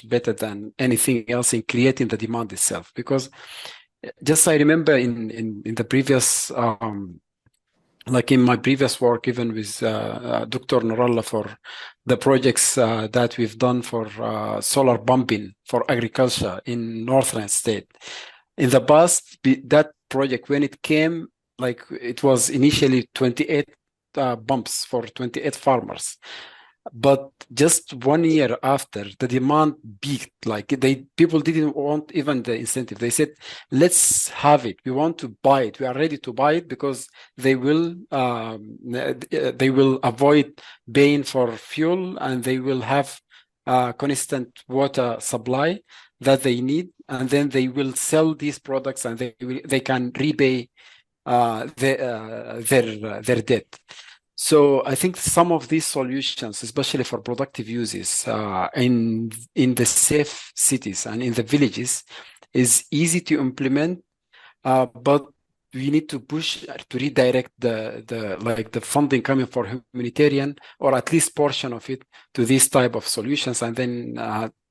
better than anything else in creating the demand itself, because just I remember in the previous like in my previous work, even with Dr. Nurullah, for the projects that we've done for solar pumping for agriculture in northern state. In the past, that project, when it came, like it was initially 28 pumps for 28 farmers. But just 1 year after, the demand peaked. Like people didn't want even the incentive. They said, "Let's have it. We want to buy it. We are ready to buy it because they will avoid paying for fuel, and they will have constant water supply that they need, and then they will sell these products, and they can repay their debt." So I think some of these solutions, especially for productive uses in the safe cities and in the villages, is easy to implement, but we need to push to redirect the funding coming for humanitarian, or at least portion of it, to this type of solutions, and then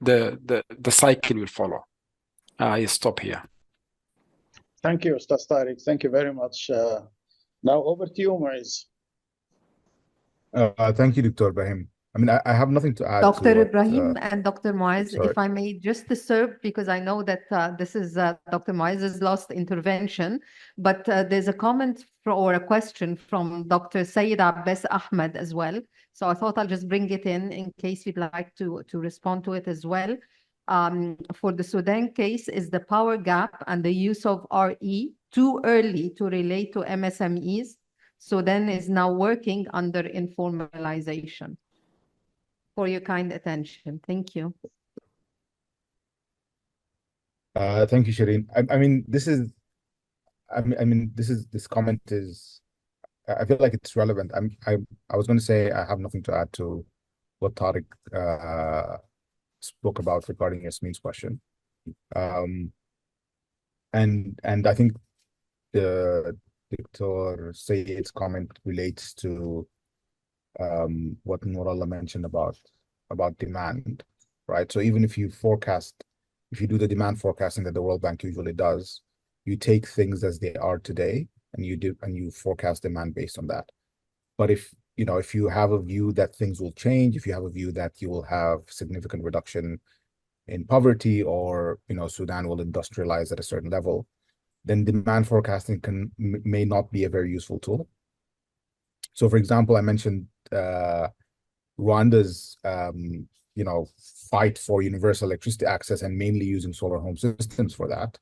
the cycle will follow. I stop here. Thank you, Ustaz Tariq. Thank you very much. Now over to you, Muiz. Thank you, Dr. Brahim. I mean, I have nothing to add to Dr. what, Ibrahim and Dr. Moaz, sorry. if I may just disturb, because I know that this is Dr. Moaz's last intervention, but there's a comment or a question from Dr. Sayed Abbas Ahmed as well. So I thought I'll just bring it in case you'd like to respond to it as well. For the Sudan case, is the power gap and the use of RE too early to relate to MSMEs? Sudan is now working under informalization. For your kind attention. Thank you. Thank you, Shireen. I mean, this comment is, I feel like it's relevant. I was going to say I have nothing to add to what Tariq spoke about regarding Yasmin's question. And I think the Dr. Sayed's comment relates to what Nurullah mentioned about demand, right? So even if you do the demand forecasting that the World Bank usually does, you take things as they are today and you forecast demand based on that. But if you have a view that things will change, if you have a view that you will have significant reduction in poverty, or Sudan will industrialize at a certain level, then demand forecasting may not be a very useful tool. So, for example, I mentioned Rwanda's fight for universal electricity access and mainly using solar home systems for that.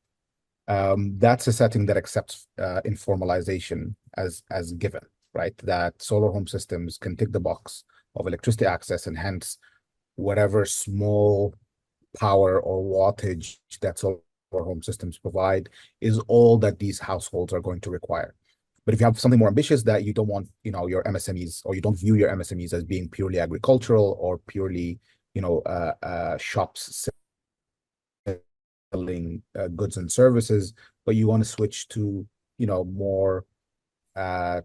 That's a setting that accepts informalization as given, right? That solar home systems can tick the box of electricity access, and hence whatever small power or wattage that solar home systems provide is all that these households are going to require. But if you have something more ambitious, that you don't want, your MSMEs, or you don't view your MSMEs as being purely agricultural or purely, shops selling goods and services, but you want to switch to, more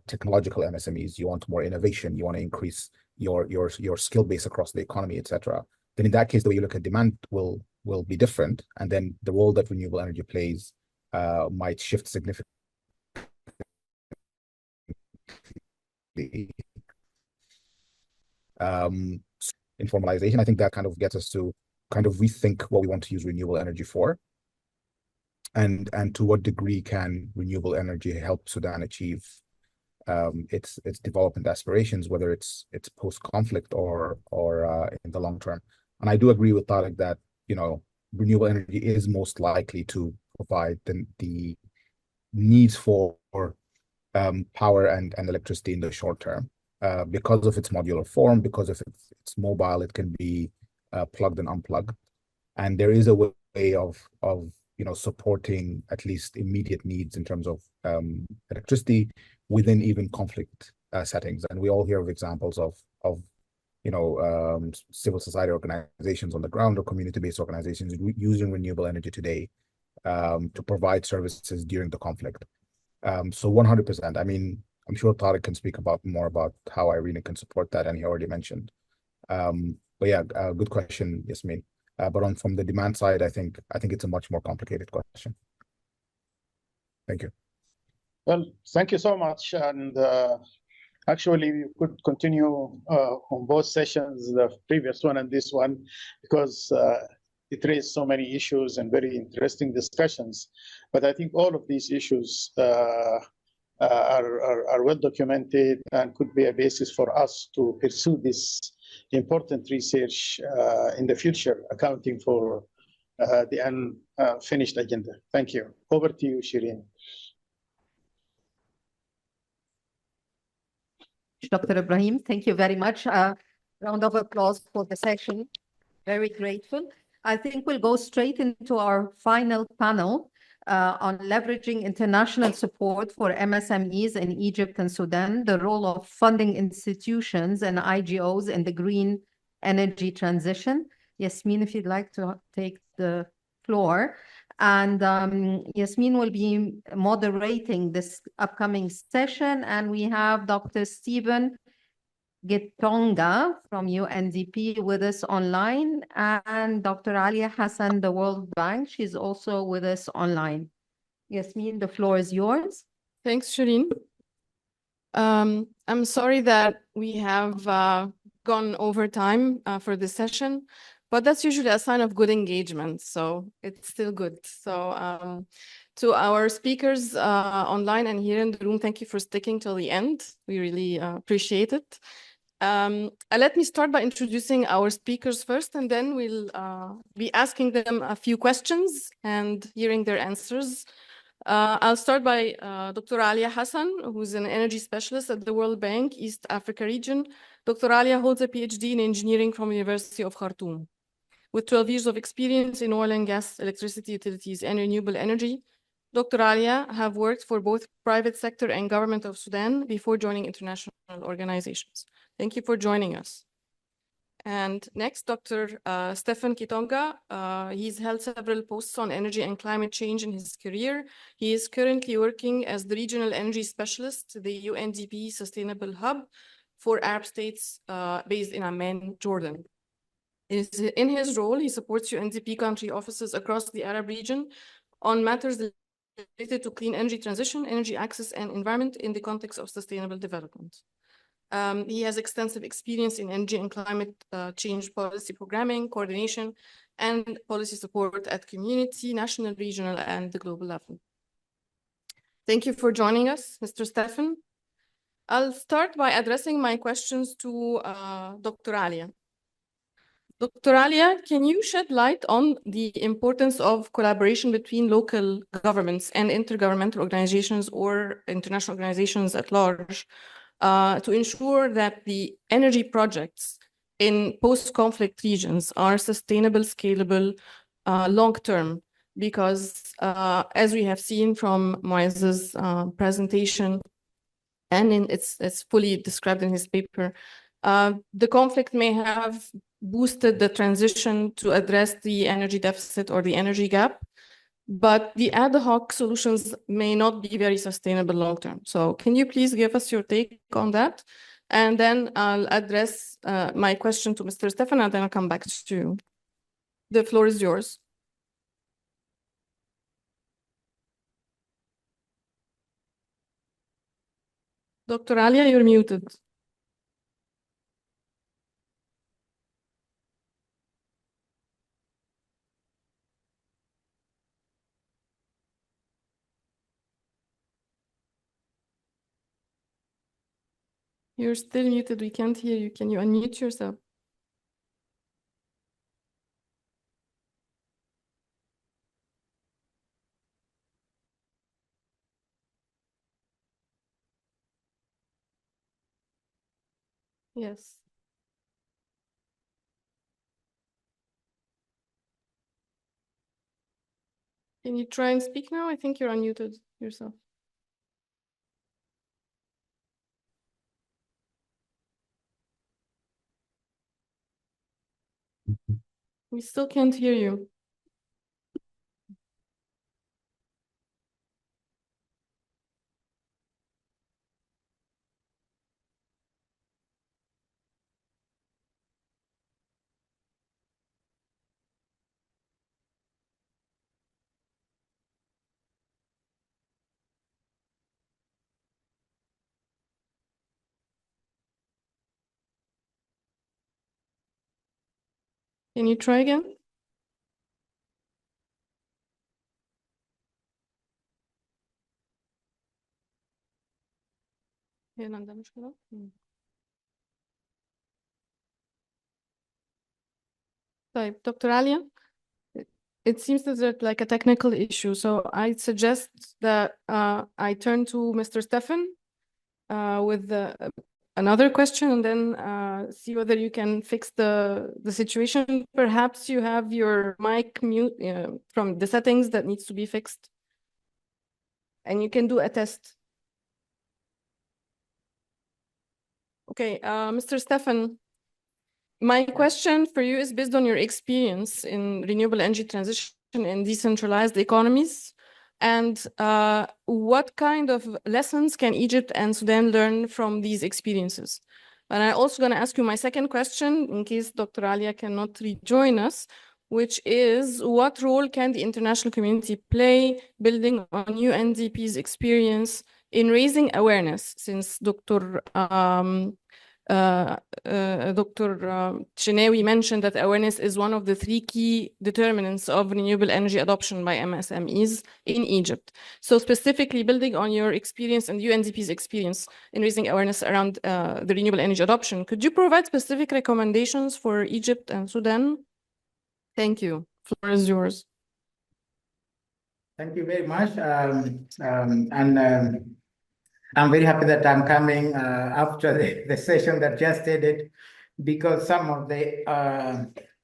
technological MSMEs. You want more innovation. You want to increase your skill base across the economy, etc. Then in that case, the way you look at demand will be different, and then the role that renewable energy plays might shift significantly. Informalization, I think that kind of gets us to kind of rethink what we want to use renewable energy for, and to what degree can renewable energy help Sudan achieve its development aspirations, whether it's post-conflict or in the long term. And I do agree with Tariq that renewable energy is most likely to provide the needs for power and electricity in the short term, because of its modular form, because of it's mobile, it can be plugged and unplugged, and there is a way of supporting at least immediate needs in terms of electricity within even conflict settings. And we all hear of examples of civil society organizations on the ground or community-based organizations using renewable energy today to provide services during the conflict. So 100%. I mean, I'm sure Tariq can speak more about how IRENA can support that, and he already mentioned. But yeah, good question, Yasmin. But from the demand side, I think it's a much more complicated question. Thank you. Well, thank you so much. And actually, we could continue on both sessions, the previous one and this one, because it raised so many issues and very interesting discussions. But I think all of these issues are well documented and could be a basis for us to pursue this important research in the future, accounting for the unfinished agenda. Thank you. Over to you, Shireen. Dr. Ibrahim, thank you very much. Round of applause for the session. Very grateful. I think we'll go straight into our final panel on leveraging international support for MSMEs in Egypt and Sudan, the role of funding institutions and IGOs in the green energy transition. Yasmin, if you'd like to take the floor. And Yasmin will be moderating this upcoming session. And we have Dr. Stephen Gitonga from UNDP with us online, and Dr. Alia Hassan, the World Bank. She's also with us online. Yasmin, the floor is yours. Thanks, Shireen. I'm sorry that we have gone over time for this session, but that's usually a sign of good engagement, so it's still good. So to our speakers online and here in the room, thank you for sticking till the end. We really appreciate it. Let me start by introducing our speakers first, and then we'll be asking them a few questions and hearing their answers. I'll start by Dr. Alia Hassan, who's an energy specialist at the World Bank, East Africa region. Dr. Alia holds a PhD in engineering from the University of Khartoum. With 12 years of experience in oil and gas, electricity utilities, and renewable energy, Dr. Alia have worked for both private sector and government of Sudan before joining international organizations. Thank you for joining us. And next, Dr. Stefan Kitonga. He's held several posts on energy and climate change in his career. He is currently working as the regional energy specialist, the UNDP Sustainable Hub for Arab states based in Amman, Jordan. In his role, he supports UNDP country offices across the Arab region on matters related to clean energy transition, energy access, and environment in the context of sustainable development. He has extensive experience in energy and climate change policy programming, coordination, and policy support at community, national, regional, and the global level. Thank you for joining us, Mr. Stefan. I'll start by addressing my questions to Dr. Alia. Dr. Alia, can you shed light on the importance of collaboration between local governments and intergovernmental organizations or international organizations at large to ensure that the energy projects in post-conflict regions are sustainable, scalable, long-term? Because as we have seen from Moise's presentation, and it's fully described in his paper, the conflict may have boosted the transition to address the energy deficit or the energy gap, but the ad hoc solutions may not be very sustainable long term. So can you please give us your take on that? And then I'll address my question to Mr. Stefan, and then I'll come back to you. The floor is yours. Dr. Alia, you're muted. You're still muted. We can't hear you. Can you unmute yourself? Yes. Can you try and speak now? I think you're unmuted yourself. We still can't hear you. Can you try again? هنا عندها مشكلة. طيب, Dr. Alia, it seems that there's like a technical issue, so I suggest that I turn to Mr. Stefan with another question, and then see whether you can fix the situation. Perhaps you have your mic mute from the settings that needs to be fixed, and you can do a test. Okay, Mr. Stefan, my question for you is based on your experience in renewable energy transition in decentralized economies. And what kind of lessons can Egypt and Sudan learn from these experiences? And I'm also going to ask you my second question in case Dr. Alia cannot rejoin us, which is what role can the international community play building on UNDP's experience in raising awareness, since Dr. Dr. Chenawi mentioned that awareness is one of the 3 key determinants of renewable energy adoption by MSMEs in Egypt. So specifically building on your experience and UNDP's experience in raising awareness around the renewable energy adoption, could you provide specific recommendations for Egypt and Sudan? Thank you. Floor is yours. Thank you very much. I'm very happy that I'm coming after the session that just ended, because some of the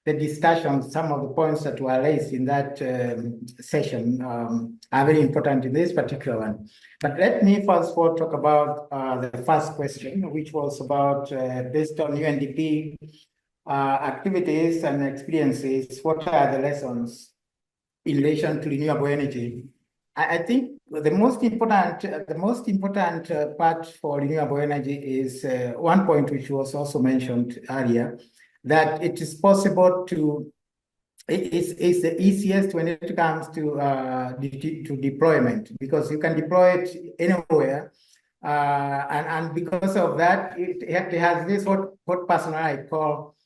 discussions, some of the points that were raised in that session are very important in this particular one. But let me first of all talk about the first question, which was about based on UNDP activities and experiences, what are the lessons in relation to renewable energy? I think the most important part for renewable energy is one point which was also mentioned earlier, that it is possible to. It's the easiest when it comes to deployment, because you can deploy it anywhere, and because of that, it has this what personally I call.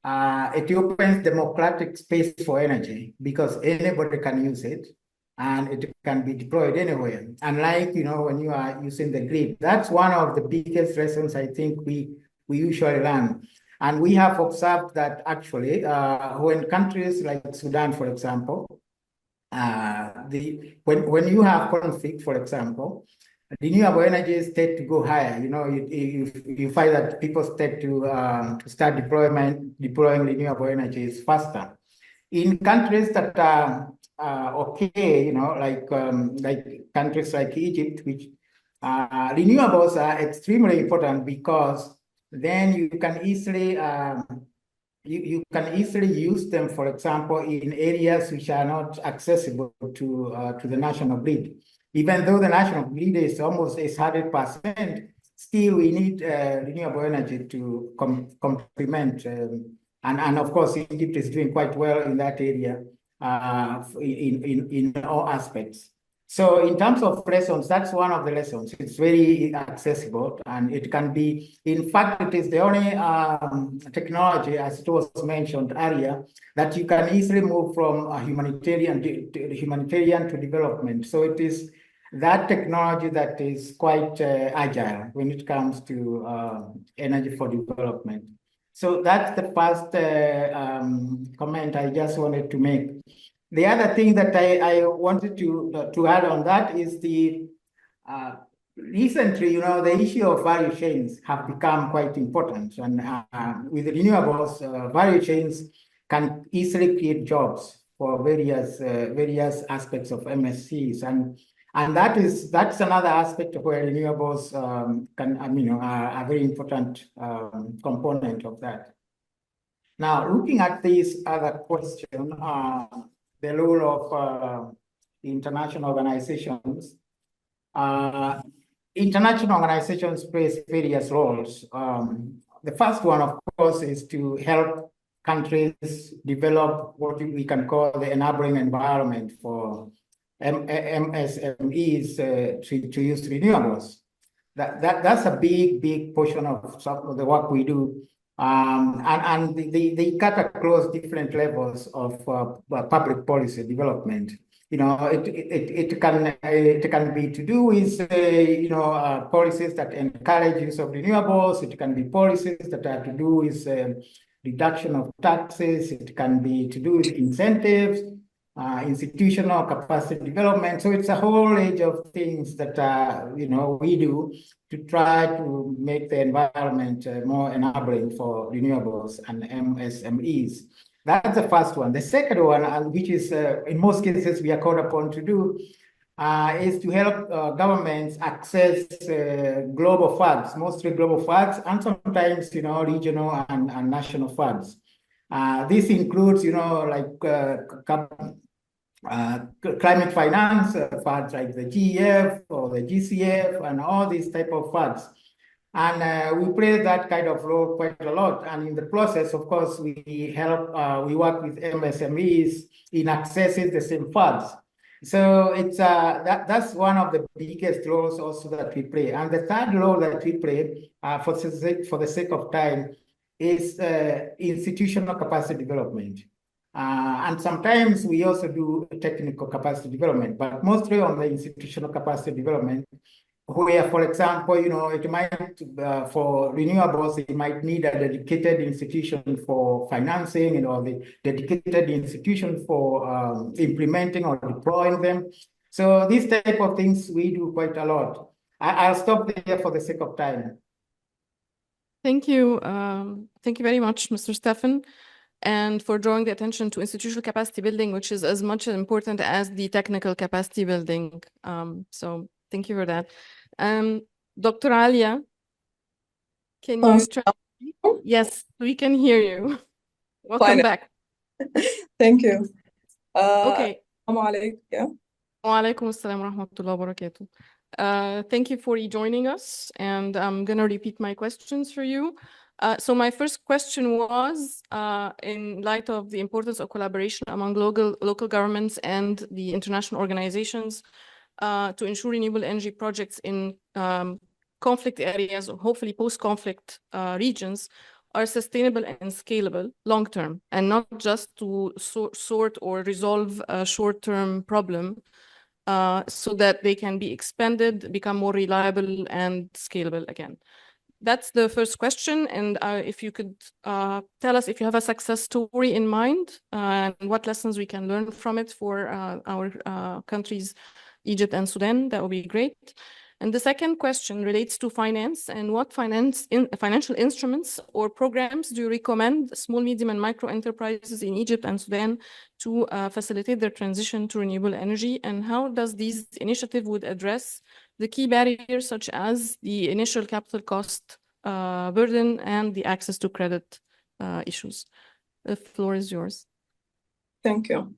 It opens democratic space for energy, because anybody can use it and it can be deployed anywhere. Unlike, when you are using the grid, that's one of the biggest lessons I think we usually learn. And we have observed that actually, when countries like Sudan, for example, when you have conflict, for example, renewable energies tend to go higher. You find that people tend to start deploying renewable energies faster. In countries that are okay, like countries like Egypt, which renewables are extremely important, because then you can easily use them, for example, in areas which are not accessible to the national grid. Even though the national grid is almost 100%, still we need renewable energy to complement. And of course, Egypt is doing quite well in that area in all aspects. So in terms of lessons, that's one of the lessons. It's very accessible, and it can be, in fact, it is the only technology, as it was mentioned earlier, that you can easily move from humanitarian to development. So it is that technology that is quite agile when it comes to energy for development. So that's the first comment I just wanted to make. The other thing that I wanted to add on that is the recently, the issue of value chains have become quite important, and with renewables, value chains can easily create jobs for various aspects of MSCs, and that's another aspect where renewables are a very important component of that. Now, looking at this other question, the role of international organizations. International organizations play various roles. The first one, of course, is to help countries develop what we can call the enabling environment for MSMEs to use renewables. That's a big portion of some of the work we do. And they cut across different levels of public policy development. It can be to do with policies that encourage use of renewables. It can be policies that are to do with reduction of taxes. It can be to do with incentives, institutional capacity development. So it's a whole range of things that we do to try to make the environment more enabling for renewables and MSMEs. That's the first one. The second one, which is in most cases we are called upon to do, is to help governments access global funds, mostly global funds, and sometimes regional and national funds. This includes climate finance funds like the GEF or the GCF and all these type of funds. And we play that kind of role quite a lot. And in the process, of course, we work with MSMEs in accessing the same funds. So it's that's one of the biggest roles also that we play. And the third role that we play, for the sake of time, is institutional capacity development. And sometimes we also do technical capacity development, but mostly on the institutional capacity development, where, for example, it might, for renewables, it might need a dedicated institution for financing, the dedicated institution for implementing or deploying them. So these type of things we do quite a lot. I'll stop there for the sake of time. Thank you. Thank you very much, Mr. Stefan, and for drawing the attention to institutional capacity building, which is as much important as the technical capacity building. So thank you for that. Dr. Alia, can you try? Yes, we can hear you. Welcome back. Thank you. Okay. Assalamu alaikum. Yeah. Wa alaikum assalam wa rahmatullahi wa barakatuh. Thank you for rejoining us, and I'm going to repeat my questions for you. So my first question was, in light of the importance of collaboration among local governments and the international organizations to ensure renewable energy projects in conflict areas, or hopefully post-conflict regions, are sustainable and scalable long-term, and not just to sort or resolve a short-term problem, so that they can be expanded, become more reliable and scalable again. That's the first question. And if you could tell us if you have a success story in mind and what lessons we can learn from it for our countries, Egypt and Sudan, that would be great. And the second question relates to finance, and what financial instruments or programs do you recommend small, medium, and micro enterprises in Egypt and Sudan to facilitate their transition to renewable energy? And how does these initiatives would address the key barriers such as the initial capital cost burden and the access to credit issues? The floor is yours. Thank you.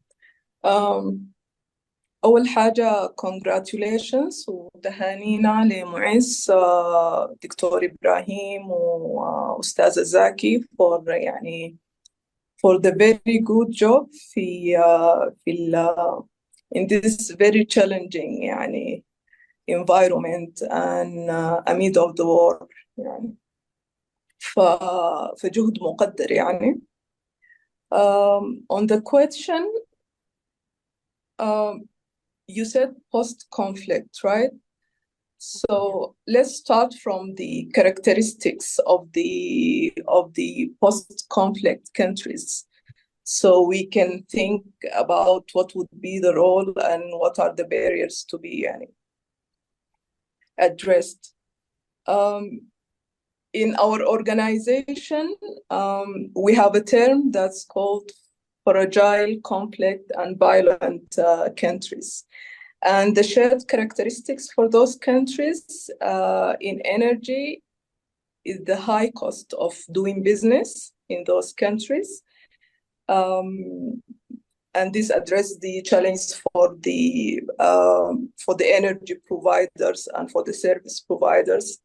أول حاجة congratulations وتهانينا لمعز دكتور إبراهيم وأستاذة زاكي for the very good job in this very challenging environment and amid of the war فجهد مقدر on the question you said post-conflict, right? So let's start from the characteristics of the post-conflict countries, so we can think about what would be the role and what are the barriers to be addressed. In our organization, we have a term that's called fragile, conflict, and violent countries. And the shared characteristics for those countries in energy is the high cost of doing business in those countries. And this addresses the challenge for the energy providers and for the service providers.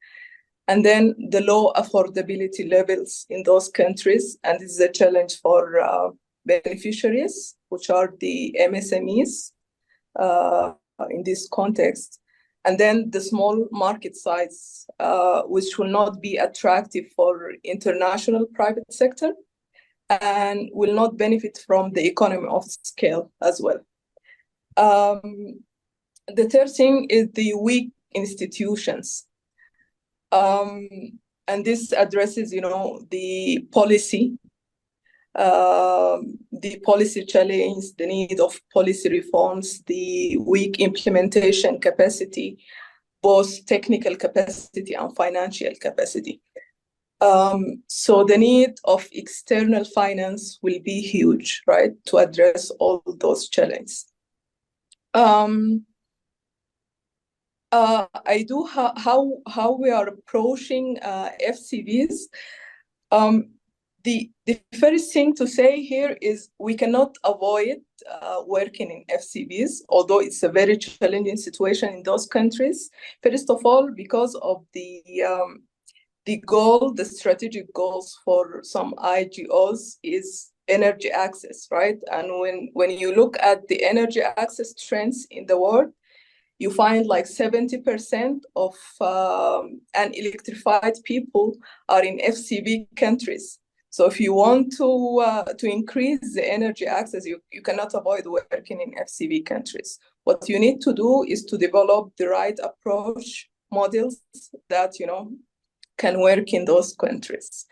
And then the low affordability levels in those countries. And this is a challenge for beneficiaries, which are the MSMEs in this context. And then the small market size, which will not be attractive for international private sector and will not benefit from the economy of scale as well. The third thing is the weak institutions. And this addresses, the policy challenge, the need of policy reforms, the weak implementation capacity, both technical capacity and financial capacity. So the need of external finance will be huge, right, to address all those challenges. I do how we are approaching FCVs. The first thing to say here is we cannot avoid working in FCVs, although it's a very challenging situation in those countries. First of all, because of the strategic goals for some IGOs is energy access, right? And when you look at the energy access trends in the world, you find like 70% of unelectrified people are in FCB countries. So if you want to increase the energy access, you cannot avoid working in FCB countries. What you need to do is to develop the right approach models that, you know, can work in those countries.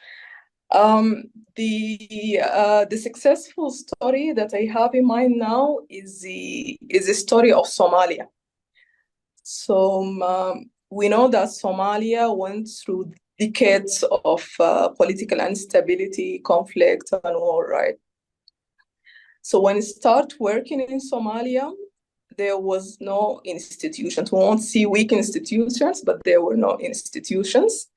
The successful story that I have in mind now is the story of Somalia. So we know that Somalia went through decades of political instability, conflict, and war, right? So when you start working in Somalia, there was no institutions. We won't see weak institutions, but there were no institutions.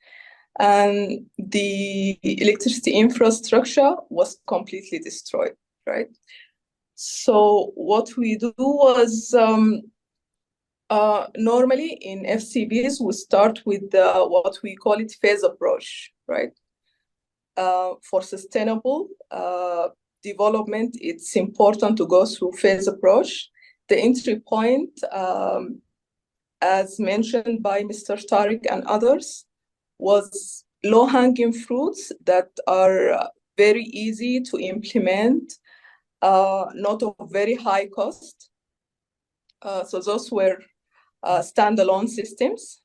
And the electricity infrastructure was completely destroyed, right? So what we do was normally in FCBs, we start with what we call it phase approach, right? For sustainable development, it's important to go through phase approach. The entry point, as mentioned by Mr. Tariq and others, was low-hanging fruits that are very easy to implement, not of very high cost. So those were standalone systems.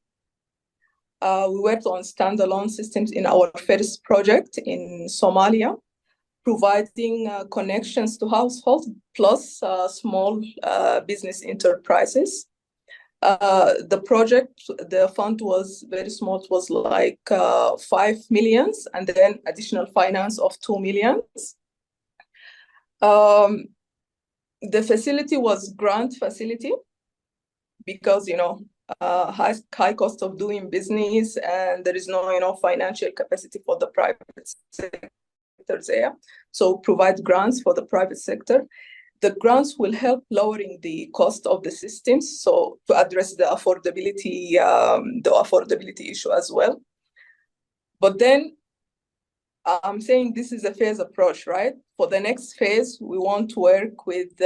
We worked on standalone systems in our first project in Somalia, providing connections to households plus small business enterprises. The project, the fund was very small. It was like 5 million, and then additional finance of 2 million. The facility was grant facility because, you know, high cost of doing business, and there is no, you know, financial capacity for the private sector there. So provide grants for the private sector. The grants will help lowering the cost of the systems, so to address the affordability issue as well. But then I'm saying this is a phase approach, right? For the next phase, we want to work with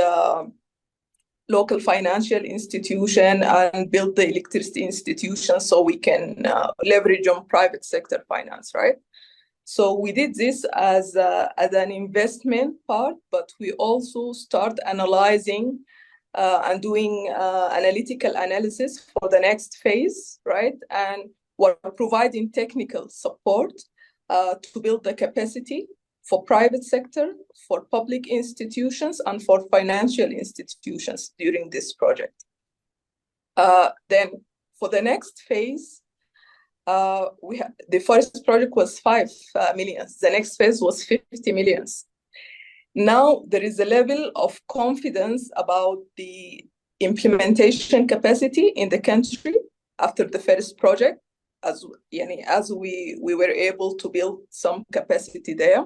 local financial institution and build the electricity institution so we can leverage on private sector finance, right? So we did this as an investment part, but we also start analyzing and doing analytical analysis for the next phase, right? And we're providing technical support to build the capacity for private sector, for public institutions, and for financial institutions during this project. Then for the next phase, the first project was 5 million. The next phase was 50 million. Now there is a level of confidence about the implementation capacity in the country after the first project, as we were able to build some capacity there.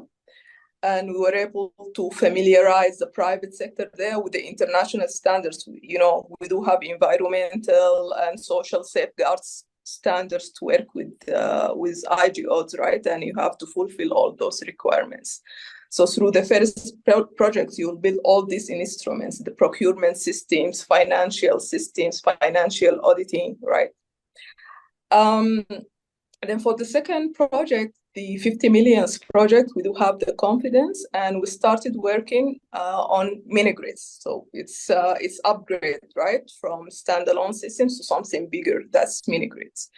And we were able to familiarize the private sector there with the international standards. You know, we do have environmental and social safeguards standards to work with IGOs, right? And you have to fulfill all those requirements. So through the first projects, you'll build all these instruments, the procurement systems, financial auditing, right? Then for the second project, the 50 million project, we do have the confidence, and we started working on mini grids. So it's upgrade, right, from standalone systems to something bigger. That's mini grids,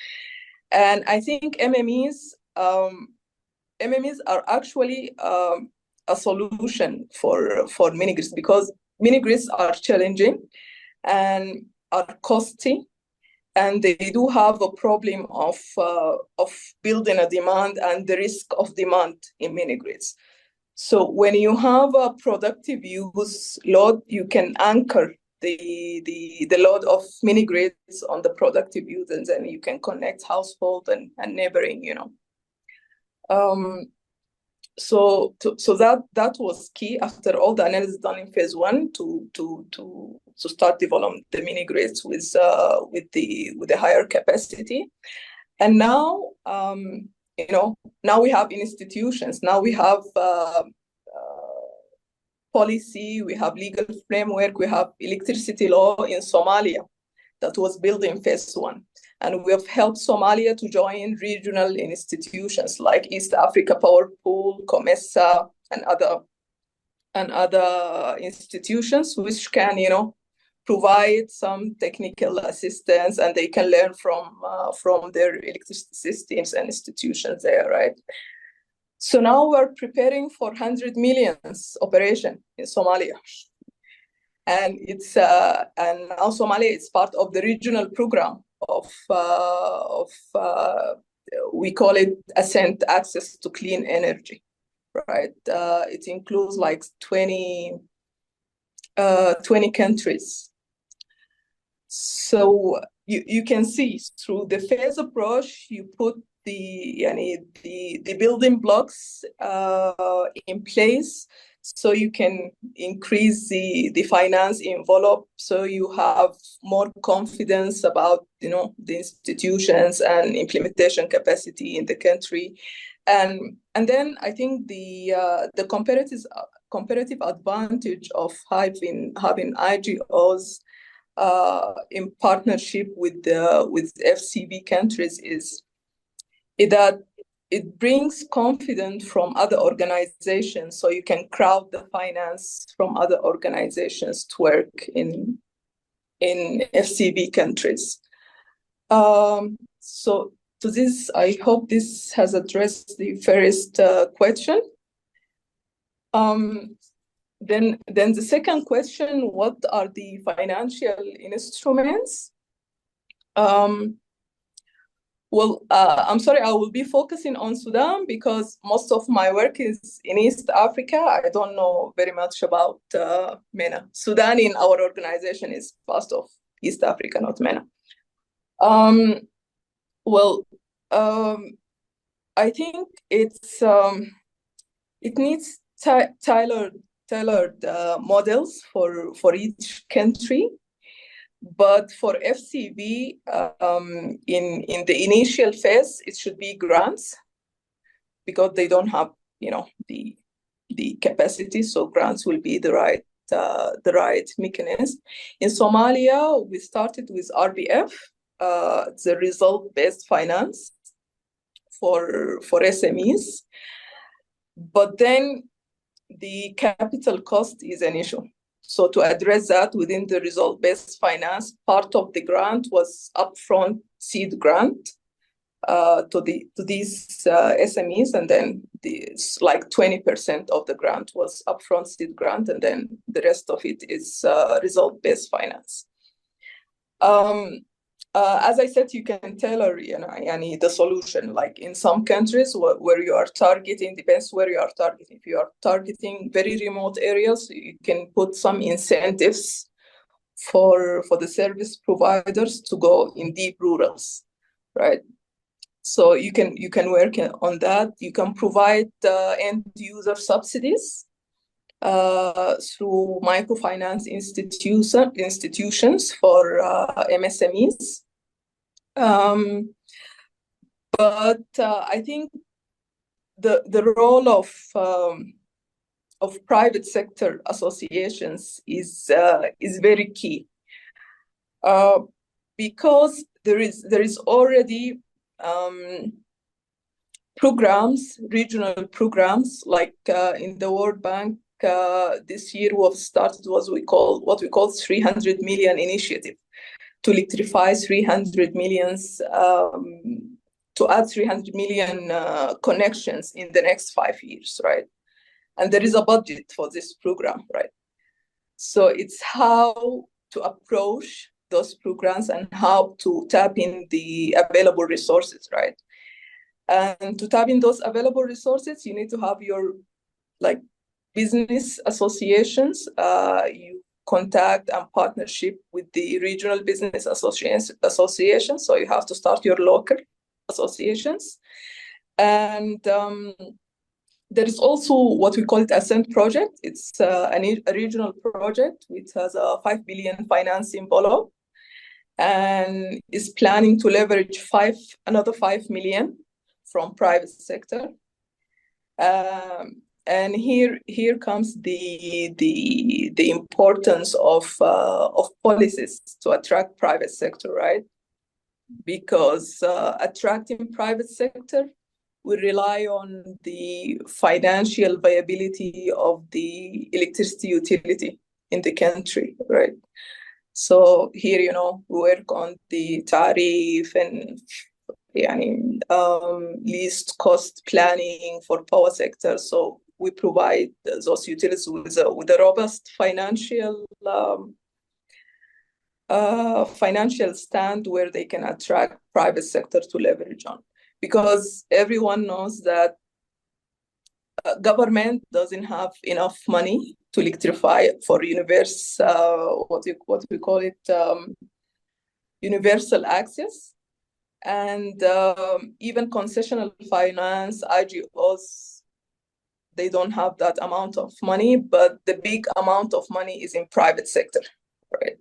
and I think MMEs are actually a solution for mini grids, because mini grids are challenging and are costly. And they do have a problem of building a demand and the risk of demand in mini grids. So when you have a productive use load, you can anchor the load of mini grids on the productive use, and then you can connect household and neighboring, you know. So that was key after all the analysis done in phase 1 to start developing the mini grids with the higher capacity. And now now we have institutions. Now we have policy, we have legal framework, we have electricity law in Somalia that was built in phase 1. And we have helped Somalia to join regional institutions like East Africa Power Pool, COMESA, and other institutions which can, provide some technical assistance, and they can learn from their electricity systems and institutions there, right? So now we're preparing for 100 millions operation in Somalia. And and now Somalia is part of the regional program of we call it Ascent Access to Clean Energy, right? It includes like 20 countries. So you can see through the phase approach, you put the building blocks in place, so you can increase the finance envelope, so you have more confidence about the institutions and implementation capacity in the country, and then I think the comparative advantage of having IGOs in partnership with FCB countries is that it brings confidence from other organizations, so you can crowd the finance from other organizations to work in FCB countries. So to this, I hope this has addressed the first question. Then the second question: what are the financial instruments? Well, I'm sorry, I will be focusing on Sudan because most of my work is in East Africa. I don't know very much about MENA. Sudan in our organization is part of East Africa, not MENA. I think it needs tailored models for each country. But for FCB, in the initial phase, it should be grants because they don't have, the capacity. So grants will be the right mechanism. In Somalia, we started with RBF, the result-based finance for SMEs. But then the capital cost is an issue. So to address that within the result-based finance, part of the grant was upfront seed grant to these SMEs, and then like 20% of the grant was upfront seed grant, and then the rest of it is result-based finance. As I said, you can tailor the solution. Like in some countries where you are targeting, depends where you are targeting. If you are targeting very remote areas, you can put some incentives for the service providers to go in deep rurals, right? So you can work on that. You can provide end user subsidies through microfinance institutions for MSMEs. But I think the role of private sector associations is very key, because there is already regional programs like in the World Bank. This year we have started what we call 300 million initiative to electrify 300 millions, to add 300 million connections in the next 5 years, right? And there is a budget for this program, right? So it's how to approach those programs and how to tap in the available resources, right? And to tap in those available resources, you need to have your business associations. You contact and partnership with the regional business associations. So you have to start your local associations. And there is also what we call it Ascent project. It's a regional project which has a 5 billion financing envelope and is planning to leverage another 5 million from private sector. And here comes the importance of policies to attract private sector, right? Because attracting private sector will rely on the financial viability of the electricity utility in the country, right? So here, you know, we work on the tariff and least cost planning for power sector. So we provide those utilities with a robust financial stand where they can attract private sector to leverage on. Because everyone knows that government doesn't have enough money to electrify for what we call it, universal access. And even concessional finance, IGOs, they don't have that amount of money, but the big amount of money is in private sector, right?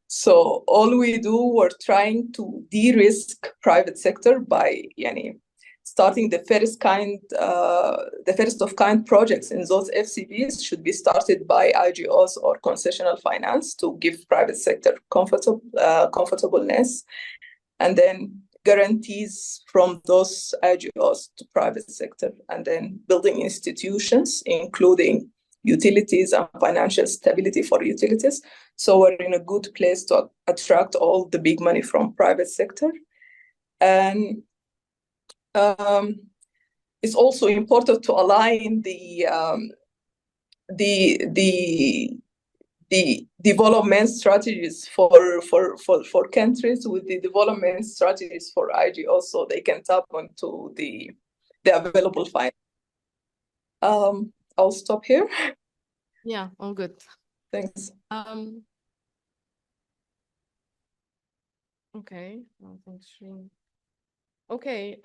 So all we do, we're trying to de-risk private sector by starting the first of kind projects in those FCVs should be started by IGOs or concessional finance to give private sector comfortableness, and then guarantees from those IGOs to private sector, and then building institutions, including utilities and financial stability for utilities. So we're in a good place to attract all the big money from private sector. And it's also important to align the development strategies for countries with the development strategies for IGO, so they can tap onto the available finance. I'll stop here. Yeah, all good. Thanks. Okay. Oh, thanks, Shireen. Okay.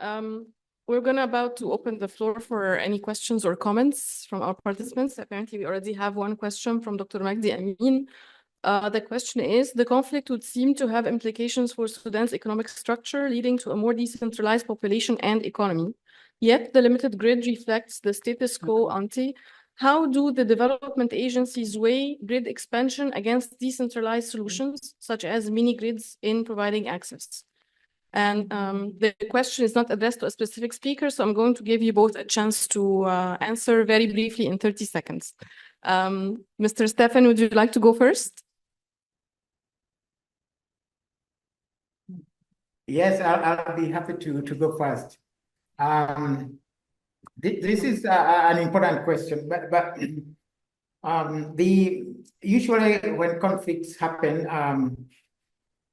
We're about to open the floor for any questions or comments from our participants. Apparently, we already have one question from Dr. Magdi Amin. The question is, the conflict would seem to have implications for Sudan's economic structure, leading to a more decentralized population and economy. Yet the limited grid reflects the status quo ante. How do the development agencies weigh grid expansion against decentralized solutions, such as mini grids, in providing access? And the question is not addressed to a specific speaker, so I'm going to give you both a chance to answer very briefly in 30 seconds. Mr. Stefan, would you like to go first? Yes, I'll be happy to go first. This is an important question, but usually when conflicts happen,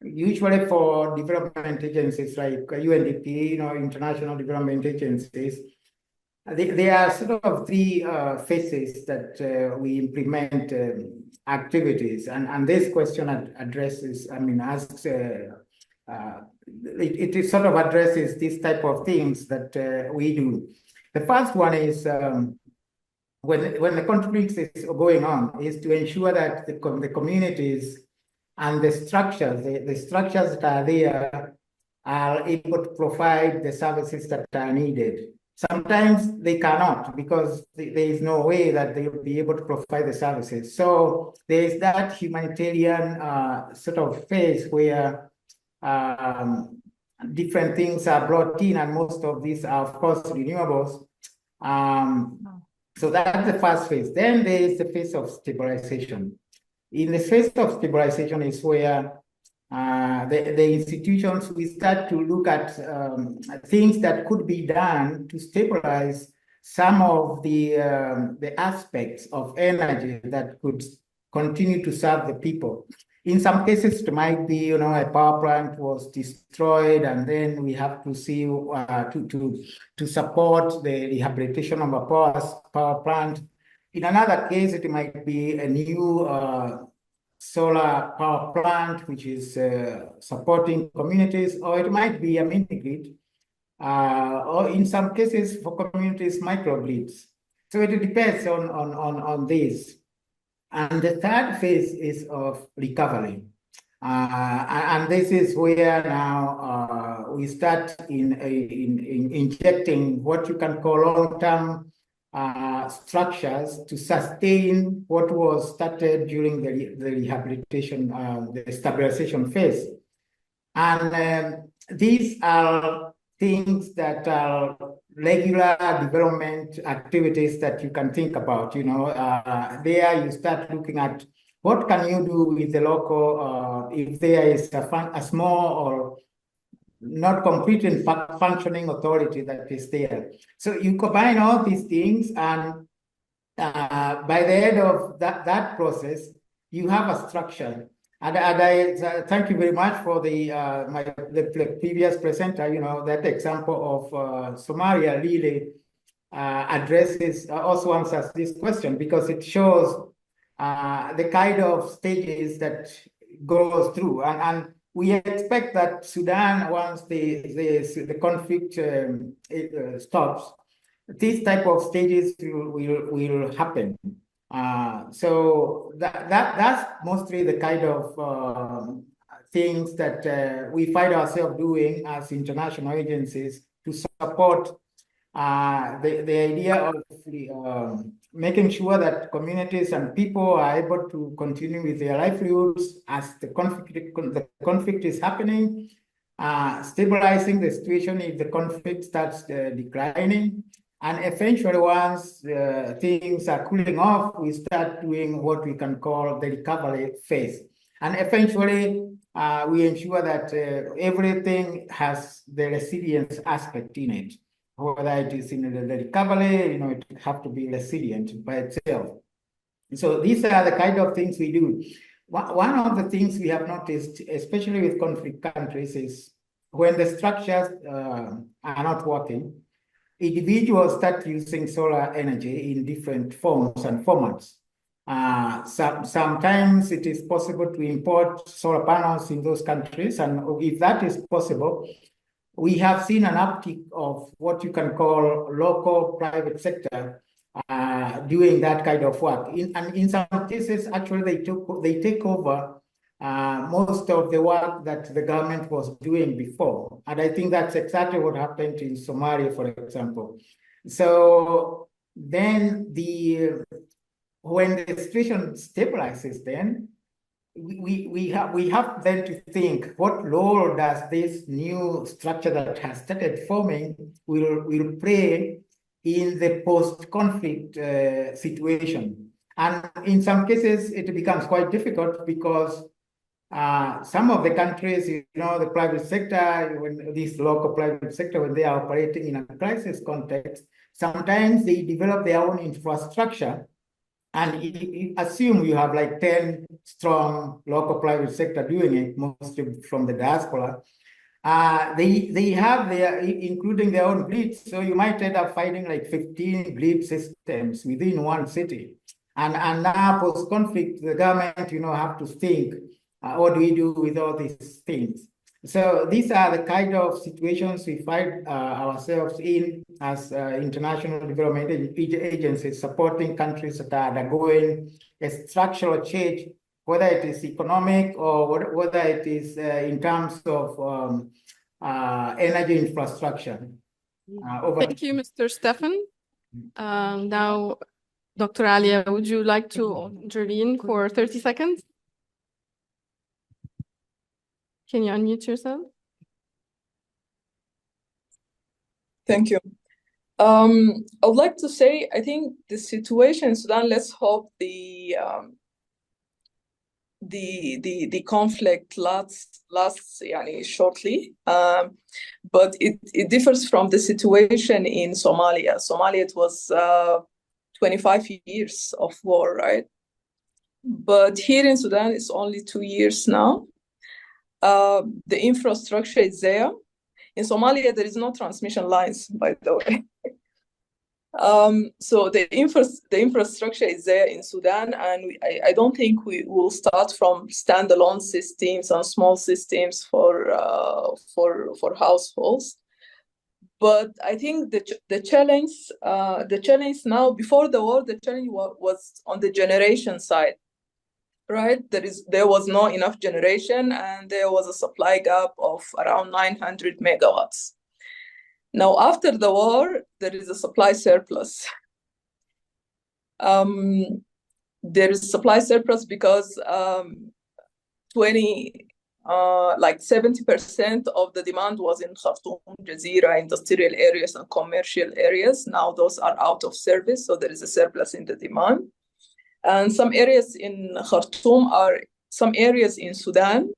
usually for development agencies like UNDP, international development agencies, there are sort of three phases that we implement activities, and this question addresses, asks. It sort of addresses these type of things that we do. The first one is when the conflict is going on, is to ensure that the communities and the structures that are there are able to provide the services that are needed. Sometimes they cannot, because there is no way that they will be able to provide the services. So there is that humanitarian sort of phase where different things are brought in, and most of these are, of course, renewables. So that's the first phase. Then there is the phase of stabilization. In the phase of stabilization is where the institutions, we start to look at things that could be done to stabilize some of the aspects of energy that could continue to serve the people. In some cases, it might be, a power plant was destroyed, and then we have to see to support the rehabilitation of a power plant. In another case, it might be a new solar power plant, which is supporting communities, or it might be a mini grid, or in some cases for communities, microgrids. So it depends on this. And the third phase is of recovery. And this is where now we start in injecting what you can call long-term structures to sustain what was started during the rehabilitation, the stabilization phase. And these are things that are regular development activities that you can think about. There you start looking at what can you do with the local, if there is a small or not completely functioning authority that is there. So you combine all these things, and by the end of that process, you have a structure. And I thank you very much for the previous presenter. That example of Somalia really addresses, also answers this question, because it shows the kind of stages that goes through. And we expect that Sudan, once the conflict stops, this type of stages will happen. So that's mostly the kind of things that we find ourselves doing as international agencies to support the idea of making sure that communities and people are able to continue with their livelihoods as the conflict is happening, stabilizing the situation if the conflict starts declining. And eventually, once things are cooling off, we start doing what we can call the recovery phase. And eventually, we ensure that everything has the resilience aspect in it. Whether it is in the recovery, it have to be resilient by itself. So these are the kind of things we do. One of the things we have noticed, especially with conflict countries, is when the structures are not working, individuals start using solar energy in different forms and formats. Sometimes it is possible to import solar panels in those countries, and if that is possible, we have seen an uptick of what you can call local private sector doing that kind of work. And in some cases, actually, they take over most of the work that the government was doing before. And I think that's exactly what happened in Somalia, for example. So then when the situation stabilizes, then we have then to think, what role does this new structure that has started forming will play in the post-conflict situation? And in some cases, it becomes quite difficult because some of the countries, the private sector, when this local private sector, when they are operating in a crisis context, sometimes they develop their own infrastructure. And you assume you have like 10 strong local private sector doing it, mostly from the diaspora. They have including their own grids. So you might end up finding like 15 grid systems within one city. And now post-conflict, the government, have to think, what do we do with all these things? So these are the kind of situations we find ourselves in as international development agencies, supporting countries that are undergoing a structural change, whether it is economic or whether it is in terms of energy infrastructure. Thank you, Mr. Stefan. Now, Dr. Alia, would you like to intervene for 30 seconds? Can you unmute yourself? Thank you. I would like to say, I think the situation in Sudan, let's hope the conflict lasts shortly, but it differs from the situation in Somalia. Somalia, it was 25 years of war, right? But here in Sudan, it's only 2 years now. The infrastructure is there. In Somalia, there is no transmission lines, by the way. So the infrastructure is there in Sudan, and I don't think we will start from standalone systems and small systems for households. But I think the challenge now, before the war, the challenge was on the generation side. Right, there was not enough generation, and there was a supply gap of around 900 megawatts. Now, after the war, there is a supply surplus. There is supply surplus because 70% of the demand was in Khartoum, Jazeera, industrial areas and commercial areas. Now those are out of service, so there is a surplus in the demand. And some areas in Khartoum some areas in Sudan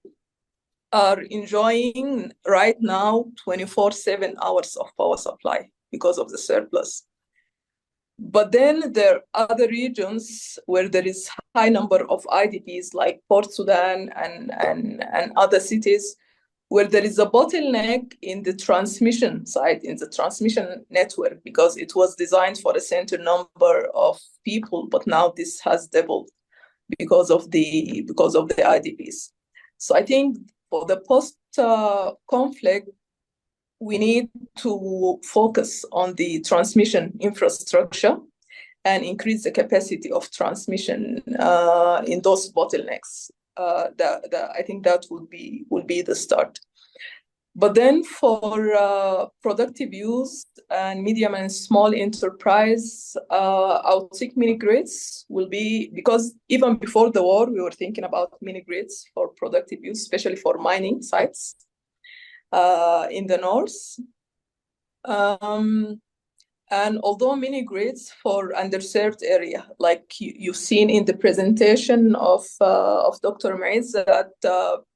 are enjoying right now 24/7 hours of power supply because of the surplus. But then there are other regions where there is high number of IDPs like Port Sudan and other cities where there is a bottleneck in the transmission side, in the transmission network, because it was designed for a certain number of people, but now this has doubled because of the IDPs. So I think for the post-conflict, we need to focus on the transmission infrastructure and increase the capacity of transmission in those bottlenecks. I think that will be the start. But then for productive use and medium and small enterprise, I would think mini grids will be, because even before the war, we were thinking about mini grids for productive use, especially for mining sites in the north. And although mini grids for underserved area, like you've seen in the presentation of Dr. Maiz, that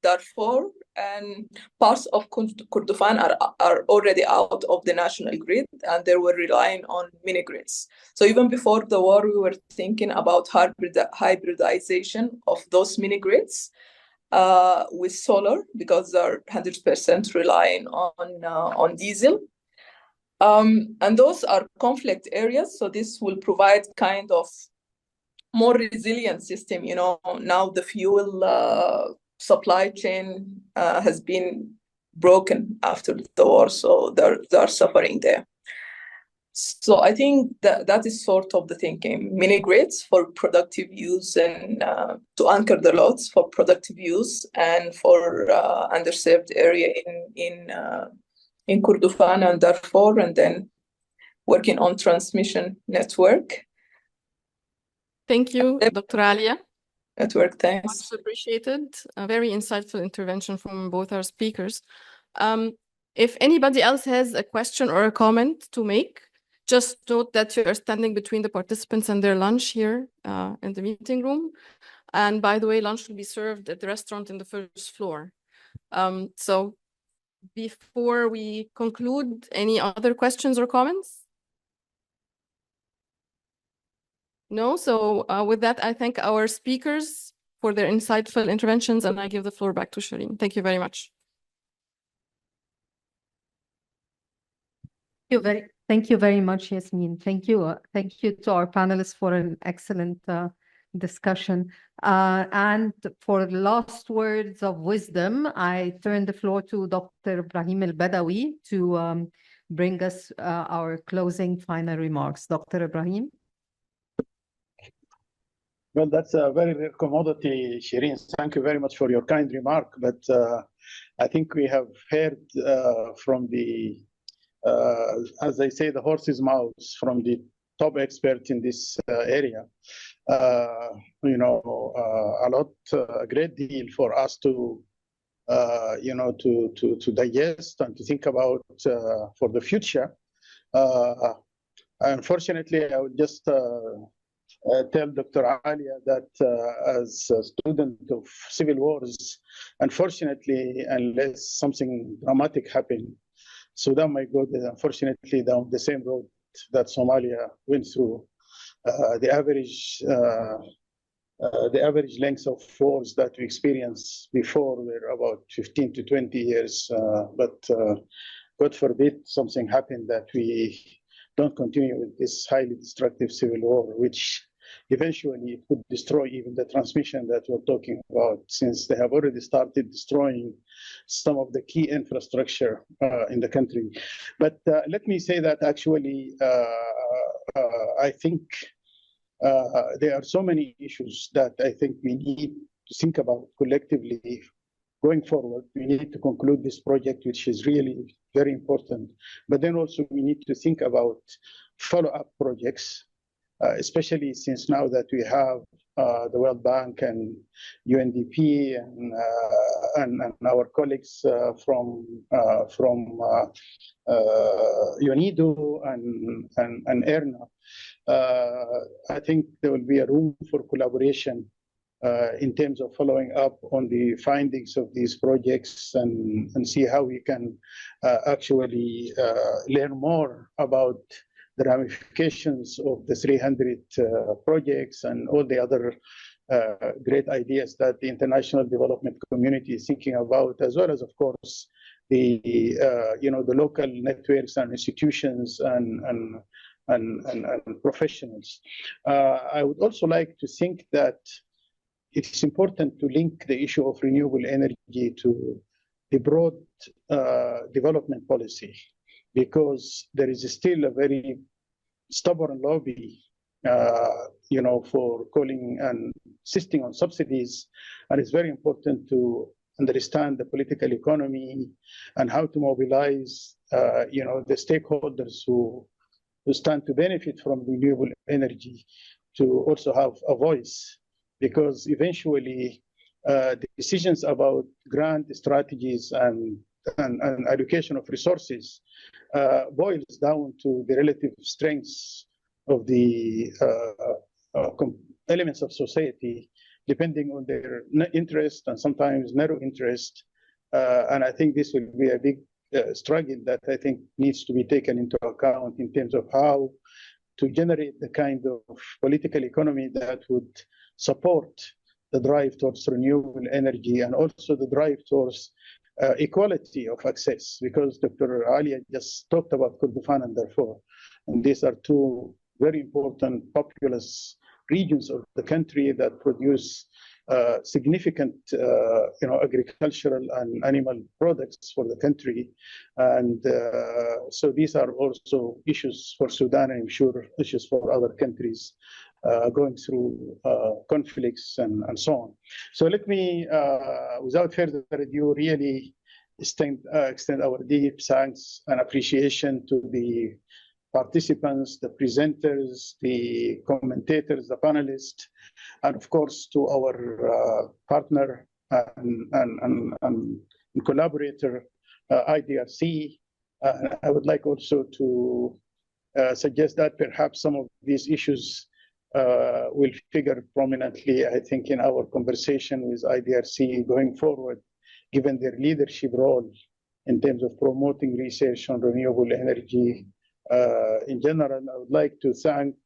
Darfur and parts of Kordofan are already out of the national grid, and they were relying on mini grids. So even before the war, we were thinking about hybridization of those mini grids with solar, because they're 100% relying on diesel. And those are conflict areas, so this will provide kind of more resilient system. You know, now the fuel supply chain has been broken after the war, so they're suffering there. So I think that is sort of the thinking. Mini grids for productive use and to anchor the loads for productive use and for underserved area in Kordofan and Darfur, and then working on transmission network. Thank you, Dr. Alia. Network, thanks. Much appreciated. A very insightful intervention from both our speakers. If anybody else has a question or a comment to make, just note that you are standing between the participants and their lunch here in the meeting room. And by the way, lunch will be served at the restaurant in the first floor. So before we conclude, any other questions or comments? No? So with that, I thank our speakers for their insightful interventions, and I give the floor back to Shireen. Thank you very much. Thank you very much, Yasmin. Thank you. Thank you to our panelists for an excellent discussion. And for last words of wisdom, I turn the floor to Dr. Ibrahim Al-Badawi to bring us our closing final remarks. Dr. Ibrahim. Well, that's a very rare commodity, Shireen. Thank you very much for your kind remark. But I think we have heard from the, as they say, the horse's mouth from the top expert in this area. You know, a great deal for us to, you know, to digest and to think about for the future. Unfortunately, I would just tell Dr. Alia that as a student of civil wars, unfortunately, unless something dramatic happens, Sudan might go, unfortunately, down the same road that Somalia went through. The average length of wars that we experienced before were about 15 to 20 years. But God forbid something happened that we don't continue with this highly destructive civil war, which eventually could destroy even the transmission that we're talking about, since they have already started destroying some of the key infrastructure in the country. But let me say that actually, I think there are so many issues that I think we need to think about collectively going forward. We need to conclude this project, which is really very important. But then also we need to think about follow-up projects especially since now that we have the World Bank and UNDP and our colleagues from UNIDO and ERNA. I think there will be a room for collaboration in terms of following up on the findings of these projects and see how we can actually learn more about the ramifications of the 300 projects and all the other great ideas that the international development community is thinking about, as well as, of course, the the local networks and institutions and professionals. I would also like to think that it's important to link the issue of renewable energy to the broad development policy, because there is still a very stubborn lobby, for calling and insisting on subsidies, and it's very important to understand the political economy and how to mobilize, the stakeholders who stand to benefit from renewable energy to also have a voice, because eventually the decisions about grant strategies and allocation of resources boils down to the relative strengths of the elements of society, depending on their interest and sometimes narrow interest. And I think this will be a big struggle that I think needs to be taken into account in terms of how to generate the kind of political economy that would support the drive towards renewable energy and also the drive towards equality of access, because Dr. Alia just talked about Kordofan and Darfur, and these are two very important populous regions of the country that produce significant, agricultural and animal products for the country, and so these are also issues for Sudan, and I'm sure issues for other countries going through conflicts and so on. So let me, without further ado, really extend our deep thanks and appreciation to the participants, the presenters, the commentators, the panelists, and of course to our partner and collaborator, IDRC. I would like also to suggest that perhaps some of these issues will figure prominently, I think, in our conversation with IDRC going forward, given their leadership role in terms of promoting research on renewable energy. In general, I would like to thank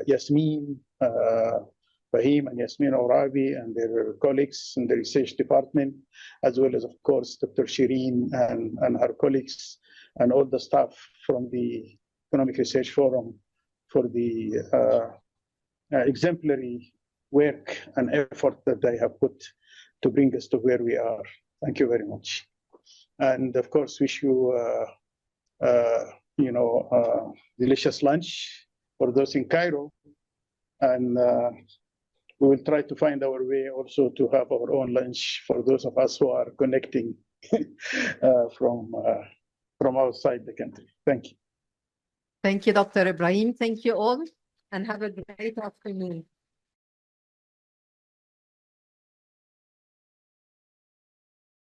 Yasmin, Fahim and Yasmin Orabi and their colleagues in the research department, as well as, of course, Dr. Shireen and her colleagues and all the staff from the Economic Research Forum for the exemplary work and effort that they have put to bring us to where we are. Thank you very much. And of course, wish you, delicious lunch for those in Cairo. And we will try to find our way also to have our own lunch for those of us who are connecting from outside the country. Thank you. Thank you, Dr. Ibrahim. Thank you all, and have a great afternoon.